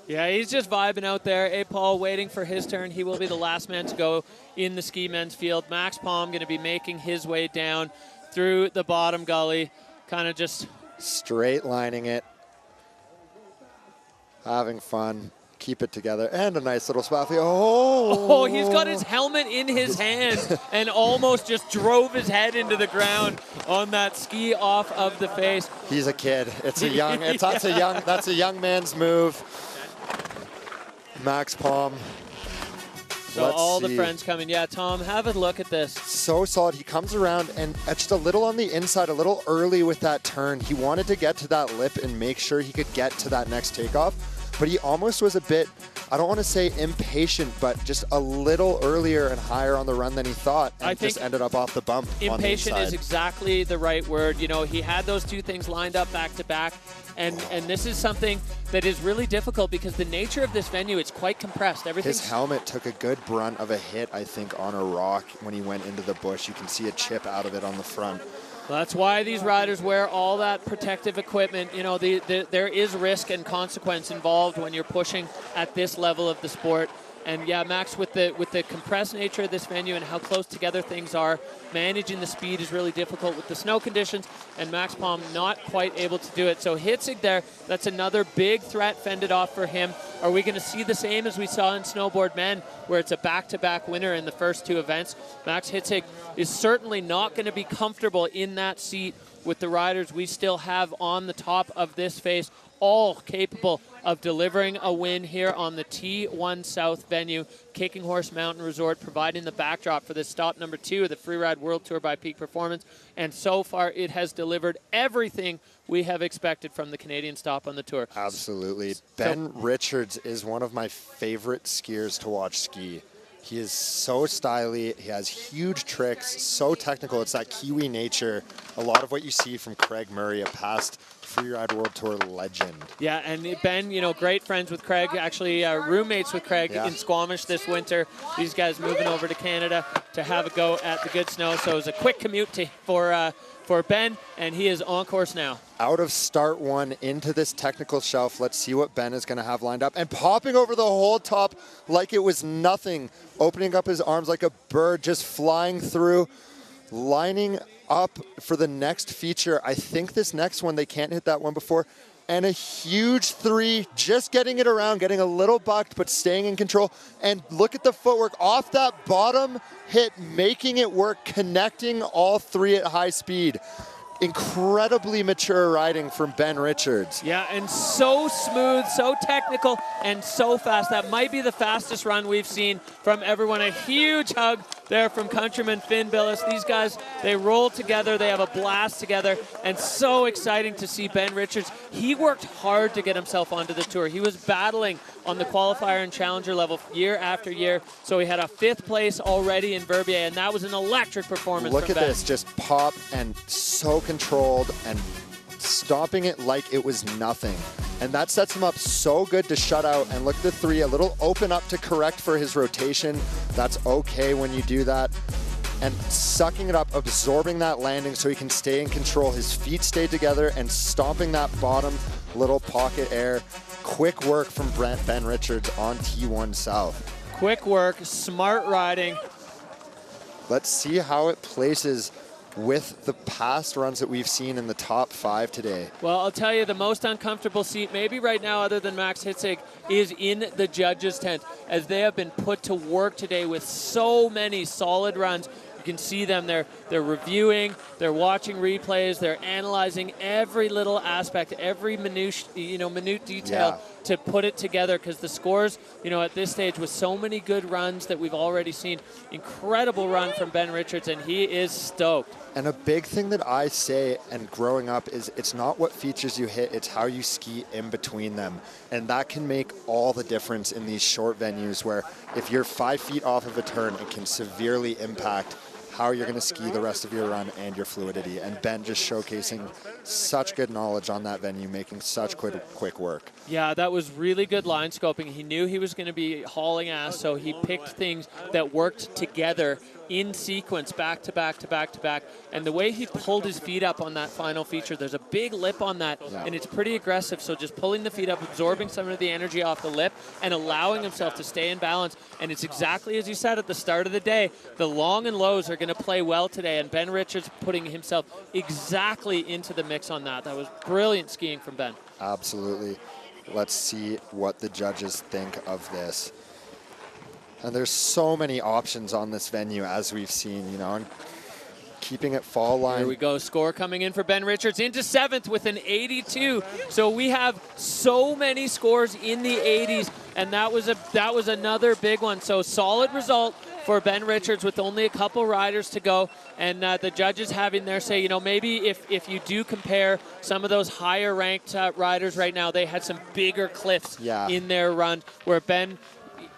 Speaker 2: Yeah, he's just vibing out there. A. Paul waiting for his turn. He will be the last man to go in the ski men's field. Max Palm going to be making his way down through the bottom gully, kind of just
Speaker 1: straight lining it, having fun, keep it together, and a nice little spot.
Speaker 2: Oh, he's got his helmet in his hand and almost just drove his head into the ground on that ski off of the face.
Speaker 1: He's a kid. That's a young man's move. Max Palm.
Speaker 2: So all the friends coming. Yeah, Tom, have a look at this.
Speaker 1: So solid. He comes around and just a little on the inside, a little early with that turn. He wanted to get to that lip and make sure he could get to that next takeoff, but he almost was a bit, I don't want to say impatient, but just a little earlier and higher on the run than he thought, and just ended up off the bump.
Speaker 2: Impatient is exactly the right word. He had those two things lined up back to back, and this is something that is really difficult because the nature of this venue, it's quite compressed.
Speaker 1: His helmet took a good brunt of a hit, I think, on a rock when he went into the bush. You can see a chip out of it on the front.
Speaker 2: Well, that's why these riders wear all that protective equipment. There is risk and consequence involved when you're pushing at this level of the sport. And yeah, Max, with the compressed nature of this venue and how close together things are, managing the speed is really difficult with the snow conditions, and Max Palm not quite able to do it. So Hitzig there, that's another big threat fended off for him. Are we going to see the same as we saw in snowboard men, where it's a back-to-back winner in the first two events? Max Hitzig is certainly not going to be comfortable in that seat with the riders we still have on the top of this face, all capable of delivering a win here on the T1 South venue. Kicking Horse Mountain Resort providing the backdrop for this stop number 2 of the Freeride World Tour by Peak Performance. And so far, it has delivered everything we have expected from the Canadian stop on the tour.
Speaker 1: Absolutely. Ben Richards is one of my favorite skiers to watch ski. He is so stylish, he has huge tricks, so technical. It's that Kiwi nature, a lot of what you see from Craig Murray, a past Freeride World Tour legend.
Speaker 2: Yeah, and Ben, great friends with Craig, actually roommates with Craig in Squamish this winter. These guys moving over to Canada to have a go at the good snow, so it was a quick commute for Ben, and he is on course now.
Speaker 1: Out of start one into this technical shelf. Let's see what Ben is going to have lined up. And popping over the whole top like it was nothing. Opening up his arms like a bird, just flying through. Lining up for the next feature. I think this next one, they can't hit that one before. and a huge 3, just getting it around, getting a little bucked, but staying in control. And look at the footwork off that bottom hit, making it work, connecting all 3 at high speed. Incredibly mature riding from Ben Richards.
Speaker 2: Yeah, and so smooth, so technical, and so fast. That might be the fastest run we've seen from everyone. A huge hug there from countryman Finn Billis. These guys, they roll together, they have a blast together, and so exciting to see Ben Richards. He worked hard to get himself onto the tour. He was battling on the qualifier and challenger level year after year, so he had a 5th place already in Verbier, and that was an electric performance.
Speaker 1: Look at
Speaker 2: Ben.
Speaker 1: this, just pop and so controlled and stomping it like it was nothing. And that sets him up so good to shut out. And look at the 3, a little open up to correct for his rotation. That's okay when you do that. And sucking it up, absorbing that landing so he can stay in control. His feet stay together and stomping that bottom little pocket air. Quick work from Ben Richards on T1 South.
Speaker 2: Quick work, smart riding.
Speaker 1: Let's see how it places with the past runs that we've seen in the top 5 today.
Speaker 2: Well, I'll tell you, the most uncomfortable seat, maybe right now other than Max Hitzig, is in the judges' tent, as they have been put to work today with so many solid runs. You can see them, they're reviewing, they're watching replays, they're analyzing every little aspect, every minute detail to put it together, because the scores, at this stage with so many good runs that we've already seen, incredible run from Ben Richards, and he is stoked.
Speaker 1: And a big thing that I say, and growing up, is it's not what features you hit, it's how you ski in between them. And that can make all the difference in these short venues, where if you're 5 feet off of a turn, it can severely impact how you're going to ski the rest of your run and your fluidity. And Ben just showcasing such good knowledge on that venue, making such quick work.
Speaker 2: Yeah, that was really good line scoping. He knew he was going to be hauling ass, so he picked things that worked together in sequence, back to back to back to back. And the way he pulled his feet up on that final feature, there's a big lip on that, and it's pretty aggressive. So just pulling the feet up, absorbing some of the energy off the lip, and allowing himself to stay in balance. And it's exactly as you said at the start of the day, the long and lows are going to play well today, and Ben Richards putting himself exactly into the mix on that. That was brilliant skiing from Ben.
Speaker 1: Absolutely. Let's see what the judges think of this. And there's so many options on this venue, as we've seen, and keeping it fall line.
Speaker 2: Here we go, score coming in for Ben Richards into 7th with an 82. So we have so many scores in the 80s, and that was another big one. So solid result for Ben Richards with only a couple riders to go, and the judges having their say. Maybe if you do compare some of those higher ranked riders right now, they had some bigger cliffs in their run, where Ben,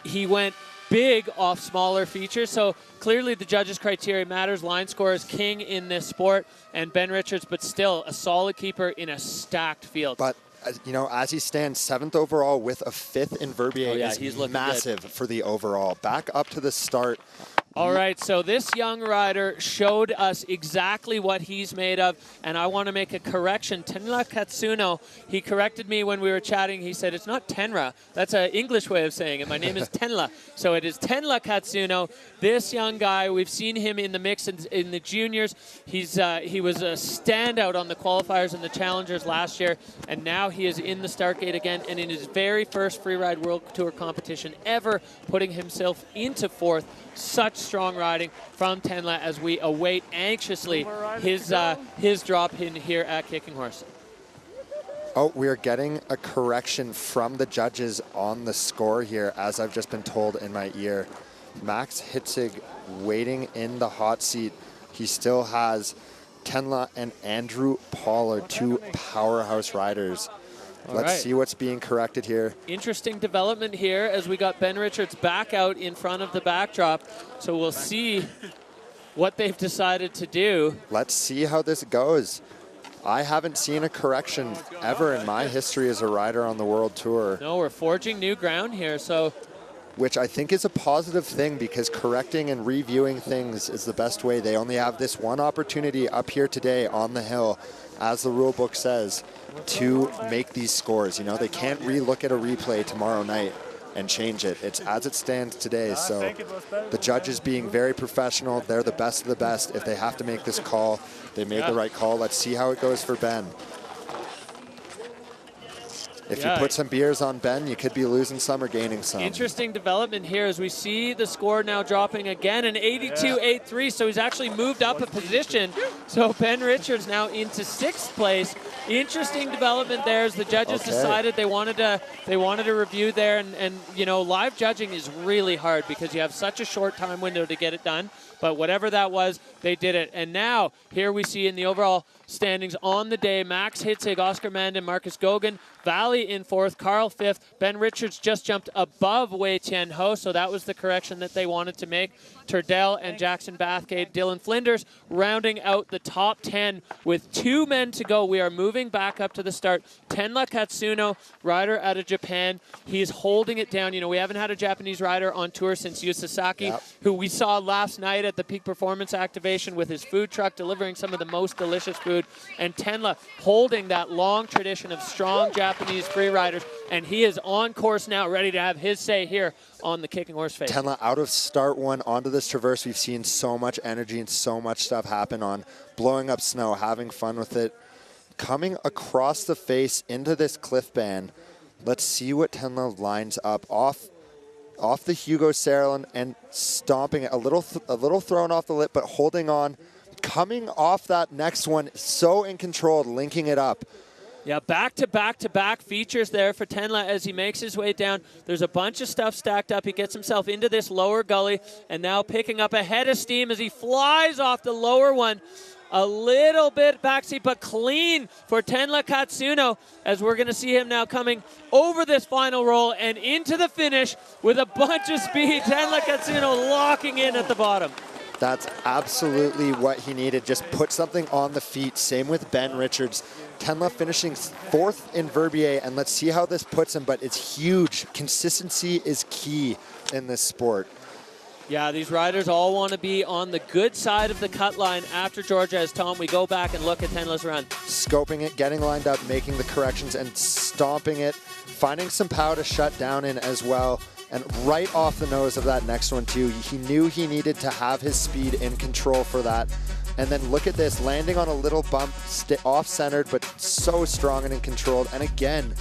Speaker 2: he went big off smaller features. So clearly the judges' criteria matters. Line score is king in this sport, and Ben Richards, but still a solid keeper in a stacked field.
Speaker 1: But as he stands 7th overall with a 5th in Verbier,
Speaker 2: he's
Speaker 1: is
Speaker 2: looking
Speaker 1: massive for the overall. Back up to the start.
Speaker 2: All right, so this young rider showed us exactly what he's made of, and I want to make a correction. Tenla Katsuno, he corrected me when we were chatting. He said, it's not Tenra. That's an English way of saying it. My name is Tenla. So it is Tenla Katsuno. This young guy, we've seen him in the mix in the juniors. He was a standout on the qualifiers and the challengers last year, and now he is in the start gate again, and in his very first Freeride World Tour competition ever, putting himself into 4th. Such strong riding from Tenla as we await anxiously his drop in here at Kicking Horse.
Speaker 1: Oh, we are getting a correction from the judges on the score here, as I've just been told in my ear. Max Hitzig waiting in the hot seat. He still has Tenla and Andrew Pollard, 2 powerhouse riders. Let's see what's being corrected here.
Speaker 2: Interesting development here as we got Ben Richards back out in front of the backdrop. So we'll see what they've decided to do.
Speaker 1: Let's see how this goes. I haven't seen a correction ever in my history as a rider on the World Tour.
Speaker 2: No, we're forging new ground here, so.
Speaker 1: Which I think is a positive thing, because correcting and reviewing things is the best way. They only have this one opportunity up here today on the hill, as the rule book says, to make these scores. They can't re-look at a replay tomorrow night and change it. It's as it stands today. So the judges being very professional, they're the best of the best. If they have to make this call, they made the right call. Let's see how it goes for Ben. If you put some beers on Ben, you could be losing some or gaining some.
Speaker 20: Interesting development here as we see the score now dropping again, an 82-83, so he's actually moved up a position. So Ben Richards now into 6th place. Interesting development there as the judges decided they wanted to review there, and you know, live judging is really hard because you have such a short time window to get it done. But whatever that was, they did it. And now here we see in the overall standings on the day, Max Hitzig, Oscar Mandon, Marcus Gogan, Valley in 4th, Carl 5th. Ben Richards just jumped above Wei Tian Ho, so that was the correction that they wanted to make. Turdell and Jackson Bathgate, Dylan Flinders rounding out the top 10 with 2 men to go. We are moving back up to the start. Tenla Katsuno, rider out of Japan. He's holding it down. You know, we haven't had a Japanese rider on tour since Yu Sasaki, who we saw last night at the Peak Performance Activation with his food truck delivering some of the most delicious food. And Tenla holding that long tradition of strong Japanese free riders. And he is on course now, ready to have his say here on the Kicking Horse Face.
Speaker 1: Tenla out of start 1 onto this traverse. We've seen so much energy and so much stuff happen on blowing up snow, having fun with it. Coming across the face into this cliff band. Let's see what Tenla lines up off the Hugo Sarlin and stomping it. A little thrown off the lip, but holding on. Coming off that next one, so in control, linking it up.
Speaker 20: Yeah, back-to-back-to-back features there for Tenla as he makes his way down. There's a bunch of stuff stacked up. He gets himself into this lower gully and now picking up a head of steam as he flies off the lower one. A little bit backseat, but clean for Tenla Katsuno as we're going to see him now coming over this final roll and into the finish with a bunch of speed. Tenla Katsuno locking in at the bottom.
Speaker 1: That's absolutely what he needed. Just put something on the feet. Same with Ben Richards. Tenla finishing 4th in Verbier, and let's see how this puts him, but it's huge. Consistency is key in this sport.
Speaker 20: Yeah, these riders all want to be on the good side of the cut line after Georgia. As Tom, we go back and look at Tenla's run.
Speaker 1: Scoping it, getting lined up, making the corrections, and stomping it. Finding some pow to shut down in as well. And right off the nose of that next one too, he knew he needed to have his speed in control for that. And then look at this, landing on a little bump, off-centered, but so strong and in control. And again,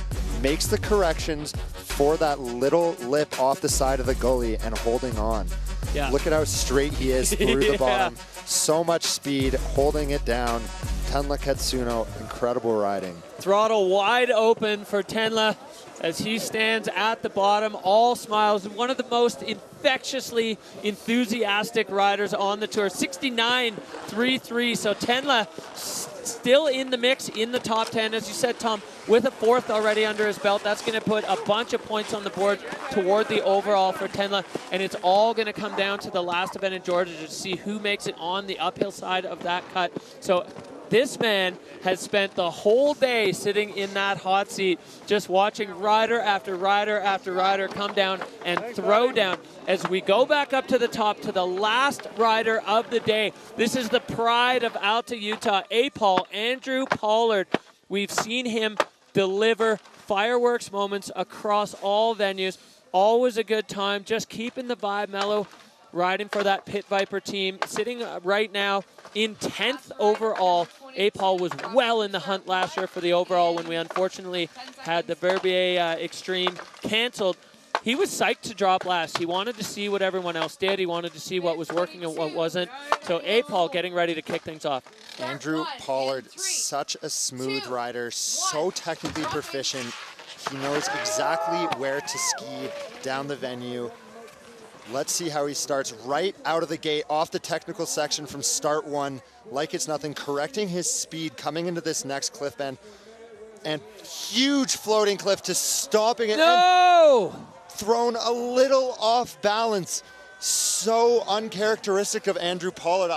Speaker 1: makes the corrections for that little lip off the side of the gully and holding on.
Speaker 20: Yeah.
Speaker 1: Look at how straight he is through the bottom. So much speed, holding it down. Tenla Katsuno, incredible riding.
Speaker 20: Throttle wide open for Tenla as he stands at the bottom, all smiles. One of the most infectiously enthusiastic riders on the tour. 69.33, so Tenla still in the mix, in the top 10, as you said, Tom, with a 4th already under his belt. That's going to put a bunch of points on the board toward the overall for Tenla, and it's all going to come down to the last event in Georgia to see who makes it on the uphill side of that cut. So this man has spent the whole day sitting in that hot seat, just watching rider after rider after rider come down and throw down. As we go back up to the top to the last rider of the day, this is the pride of Alta, Utah, APOL, Andrew Pollard. We've seen him deliver fireworks moments across all venues. Always a good time, just keeping the vibe mellow, riding for that Pit Viper team, sitting right now in 10th overall. APOL was well in the hunt last year for the overall when we unfortunately had the Verbier Extreme canceled. He was psyched to drop last. He wanted to see what everyone else did. He wanted to see what was working and what wasn't. So APOL getting ready to kick things off.
Speaker 1: Andrew Pollard, such a smooth rider, so technically proficient. He knows exactly where to ski down the venue. Let's see how he starts right out of the gate, off the technical section from start 1, like it's nothing, correcting his speed, coming into this next cliff bend, and huge floating cliff to stopping it.
Speaker 20: No!
Speaker 1: And thrown a little off balance. So uncharacteristic of Andrew Pollard.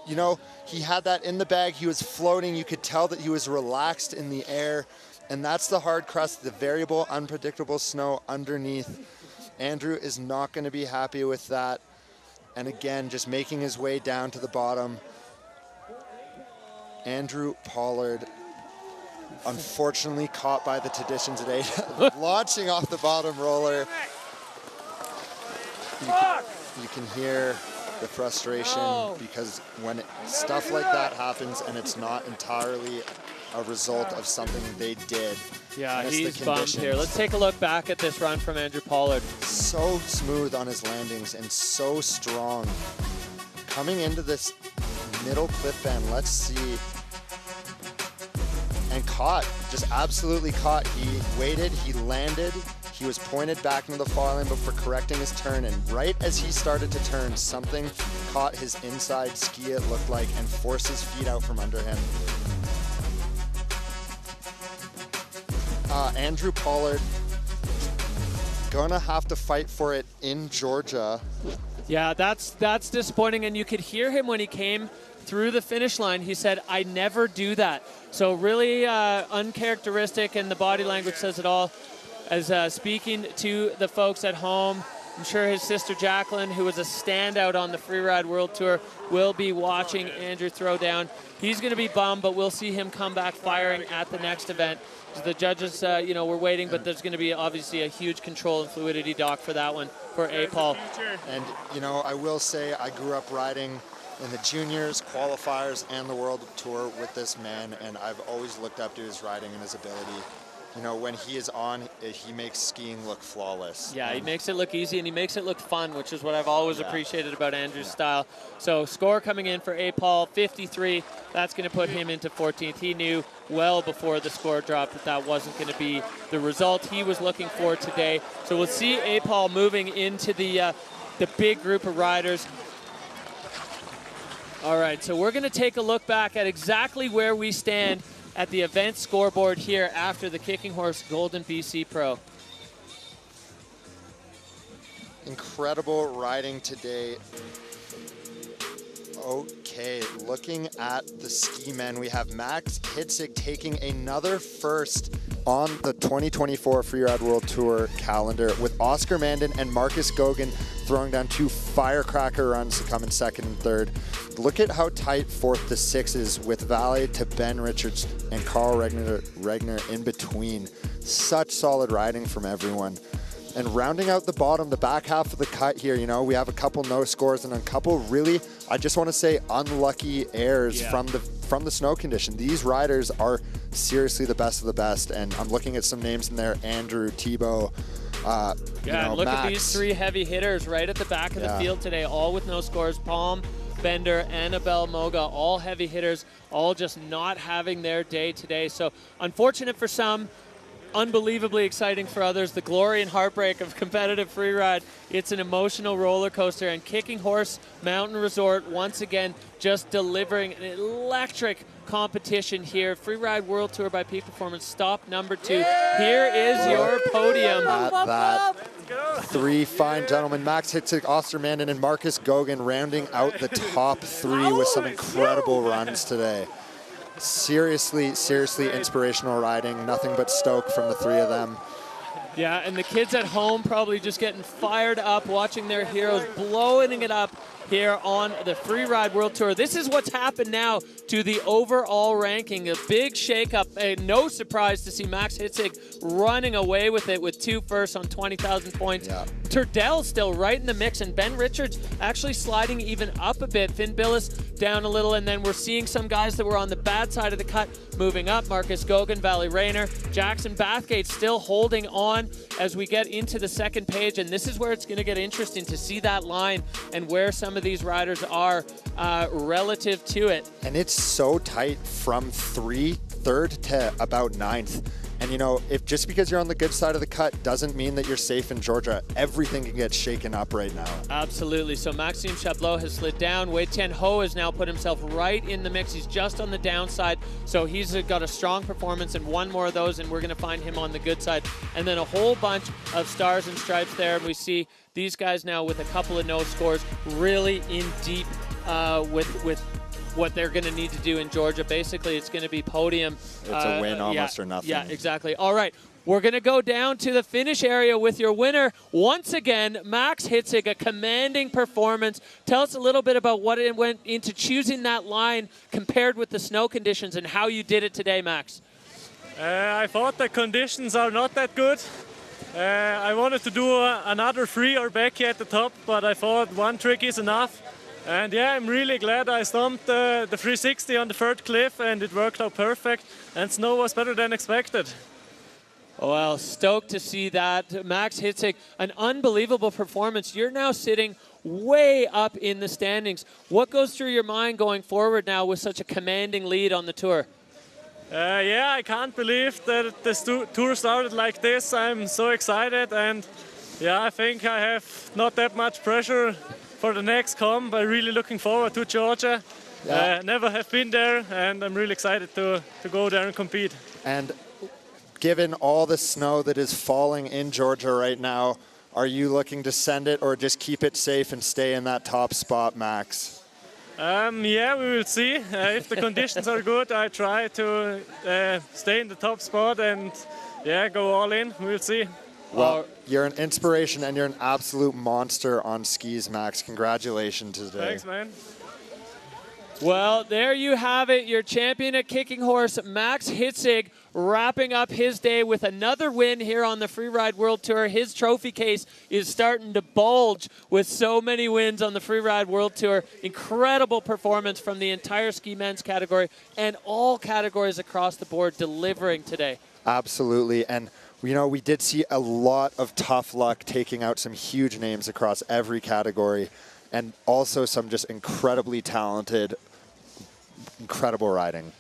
Speaker 1: You know, he had that in the bag, he was floating, you could tell that he was relaxed in the air, and that's the hard crust, the variable, unpredictable snow underneath. Andrew is not going to be happy with that. And again, just making his way down to the bottom. Andrew Pollard, unfortunately caught by the traditions today, launching off the bottom roller. You can hear the frustration because when stuff like that happens and it's not entirely a result of something they did.
Speaker 2: Yeah,
Speaker 1: And it's the
Speaker 2: he's bummed
Speaker 1: conditions.
Speaker 2: here. Let's take a look back at this run from Andrew Pollard.
Speaker 1: So smooth on his landings and so strong. Coming into this middle cliff bend, let's see. And caught, just absolutely caught. He waited, he landed, he was pointed back into the far lane before correcting his turn, and right as he started to turn, something caught his inside ski, it looked like, and forced his feet out from under him. Andrew Pollard gonna have to fight for it in Georgia.
Speaker 2: Yeah, that's disappointing, and you could hear him when he came through the finish line. He said, "I never do that." So really uncharacteristic, and the body language says it all. As speaking to the folks at home, I'm sure his sister Jacqueline, who was a standout on the Freeride World Tour, will be watching Andrew throw down. He's going to be bummed, but we'll see him come back firing at the next event. The judges, we're waiting, but there's going to be obviously a huge control and fluidity dock for that one for A-Paul.
Speaker 1: And, I will say I grew up riding in the juniors, qualifiers, and the World Tour with this man, and I've always looked up to his riding and his ability. When he is on, he makes skiing look flawless.
Speaker 2: Yeah, he makes it look easy, and he makes it look fun, which is what I've always appreciated about Andrew's style. So score coming in for A-Paul, 53. That's going to put him into 14th. He knew well before the score dropped that wasn't going to be the result he was looking for today. So we'll see A-Paul moving into the big group of riders. All right, so we're going to take a look back at exactly where we stand at the event scoreboard here after the Kicking Horse Golden BC Pro.
Speaker 1: Incredible riding today. Okay, looking at the ski men, we have Max Hitzig taking another first on the 2024 Freeride World Tour calendar, with Oscar Mandan and Marcus Goguen throwing down two firecracker runs to come in second and third. Look at how tight 4th to 6th is, with Valle to Ben Richards and Carl Regner in between. Such solid riding from everyone. And rounding out the bottom, the back half of the cut here, we have a couple no scores and a couple really, I just want to say, unlucky errors from the snow condition. These riders are seriously the best of the best, and I'm looking at some names in there: Andrew, Thibaut,
Speaker 2: and look
Speaker 1: Max.
Speaker 2: at these three heavy hitters right at the back of the field today, all with no scores. Palm, Bender, Annabelle Moga, all heavy hitters, all just not having their day today. So unfortunate for some, unbelievably exciting for others. The glory and heartbreak of competitive freeride. It's an emotional roller coaster, and Kicking Horse Mountain Resort once again just delivering an electric competition here. Freeride World Tour by Peak Performance, stop number 2. Here is your podium.
Speaker 1: That. 3 fine gentlemen: Max Hitzig, Oscar Mandan, and Marcus Goguen rounding out the top 3 with some incredible runs today. Seriously inspirational riding. Nothing but stoke from the 3 of them.
Speaker 2: Yeah, and the kids at home probably just getting fired up, watching their heroes blowing it up here on the Freeride World Tour. This is what's happened now to the overall ranking. A big shakeup. No surprise to see Max Hitzig running away with it with 2 firsts on 20,000 points. Yeah. Turdell still right in the mix, and Ben Richards actually sliding even up a bit. Finn Billis down a little, and then we're seeing some guys that were on the bad side of the cut moving up. Marcus Goguen, Valley Rayner, Jackson Bathgate still holding on as we get into the second page, and this is where it's going to get interesting to see that line and where some of these riders are relative to it.
Speaker 1: And it's so tight from 3rd to about 9th. And if just because you're on the good side of the cut doesn't mean that you're safe in Georgia. Everything can get shaken up right now.
Speaker 2: Absolutely. So Maxime Chablot has slid down. Wei Tian Ho has now put himself right in the mix. He's just on the downside. So he's got a strong performance, and one more of those, and we're going to find him on the good side. And then a whole bunch of stars and stripes there. And we see these guys now with a couple of no scores, really in deep with what they're going to need to do in Georgia. Basically, it's going to be podium.
Speaker 1: It's a win almost or nothing.
Speaker 2: Yeah, exactly. All right, we're going to go down to the finish area with your winner. Once again, Max Hitzig, a commanding performance. Tell us a little bit about what it went into choosing that line compared with the snow conditions and how you did it today, Max.
Speaker 4: I thought the conditions are not that good. I wanted to do another free or backy at the top, but I thought one trick is enough. And yeah, I'm really glad I stomped the 360 on the third cliff, and it worked out perfect, and snow was better than expected.
Speaker 2: Well, stoked to see that. Max Hitzig, an unbelievable performance. You're now sitting way up in the standings. What goes through your mind going forward now with such a commanding lead on the tour?
Speaker 4: Yeah, I can't believe that this tour started like this. I'm so excited, and yeah, I think I have not that much pressure for the next comp. I'm really looking forward to Georgia.
Speaker 1: Yeah.
Speaker 4: Never have been there, and I'm really excited to go there and compete.
Speaker 1: And given all the snow that is falling in Georgia right now, are you looking to send it or just keep it safe and stay in that top spot, Max?
Speaker 4: Yeah, we will see. If the conditions are good, I try to stay in the top spot and yeah, go all in. We will see.
Speaker 1: Well, you're an inspiration and you're an absolute monster on skis, Max. Congratulations today.
Speaker 4: Thanks, man.
Speaker 2: Well, there you have it. Your champion at Kicking Horse, Max Hitzig, wrapping up his day with another win here on the Freeride World Tour. His trophy case is starting to bulge with so many wins on the Freeride World Tour. Incredible performance from the entire ski men's category and all categories across the board delivering today.
Speaker 1: Absolutely. And you know, we did see a lot of tough luck taking out some huge names across every category, and also some just incredibly talented, incredible riding.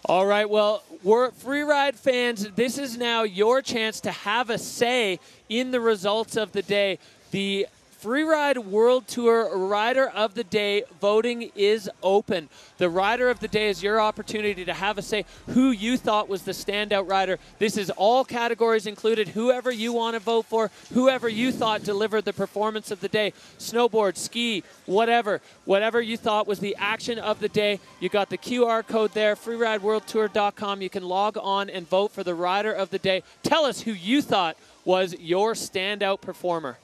Speaker 2: All right, well, we're Freeride fans. This is now your chance to have a say in the results of the day. The Freeride World Tour Rider of the Day voting is open. The Rider of the Day is your opportunity to have a say who you thought was the standout rider. This is all categories included, whoever you want to vote for, whoever you thought delivered the performance of the day. Snowboard, ski, whatever you thought was the action of the day. You got the QR code there, freerideworldtour.com. You can log on and vote for the Rider of the Day. Tell us who you thought was your standout performer.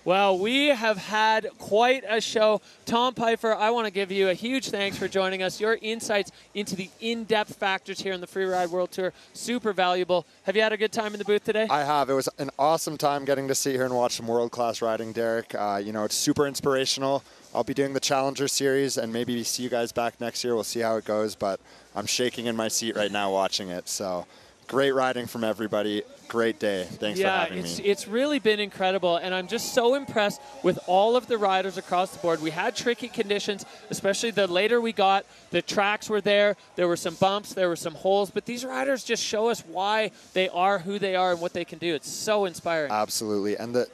Speaker 2: Well, we have had quite a show. Tom Pfeiffer, I want to give you a huge thanks for joining us. Your insights into the in-depth factors here in the Freeride World Tour, super valuable. Have you had a good time in the booth today?
Speaker 1: I have. It was an awesome time getting to sit here and watch some world-class riding, Derek. You know, it's super inspirational. I'll be doing the Challenger Series, and maybe see you guys back next year. We'll see how it goes, but I'm shaking in my seat right now watching it. So great riding from everybody. Great day. Thanks for having me.
Speaker 2: It's really been incredible, and I'm just so impressed with all of the riders across the board. We had tricky conditions, especially the later we got. The tracks were there. There were some bumps. There were some holes. But these riders just show us why they are who they are and what they can do. It's so inspiring.
Speaker 1: Absolutely. And the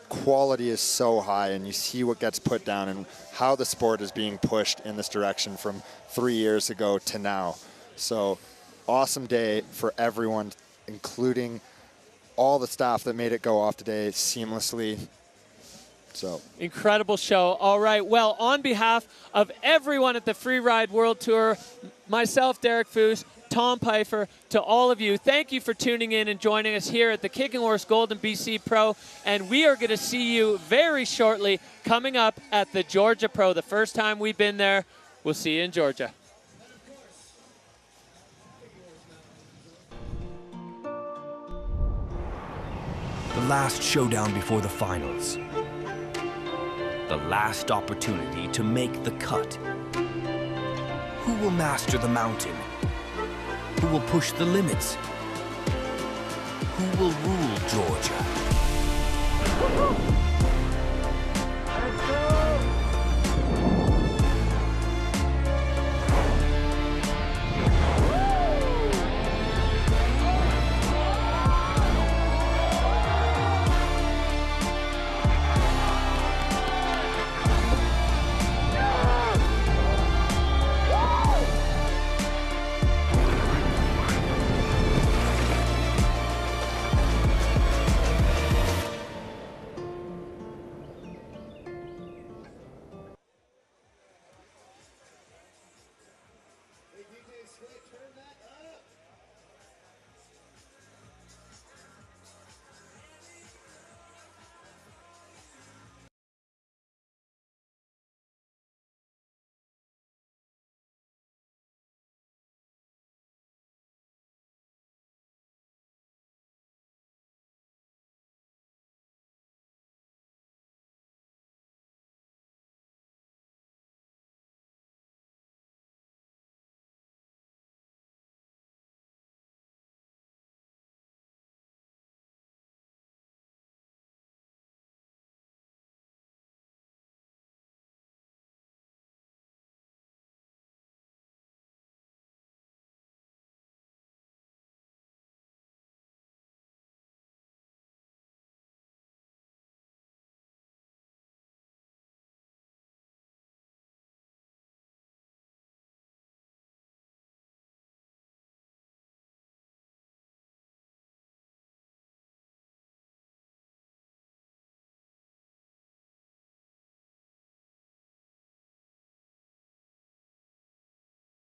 Speaker 1: quality is so high, and you see what gets put down and how the sport is being pushed in this direction from 3 years ago to now. So awesome day for everyone, including all the staff that made it go off today seamlessly. So
Speaker 2: incredible show. All right, well, on behalf of everyone at the Freeride World Tour, myself, Derek Foos, Tom Pfeiffer, to all of you, thank you for tuning in and joining us here at the Kicking Horse Golden BC Pro, and we are going to see you very shortly coming up at the Georgia Pro. The first time we've been there. We'll see you in Georgia.
Speaker 8: The last showdown before the finals. The last opportunity to make the cut. Who will master the mountain? Who will push the limits? Who will rule Georgia?